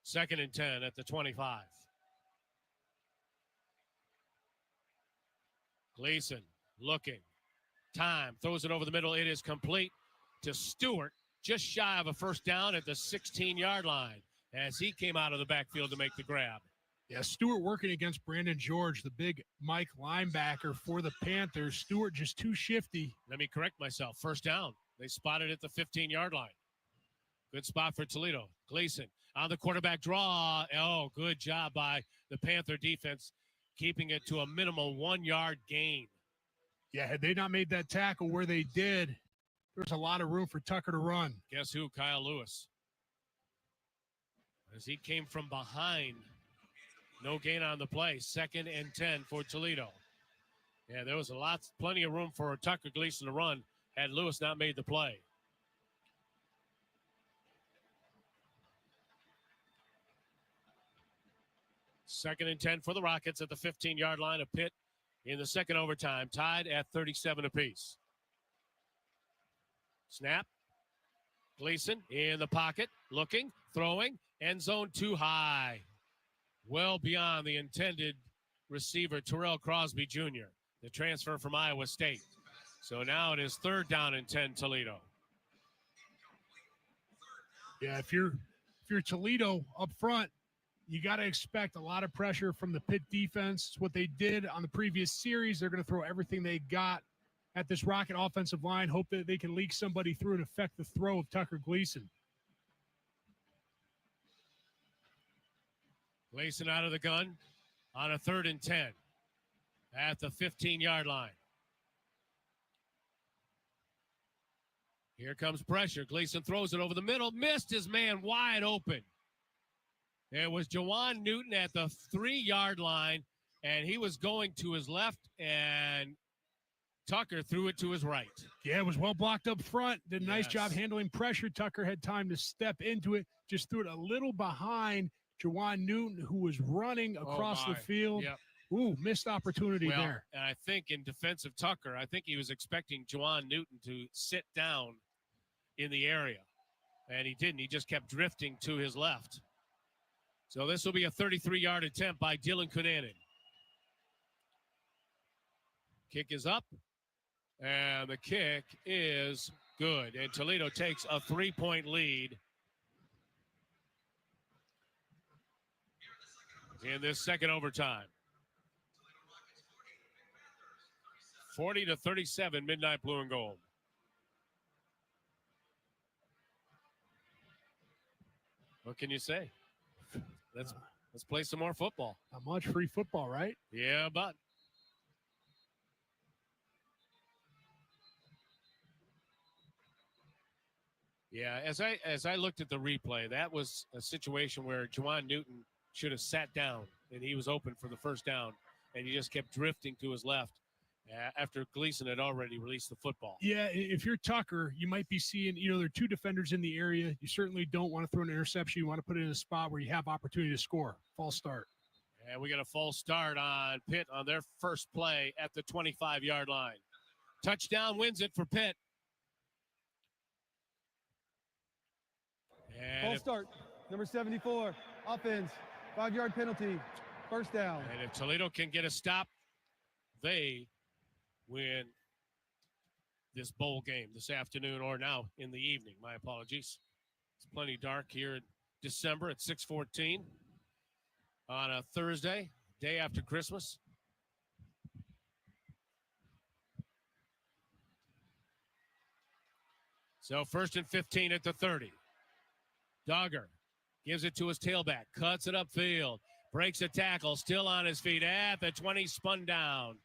2nd and 10 at the 25. Gleason looking. Time. Throws it over the middle. It is complete to Stewart. Just shy of a first down at the 16-yard line as he came out of the backfield to make the grab. Yeah, Stewart working against Brandon George, the big Mike linebacker for the Panthers. Stewart just too shifty. Let me correct myself. First down. They spotted at the 15-yard line. Good spot for Toledo. Gleason on the quarterback draw. Oh, good job by the Panther defense, keeping it to a minimal 1-yard gain. Yeah, had they not made that tackle where they did, there was a lot of room for Tucker to run. Guess who? Kyle Lewis. As he came from behind. No gain on the play. 2nd and 10 for Toledo. Yeah, there was plenty of room for Tucker Gleason to run had Lewis not made the play. Second and 10 for the Rockets at the 15-yard line of Pitt in the second overtime, tied at 37 apiece. Snap. Gleason in the pocket, looking, throwing, end zone too high. Well beyond the intended receiver, Terrell Crosby Jr., the transfer from Iowa State. So now it is 3rd down and 10, Toledo. Yeah, if you're Toledo up front, you got to expect a lot of pressure from the Pitt defense. It's what they did on the previous series. They're going to throw everything they got at this Rocket offensive line, hope that they can leak somebody through and affect the throw of Tucker Gleason. Gleason out of the gun on a 3rd and 10 at the 15-yard line. Here comes pressure. Gleason throws it over the middle. Missed his man wide open. It was Jawan Newton at the 3-yard line, and he was going to his left, and Tucker threw it to his right. Yeah, it was well blocked up front. Did a nice job handling pressure. Tucker had time to step into it. Just threw it a little behind Jawan Newton, who was running across the field. Yep. Ooh, missed opportunity there. And I think in defense of Tucker, I think he was expecting Jawan Newton to sit down in the area, and he didn't. He just kept drifting to his left. So this will be a 33-yard attempt by Dylan Cunanan. Kick is up, and the kick is good. And Toledo takes a 3-point lead in this second overtime. 40-37, Midnight Blue and Gold. What can you say? Let's play some more football. Not much free football, right? Yeah, but yeah, as I looked at the replay, that was a situation where Jawan Newton should have sat down, and he was open for the first down, and he just kept drifting to his left after Gleason had already released the football. Yeah, if you're Tucker, you might be seeing, there are 2 defenders in the area. You certainly don't want to throw an interception. You want to put it in a spot where you have opportunity to score. False start. And we got a false start on Pitt on their first play at the 25-yard line. Touchdown wins it for Pitt. False start. Number 74, offense, 5-yard penalty, first down. And if Toledo can get a stop, they win this bowl game this afternoon, or now in the evening. My apologies. It's plenty dark here in December at 6:14 on a Thursday, day after Christmas. So 1st and 15 at the 30. Dogger gives it to his tailback, cuts it upfield, breaks a tackle, still on his feet at the 20, spun down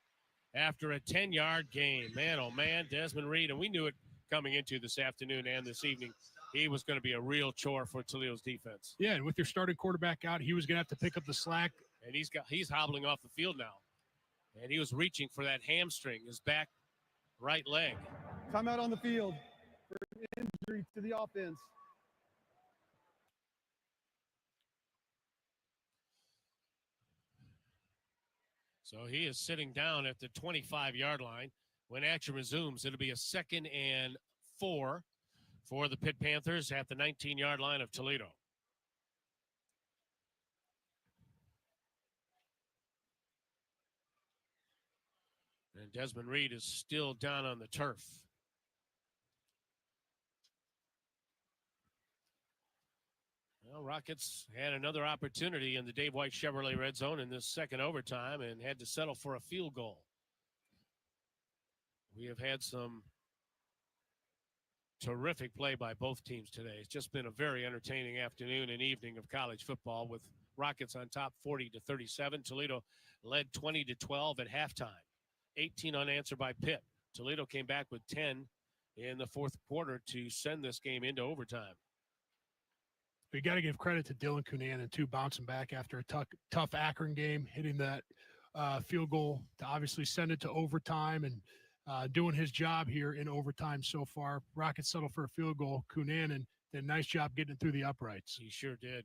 after a 10-yard gain. Man, oh man, Desmond Reed, and we knew it coming into this afternoon and this evening. He was going to be a real chore for Toledo's defense. Yeah, and with your starting quarterback out, he was going to have to pick up the slack. And he's hobbling off the field now. And he was reaching for that hamstring, his back right leg. Timeout on the field for injury to the offense. So he is sitting down at the 25-yard line. When action resumes, it'll be a 2nd and 4 for the Pitt Panthers at the 19-yard line of Toledo. And Desmond Reed is still down on the turf. Well, Rockets had another opportunity in the Dave White Chevrolet red zone in this second overtime and had to settle for a field goal. We have had some terrific play by both teams today. It's just been a very entertaining afternoon and evening of college football with Rockets on top 40-37. Toledo led 20-12 at halftime. 18 unanswered by Pitt. Toledo came back with 10 in the fourth quarter to send this game into overtime. We got to give credit to Dylan Cunanan, too, bouncing back after a tough Akron game, hitting that field goal to obviously send it to overtime and doing his job here in overtime so far. Rockets settle for a field goal. Cunanan did a nice job getting it through the uprights. He sure did.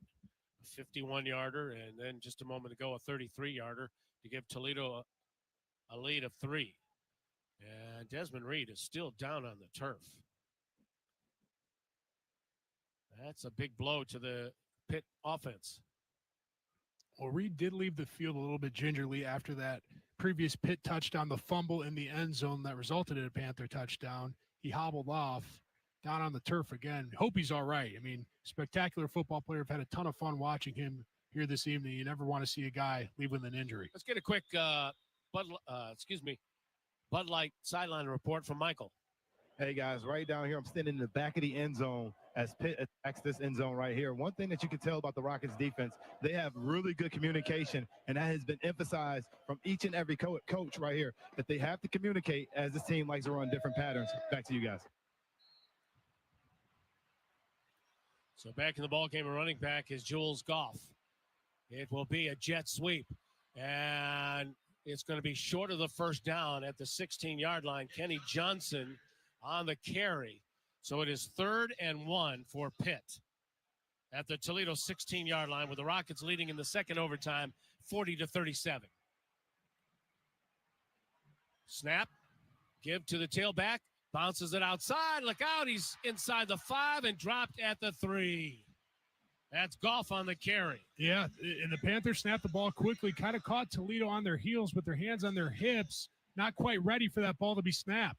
A 51-yarder, and then just a moment ago, a 33-yarder to give Toledo a lead of 3. And Desmond Reed is still down on the turf. That's a big blow to the Pitt offense. Well, Reed did leave the field a little bit gingerly after that previous Pitt touchdown, the fumble in the end zone that resulted in a Panther touchdown. He hobbled off down on the turf again. Hope he's all right. I mean, spectacular football player. I've had a ton of fun watching him here this evening. You never want to see a guy leave with an injury. Let's get a quick Bud Light sideline report from Michael. Hey, guys, right down here, I'm standing in the back of the end zone as Pitt attacks this end zone right here. One thing that you can tell about the Rockets defense, they have really good communication, and that has been emphasized from each and every coach right here, that they have to communicate as this team likes to run different patterns. Back to you guys. So back in the ballgame, a running back is Jules Goff. It will be a jet sweep, and it's going to be short of the first down at the 16-yard line. Kenny Johnson on the carry. So it is 3rd and 1 for Pitt at the Toledo 16-yard line, with the Rockets leading in the second overtime 40-37. Snap, give to the tailback, bounces it outside. Look out, he's inside the 5 and dropped at the 3. That's Goff on the carry. Yeah, and the Panthers snapped the ball quickly, kind of caught Toledo on their heels with their hands on their hips, not quite ready for that ball to be snapped.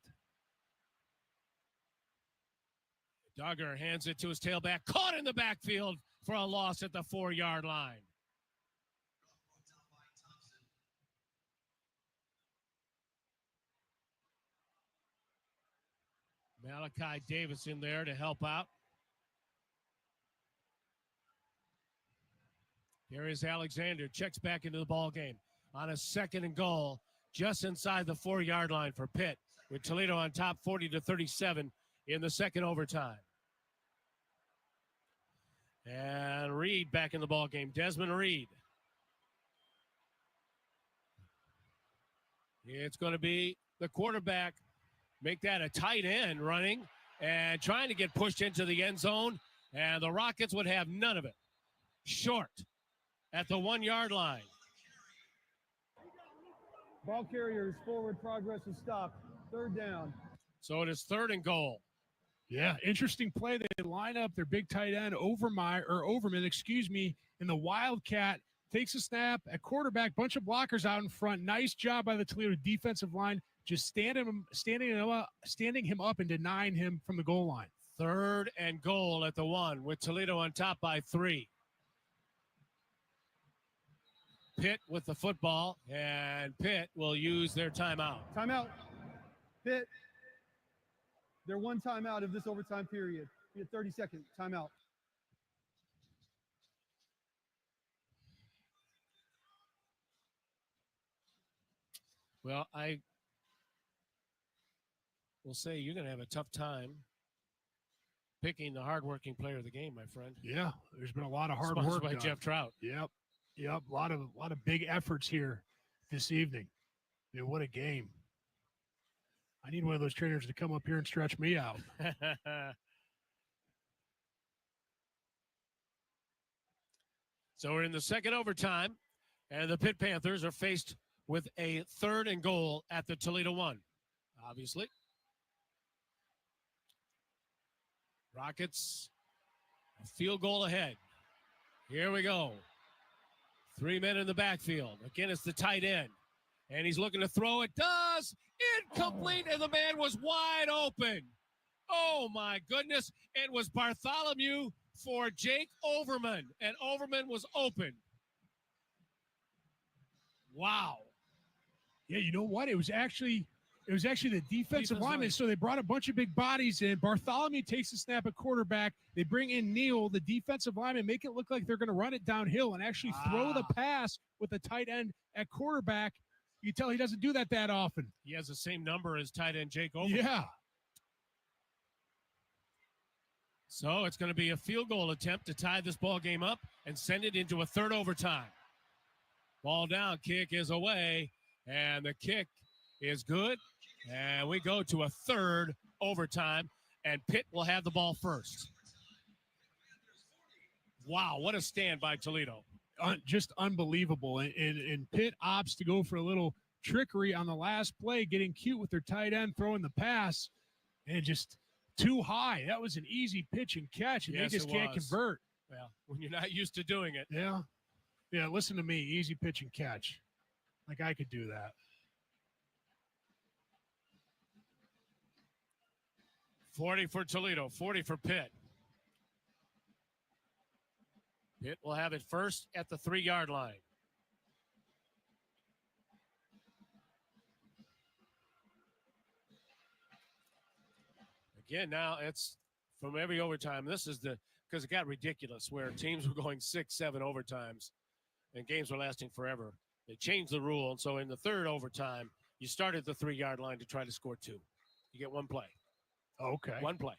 Duggar hands it to his tailback, caught in the backfield for a loss at the 4-yard line. Malachi Davis in there to help out. Here is Alexander, checks back into the ball game on a 2nd and goal, just inside the 4-yard line for Pitt, with Toledo on top 40-37 in the second overtime. And Reed back in the ball game. Desmond Reed. It's going to be the quarterback. Make that a tight end running and trying to get pushed into the end zone. And the Rockets would have none of it. Short at the 1-yard line. Ball carrier's forward progress is stopped. 3rd down. So it is 3rd and goal. Yeah, interesting play. They line up their big tight end Overman, in the Wildcat. Takes a snap at quarterback, bunch of blockers out in front. Nice job by the Toledo defensive line, just standing him up and denying him from the goal line. 3rd and goal at the 1, with Toledo on top by 3. Pitt with the football, and Pitt will use their timeout. Timeout. Pitt. They're one timeout of this overtime period. Be a 30-second timeout. Well, I will say you're going to have a tough time picking the hardworking player of the game, my friend. Yeah, there's been a lot of hard Sponsored work by done. Jeff Trout. Yep. A lot of big efforts here this evening. Dude, what a game. I need one of those trainers to come up here and stretch me out. So we're in the second overtime, and the Pitt Panthers are faced with a 3rd and goal at the Toledo 1, obviously. Rockets, a field goal ahead. Here we go. 3 men in the backfield. Again, it's the tight end. And he's looking to throw. It does. Incomplete, and the man was wide open. Oh, my goodness. It was Bartholomew for Jake Overman, and Overman was open. Wow. Yeah, you know what? It was actually the defensive lineman. So they brought a bunch of big bodies in. Bartholomew takes the snap at quarterback. They bring in Neal, the defensive lineman, make it look like they're going to run it downhill and actually throw the pass with the tight end at quarterback. You tell he doesn't do that often. He has the same number as tight end Jake Overman. Yeah. So it's going to be a field goal attempt to tie this ball game up and send it into a 3rd overtime. Ball down, kick is away, and the kick is good. And we go to a 3rd overtime, and Pitt will have the ball first. Wow, what a stand by Toledo. Just unbelievable. And Pitt opts to go for a little trickery on the last play, getting cute with their tight end, throwing the pass, and just too high. That was an easy pitch and catch, and Yes, they just can't convert. Well, when you're not used to doing it. Yeah. Yeah, listen to me. Easy pitch and catch. Like I could do that. 40 for Toledo, 40 for Pitt. Pitt will have it first at the 3-yard line. Again, now it's from every overtime. This is because it got ridiculous where teams were going 6, 7 overtimes and games were lasting forever. They changed the rule. And so in the 3rd overtime, you start at the 3-yard line to try to score 2. You get 1 play. Okay. 1 play.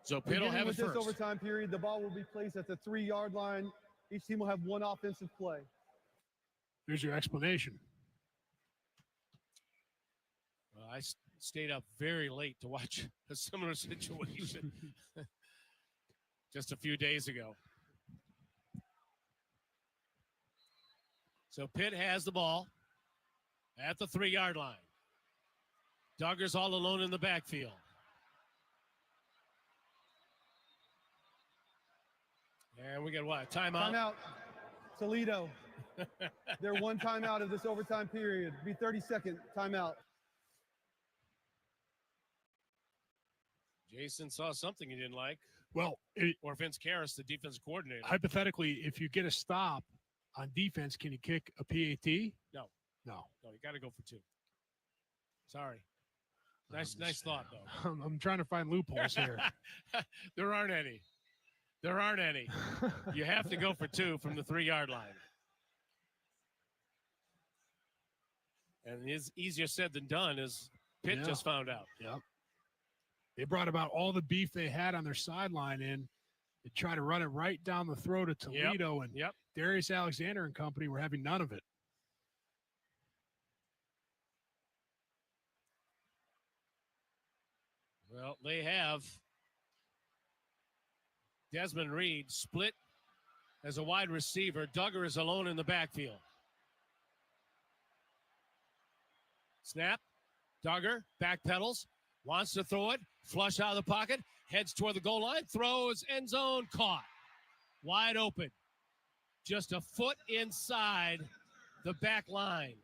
So Pitt will have it with first. This overtime period, the ball will be placed at the 3-yard line. Each team will have 1 offensive play. There's your explanation. Well, I stayed up very late to watch a similar situation just a few days ago. So Pitt has the ball at the 3-yard line. Duggar's all alone in the backfield. And we get what? Timeout? Timeout. Toledo. They're 1 timeout of this overtime period. Be 30-second timeout. Jason saw something he didn't like. Well, or Vince Karras, the defensive coordinator. Hypothetically, if you get a stop on defense, can you kick a PAT? No. No, you got to go for 2. Sorry. Nice thought, though. I'm trying to find loopholes here. There aren't any. You have to go for 2 from the 3-yard line. And it's easier said than done, as Pitt just found out. Yep. They brought about all the beef they had on their sideline in to try to run it right down the throat of Toledo. And Darius Alexander and company were having none of it. Well, they have Desmond Reed split as a wide receiver. Duggar is alone in the backfield. Snap. Duggar backpedals. Wants to throw it. Flush out of the pocket. Heads toward the goal line. Throws. End zone. Caught. Wide open. Just a foot inside the back line.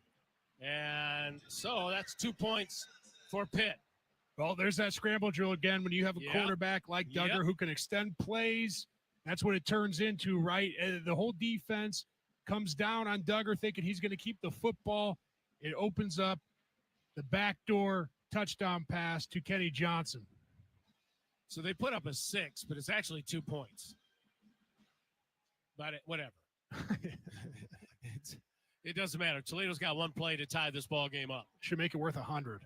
And so that's 2 points for Pitt. Well, there's that scramble drill again. When you have a quarterback like Duggar who can extend plays, that's what it turns into, right? The whole defense comes down on Duggar thinking he's going to keep the football. It opens up the backdoor touchdown pass to Kenny Johnson. So they put up a 6, but it's actually 2 points. But whatever. It doesn't matter. Toledo's got one play to tie this ball game up. Should make it worth 100.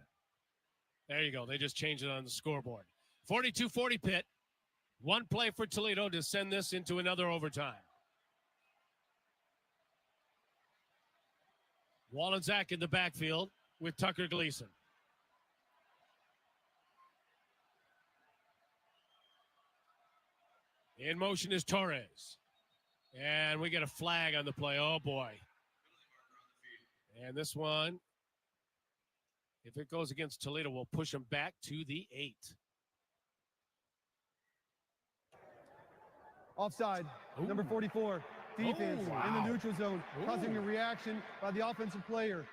There you go. They just changed it on the scoreboard. 42-40 Pitt. One play for Toledo to send this into another overtime. Wallensack in the backfield with Tucker Gleason. In motion is Torres. And we get a flag on the play. Oh, boy. And this one, if it goes against Toledo, we'll push them back to the 8. Offside, number 44. Defense in the neutral zone, causing a reaction by the offensive player.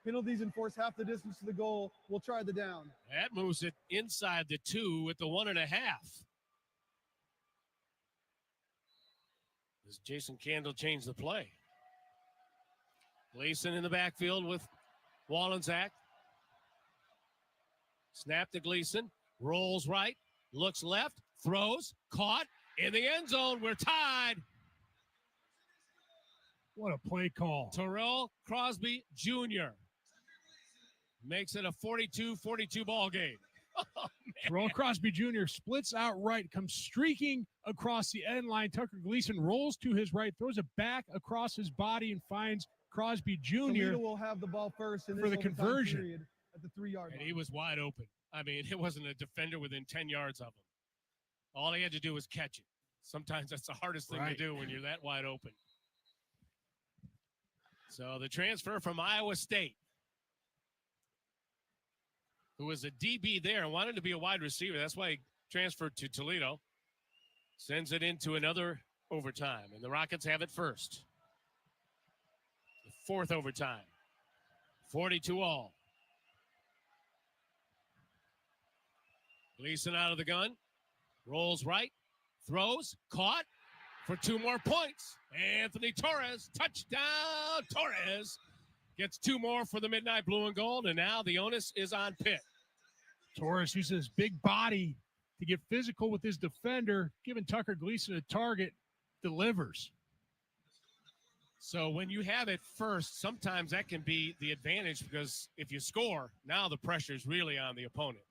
Penalties enforce half the distance to the goal. We'll try the down. That moves it inside the 2 with the 1.5. Does Jason Candle change the play? Gleason in the backfield with Wallensack. Snap to Gleason. Rolls right. Looks left. Throws. Caught. In the end zone. We're tied. What a play call. Terrell Crosby Jr. makes it a 42-42 ball game. Oh, Terrell Crosby Jr. splits out right, comes streaking across the end line. Tucker Gleason rolls to his right, throws it back across his body, and finds Crosby Jr. Toledo will have the ball first in this for the conversion period at the 3-yard line. And he was wide open. I mean, it wasn't a defender within 10 yards of him. All he had to do was catch it. Sometimes that's the hardest thing to do when you're that wide open. So the transfer from Iowa State, who was a DB there and wanted to be a wide receiver. That's why he transferred to Toledo. Sends it into another overtime, and the Rockets have it first. The fourth overtime. 42-all. Gleason out of the gun. Rolls right. Throws. Caught for 2 more points. Anthony Torres. Touchdown. Torres gets 2 more for the Midnight Blue and Gold, and now the onus is on Pitt. Torres uses his big body to get physical with his defender, giving Tucker Gleason a target, delivers. So when you have it first, sometimes that can be the advantage, because if you score, now the pressure is really on the opponent.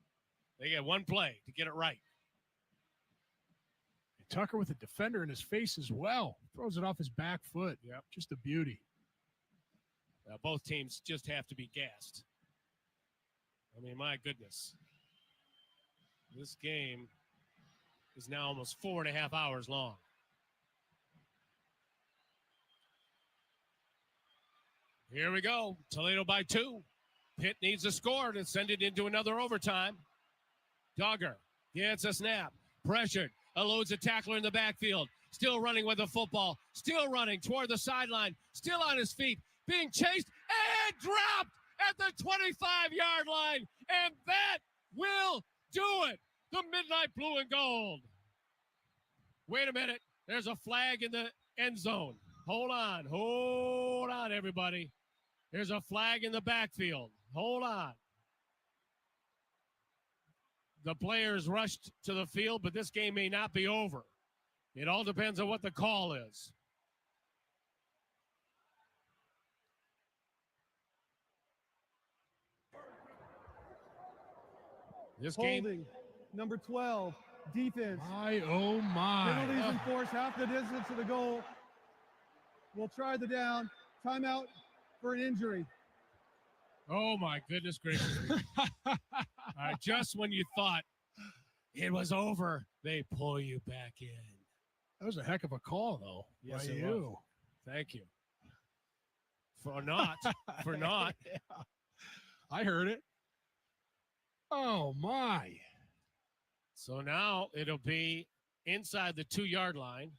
They get one play to get it right. And Tucker with a defender in his face as well. Throws it off his back foot. Yep. Just a beauty. Both teams just have to be gassed. I mean, my goodness. This game is now almost 4.5 hours long. Here we go. Toledo by 2. Pitt needs a score to send it into another overtime. Duggar gets a snap. Pressured. Eludes a tackler in the backfield. Still running with the football. Still running toward the sideline. Still on his feet. Being chased and dropped at the 25-yard line. And that will do it. The Midnight Blue and Gold. Wait a minute. There's a flag in the end zone. Hold on, everybody. There's a flag in the backfield. Hold on. The players rushed to the field, but this game may not be over. It all depends on what the call is. This Holding, game, number 12, defense. My, oh, my. Penalties enforce half the distance to the goal. We'll try the down. Timeout for an injury. oh my goodness gracious. All right, just when you thought it was over, they pull you back in. That was a heck of a call, though. Yes, by it you. was. Thank you. For not. Yeah. I heard it. Oh, my. So now it'll be inside the 2-yard line.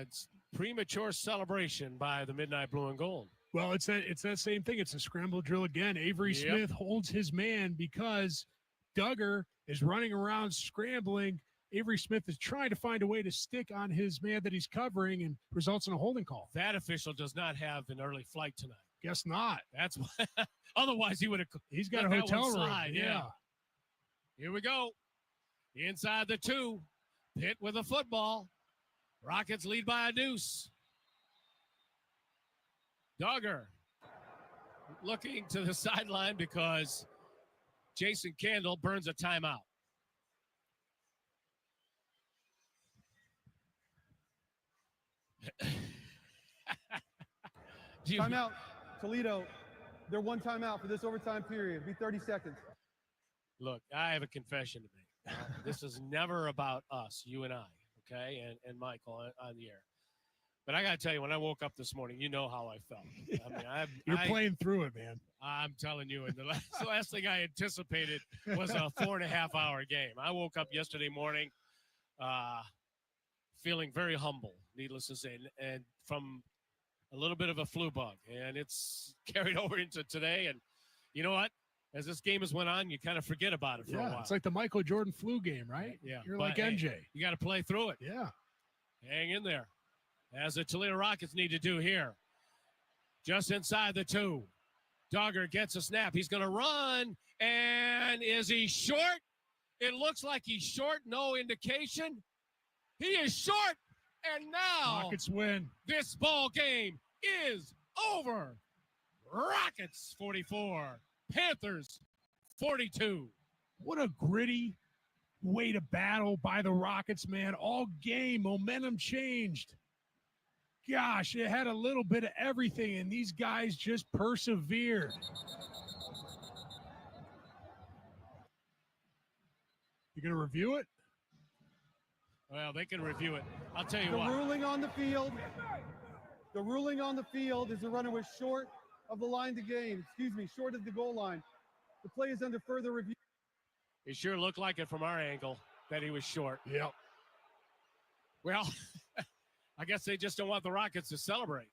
It's premature celebration by the Midnight Blue and Gold. Well, it's that same thing. It's a scramble drill again. Avery Smith holds his man because Duggar is running around scrambling Avery Smith is trying to find a way to stick on his man that he's covering and results in a holding call. That official does not have an early flight tonight. Guess not. That's why. Otherwise, he would have. He's got a hotel room. Slide. Yeah. Here we go. Inside the 2. Pitt with a football. Rockets lead by a deuce. Duggar looking to the sideline because Jason Candle burns a timeout. Timeout, Toledo. They're one timeout for this overtime period. Be 30 seconds. Look, I have a confession to make. This is never about us, you and I, okay, and Michael on the air. But I got to tell you, when I woke up this morning, you know how I felt. I mean, You're playing through it, man. I'm telling you, and the last thing I anticipated was a 4.5-hour game. I woke up yesterday morning feeling very humble, needless to say, and from a little bit of a flu bug, and it's carried over into today. And you know what? As this game has went on, you kind of forget about it for a while. It's like the Michael Jordan flu game, right? Yeah. You're like MJ. You got to play through it. Yeah. Hang in there. As the Toledo Rockets need to do here. Just inside the 2. Duggar gets a snap. He's going to run. And is he short? It looks like he's short. No indication. He is short. And now Rockets win. This ball game is over. Rockets 44. Panthers 42. What a gritty way to battle by the Rockets, man. All game, momentum changed. Gosh, it had a little bit of everything, and these guys just persevered. You going to review it? Well, they can review it. I'll tell you The what. ruling on the field. The ruling on the field is the runner was short of the line to gain. Short of the goal line. The play is under further review. It sure looked like it from our angle that he was short. Yep. Well, I guess they just don't want the Rockets to celebrate.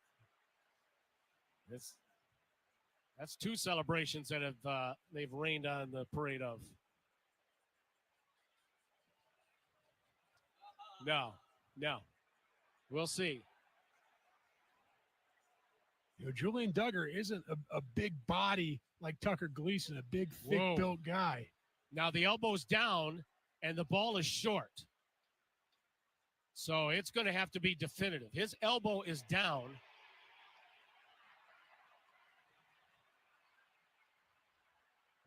That's 2 celebrations that they've rained on the parade of. No. We'll see. Julian Duggar isn't a big body like Tucker Gleason, a big, thick-built guy. Now the elbow's down, and the ball is short. So it's going to have to be definitive. His elbow is down.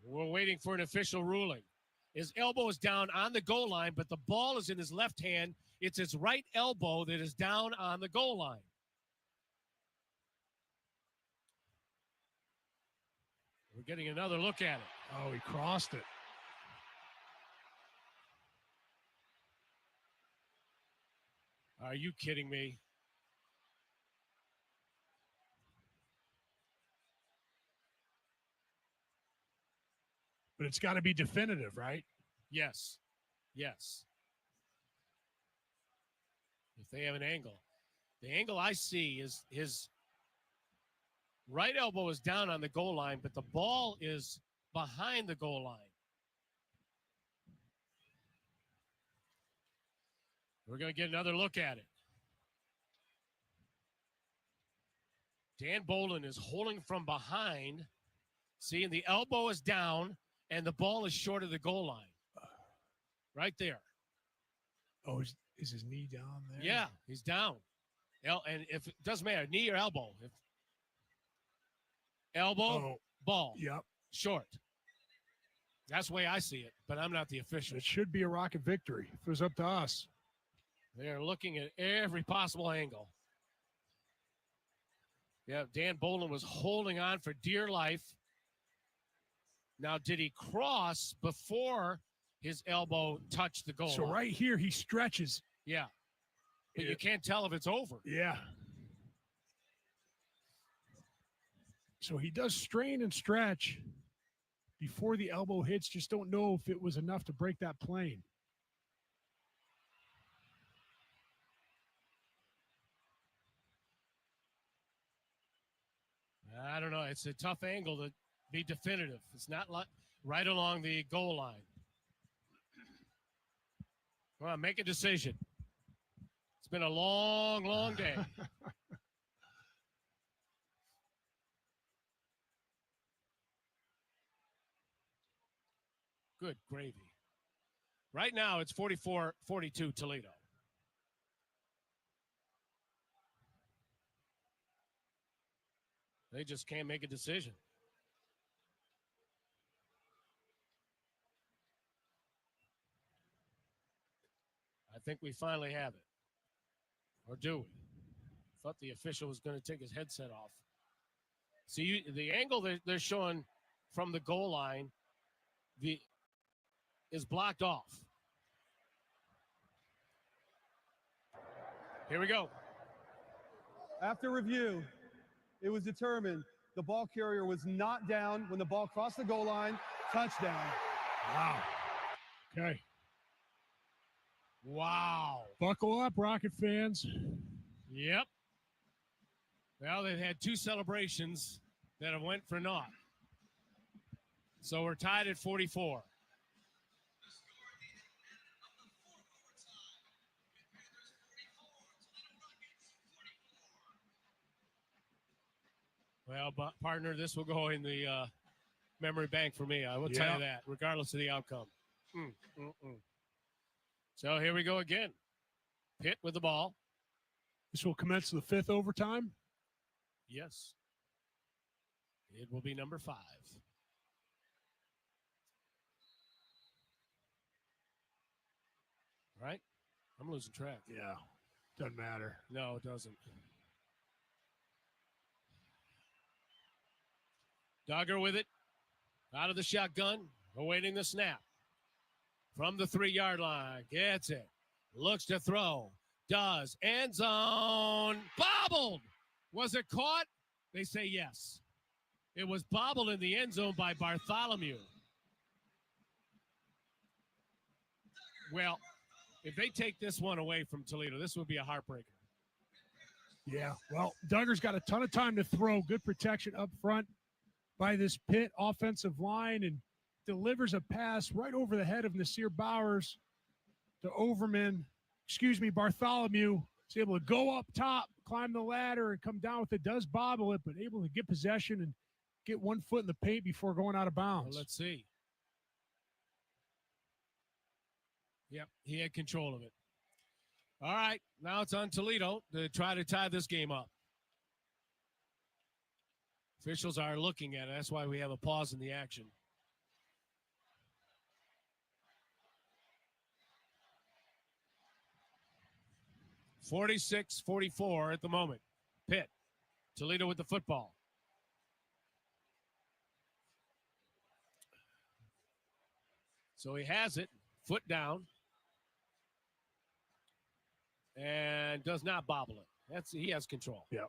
We're waiting for an official ruling. His elbow is down on the goal line, but the ball is in his left hand. It's his right elbow that is down on the goal line. We're getting another look at it. Oh, he crossed it. Are you kidding me? But it's got to be definitive, right? Yes. If they have an angle. The angle I see is his right elbow is down on the goal line, but the ball is behind the goal line. We're going to get another look at it. Dan Bolin is holding from behind. See, and the elbow is down, and the ball is short of the goal line. Right there. Oh, is his knee down there? Yeah, he's down. And if it doesn't matter, knee or elbow. If elbow, ball. Yep. Short. That's the way I see it, but I'm not the official. It should be a Rocket victory if it was up to us. They're looking at every possible angle. Yeah, Dan Bolin was holding on for dear life. Now, did he cross before his elbow touched the goal So line? right here, he stretches. Yeah. But you can't tell if it's over. Yeah. So he does strain and stretch before the elbow hits. Just don't know if it was enough to break that plane. I don't know. It's a tough angle to be definitive. It's not right along the goal line. Come on, make a decision. It's been a long, long day. Good gravy. Right now, it's 44-42 Toledo. They just can't make a decision. I think we finally have it. Or do we? Thought the official was going to take his headset off. See, the angle they're showing from the goal line is blocked off. Here we go. After review, it was determined the ball carrier was not down when the ball crossed the goal line. Touchdown. Wow. Okay. Wow. Buckle up, Rocket fans. Yep. Well, they've had two celebrations that have went for naught. So we're tied at 44. Well, partner, this will go in the memory bank for me. I will tell you that, regardless of the outcome. So here we go again. Pitt with the ball. This will commence the 5th overtime. Yes. It will be number 5. Right? I'm losing track. Yeah. Doesn't matter. No, it doesn't. Duggar with it. Out of the shotgun. Awaiting the snap. From the 3-yard line. Gets it. Looks to throw. Does. End zone. Bobbled. Was it caught? They say yes. It was bobbled in the end zone by Bartholomew. Well, if they take this one away from Toledo, this would be a heartbreaker. Yeah, well, Duggar's got a ton of time to throw. Good protection up front by this Pitt offensive line and delivers a pass right over the head of Nasir Bowers to Bartholomew. Is able to go up top, climb the ladder, and come down with it. Does bobble it, but able to get possession and get one foot in the paint before going out of bounds. Well, let's see. Yep, he had control of it. All right, now it's on Toledo to try to tie this game up. Officials are looking at it. That's why we have a pause in the action. (46-44) at the moment. Pitt. Toledo with the football. So he has it. Foot down. And does not bobble it. He has control. Yep.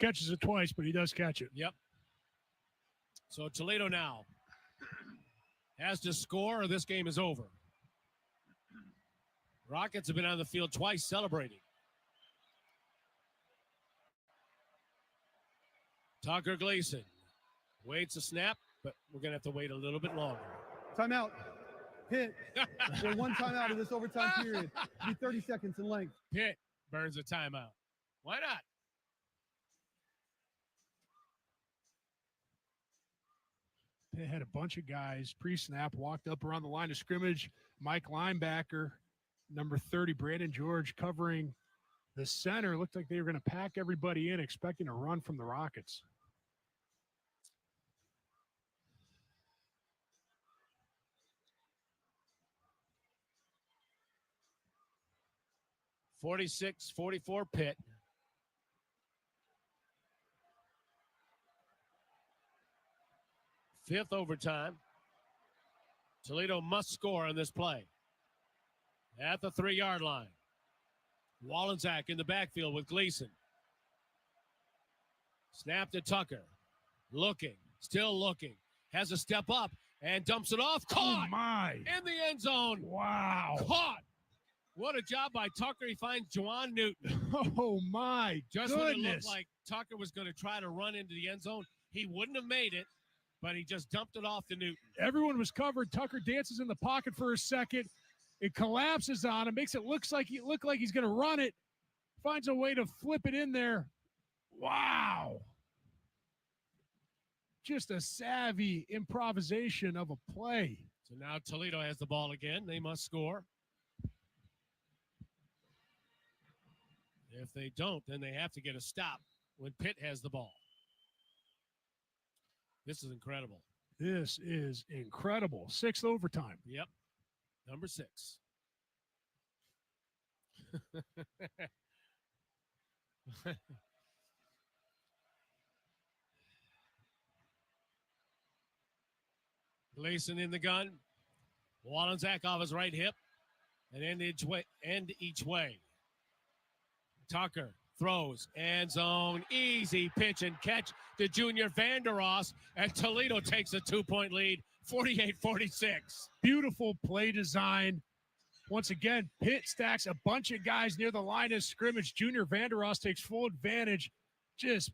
Catches it twice, but he does catch it. Yep. So Toledo now has to score or this game is over. Rockets have been on the field twice celebrating. Tucker Gleason waits a snap, but we're going to have to wait a little bit longer. Timeout. Pitt. One timeout in this overtime period. It'll be 30 seconds in length. Pitt burns a timeout. Why not? Pitt had a bunch of guys pre-snap, walked up around the line of scrimmage. Mike linebacker, number 30, Brandon George, covering the center. Looked like they were going to pack everybody in, expecting a run from the Rockets. (46-44) Pitt. Fifth overtime. Toledo must score on this play. At the 3-yard line. Wallensack in the backfield with Gleason. Snap to Tucker. Looking. Still looking. Has a step up and dumps it off. Caught! Oh my. In the end zone. Wow. Caught. What a job by Tucker. He finds Juwan Newton. Oh my Just goodness. when it looked like Tucker was going to try to run into the end zone, he wouldn't have made it, but he just dumped it off to Newton. Everyone was covered. Tucker dances in the pocket for a second, It collapses on him, makes it look like he's going to run it, finds a way to flip it in there. Wow. Just a savvy improvisation of a play. So now Toledo has the ball again. They must score. If they don't, then they have to get a stop when Pitt has the ball. This is incredible. This is incredible. 6th overtime. Yep. Number 6. Gleason in the gun. Wallensack off his right hip. And end each way. Tucker throws, end zone, easy pitch and catch to Junior Vandeross, and Toledo takes a 2-point lead, 48-46. Beautiful play design. Once again, Pitt stacks a bunch of guys near the line of scrimmage. Junior Vandeross takes full advantage, just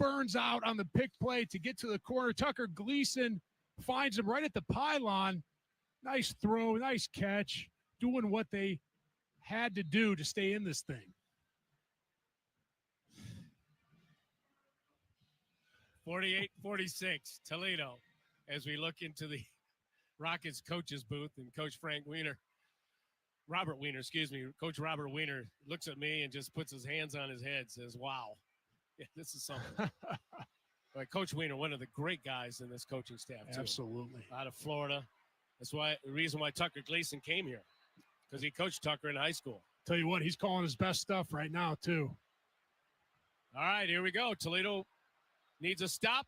burns out on the pick play to get to the corner. Tucker Gleason finds him right at the pylon. Nice throw, nice catch, doing what they had to do to stay in this thing. 48-46, Toledo, as we look into the Rockets coach's booth, and Coach Robert Weiner, Coach Robert Weiner looks at me and just puts his hands on his head, says, wow, yeah, this is something. But Coach Weiner, one of the great guys in this coaching staff, too. Absolutely. Out of Florida. That's why the reason why Tucker Gleason came here, because he coached Tucker in high school. Tell you what, he's calling his best stuff right now, too. All right, here we go. Toledo needs a stop.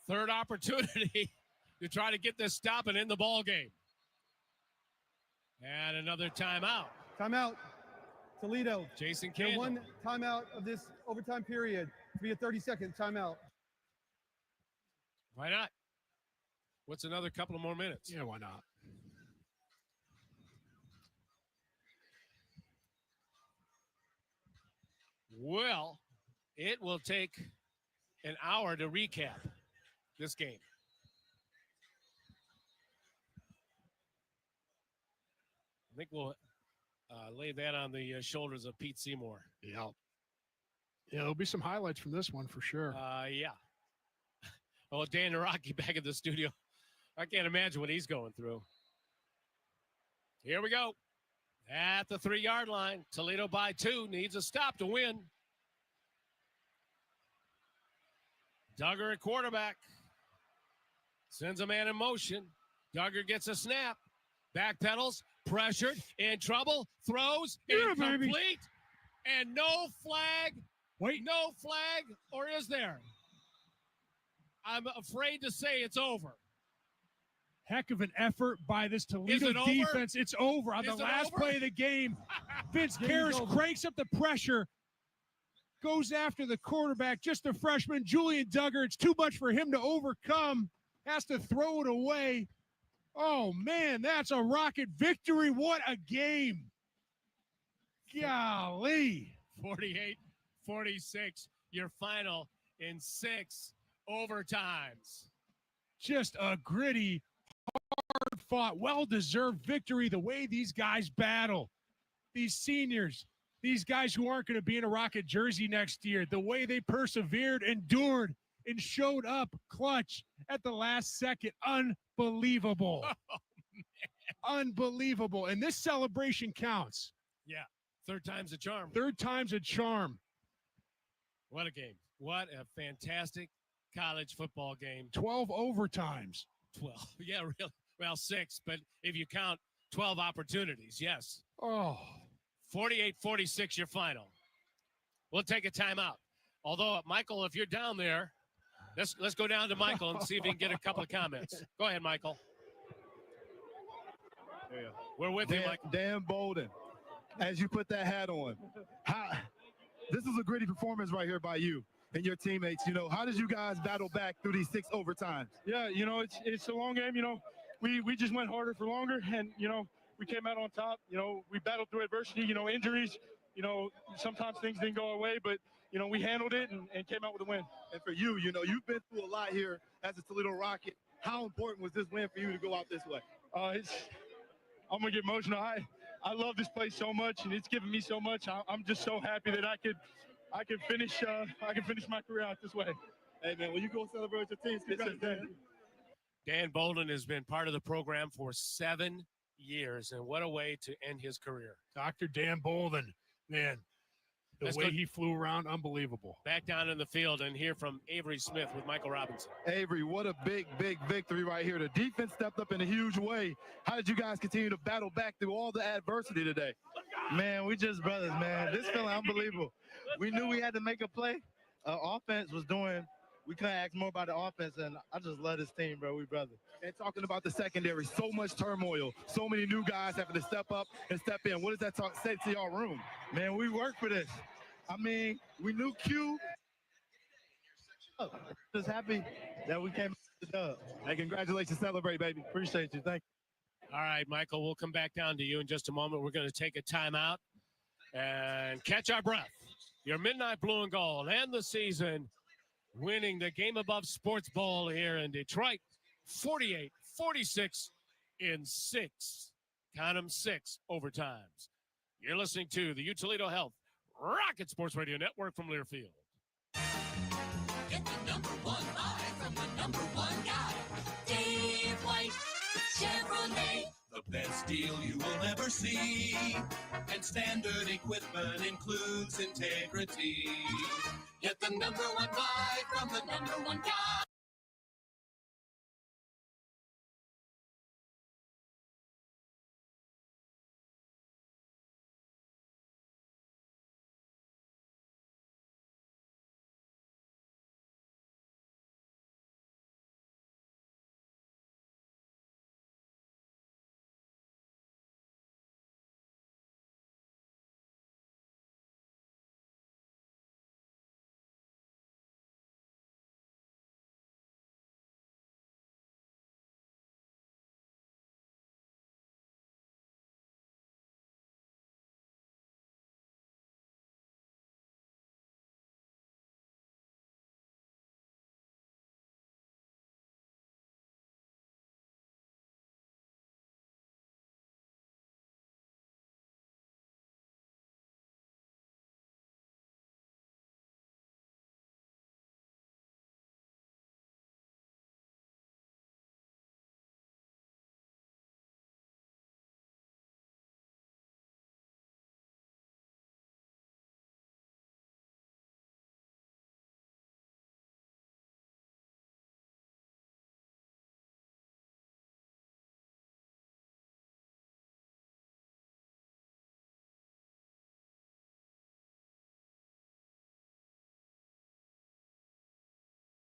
Third opportunity to try to get this stop and end the ball game. And another timeout. Timeout. Toledo. Jason Get Candle. one timeout of this overtime period. To be a 30-second timeout. Why not? What's another couple of more minutes? Yeah, why not? Well, it will take an hour to recap this game. I think we'll lay that on the shoulders of Pete Seymour. Yeah. Yeah, there'll be some highlights from this one for sure. Yeah. Oh, Dan Naraki back at the studio. I can't imagine what he's going through. Here we go. At the 3-yard line, Toledo by 2, needs a stop to win. Duggar at quarterback. Sends a man in motion. Duggar gets a snap. Backpedals, pressured, in trouble, throws, incomplete. And no flag. Wait. No flag, or is there? I'm afraid to say it's over. Heck of an effort by this Toledo defense. It's over on the last play of the game. Vince Karras cranks up the pressure, goes after the quarterback, just a freshman, Julian Duggar. It's too much for him to overcome, has to throw it away. Oh, man, that's a Rocket victory. What a game. Golly. 48-46, your final in 6 overtimes. Just a gritty, hard-fought, well-deserved victory. The way these guys battle, these seniors, these guys who aren't going to be in a Rocket jersey next year, the way they persevered, endured, and showed up clutch at the last second. Unbelievable. Oh, unbelievable. And this celebration counts. Yeah, third time's a charm. Third time's a charm. What a game. What a fantastic college football game. 12 overtimes. 12. Yeah, really. Well, 6, but if you count 12 opportunities, yes. Oh. 48-46, your final. We'll take a timeout. Although, Michael, if you're down there, let's go down to Michael and see if he can get a couple of comments. Go ahead, Michael. Yeah. We're with you, Michael. Dan Bolden, as you put that hat on, this is a gritty performance right here by you and your teammates. You know, how did you guys battle back through these 6 overtimes? Yeah, you know, it's a long game. You know, we just went harder for longer, and you know, we came out on top. You know, we battled through adversity. You know, injuries. You know, sometimes things didn't go our way, but you know, we handled it and came out with a win. And for you, you know, you've been through a lot here as a Toledo Rocket. How important was this win for you to go out this way? I'm gonna get emotional. I love this place so much, and it's given me so much. I'm just so happy that I could finish my career out this way. Hey man, when you go celebrate your teams, Dan Bolden has been part of the program for 7 years, and what a way to end his career. Dr. Dan Bolden, man, the way he flew around, unbelievable. Back down in the field and hear from Avery Smith with Michael Robinson. Avery, what a big victory right here. The defense stepped up in a huge way. How did you guys continue to battle back through all the adversity today? Man, we just brothers, man. This feeling unbelievable. We knew we had to make a play. Offense was doing. We couldn't ask more about the offense, and I just love this team, bro. We brothers. And talking about the secondary, so much turmoil, so many new guys having to step up and step in. What does that say to y'all room? Man, we worked for this. I mean, we knew Q. Just happy that we came to the dub. Hey, congratulations. Celebrate, baby. Appreciate you. Thank you. All right, Michael, we'll come back down to you in just a moment. We're going to take a timeout and catch our breath. Your Midnight Blue and Gold and the season winning the Game Above Sports Bowl here in Detroit, 48-46 in 6. Count them 6 overtimes. You're listening to the Toledo Health Rocket Sports Radio Network from Learfield. Get the number one buy from the number one guy, Dave White, Chevrolet. The best deal you will ever see. And standard equipment includes integrity. Get the number one buy from the number one guy.